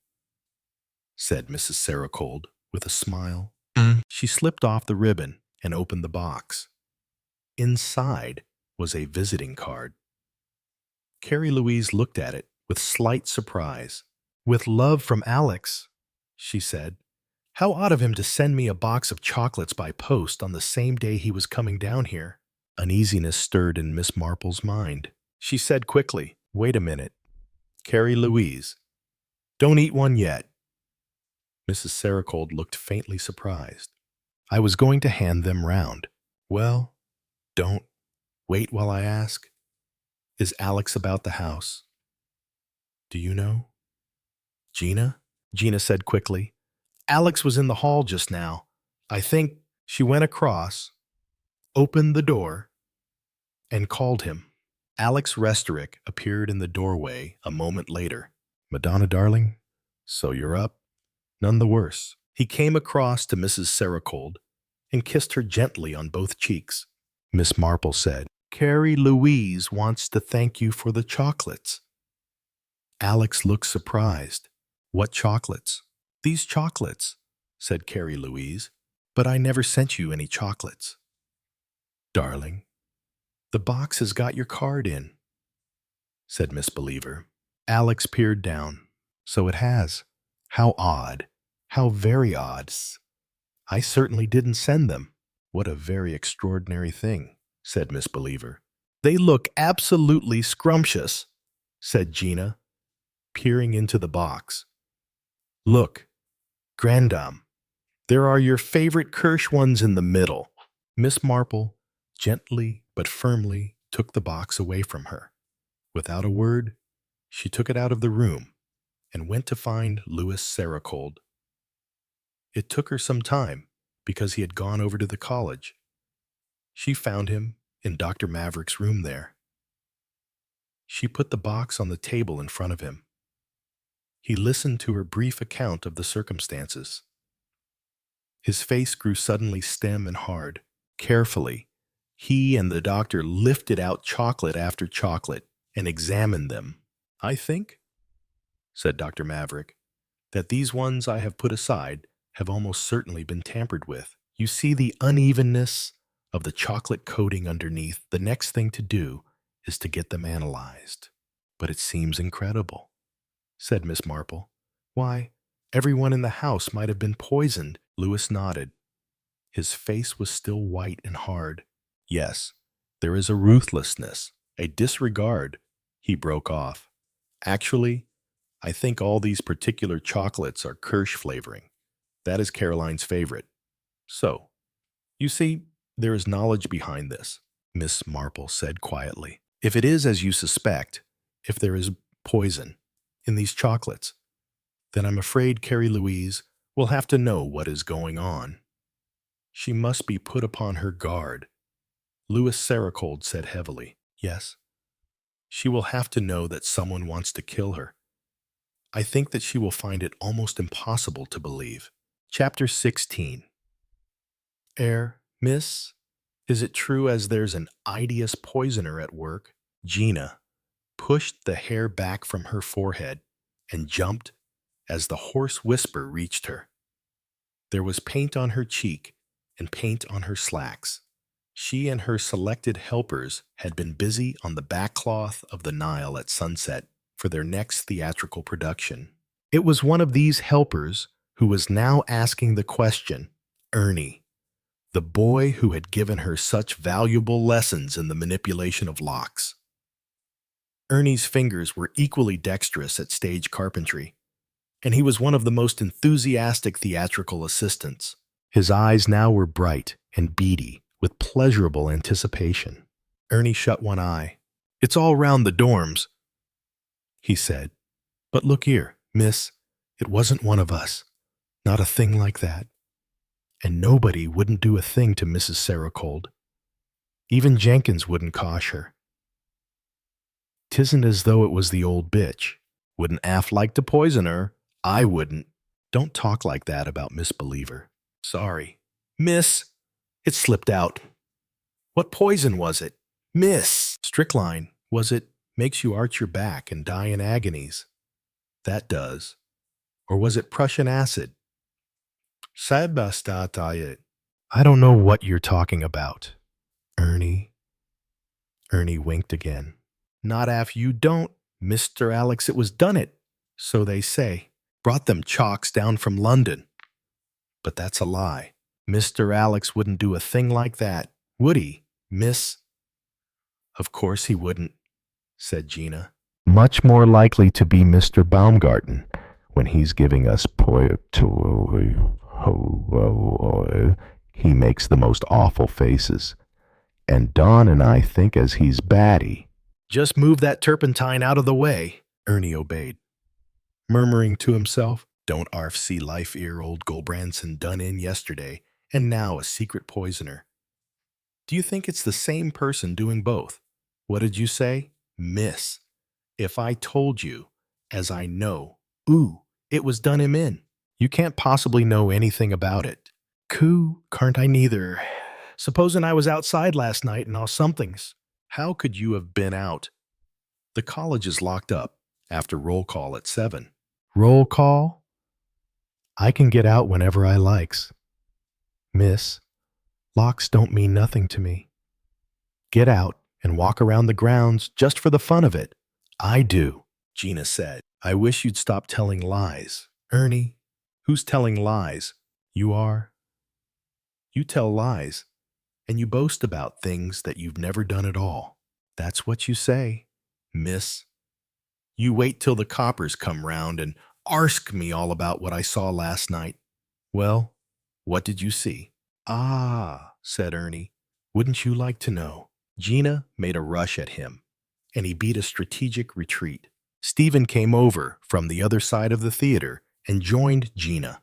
said Mrs. Saracold with a smile. She slipped off the ribbon and opened the box. Inside was a visiting card. Carrie Louise looked at it with slight surprise. With love from Alex, she said. How odd of him to send me a box of chocolates by post on the same day he was coming down here. Uneasiness stirred in Miss Marple's mind. She said quickly, Wait a minute. Carrie Louise, don't eat one yet. Mrs. Saracold looked faintly surprised. I was going to hand them round. Well, don't. Wait while I ask. Is Alex about the house? Do you know? Gina? Gina said quickly. Alex was in the hall just now. I think she went across, opened the door, and called him. Alex Restorick appeared in the doorway a moment later. Madonna, darling, so you're up? None the worse. He came across to Mrs. Serocold and kissed her gently on both cheeks. Miss Marple said, Carrie Louise wants to thank you for the chocolates. Alex looked surprised. What chocolates? These chocolates, said Carrie Louise, but I never sent you any chocolates. Darling, the box has got your card in, said Miss Believer. Alex peered down. So it has. How odd. How very odd. I certainly didn't send them. What a very extraordinary thing, said Miss Believer. They look absolutely scrumptious, said Gina, peering into the box. Look, Grandam, there are your favorite Kirsch ones in the middle. Miss Marple gently but firmly took the box away from her. Without a word, she took it out of the room and went to find Louis Serocold. It took her some time because he had gone over to the college. She found him in Dr. Maverick's room there. She put the box on the table in front of him. He listened to her brief account of the circumstances. His face grew suddenly stern and hard. Carefully, he and the doctor lifted out chocolate after chocolate and examined them. I think, said Dr. Maverick, that these ones I have put aside have almost certainly been tampered with. You see the unevenness of the chocolate coating underneath. The next thing to do is to get them analyzed. But it seems incredible, said Miss Marple. Why, everyone in the house might have been poisoned. Louis nodded. His face was still white and hard. Yes, there is a ruthlessness, a disregard. He broke off. Actually, I think all these particular chocolates are Kirsch flavoring. That is Caroline's favorite. So, you see, there is knowledge behind this, Miss Marple said quietly. If it is as you suspect, if there is poison in these chocolates, then I'm afraid Carrie Louise will have to know what is going on. She must be put upon her guard. Louis Serocold said heavily. Yes. She will have to know that someone wants to kill her. I think that she will find it almost impossible to believe. Chapter 16. Miss, is it true as there's an ideous poisoner at work? Gina pushed the hair back from her forehead and jumped as the hoarse whisper reached her. There was paint on her cheek and paint on her slacks. She and her selected helpers had been busy on the backcloth of the Nile at sunset for their next theatrical production. It was one of these helpers who was now asking the question, Ernie, the boy who had given her such valuable lessons in the manipulation of locks. Ernie's fingers were equally dexterous at stage carpentry, and he was one of the most enthusiastic theatrical assistants. His eyes now were bright and beady with pleasurable anticipation. Ernie shut one eye. It's all round the dorms, he said. But look here, miss, it wasn't one of us. Not a thing like that. And nobody wouldn't do a thing to Mrs. Serocold. Even Jenkins wouldn't cosh her. 'Tisn't as though it was the old bitch. Wouldn't Aft like to poison her? I wouldn't. Don't talk like that about Miss Believer. Sorry. Miss, it slipped out. What poison was it? Miss! Strychnine, was it? Makes you arch your back and die in agonies. That does. Or was it Prussian acid? Sabastatiet. I don't know what you're talking about. Ernie. Ernie winked again. Not af you don't, Mr. Alex, it was done it. So they say. Brought them chalks down from London. But that's a lie. Mr. Alex wouldn't do a thing like that, would he, miss? Of course he wouldn't, said Gina. Much more likely to be Mr. Baumgarten when he's giving us he makes the most awful faces. And Don and I think as he's batty. Just move that turpentine out of the way, Ernie obeyed, murmuring to himself, Don't arf see life ear old Gulbranson done in yesterday, and now a secret poisoner. Do you think it's the same person doing both? What did you say? Miss. If I told you, as I know, ooh, it was done him in. You can't possibly know anything about it. Coo, can't I neither. Supposing I was outside last night and all somethings. How could you have been out? The college is locked up after roll call at 7. Roll call? I can get out whenever I likes. Miss, locks don't mean nothing to me. Get out and walk around the grounds just for the fun of it. I do, Gina said. I wish you'd stop telling lies. Ernie, who's telling lies? You are. You tell lies, and you boast about things that you've never done at all. That's what you say, miss. You wait till the coppers come round and arsk me all about what I saw last night. Well, what did you see? Ah, said Ernie, wouldn't you like to know? Gina made a rush at him, and he beat a strategic retreat. Stephen came over from the other side of the theater and joined Gina.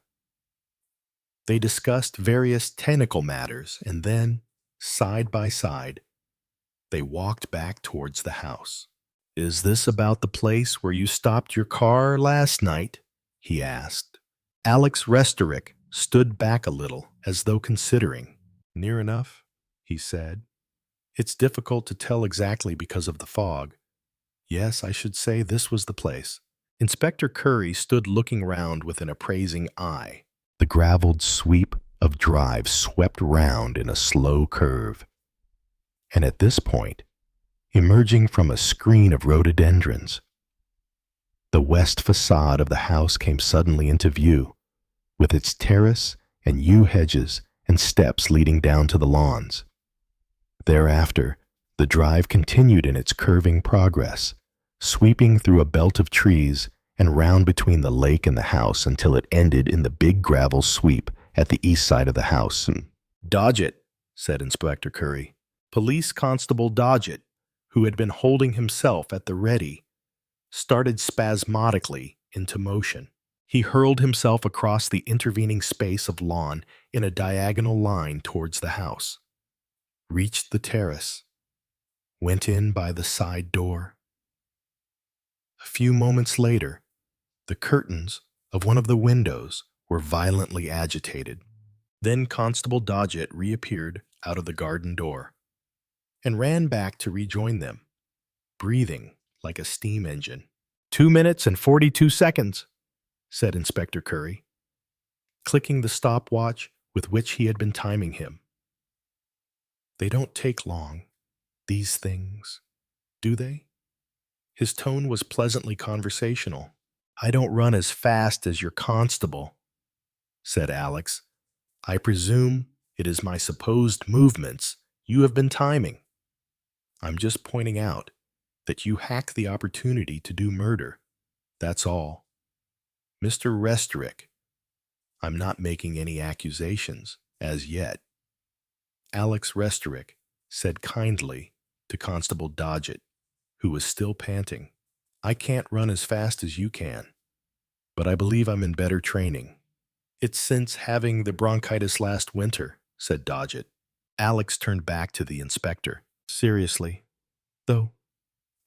They discussed various technical matters, and then, side by side, they walked back towards the house. Is this about the place where you stopped your car last night? He asked. Alex Restorick stood back a little, as though considering. Near enough, he said. It's difficult to tell exactly because of the fog. Yes, I should say this was the place. Inspector Curry stood looking round with an appraising eye. The graveled sweep of drive swept round in a slow curve. And at this point, emerging from a screen of rhododendrons, the west facade of the house came suddenly into view, with its terrace and yew hedges and steps leading down to the lawns. Thereafter, the drive continued in its curving progress, sweeping through a belt of trees and round between the lake and the house until it ended in the big gravel sweep at the east side of the house. Dodge it, said Inspector Curry. Police Constable Dodgett, who had been holding himself at the ready, started spasmodically into motion. He hurled himself across the intervening space of lawn in a diagonal line towards the house, reached the terrace, went in by the side door. A few moments later, the curtains of one of the windows were violently agitated. Then Constable Dodgett reappeared out of the garden door and ran back to rejoin them, breathing like a steam engine. 2 minutes and 42 seconds, said Inspector Curry, clicking the stopwatch with which he had been timing him. They don't take long, these things, do they? His tone was pleasantly conversational. I don't run as fast as your constable, said Alex. I presume it is my supposed movements you have been timing. I'm just pointing out that you hack the opportunity to do murder. That's all. Mr. Restorick, I'm not making any accusations as yet. Alex Restorick said kindly to Constable Dodgett, who was still panting. I can't run as fast as you can, but I believe I'm in better training. It's since having the bronchitis last winter, said Dodgett. Alex turned back to the inspector. Seriously, though,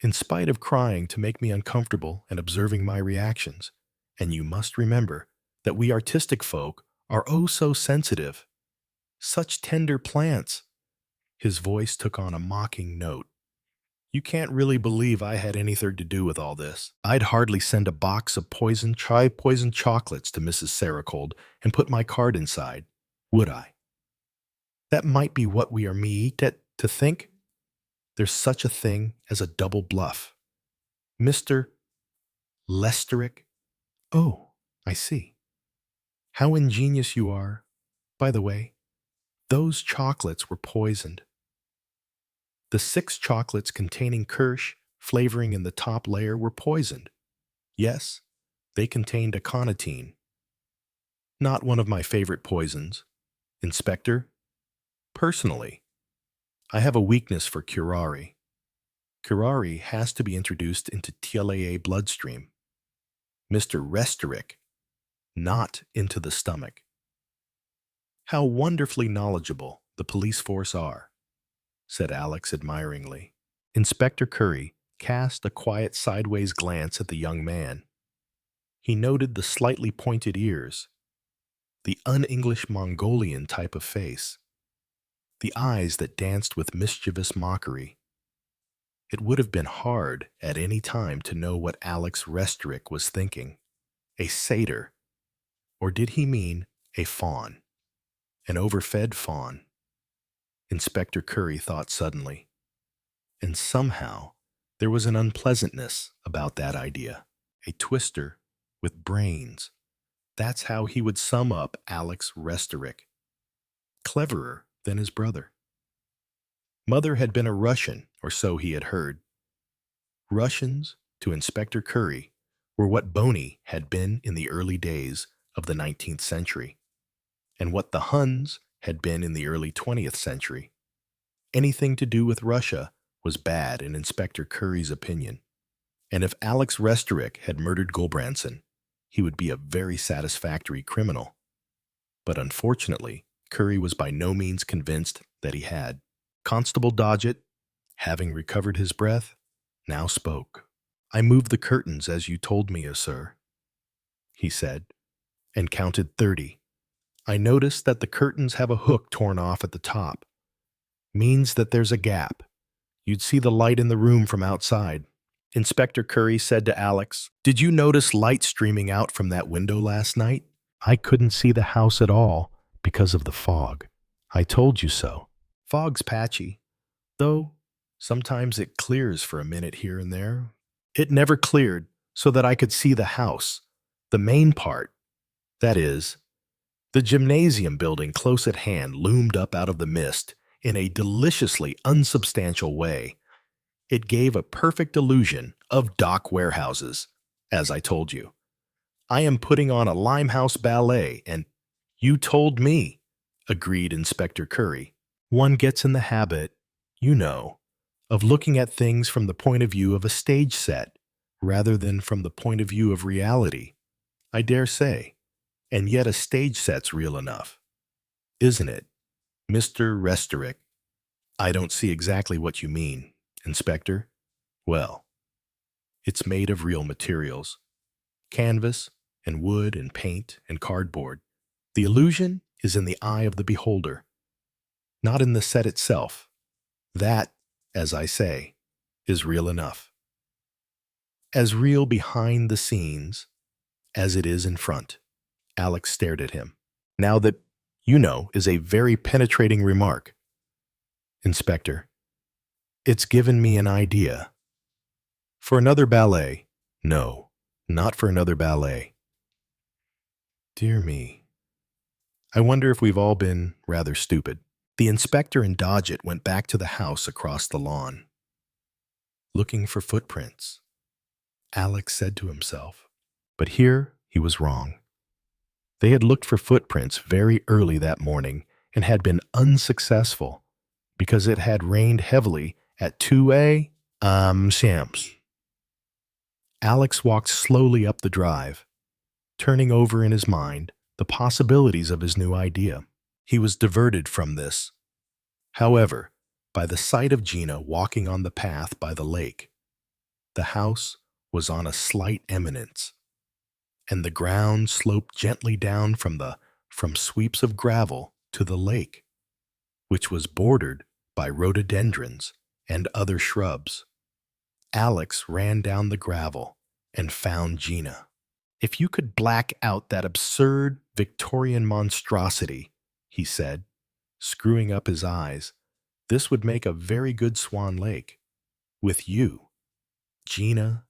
in spite of crying to make me uncomfortable and observing my reactions, and you must remember that we artistic folk are oh so sensitive. Such tender plants. His voice took on a mocking note. You can't really believe I had anything to do with all this. I'd hardly send a box of poison chocolates to Mrs. Saracold and put my card inside, would I? That might be what we are to think. There's such a thing as a double bluff. Mr. Lesterick? Oh, I see. How ingenious you are. By the way, those chocolates were poisoned. The 6 chocolates containing Kirsch flavoring in the top layer were poisoned. Yes, they contained aconitine. Not one of my favorite poisons. Inspector, personally, I have a weakness for curare. Curare has to be introduced into TLAA bloodstream. Mr. Restorick, not into the stomach. How wonderfully knowledgeable the police force are, said Alex admiringly. Inspector Curry cast a quiet sideways glance at the young man. He noted the slightly pointed ears, the un-English Mongolian type of face, the eyes that danced with mischievous mockery. It would have been hard at any time to know what Alex Restorick was thinking. A satyr, or did he mean a faun? An overfed faun? Inspector Curry thought suddenly. And somehow there was an unpleasantness about that idea. A twister with brains. That's how he would sum up Alex Restorick. Cleverer than his brother. Mother had been a Russian, or so he had heard. Russians, to Inspector Curry, were what Boney had been in the early days of the 19th century, and what the Huns had been in the early 20th century. Anything to do with Russia was bad in Inspector Curry's opinion, and if Alex Restorick had murdered Gulbranson, he would be a very satisfactory criminal. But unfortunately, Curry was by no means convinced that he had. Constable Dodgett, having recovered his breath, now spoke. "I moved the curtains as you told me, sir," he said, and counted 30. "I noticed that the curtains have a hook torn off at the top. Means that there's a gap. You'd see the light in the room from outside." Inspector Curry said to Alex, "Did you notice light streaming out from that window last night?" "I couldn't see the house at all because of the fog. I told you so." "Fog's patchy, though sometimes it clears for a minute here and there." "It never cleared so that I could see the house, the main part. That is, the gymnasium building close at hand loomed up out of the mist in a deliciously unsubstantial way. It gave a perfect illusion of dock warehouses, as I told you. I am putting on a Limehouse ballet, and—" "You told me," agreed Inspector Curry. "One gets in the habit, you know, of looking at things from the point of view of a stage set, rather than from the point of view of reality. I dare say. And yet a stage set's real enough. Isn't it, Mr. Restorick?" "I don't see exactly what you mean, Inspector." "Well, it's made of real materials. Canvas and wood and paint and cardboard. The illusion is in the eye of the beholder, not in the set itself. That, as I say, is real enough. As real behind the scenes as it is in front." Alex stared at him. "Now that, you know, is a very penetrating remark, Inspector. It's given me an idea. For another ballet—" "No, not for another ballet." "Dear me. I wonder if we've all been rather stupid." The inspector and Dodgett went back to the house across the lawn. "Looking for footprints," Alex said to himself. But here he was wrong. They had looked for footprints very early that morning and had been unsuccessful because it had rained heavily at 2 a.m. Alex walked slowly up the drive, turning over in his mind the possibilities of his new idea. He was diverted from this, however, by the sight of Gina walking on the path by the lake. The house was on a slight eminence, and the ground sloped gently down from sweeps of gravel to the lake, which was bordered by rhododendrons and other shrubs. Alex ran down the gravel and found Gina. "If you could black out that absurd Victorian monstrosity," he said, screwing up his eyes, "this would make a very good Swan Lake, with you, Gina,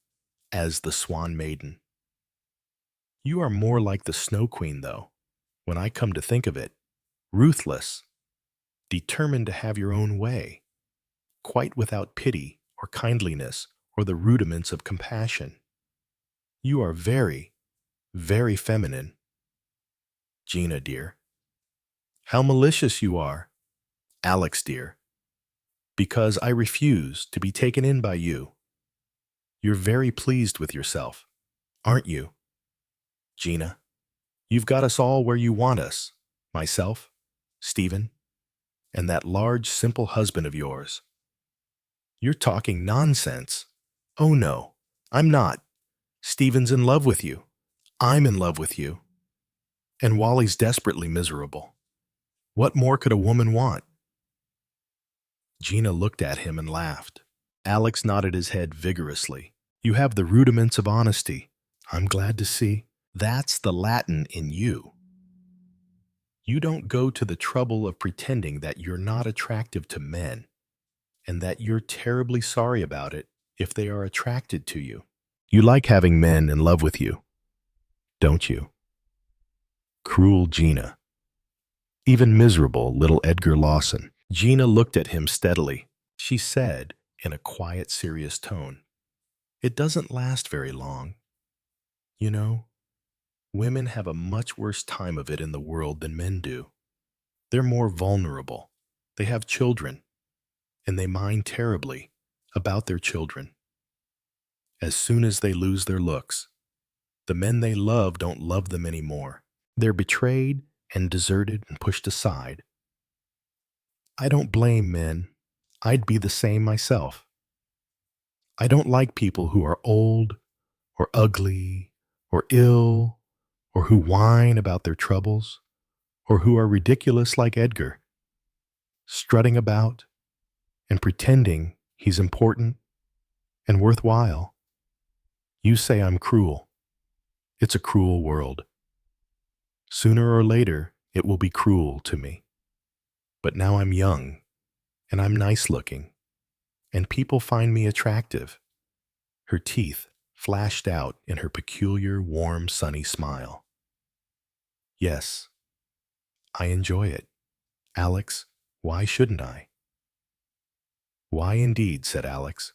as the Swan Maiden. You are more like the Snow Queen, though, when I come to think of it. Ruthless, determined to have your own way, quite without pity or kindliness or the rudiments of compassion. You are very, very feminine, Gina, dear." "How malicious you are, Alex, dear. Because I refuse to be taken in by you. You're very pleased with yourself, aren't you, Gina?" You've got us all where you want us. Myself, Stephen, and that large, simple husband of yours. You're talking nonsense. Oh no, I'm not. Stephen's in love with you. I'm in love with you. And Wally's desperately miserable. What more could a woman want? Gina looked at him and laughed. Alex nodded his head vigorously. You have the rudiments of honesty. I'm glad to see. That's the Latin in you. You don't go to the trouble of pretending that you're not attractive to men, and that you're terribly sorry about it if they are attracted to you. You like having men in love with you, don't you? Cruel Gina. Even miserable little Edgar Lawson. Gina looked at him steadily. She said, in a quiet, serious tone, "It doesn't last very long. You know, women have a much worse time of it in the world than men do. They're more vulnerable. They have children, and they mind terribly about their children. As soon as they lose their looks, the men they love don't love them anymore. They're betrayed and deserted and pushed aside. I don't blame men. I'd be the same myself. I don't like people who are old or ugly or ill or who whine about their troubles or who are ridiculous like Edgar, strutting about and pretending he's important and worthwhile. You say I'm cruel. It's a cruel world. Sooner or later, it will be cruel to me. But now I'm young, and I'm nice looking, and people find me attractive." Her teeth flashed out in her peculiar, warm, sunny smile. "Yes, I enjoy it. Alex, why shouldn't I?" "Why indeed," said Alex.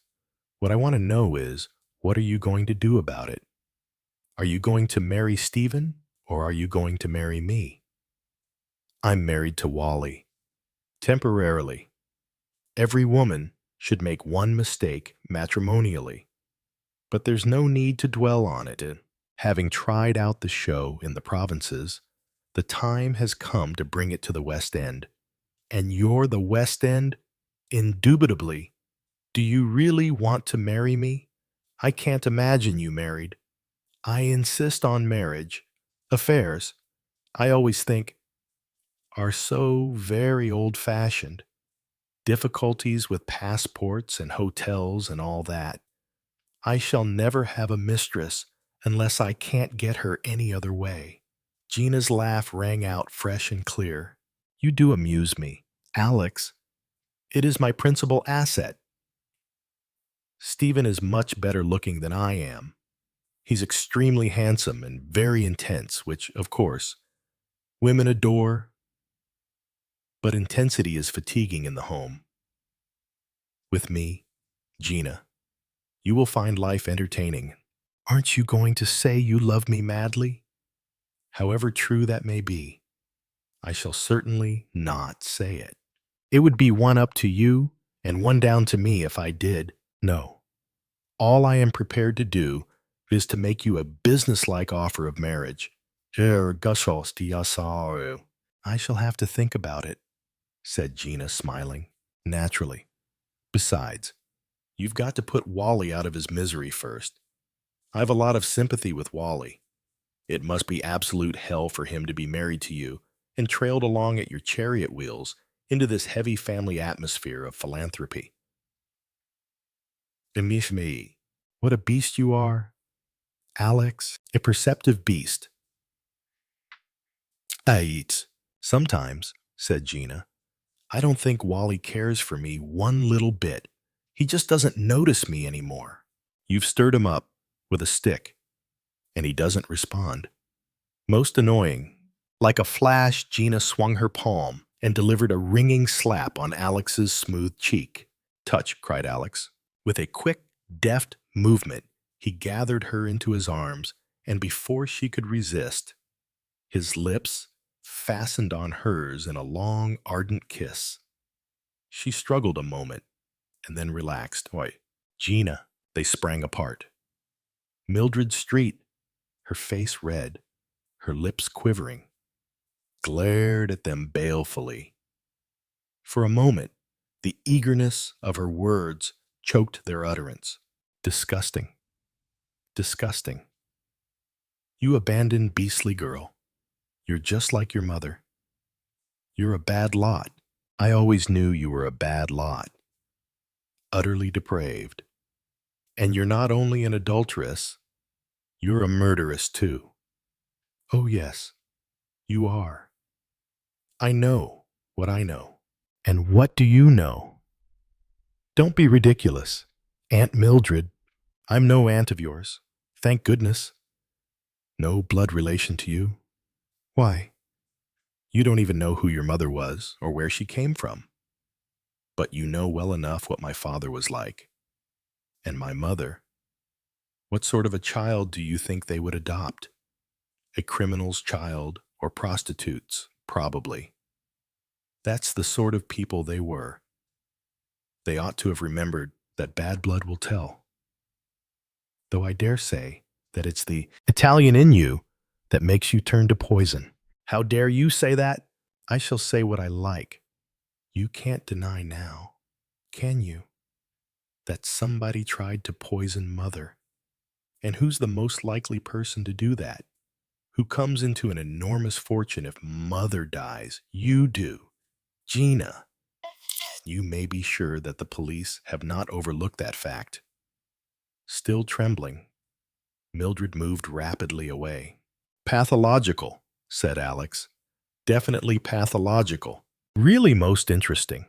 "What I want to know is, what are you going to do about it? Are you going to marry Stephen, or are you going to marry me?" "I'm married to Wally. Temporarily. Every woman should make one mistake matrimonially. But there's no need to dwell on it. Having tried out the show in the provinces, the time has come to bring it to the West End. And you're the West End? Indubitably. Do you really want to marry me? I can't imagine you married. I insist on marriage. Affairs, I always think, are so very old-fashioned. Difficulties with passports and hotels and all that. I shall never have a mistress unless I can't get her any other way." Gina's laugh rang out fresh and clear. "You do amuse me. Alex, it is my principal asset. Stephen is much better looking than I am. He's extremely handsome and very intense, which, of course, women adore. But intensity is fatiguing in the home. With me, Gina, you will find life entertaining. Aren't you going to say you love me madly? However true that may be, I shall certainly not say it. It would be one up to you and one down to me if I did. No. All I am prepared to do is to make you a businesslike offer of marriage. I shall have to think about it, said Gina, smiling. Naturally. Besides, you've got to put Wally out of his misery first. I've a lot of sympathy with Wally. It must be absolute hell for him to be married to you and trailed along at your chariot wheels into this heavy family atmosphere of philanthropy. Amish me, what a beast you are. Alex, a perceptive beast. Ait. Sometimes, said Gina, I don't think Wally cares for me one little bit. He just doesn't notice me anymore. You've stirred him up with a stick, and he doesn't respond. Most annoying. Like a flash, Gina swung her palm and delivered a ringing slap on Alex's smooth cheek. Touch, cried Alex. With a quick, deft movement, he gathered her into his arms, and before she could resist, his lips fastened on hers in a long, ardent kiss. She struggled a moment and then relaxed. Why, Gina, they sprang apart. Mildred Street, her face red, her lips quivering, glared at them balefully. For a moment, the eagerness of her words choked their utterance. Disgusting. Disgusting. You abandoned beastly girl. You're just like your mother. You're a bad lot. I always knew you were a bad lot. Utterly depraved. And you're not only an adulteress, you're a murderess too. Oh yes, you are. I know what I know. And what do you know? Don't be ridiculous. Aunt Mildred, I'm no aunt of yours. Thank goodness. No blood relation to you. Why? You don't even know who your mother was or where she came from. But you know well enough what my father was like. And my mother. What sort of a child do you think they would adopt? A criminal's child or prostitutes, probably. That's the sort of people they were. They ought to have remembered that bad blood will tell. Though I dare say that it's the Italian in you that makes you turn to poison. How dare you say that? I shall say what I like. You can't deny now, can you, that somebody tried to poison Mother? And who's the most likely person to do that? Who comes into an enormous fortune if Mother dies? You do. Gina. You may be sure that the police have not overlooked that fact. Still trembling, Mildred moved rapidly away. Pathological, said Alex. Definitely pathological. Really most interesting.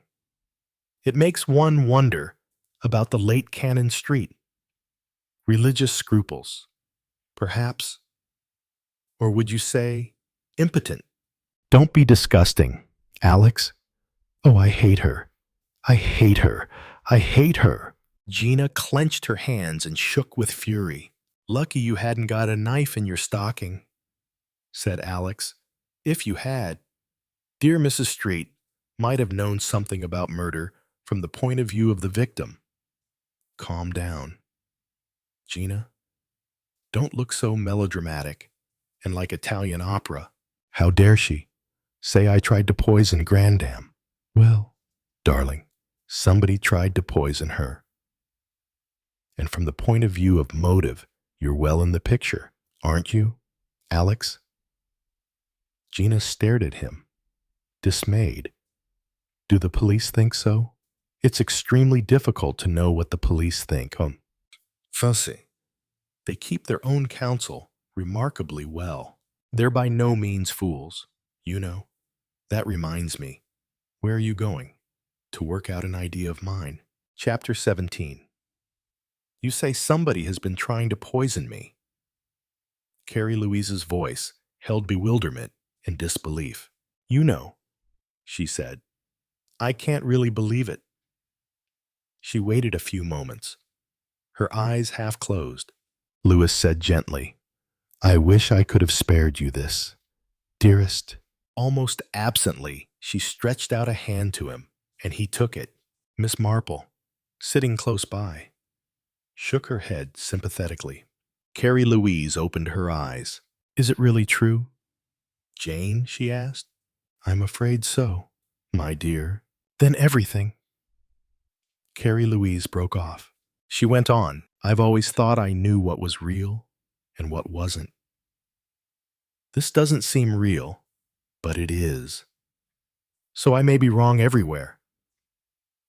It makes one wonder about the late Cannon Street. Religious scruples, perhaps. Or would you say impotent? Don't be disgusting, Alex. Oh, I hate her. I hate her. I hate her. Gina clenched her hands and shook with fury. Lucky you hadn't got a knife in your stocking, said Alex. If you had, dear Mrs. Street might have known something about murder from the point of view of the victim. Calm down. Gina, don't look so melodramatic and like Italian opera. How dare she say I tried to poison Grandam? Well, darling, somebody tried to poison her. And from the point of view of motive, you're well in the picture, aren't you, Alex? Gina stared at him, dismayed. Do the police think so? It's extremely difficult to know what the police think. Fussy. They keep their own counsel remarkably well. They're by no means fools, you know. That reminds me. Where are you going? To work out an idea of mine. Chapter 17. You say somebody has been trying to poison me. Carrie Louise's voice held bewilderment and disbelief. You know, she said. I can't really believe it. She waited a few moments, her eyes half closed. Louis said gently, I wish I could have spared you this, dearest. Almost absently, she stretched out a hand to him, and he took it. Miss Marple, sitting close by, shook her head sympathetically. Carrie Louise opened her eyes. Is it really true? Jane, she asked. I'm afraid so, my dear. Then everything. Carrie Louise broke off. She went on. I've always thought I knew what was real and what wasn't. This doesn't seem real, but it is. So I may be wrong everywhere.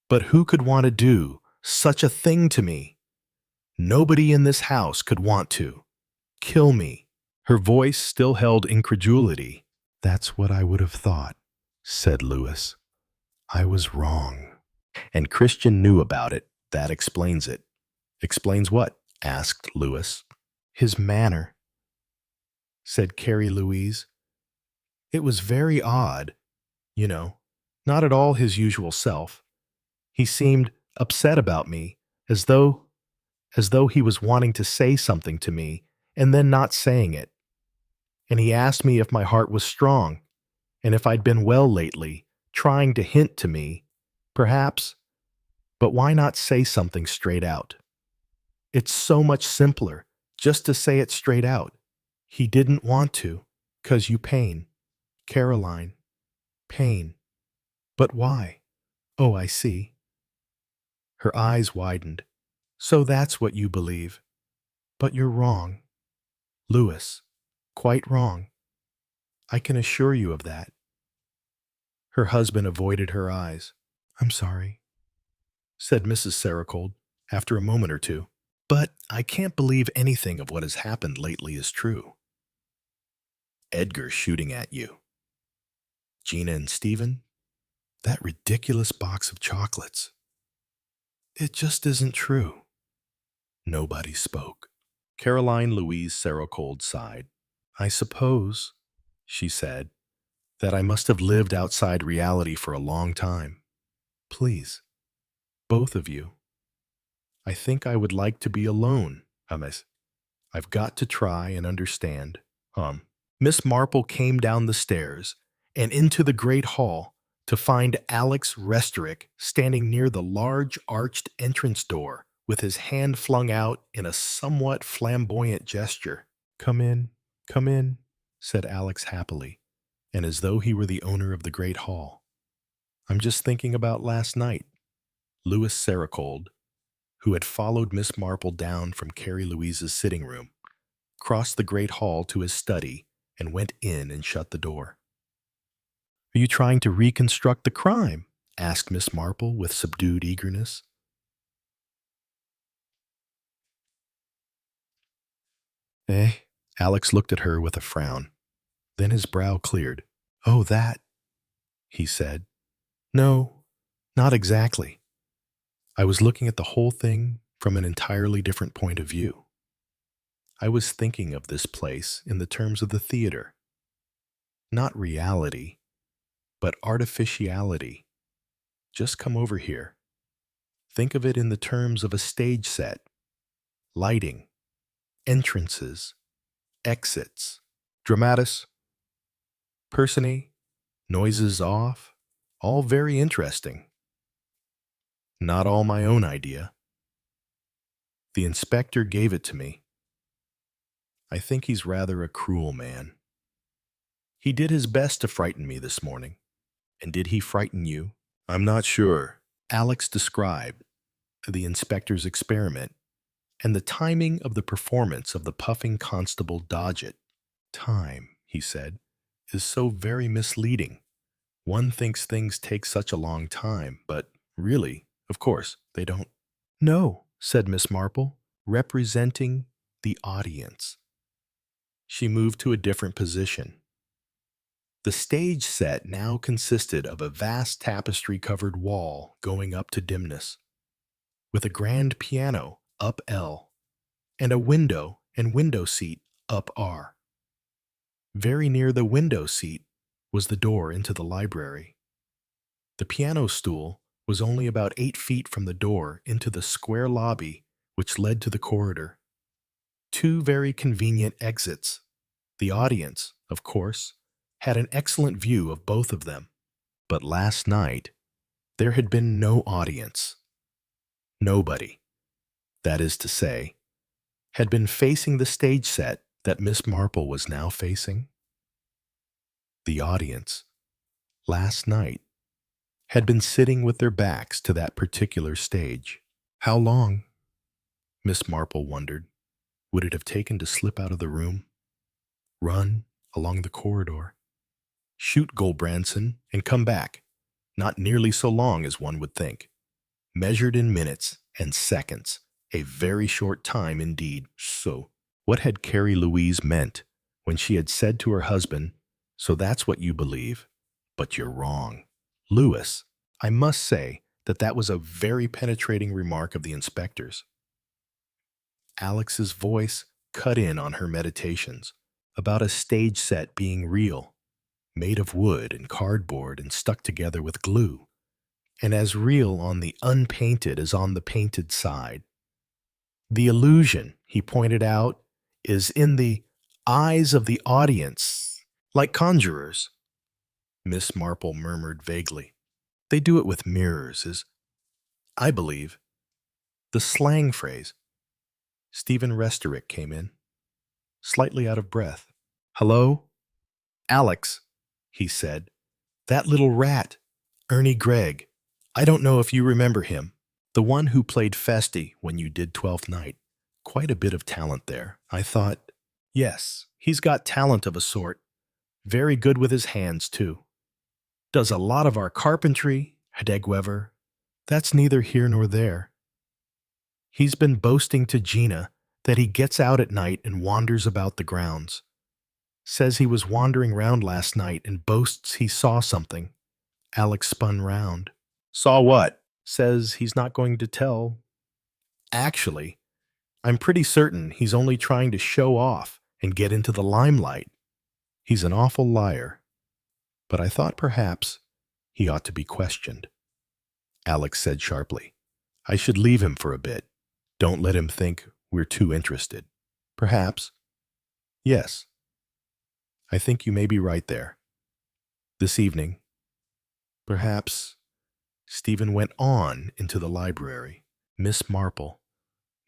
But who could want to do such a thing to me? Nobody in this house could want to. Kill me. Her voice still held incredulity. That's what I would have thought, said Louis. I was wrong. And Christian knew about it. That explains it. Explains what? Asked Louis. His manner, said Carrie Louise. It was very odd, you know, not at all his usual self. He seemed upset about me, as though he was wanting to say something to me and then not saying it. And he asked me if my heart was strong and if I'd been well lately, trying to hint to me, perhaps. But why not say something straight out? It's so much simpler just to say it straight out. He didn't want to, 'Cause you pain. Caroline. Pain. But why? Oh, I see. Her eyes widened. So that's what you believe. But you're wrong. Louis. Quite wrong. I can assure you of that. Her husband avoided her eyes. I'm sorry, said Mrs. Saracold after a moment or two. But I can't believe anything of what has happened lately is true. Edgar shooting at you. Gina and Stephen, that ridiculous box of chocolates. It just isn't true. Nobody spoke. Caroline Louise Saracold sighed. I suppose, she said, that I must have lived outside reality for a long time. Please, both of you. I think I would like to be alone, Miss. I've got to try and understand. Miss Marple came down the stairs and into the great hall to find Alex Restorick standing near the large arched entrance door with his hand flung out in a somewhat flamboyant gesture. Come in, said Alex happily, and as though he were the owner of the great hall. I'm just thinking about last night. Louis Saracold, who had followed Miss Marple down from Carrie Louise's sitting room, crossed the great hall to his study and went in and shut the door. Are you trying to reconstruct the crime? Asked Miss Marple with subdued eagerness. Eh? Alex looked at her with a frown. Then his brow cleared. Oh, that, he said. No, not exactly. I was looking at the whole thing from an entirely different point of view. I was thinking of this place in the terms of the theater. Not reality, but artificiality. Just come over here. Think of it in the terms of a stage set. Lighting, entrances, exits, dramatis, personae, noises off, all very interesting. Not all my own idea. The inspector gave it to me. I think he's rather a cruel man. He did his best to frighten me this morning. And did he frighten you? I'm not sure. Alex described the inspector's experiment and the timing of the performance of the puffing constable Dodgett. Time, he said, is so very misleading. One thinks things take such a long time, but really, of course, they don't. No, said Miss Marple, representing the audience. She moved to a different position. The stage set now consisted of a vast tapestry-covered wall going up to dimness, with a grand piano up L, and a window and window seat up R. Very near the window seat was the door into the library. The piano stool was only about 8 feet from the door into the square lobby which led to the corridor. 2 very convenient exits. The audience, of course, had an excellent view of both of them. But last night, there had been no audience. Nobody, that is to say, had been facing the stage set that Miss Marple was now facing. The audience, last night, had been sitting with their backs to that particular stage. How long, Miss Marple wondered, would it have taken to slip out of the room, run along the corridor, shoot Goldbranson, and come back? Not nearly so long as one would think. Measured in minutes and seconds, a very short time indeed. So, what had Carrie Louise meant when she had said to her husband, "So that's what you believe, but you're wrong"? Louis, I must say that was a very penetrating remark of the inspector's. Alex's voice cut in on her meditations about a stage set being real, made of wood and cardboard and stuck together with glue, and as real on the unpainted as on the painted side. The illusion, he pointed out, is in the eyes of the audience, like conjurers. Miss Marple murmured vaguely. They do it with mirrors, is, I believe, the slang phrase. Stephen Restorick came in, slightly out of breath. Hello? "Alex," he said, "that little rat, Ernie Gregg. I don't know if you remember him. The one who played Festy when you did Twelfth Night. Quite a bit of talent there." I thought, yes, he's got talent of a sort. Very good with his hands, too. Does a lot of our carpentry, Hedegwever. That's neither here nor there. He's been boasting to Gina that he gets out at night and wanders about the grounds. Says he was wandering round last night and boasts he saw something. Alex spun round. "Saw what?" Says he's not going to tell. Actually, I'm pretty certain he's only trying to show off and get into the limelight. He's an awful liar. But I thought perhaps he ought to be questioned. Alex said sharply, "I should leave him for a bit. Don't let him think we're too interested." "Perhaps. Yes. I think you may be right there. This evening, perhaps." Stephen went on into the library. Miss Marple,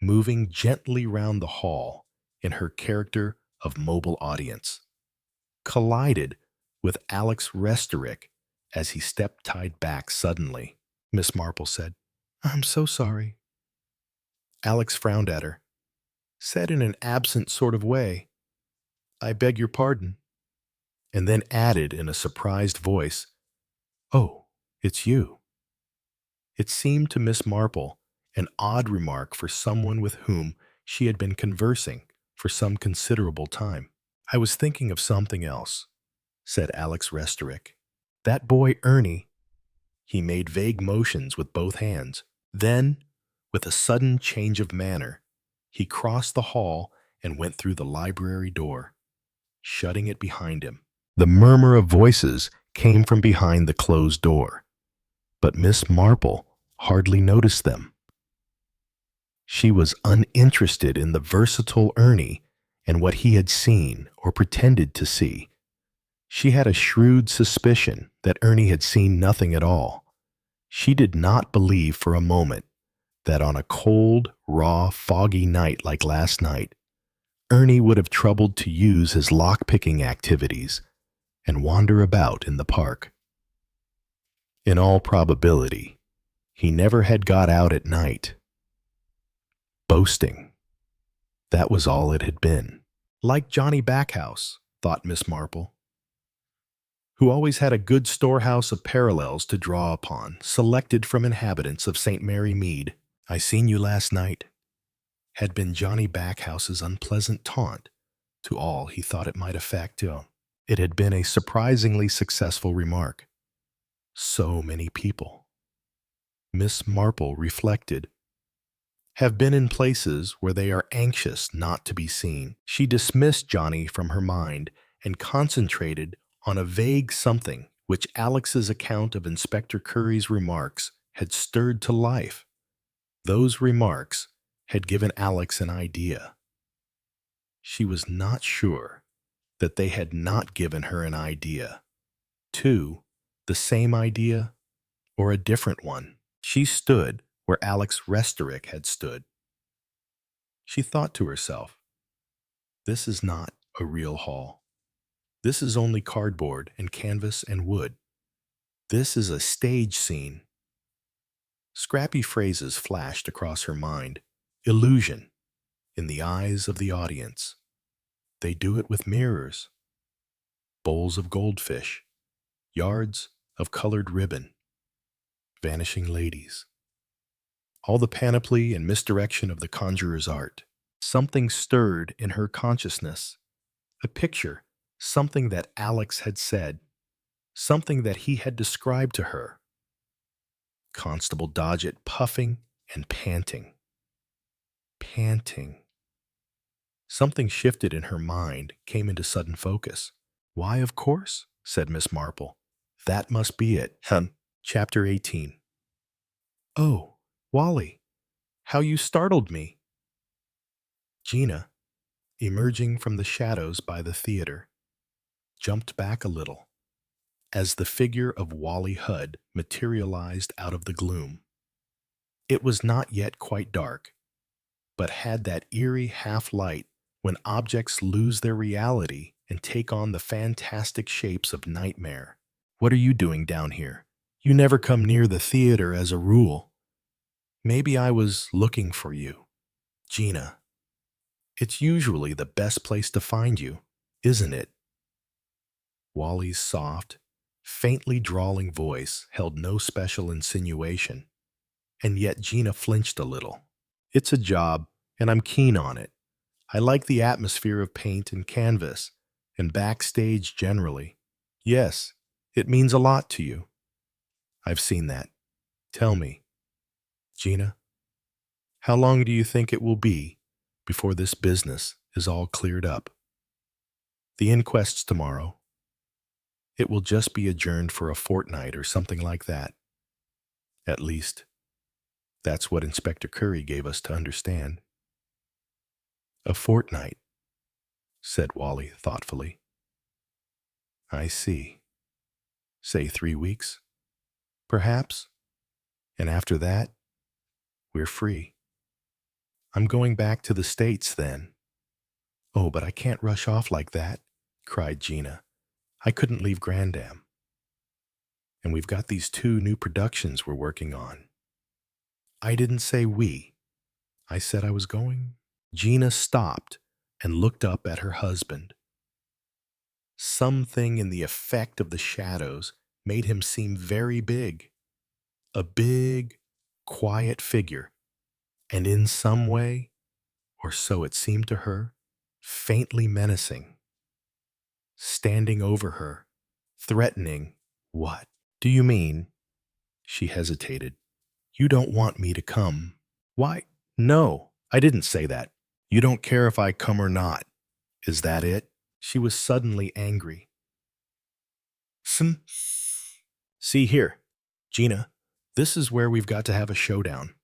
moving gently round the hall in her character of mobile audience, collided with Alex Restorick as he step-tied back suddenly. Miss Marple said, "I'm so sorry." Alex frowned at her, said in an absent sort of way, "I beg your pardon," and then added in a surprised voice, "Oh, it's you." It seemed to Miss Marple an odd remark for someone with whom she had been conversing for some considerable time. "I was thinking of something else," said Alex Restorick. "That boy Ernie." He made vague motions with both hands. Then, with a sudden change of manner, he crossed the hall and went through the library door, shutting it behind him. The murmur of voices came from behind the closed door, but Miss Marple hardly noticed them. She was uninterested in the versatile Ernie and what he had seen or pretended to see. She had a shrewd suspicion that Ernie had seen nothing at all. She did not believe for a moment that on a cold, raw, foggy night like last night, Ernie would have troubled to use his lock-picking activities and wander about in the park. In all probability, he never had got out at night. Boasting. That was all it had been. Like Johnny Backhouse, thought Miss Marple, who always had a good storehouse of parallels to draw upon, selected from inhabitants of St. Mary Mead. "I seen you last night," had been Johnny Backhouse's unpleasant taunt to all he thought it might affect. It had been a surprisingly successful remark. So many people, Miss Marple reflected, have been in places where they are anxious not to be seen. She dismissed Johnny from her mind and concentrated on a vague something which Alex's account of Inspector Curry's remarks had stirred to life. Those remarks had given Alex an idea. She was not sure that they had not given her an idea. Too, the same idea or a different one. She stood where Alex Restorick had stood. She thought to herself, "This is not a real hall. This is only cardboard and canvas and wood. This is a stage scene." Scrappy phrases flashed across her mind. Illusion in the eyes of the audience. They do it with mirrors, bowls of goldfish, yards of colored ribbon, vanishing ladies. All the panoply and misdirection of the conjurer's art. Something stirred in her consciousness. A picture, something that Alex had said, something that he had described to her. Constable Dodgett puffing and panting. Panting. Something shifted in her mind, came into sudden focus. "Why, of course," said Miss Marple. "That must be it." Chapter 18. "Oh, Wally, how you startled me." Gina, emerging from the shadows by the theater, jumped back a little as the figure of Wally Hudd materialized out of the gloom. It was not yet quite dark, but had that eerie half-light when objects lose their reality and take on the fantastic shapes of nightmare. What are you doing down here? You never come near the theater as a rule. Maybe I was looking for you. Gina, it's usually the best place to find you, isn't it? Wally's soft, faintly drawling voice held no special insinuation, and yet Gina flinched a little. It's a job, and I'm keen on it. I like the atmosphere of paint and canvas, and backstage generally. Yes, it means a lot to you. I've seen that. Tell me, Gina, how long do you think it will be before this business is all cleared up? The inquest's tomorrow. It will just be adjourned for a fortnight or something like that. At least, that's what Inspector Curry gave us to understand. A fortnight, said Wally thoughtfully. I see. Say 3 weeks, perhaps, and after that, we're free. I'm going back to the States then. Oh, but I can't rush off like that, cried Gina. I couldn't leave Grandam. And we've got these 2 new productions we're working on. I didn't say we. I said I was going. Gina stopped and looked up at her husband. Something in the effect of the shadows made him seem very big. A big, quiet figure, and in some way, or so it seemed to her, faintly menacing. Standing over her, threatening. What do you mean? She hesitated. You don't want me to come. Why? No, I didn't say that. You don't care if I come or not. Is that it? She was suddenly angry. See here, Gina, this is where we've got to have a showdown.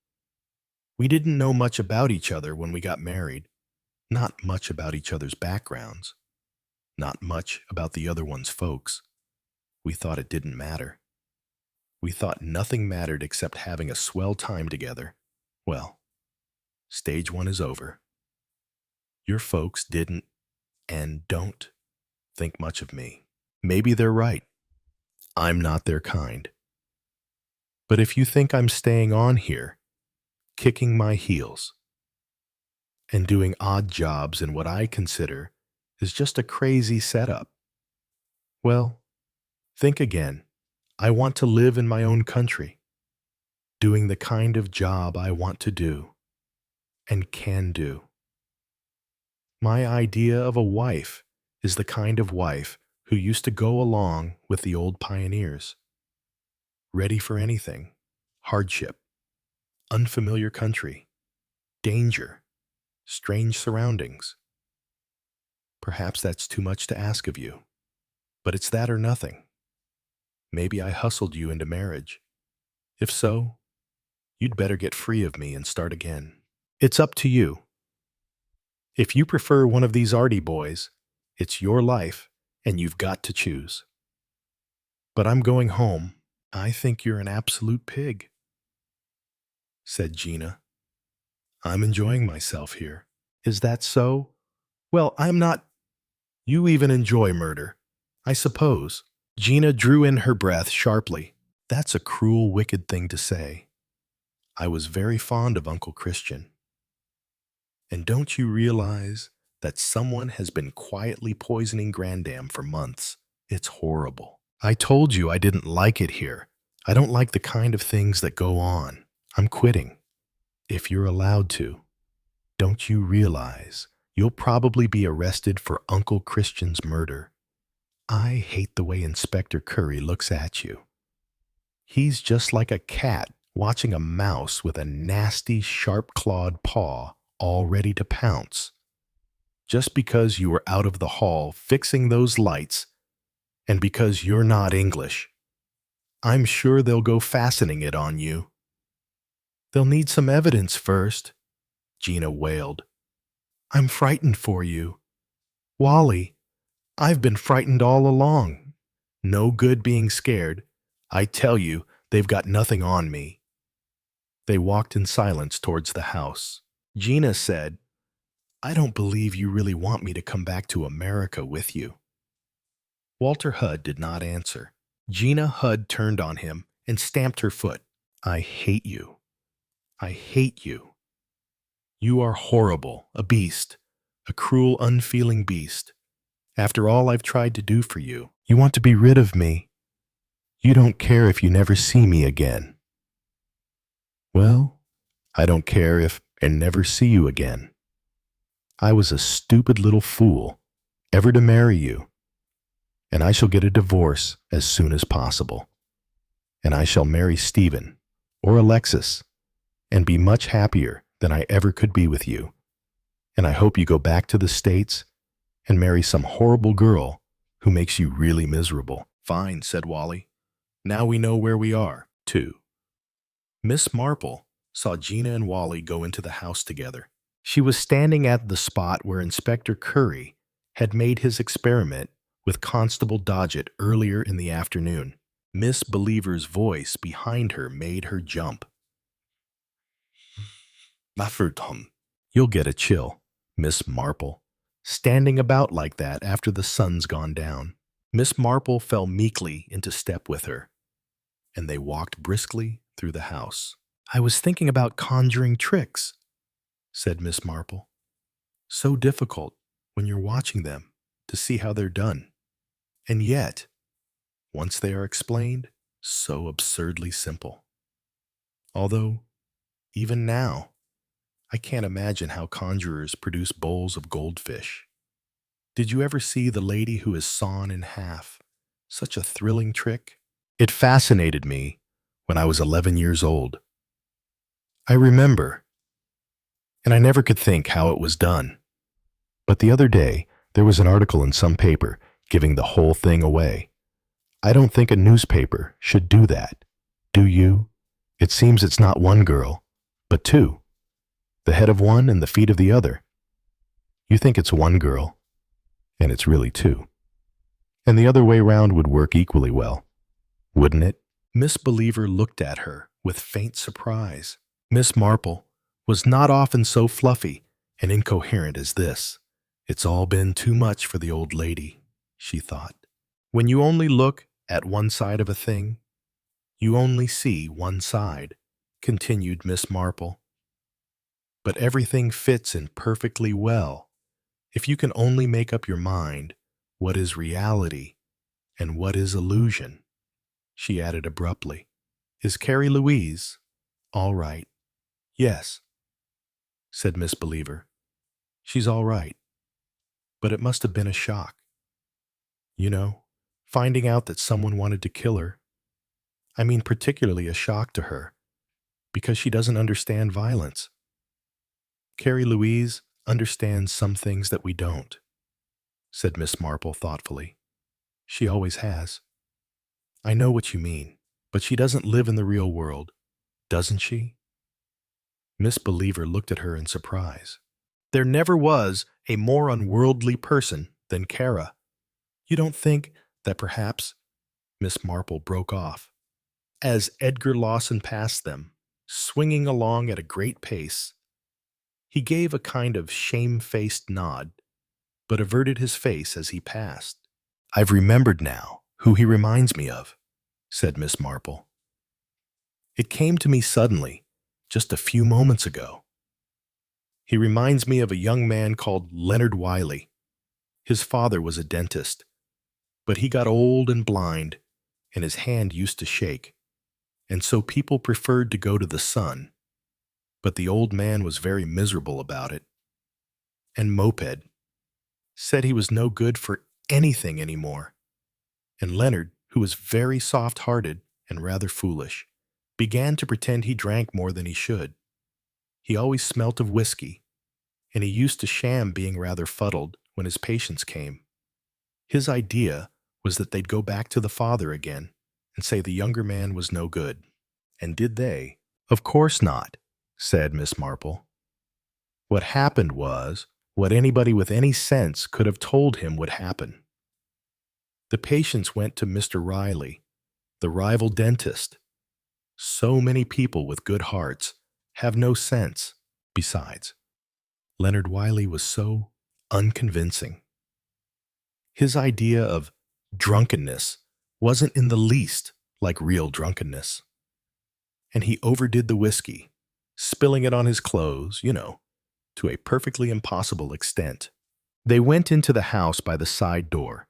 We didn't know much about each other when we got married. Not much about each other's backgrounds. Not much about the other one's folks. We thought it didn't matter. We thought nothing mattered except having a swell time together. Well, stage 1 is over. Your folks didn't and don't think much of me. Maybe they're right. I'm not their kind. But if you think I'm staying on here, kicking my heels, and doing odd jobs in what I consider is just a crazy setup, well, think again. I want to live in my own country, doing the kind of job I want to do and can do. My idea of a wife is the kind of wife who used to go along with the old pioneers, ready for anything, hardship, unfamiliar country, danger, strange surroundings. Perhaps that's too much to ask of you, but it's that or nothing. Maybe I hustled you into marriage. If so, you'd better get free of me and start again. It's up to you. If you prefer one of these arty boys, it's your life and you've got to choose. But I'm going home. I think you're an absolute pig, said Gina. I'm enjoying myself here. Is that so? Well, I'm not. You even enjoy murder, I suppose. Gina drew in her breath sharply. That's a cruel, wicked thing to say. I was very fond of Uncle Christian. And don't you realize that someone has been quietly poisoning Grandam for months? It's horrible. I told you I didn't like it here. I don't like the kind of things that go on. I'm quitting. If you're allowed to, don't you realize you'll probably be arrested for Uncle Christian's murder? I hate the way Inspector Curry looks at you. He's just like a cat watching a mouse with a nasty, sharp-clawed paw all ready to pounce. Just because you were out of the hall fixing those lights, and because you're not English, I'm sure they'll go fastening it on you. They'll need some evidence first, Gina wailed. I'm frightened for you. Wally, I've been frightened all along. No good being scared. I tell you, they've got nothing on me. They walked in silence towards the house. Gina said, I don't believe you really want me to come back to America with you. Walter Hudd did not answer. Gina Hudd turned on him and stamped her foot. I hate you. I hate you. You are horrible, a beast, a cruel, unfeeling beast. After all I've tried to do for you, you want to be rid of me. You don't care if you never see me again. Well, I don't care if I never see you again. I was a stupid little fool ever to marry you, and I shall get a divorce as soon as possible. And I shall marry Stephen or Alexis and be much happier than I ever could be with you. And I hope you go back to the States and marry some horrible girl who makes you really miserable. Fine, said Wally. Now we know where we are. 2. Miss Marple saw Gina and Wally go into the house together. She was standing at the spot where Inspector Curry had made his experiment with Constable Dodgett earlier in the afternoon. Miss Believer's voice behind her made her jump. Tom, you'll get a chill, Miss Marple, standing about like that after the sun's gone down. Miss Marple fell meekly into step with her, and they walked briskly through the house. I was thinking about conjuring tricks, said Miss Marple. So difficult when you're watching them to see how they're done. And yet, once they are explained, so absurdly simple. Although, even now, I can't imagine how conjurers produce bowls of goldfish. Did you ever see The Lady Who is Sawn in Half? Such a thrilling trick. It fascinated me when I was 11 years old. I remember, and I never could think how it was done. But the other day, there was an article in some paper giving the whole thing away. I don't think a newspaper should do that. Do you? It seems it's not one girl, but 2. The head of one and the feet of the other. You think it's one girl, and it's really 2. And the other way round would work equally well, wouldn't it? Miss Believer looked at her with faint surprise. Miss Marple was not often so fluffy and incoherent as this. It's all been too much for the old lady, she thought. When you only look at one side of a thing, you only see one side, continued Miss Marple. But everything fits in perfectly well if you can only make up your mind what is reality and what is illusion, she added abruptly. Is Carrie Louise all right? Yes, said Miss Believer. She's all right, but it must have been a shock. You know, finding out that someone wanted to kill her. I mean, particularly a shock to her, because she doesn't understand violence. Carrie Louise understands some things that we don't, said Miss Marple thoughtfully. She always has. I know what you mean, but she doesn't live in the real world, doesn't she? Miss Believer looked at her in surprise. There never was a more unworldly person than Kara. You don't think that perhaps— Miss Marple broke off. As Edgar Lawson passed them, swinging along at a great pace, he gave a kind of shame-faced nod, but averted his face as he passed. I've remembered now who he reminds me of, said Miss Marple. It came to me suddenly, just a few moments ago. He reminds me of a young man called Leonard Wiley. His father was a dentist, but he got old and blind, and his hand used to shake, and so people preferred to go to the sun. But the old man was very miserable about it. And Moped said he was no good for anything anymore. And Leonard, who was very soft-hearted and rather foolish, began to pretend he drank more than he should. He always smelt of whiskey, and he used to sham being rather fuddled when his patients came. His idea was that they'd go back to the father again and say the younger man was no good. And did they? Of course not, said Miss Marple. What happened was what anybody with any sense could have told him would happen. The patients went to Mr. Riley, the rival dentist. So many people with good hearts have no sense. Besides, Leonard Wiley was so unconvincing. His idea of drunkenness wasn't in the least like real drunkenness. And he overdid the whiskey, spilling it on his clothes, to a perfectly impossible extent. They went into the house by the side door.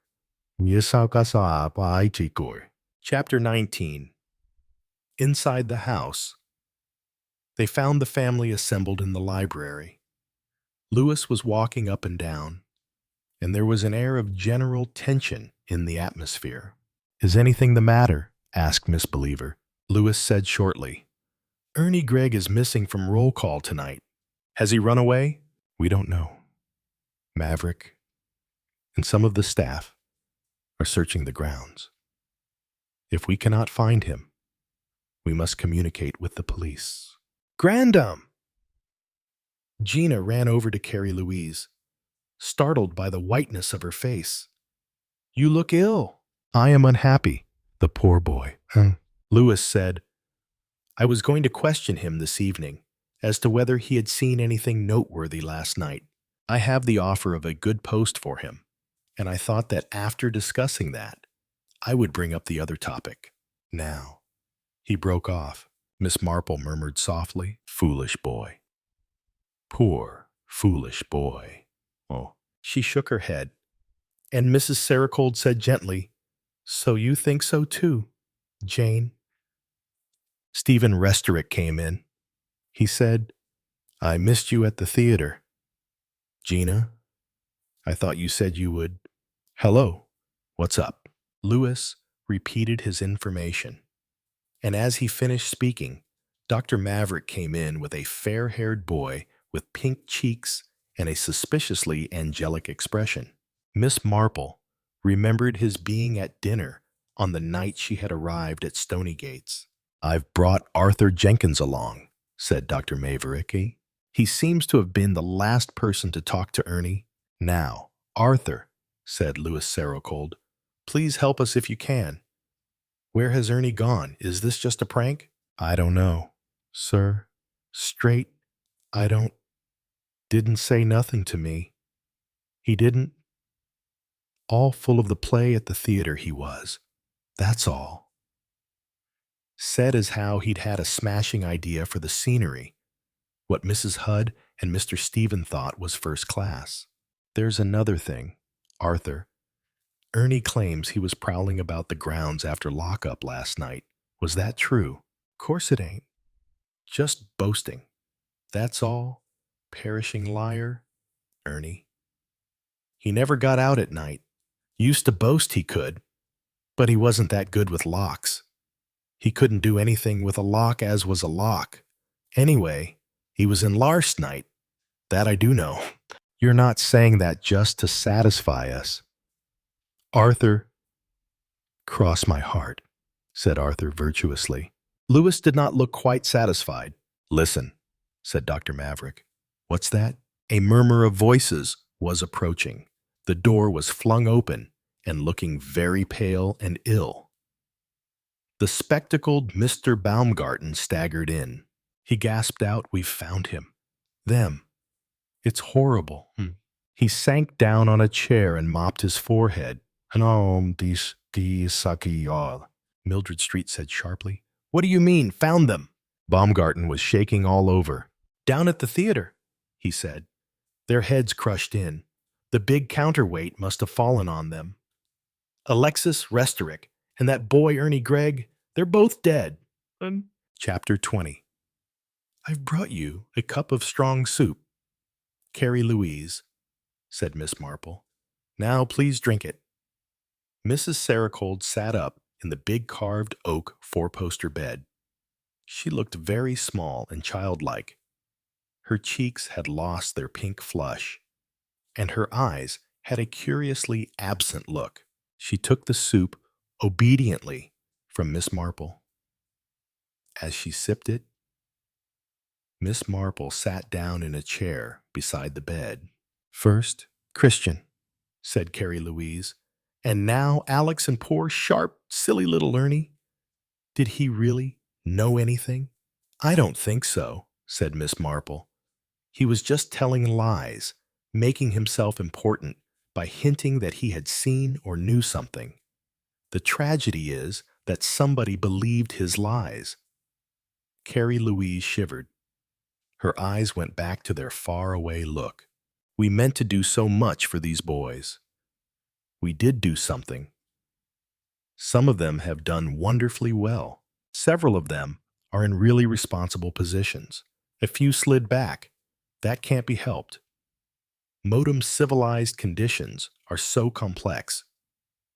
Chapter 19. Inside the house, they found the family assembled in the library. Louis was walking up and down, and there was an air of general tension in the atmosphere. "Is anything the matter?" asked Miss Believer. Louis said shortly, "Ernie Gregg is missing from roll call tonight. Has he run away?" "We don't know. Maverick and some of the staff are searching the grounds. If we cannot find him, we must communicate with the police." "Grandam!" Gina ran over to Carrie Louise, startled by the whiteness of her face. "You look ill." "I am unhappy, the poor boy." Louis said, "I was going to question him this evening as to whether he had seen anything noteworthy last night. I have the offer of a good post for him, and I thought that after discussing that, I would bring up the other topic. Now," he broke off. Miss Marple murmured softly, "Foolish boy. Poor, foolish boy." Oh. She shook her head, and Mrs. Saracold said gently, "So you think so too, Jane?" Stephen Restorick came in. He said, "I missed you at the theater. Gina, I thought you said you would." "Hello, what's up?" Louis repeated his information, and as he finished speaking, Dr. Maverick came in with a fair-haired boy with pink cheeks and a suspiciously angelic expression. Miss Marple remembered his being at dinner on the night she had arrived at Stony Gates. "I've brought Arthur Jenkins along," said Dr. Maverick. "He seems to have been the last person to talk to Ernie." "Now, Arthur," said Louis Saracold, "please help us if you can. Where has Ernie gone? Is this just a prank?" "I don't know, sir. Straight, I didn't say nothing to me. He didn't. All full of the play at the theater he was. That's all." Said as how he'd had a smashing idea for the scenery, what Mrs. Hudd and Mr. Stephen thought was first class. "There's another thing, Arthur. Ernie claims he was prowling about the grounds after lockup last night. Was that true?" "Course it ain't. Just boasting. That's all. Perishing liar, Ernie. He never got out at night. Used to boast he could, but he wasn't that good with locks. He couldn't do anything with a lock as was a lock. Anyway, he was in larst night. That I do know." "You're not saying that just to satisfy us." "Arthur, cross my heart," said Arthur virtuously. Louis did not look quite satisfied. "Listen," said Dr. Maverick. "What's that?" A murmur of voices was approaching. The door was flung open, and looking very pale and ill, the spectacled Mr. Baumgarten staggered in. He gasped out, "We've found him. Them. It's horrible." He sank down on a chair and mopped his forehead. "No, these sucky." Mildred Street said sharply. "What do you mean, found them?" Baumgarten was shaking all over. "Down at the theater," he said. "Their heads crushed in. The big counterweight must have fallen on them. Alexis Restorick and that boy Ernie Gregg, they're both dead." Chapter 20. "I've brought you a cup of strong soup, Carrie Louise," said Miss Marple. "Now please drink it." Mrs. Saracold sat up in the big carved oak four-poster bed. She looked very small and childlike. Her cheeks had lost their pink flush, and her eyes had a curiously absent look. She took the soup obediently from Miss Marple. As she sipped it, Miss Marple sat down in a chair beside the bed. "First, Christian," said Carrie Louise, "and now Alex and poor, sharp, silly little Ernie. Did he really know anything?" "I don't think so," said Miss Marple. "He was just telling lies, making himself important by hinting that he had seen or knew something. The tragedy is that somebody believed his lies. Carrie Louise shivered. Her eyes went back to their faraway look. We meant to do so much for these boys. We did do something. Some of them have done wonderfully well. Several of them are in really responsible positions. A few slid back. That can't be helped. Modem civilized conditions are so complex,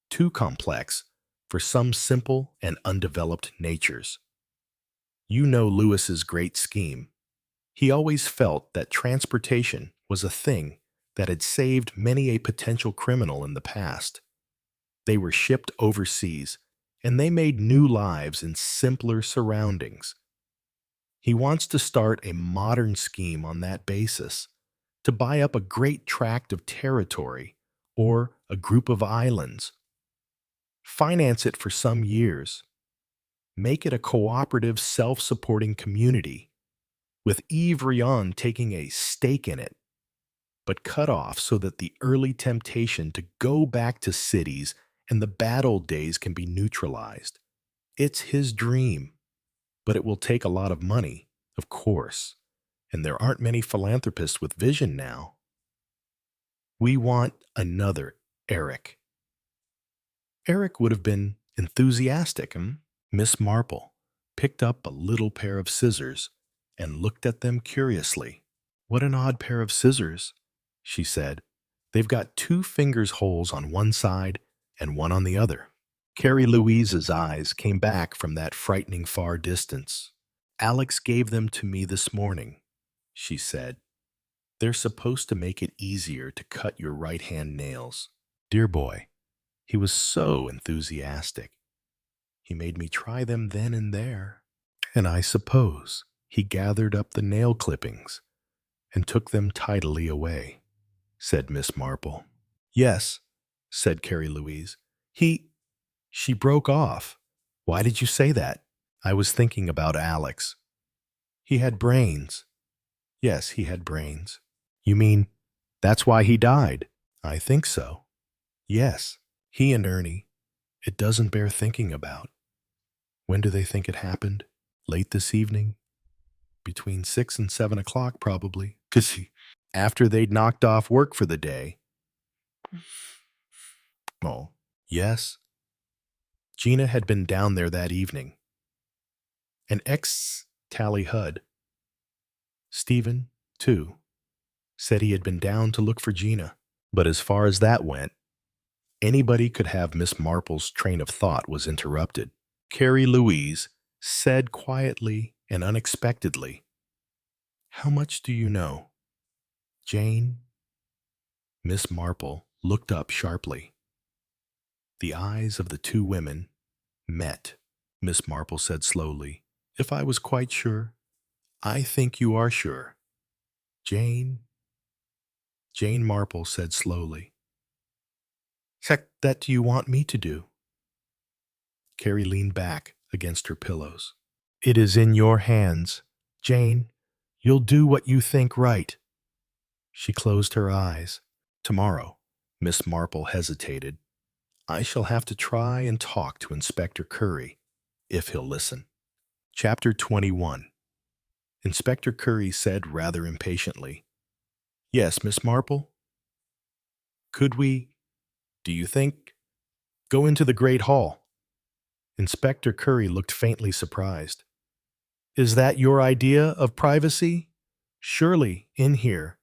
too complex for some simple and undeveloped natures. You know Lewis's great scheme. He always felt that transportation was a thing that had saved many a potential criminal in the past. They were shipped overseas, and they made new lives in simpler surroundings. He wants to start a modern scheme on that basis, to buy up a great tract of territory or a group of islands. Finance it for some years. Make it a cooperative, self-supporting community, with Yves Rion taking a stake in it, but cut off so that the early temptation to go back to cities and the bad old days can be neutralized. It's his dream, but it will take a lot of money, of course, and there aren't many philanthropists with vision now. We want another Eric. Eric would have been enthusiastic. Miss Marple picked up a little pair of scissors and looked at them curiously. What an odd pair of scissors, she said. They've got 2 fingers holes on one side and one on the other. Carrie Louise's eyes came back from that frightening far distance. Alex gave them to me this morning, she said. They're supposed to make it easier to cut your right-hand nails. Dear boy, he was so enthusiastic. He made me try them then and there. And I suppose he gathered up the nail clippings and took them tidily away, said Miss Marple. Yes, said Carrie Louise. She broke off. Why did you say that? I was thinking about Alex. He had brains. Yes, he had brains. You mean that's why he died? I think so. Yes, he and Ernie. It doesn't bear thinking about. When do they think it happened? Late this evening? Between 6 and 7 o'clock, probably. 'Cause after they'd knocked off work for the day. Oh, yes. Gina had been down there that evening. An ex-Tally Hud, Stephen, too, said he had been down to look for Gina. But as far as that went, anybody could have Miss Marple's train of thought was interrupted. Carrie Louise said quietly and unexpectedly, How much do you know? Jane? Miss Marple looked up sharply. The eyes of the 2 women met. Miss Marple said slowly, If I was quite sure, I think you are sure. Jane? Jane Marple said slowly, That do you want me to do? Carrie leaned back against her pillows. It is in your hands. Jane, you'll do what you think right. She closed her eyes. Tomorrow, Miss Marple hesitated. I shall have to try and talk to Inspector Curry, if he'll listen. Chapter 21. Inspector Curry said rather impatiently, Yes, Miss Marple? Could we, do you think, go into the Great Hall? Inspector Curry looked faintly surprised. Is that your idea of privacy? Surely, in here.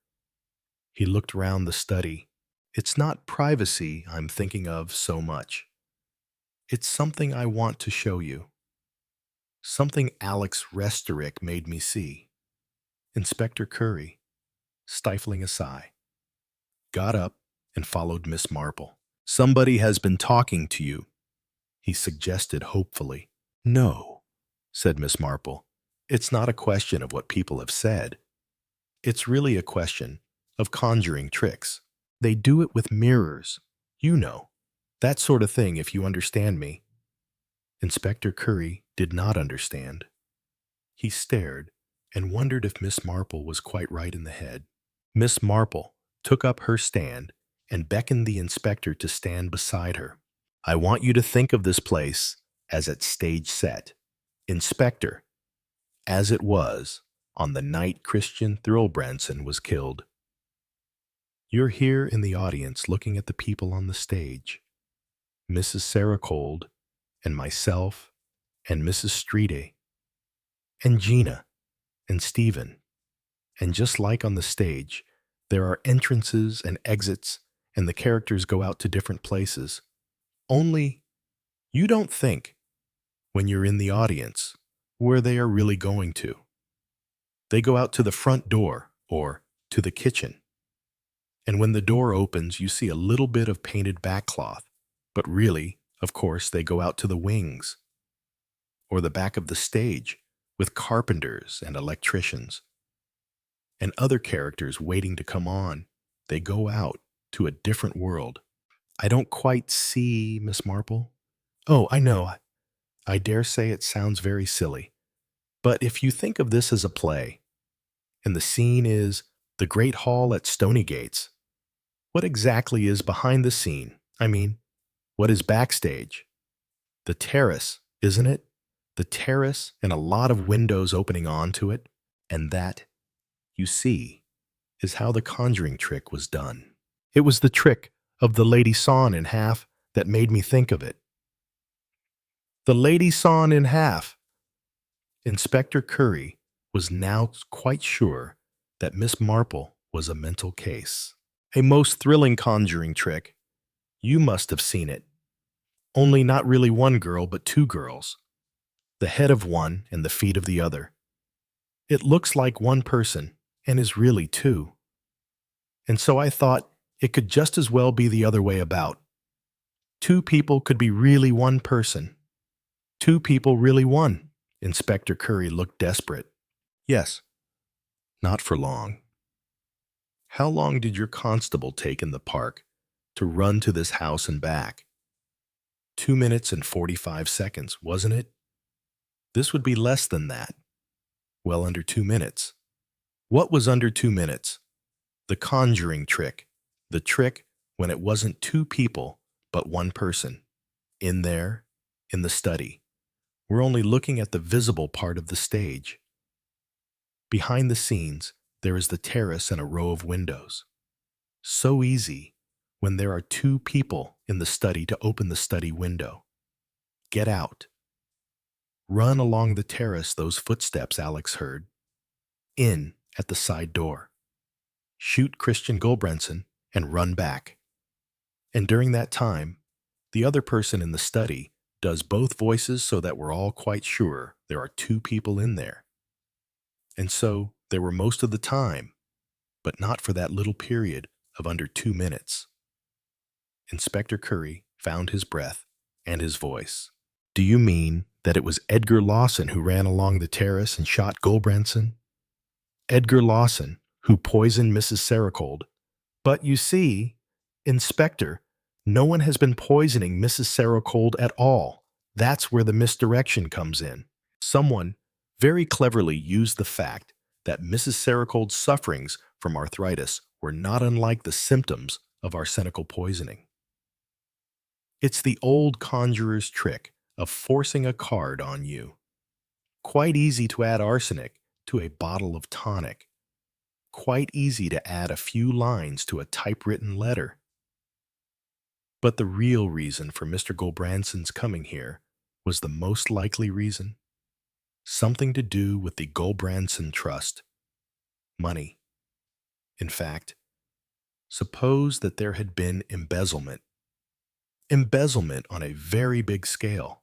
He looked round the study. It's not privacy I'm thinking of so much. It's something I want to show you. Something Alex Restorick made me see. Inspector Curry, stifling a sigh, got up and followed Miss Marple. Somebody has been talking to you, he suggested hopefully. No, said Miss Marple. It's not a question of what people have said. It's really a question of conjuring tricks. They do it with mirrors, you know. That sort of thing, if you understand me. Inspector Curry did not understand. He stared and wondered if Miss Marple was quite right in the head. Miss Marple took up her stand and beckoned the inspector to stand beside her. I want you to think of this place as its stage set. Inspector, as it was on the night Christian Thrilbranson was killed. You're here in the audience looking at the people on the stage. Mrs. Sarah Cold, and myself, and Mrs. Streeday, and Gina, and Stephen. And just like on the stage, there are entrances and exits, and the characters go out to different places. Only, you don't think, when you're in the audience, where they are really going to. They go out to the front door, or to the kitchen. And when the door opens, you see a little bit of painted backcloth, but really, of course, they go out to the wings, or the back of the stage, with carpenters and electricians. And other characters waiting to come on. They go out to a different world. I don't quite see, Miss Marple. Oh, I know. I dare say it sounds very silly. But if you think of this as a play, and the scene is the Great Hall at Stony Gates, what exactly is behind the scene? I mean, what is backstage? The terrace, isn't it? The terrace and a lot of windows opening onto it, and that, you see, is how the conjuring trick was done. It was the trick of the lady sawn in half that made me think of it. The lady sawn in half. Inspector Curry was now quite sure that Miss Marple was a mental case. A most thrilling conjuring trick. You must have seen it. Only not really one girl, but two girls. The head of one and the feet of the other. It looks like one person and is really two. And so I thought it could just as well be the other way about. Two people could be really one person. Two people really one. Inspector Curry looked desperate. Yes, not for long. How long did your constable take in the park to run to this house and back? 2 minutes and 45 seconds, wasn't it? This would be less than that. Well under 2 minutes. What was under 2 minutes? The conjuring trick. The trick when it wasn't two people, but one person. In there, in the study. We're only looking at the visible part of the stage. Behind the scenes, there is the terrace and a row of windows. So easy when there are two people in the study to open the study window. Get out. Run along the terrace those footsteps Alex heard. In at the side door. Shoot Christian Gulbranson and run back. And during that time, the other person in the study does both voices so that we're all quite sure there are two people in there. And so there were most of the time, but not for that little period of under 2 minutes. Inspector Curry found his breath and his voice. Do you mean that it was Edgar Lawson who ran along the terrace and shot Gulbranson? Edgar Lawson, who poisoned Mrs. Saracold. But you see, Inspector, no one has been poisoning Mrs. Saracold at all. That's where the misdirection comes in. Someone very cleverly used the fact that Mrs. Saracold's sufferings from arthritis were not unlike the symptoms of arsenical poisoning. It's the old conjurer's trick of forcing a card on you. Quite easy to add arsenic to a bottle of tonic. Quite easy to add a few lines to a typewritten letter. But the real reason for Mr. Gulbranson's coming here was the most likely reason. Something to do with the Gulbranson Trust. Money. In fact, suppose that there had been embezzlement. Embezzlement on a very big scale.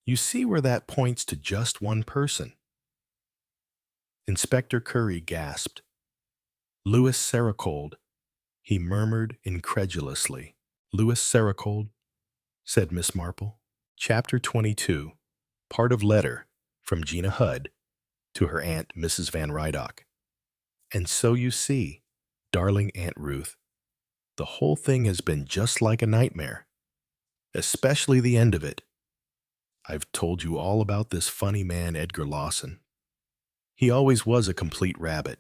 You see where that points to just one person. Inspector Curry gasped. Louis Saracold, he murmured incredulously. Louis Saracold, said Miss Marple. Chapter 22, part of letter from Gina Hudd to her aunt Mrs. Van Rydock. And so you see, darling Aunt Ruth, the whole thing has been just like a nightmare, especially the end of it. I've told you all about this funny man Edgar Lawson. He always was a complete rabbit,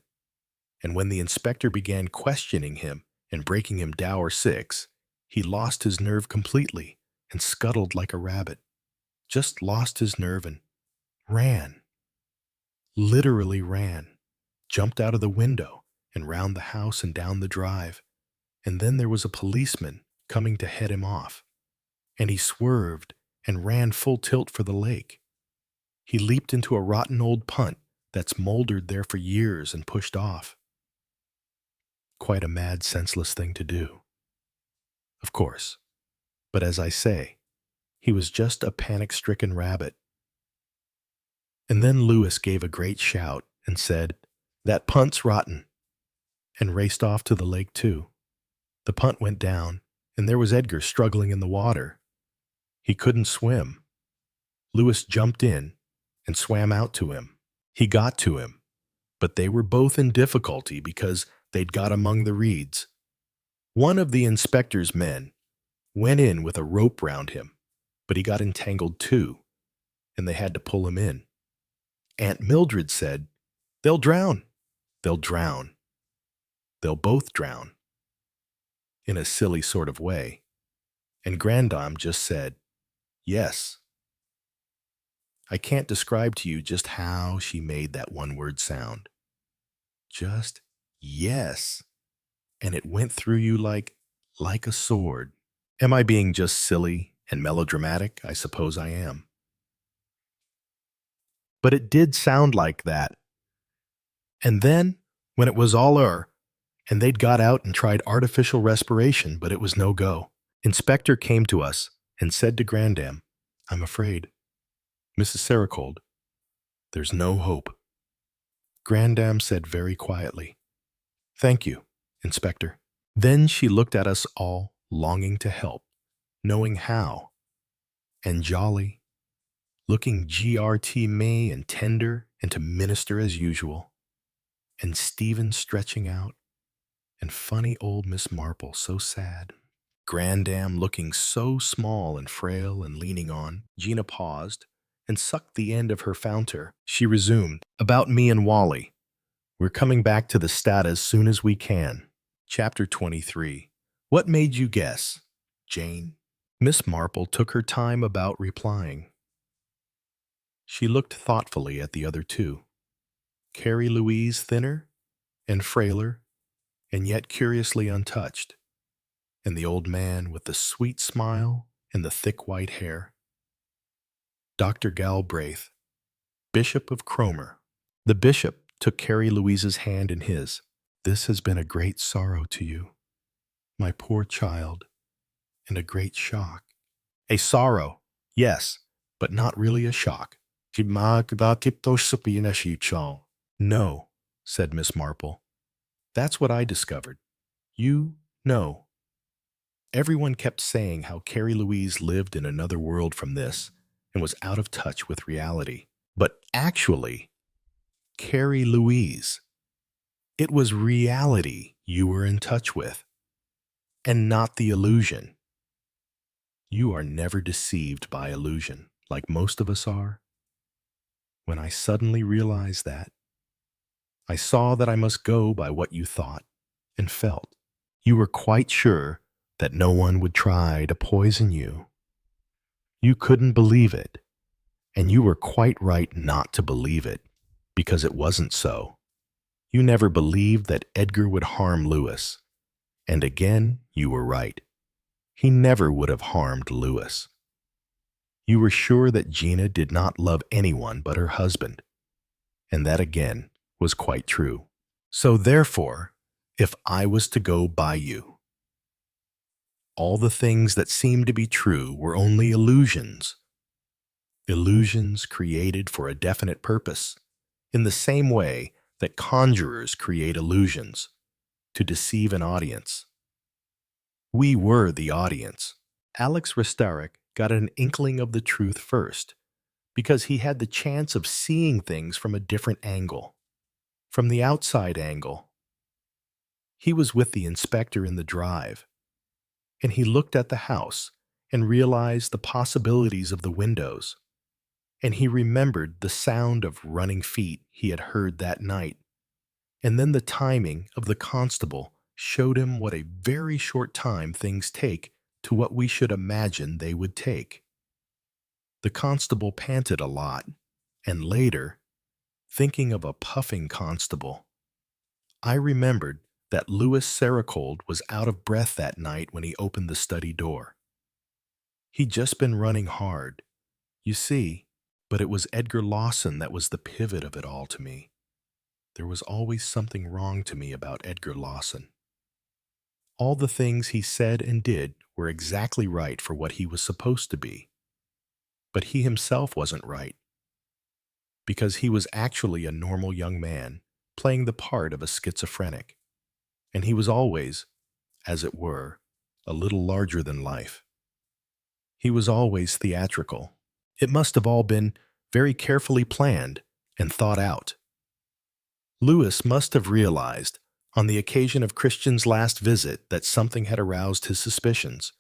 and when the inspector began questioning him and breaking him dower 6, He lost his nerve completely and scuttled like a rabbit. Just lost his nerve and ran. Literally ran. Jumped out of the window and round the house and down the drive. And then there was a policeman coming to head him off. And he swerved and ran full tilt for the lake. He leaped into a rotten old punt that's moldered there for years and pushed off. Quite a mad, senseless thing to do. Of course. But as I say, he was just a panic-stricken rabbit. And then Lewis gave a great shout and said, "That punt's rotten," and raced off to the lake too. The punt went down, and there was Edgar struggling in the water. He couldn't swim. Lewis jumped in and swam out to him. He got to him, but they were both in difficulty because they'd got among the reeds. One of the inspector's men went in with a rope round him, but he got entangled too, and they had to pull him in. Aunt Mildred said, "They'll drown. They'll drown. They'll both drown," in a silly sort of way. And Grandam just said, "Yes." I can't describe to you just how she made that one-word sound. Just yes. And it went through you like a sword. Am I being just silly and melodramatic? I suppose I am. But it did sound like that. And then, when it was all o'er, and they'd got out and tried artificial respiration, but it was no go, Inspector came to us and said to Grandam, "I'm afraid, Mrs. Sericold, there's no hope." Grandam said very quietly, "Thank you, Inspector." Then she looked at us all, longing to help, knowing how, and jolly, looking GRT May and tender and to minister as usual, and Stephen stretching out, and funny old Miss Marple so sad. Grandam looking so small and frail and leaning on. Gina paused and sucked the end of her fountain. She resumed, "About me and Wally. We're coming back to the stat as soon as we can." Chapter 23. What made you guess, Jane? Miss Marple took her time about replying. She looked thoughtfully at the other two. Carrie Louise thinner and frailer, and yet curiously untouched, and the old man with the sweet smile and the thick white hair. Dr. Galbraith, Bishop of Cromer. The bishop took Carrie Louise's hand in his. "This has been a great sorrow to you, my poor child, and a great shock." "A sorrow, yes, but not really a shock." "No," said Miss Marple. "That's what I discovered. You know. Everyone kept saying how Carrie Louise lived in another world from this and was out of touch with reality. But actually, Carrie Louise, it was reality you were in touch with, and not the illusion. You are never deceived by illusion, like most of us are. When I suddenly realized that, I saw that I must go by what you thought and felt. You were quite sure that no one would try to poison you. You couldn't believe it, and you were quite right not to believe it, because it wasn't so. You never believed that Edgar would harm Lewis, and again you were right. He never would have harmed Lewis. You were sure that Gina did not love anyone but her husband, and that again was quite true. So therefore, if I was to go by you, all the things that seemed to be true were only illusions. Illusions created for a definite purpose, in the same way that conjurers create illusions to deceive an audience. We were the audience. Alex Restarek got an inkling of the truth first, because he had the chance of seeing things from a different angle, from the outside angle. He was with the inspector in the drive, and he looked at the house and realized the possibilities of the windows, and he remembered the sound of running feet he had heard that night, and then the timing of the constable showed him what a very short time things take to what we should imagine they would take. The constable panted a lot, and later, thinking of a puffing constable, I remembered that Louis Sericold was out of breath that night when he opened the study door. He'd just been running hard, you see, but it was Edgar Lawson that was the pivot of it all to me. There was always something wrong to me about Edgar Lawson. All the things he said and did were exactly right for what he was supposed to be. But he himself wasn't right, because he was actually a normal young man playing the part of a schizophrenic, and he was always, as it were, a little larger than life. He was always theatrical. It must have all been very carefully planned and thought out. Louis must have realized, on the occasion of Christian's last visit, that something had aroused his suspicions,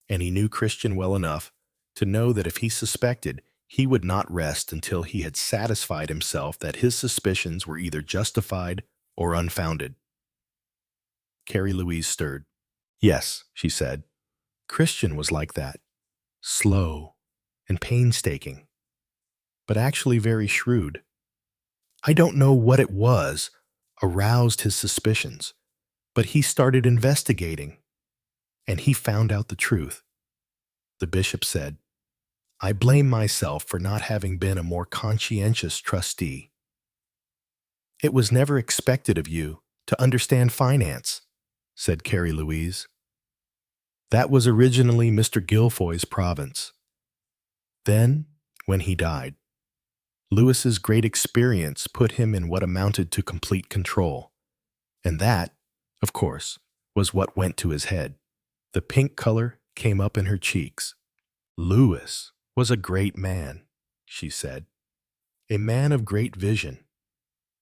and he knew Christian well enough to know that if he suspected, he would not rest until he had satisfied himself that his suspicions were either justified or unfounded. Carrie Louise stirred. Yes, she said. Christian was like that. Slow and painstaking, but actually very shrewd. I don't know what it was aroused his suspicions, but he started investigating, and he found out the truth. The bishop said, I blame myself for not having been a more conscientious trustee. It was never expected of you to understand finance, said Carrie Louise. That was originally Mr. Guilfoy's province. Then, when he died, Louis's great experience put him in what amounted to complete control. And that, of course, was what went to his head. The pink color came up in her cheeks. Louis was a great man, she said, a man of great vision,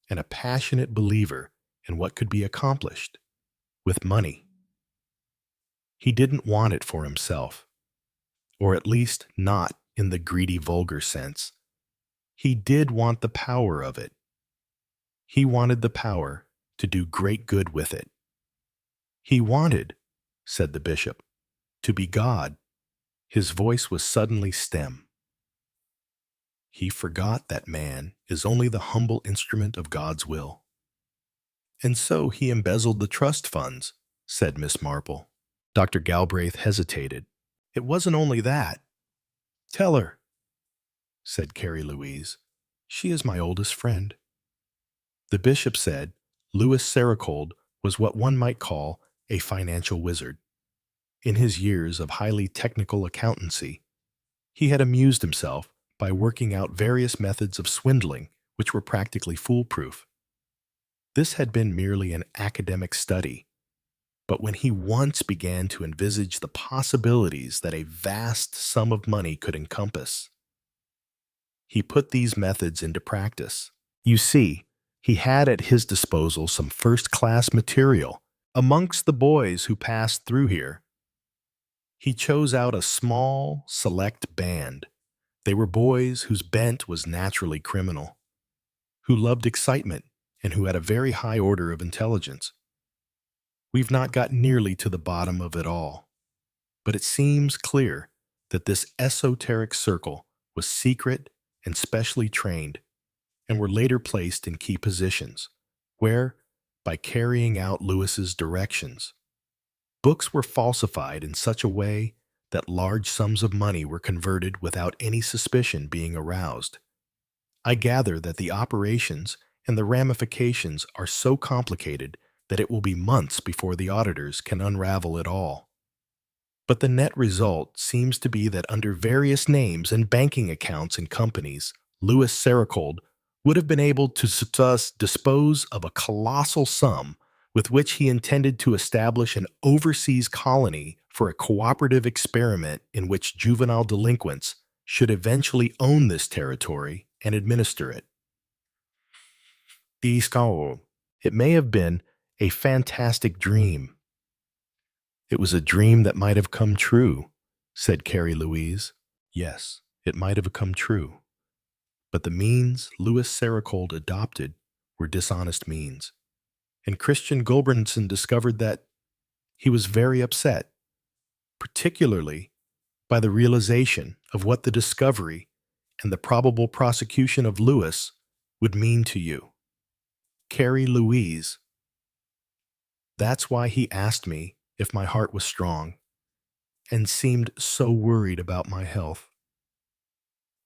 and a passionate believer in what could be accomplished with money. He didn't want it for himself, or at least not in the greedy, vulgar sense. He did want the power of it. He wanted the power to do great good with it. He wanted, said the bishop, to be God. His voice was suddenly stem. He forgot that man is only the humble instrument of God's will. And so he embezzled the trust funds, said Miss Marple. Dr. Galbraith hesitated. It wasn't only that. Tell her, said Carrie Louise. She is my oldest friend. The bishop said Louis Sericold was what one might call a financial wizard. In his years of highly technical accountancy, he had amused himself by working out various methods of swindling which were practically foolproof. This had been merely an academic study, but when he once began to envisage the possibilities that a vast sum of money could encompass, he put these methods into practice. You see, he had at his disposal some first-class material. Amongst the boys who passed through here, he chose out a small, select band. They were boys whose bent was naturally criminal, who loved excitement, and who had a very high order of intelligence. We've not got nearly to the bottom of it all, but it seems clear that this esoteric circle was secret and specially trained, and were later placed in key positions, where, by carrying out Louis's directions, books were falsified in such a way that large sums of money were converted without any suspicion being aroused. I gather that the operations and the ramifications are so complicated that it will be months before the auditors can unravel it all. But the net result seems to be that under various names and banking accounts and companies, Louis Sericold would have been able to thus dispose of a colossal sum with which he intended to establish an overseas colony for a cooperative experiment in which juvenile delinquents should eventually own this territory and administer it. It may have been a fantastic dream. It was a dream that might have come true, said Carrie Louise. Yes, it might have come true. But the means Louis Sericold adopted were dishonest means, and Christian Gulbranson discovered that he was very upset, particularly by the realization of what the discovery and the probable prosecution of Lewis would mean to you. Carrie Louise. That's why he asked me if my heart was strong and seemed so worried about my health,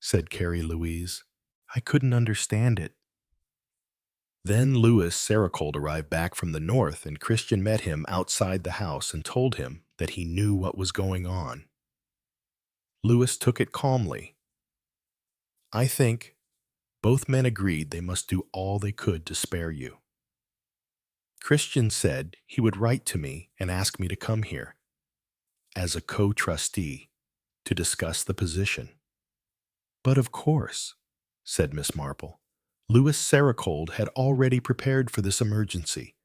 said Carrie Louise. I couldn't understand it. Then Louis Saracold arrived back from the north, and Christian met him outside the house and told him that he knew what was going on. Louis took it calmly. I think both men agreed they must do all they could to spare you. Christian said he would write to me and ask me to come here as a co-trustee to discuss the position. But of course, said Miss Marple, Louis Saracold had already prepared for this emergency.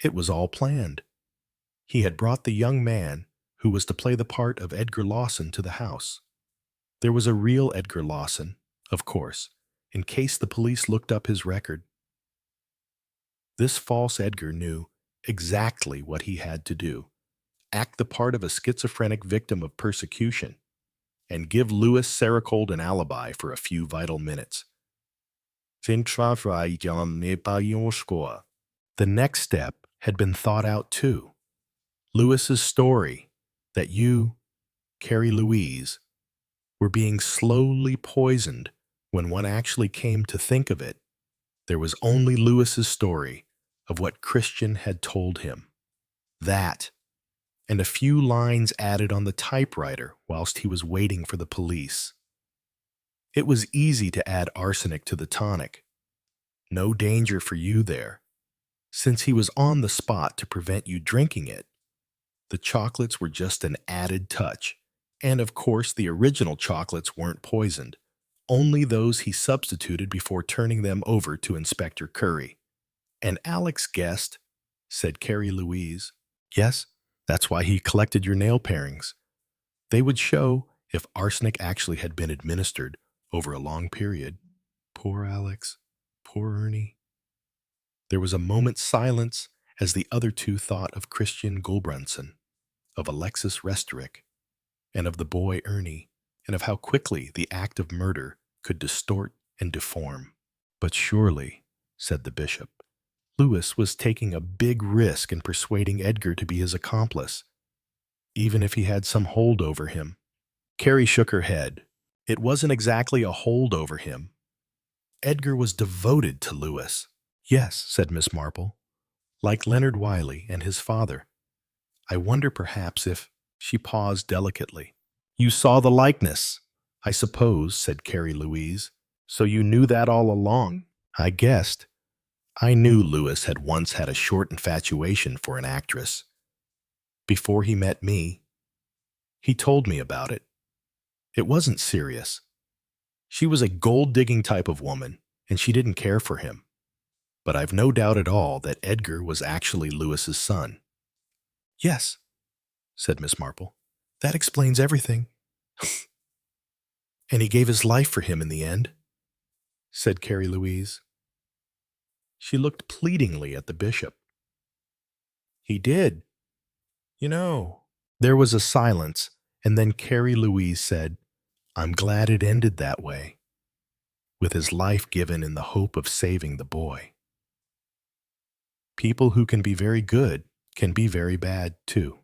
It was all planned. He had brought the young man who was to play the part of Edgar Lawson to the house. There was a real Edgar Lawson, of course, in case the police looked up his record. This false Edgar knew exactly what he had to do: act the part of a schizophrenic victim of persecution and give Louis Saracold an alibi for a few vital minutes. The next step had been thought out too. Louis's story that you, Carrie Louise, were being slowly poisoned. When one actually came to think of it, there was only Louis's story of what Christian had told him. That, and a few lines added on the typewriter whilst he was waiting for the police. It was easy to add arsenic to the tonic. No danger for you there, since he was on the spot to prevent you drinking it. The chocolates were just an added touch, and of course the original chocolates weren't poisoned, only those he substituted before turning them over to Inspector Curry. And Alex guessed, said Carrie Louise. Yes, that's why he collected your nail parings. They would show if arsenic actually had been administered over a long period. Poor Alex. Poor Ernie. There was a moment's silence as the other two thought of Christian Gulbrandsen, of Alexis Restorick, and of the boy Ernie, and of how quickly the act of murder could distort and deform. But surely, said the bishop, Louis was taking a big risk in persuading Edgar to be his accomplice, even if he had some hold over him. Carrie shook her head. It wasn't exactly a hold over him. Edgar was devoted to Louis. Yes, said Miss Marple, like Leonard Wiley and his father. I wonder perhaps if— She paused delicately. You saw the likeness, I suppose, said Carrie Louise. So you knew that all along? I guessed. I knew Louis had once had a short infatuation for an actress. Before he met me, he told me about it. It wasn't serious. She was a gold-digging type of woman, and she didn't care for him. But I've no doubt at all that Edgar was actually Louis's son. Yes, said Miss Marple. That explains everything. And he gave his life for him in the end, said Carrie Louise. She looked pleadingly at the bishop. He did. You know. There was a silence, and then Carrie Louise said, I'm glad it ended that way, with his life given in the hope of saving the boy. People who can be very good can be very bad, too.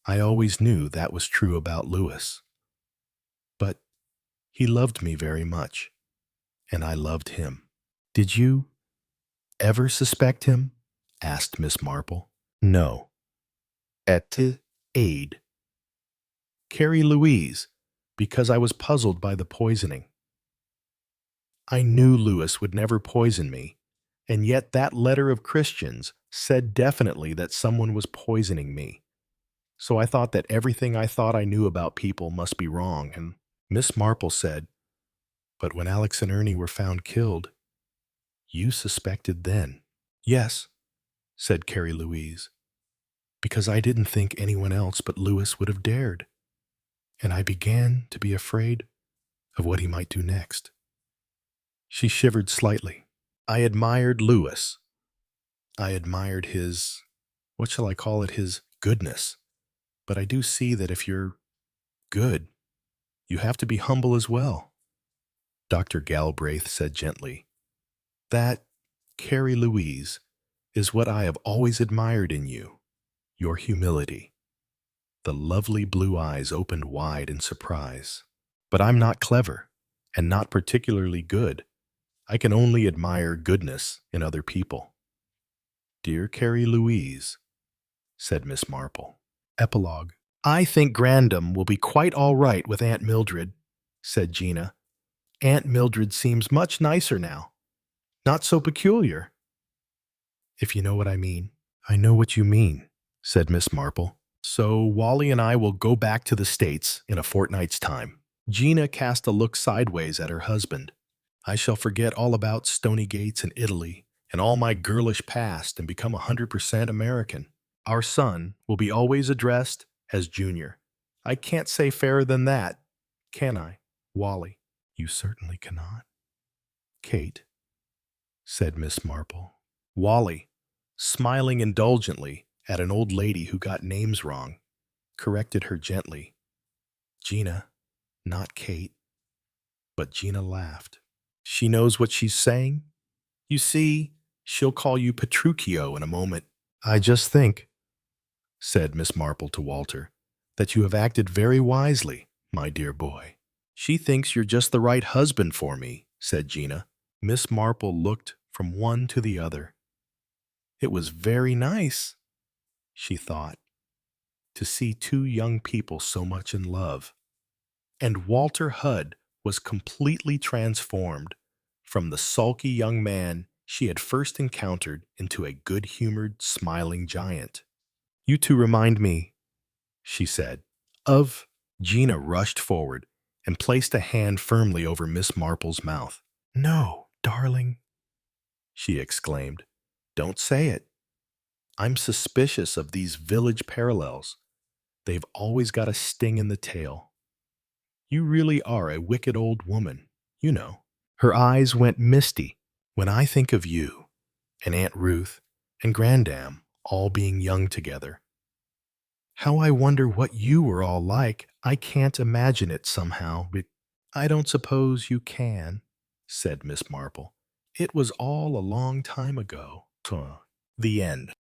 I always knew that was true about Louis. But he loved me very much, and I loved him. Did you ever suspect him? Asked Miss Marple. No. Et aide. Carrie Louise, because I was puzzled by the poisoning. I knew Louis would never poison me, and yet that letter of Christian's said definitely that someone was poisoning me. So I thought that everything I thought I knew about people must be wrong, and Miss Marple said, but when Alex and Ernie were found killed, you suspected then. Yes, said Carrie Louise, because I didn't think anyone else but Louis would have dared, and I began to be afraid of what he might do next. She shivered slightly. I admired Louis. I admired his, what shall I call it, his goodness. But I do see that if you're good, you have to be humble as well. Dr. Galbraith said gently, that, Carrie Louise, is what I have always admired in you, your humility. The lovely blue eyes opened wide in surprise. But I'm not clever, and not particularly good. I can only admire goodness in other people. Dear Carrie Louise, said Miss Marple. Epilogue. I think Grandam will be quite all right with Aunt Mildred, said Gina. Aunt Mildred seems much nicer now. Not so peculiar. If you know what I mean. I know what you mean, said Miss Marple. So Wally and I will go back to the States in a fortnight's time. Gina cast a look sideways at her husband. I shall forget all about Stony Gates and Italy and all my girlish past and become 100% American. Our son will be always addressed as Junior. I can't say fairer than that, can I, Wally? You certainly cannot. Kate, said Miss Marple. Wally, smiling indulgently at an old lady who got names wrong, corrected her gently. Gina, not Kate. But Gina laughed. She knows what she's saying. You see, she'll call you Petruchio in a moment. I just think, said Miss Marple to Walter, that you have acted very wisely, my dear boy. She thinks you're just the right husband for me, said Gina. Miss Marple looked from one to the other. It was very nice, she thought, to see two young people so much in love. And Walter Hudd was completely transformed from the sulky young man she had first encountered into a good-humored, smiling giant. You two remind me, she said, of... Gina rushed forward and placed a hand firmly over Miss Marple's mouth. No, darling, she exclaimed. Don't say it. I'm suspicious of these village parallels. They've always got a sting in the tail. You really are a wicked old woman, you know. Her eyes went misty when I think of you and Aunt Ruth and Grandam all being young together. How I wonder what you were all like. I can't imagine it somehow, but I don't suppose you can, said Miss Marple. It was all a long time ago. The end.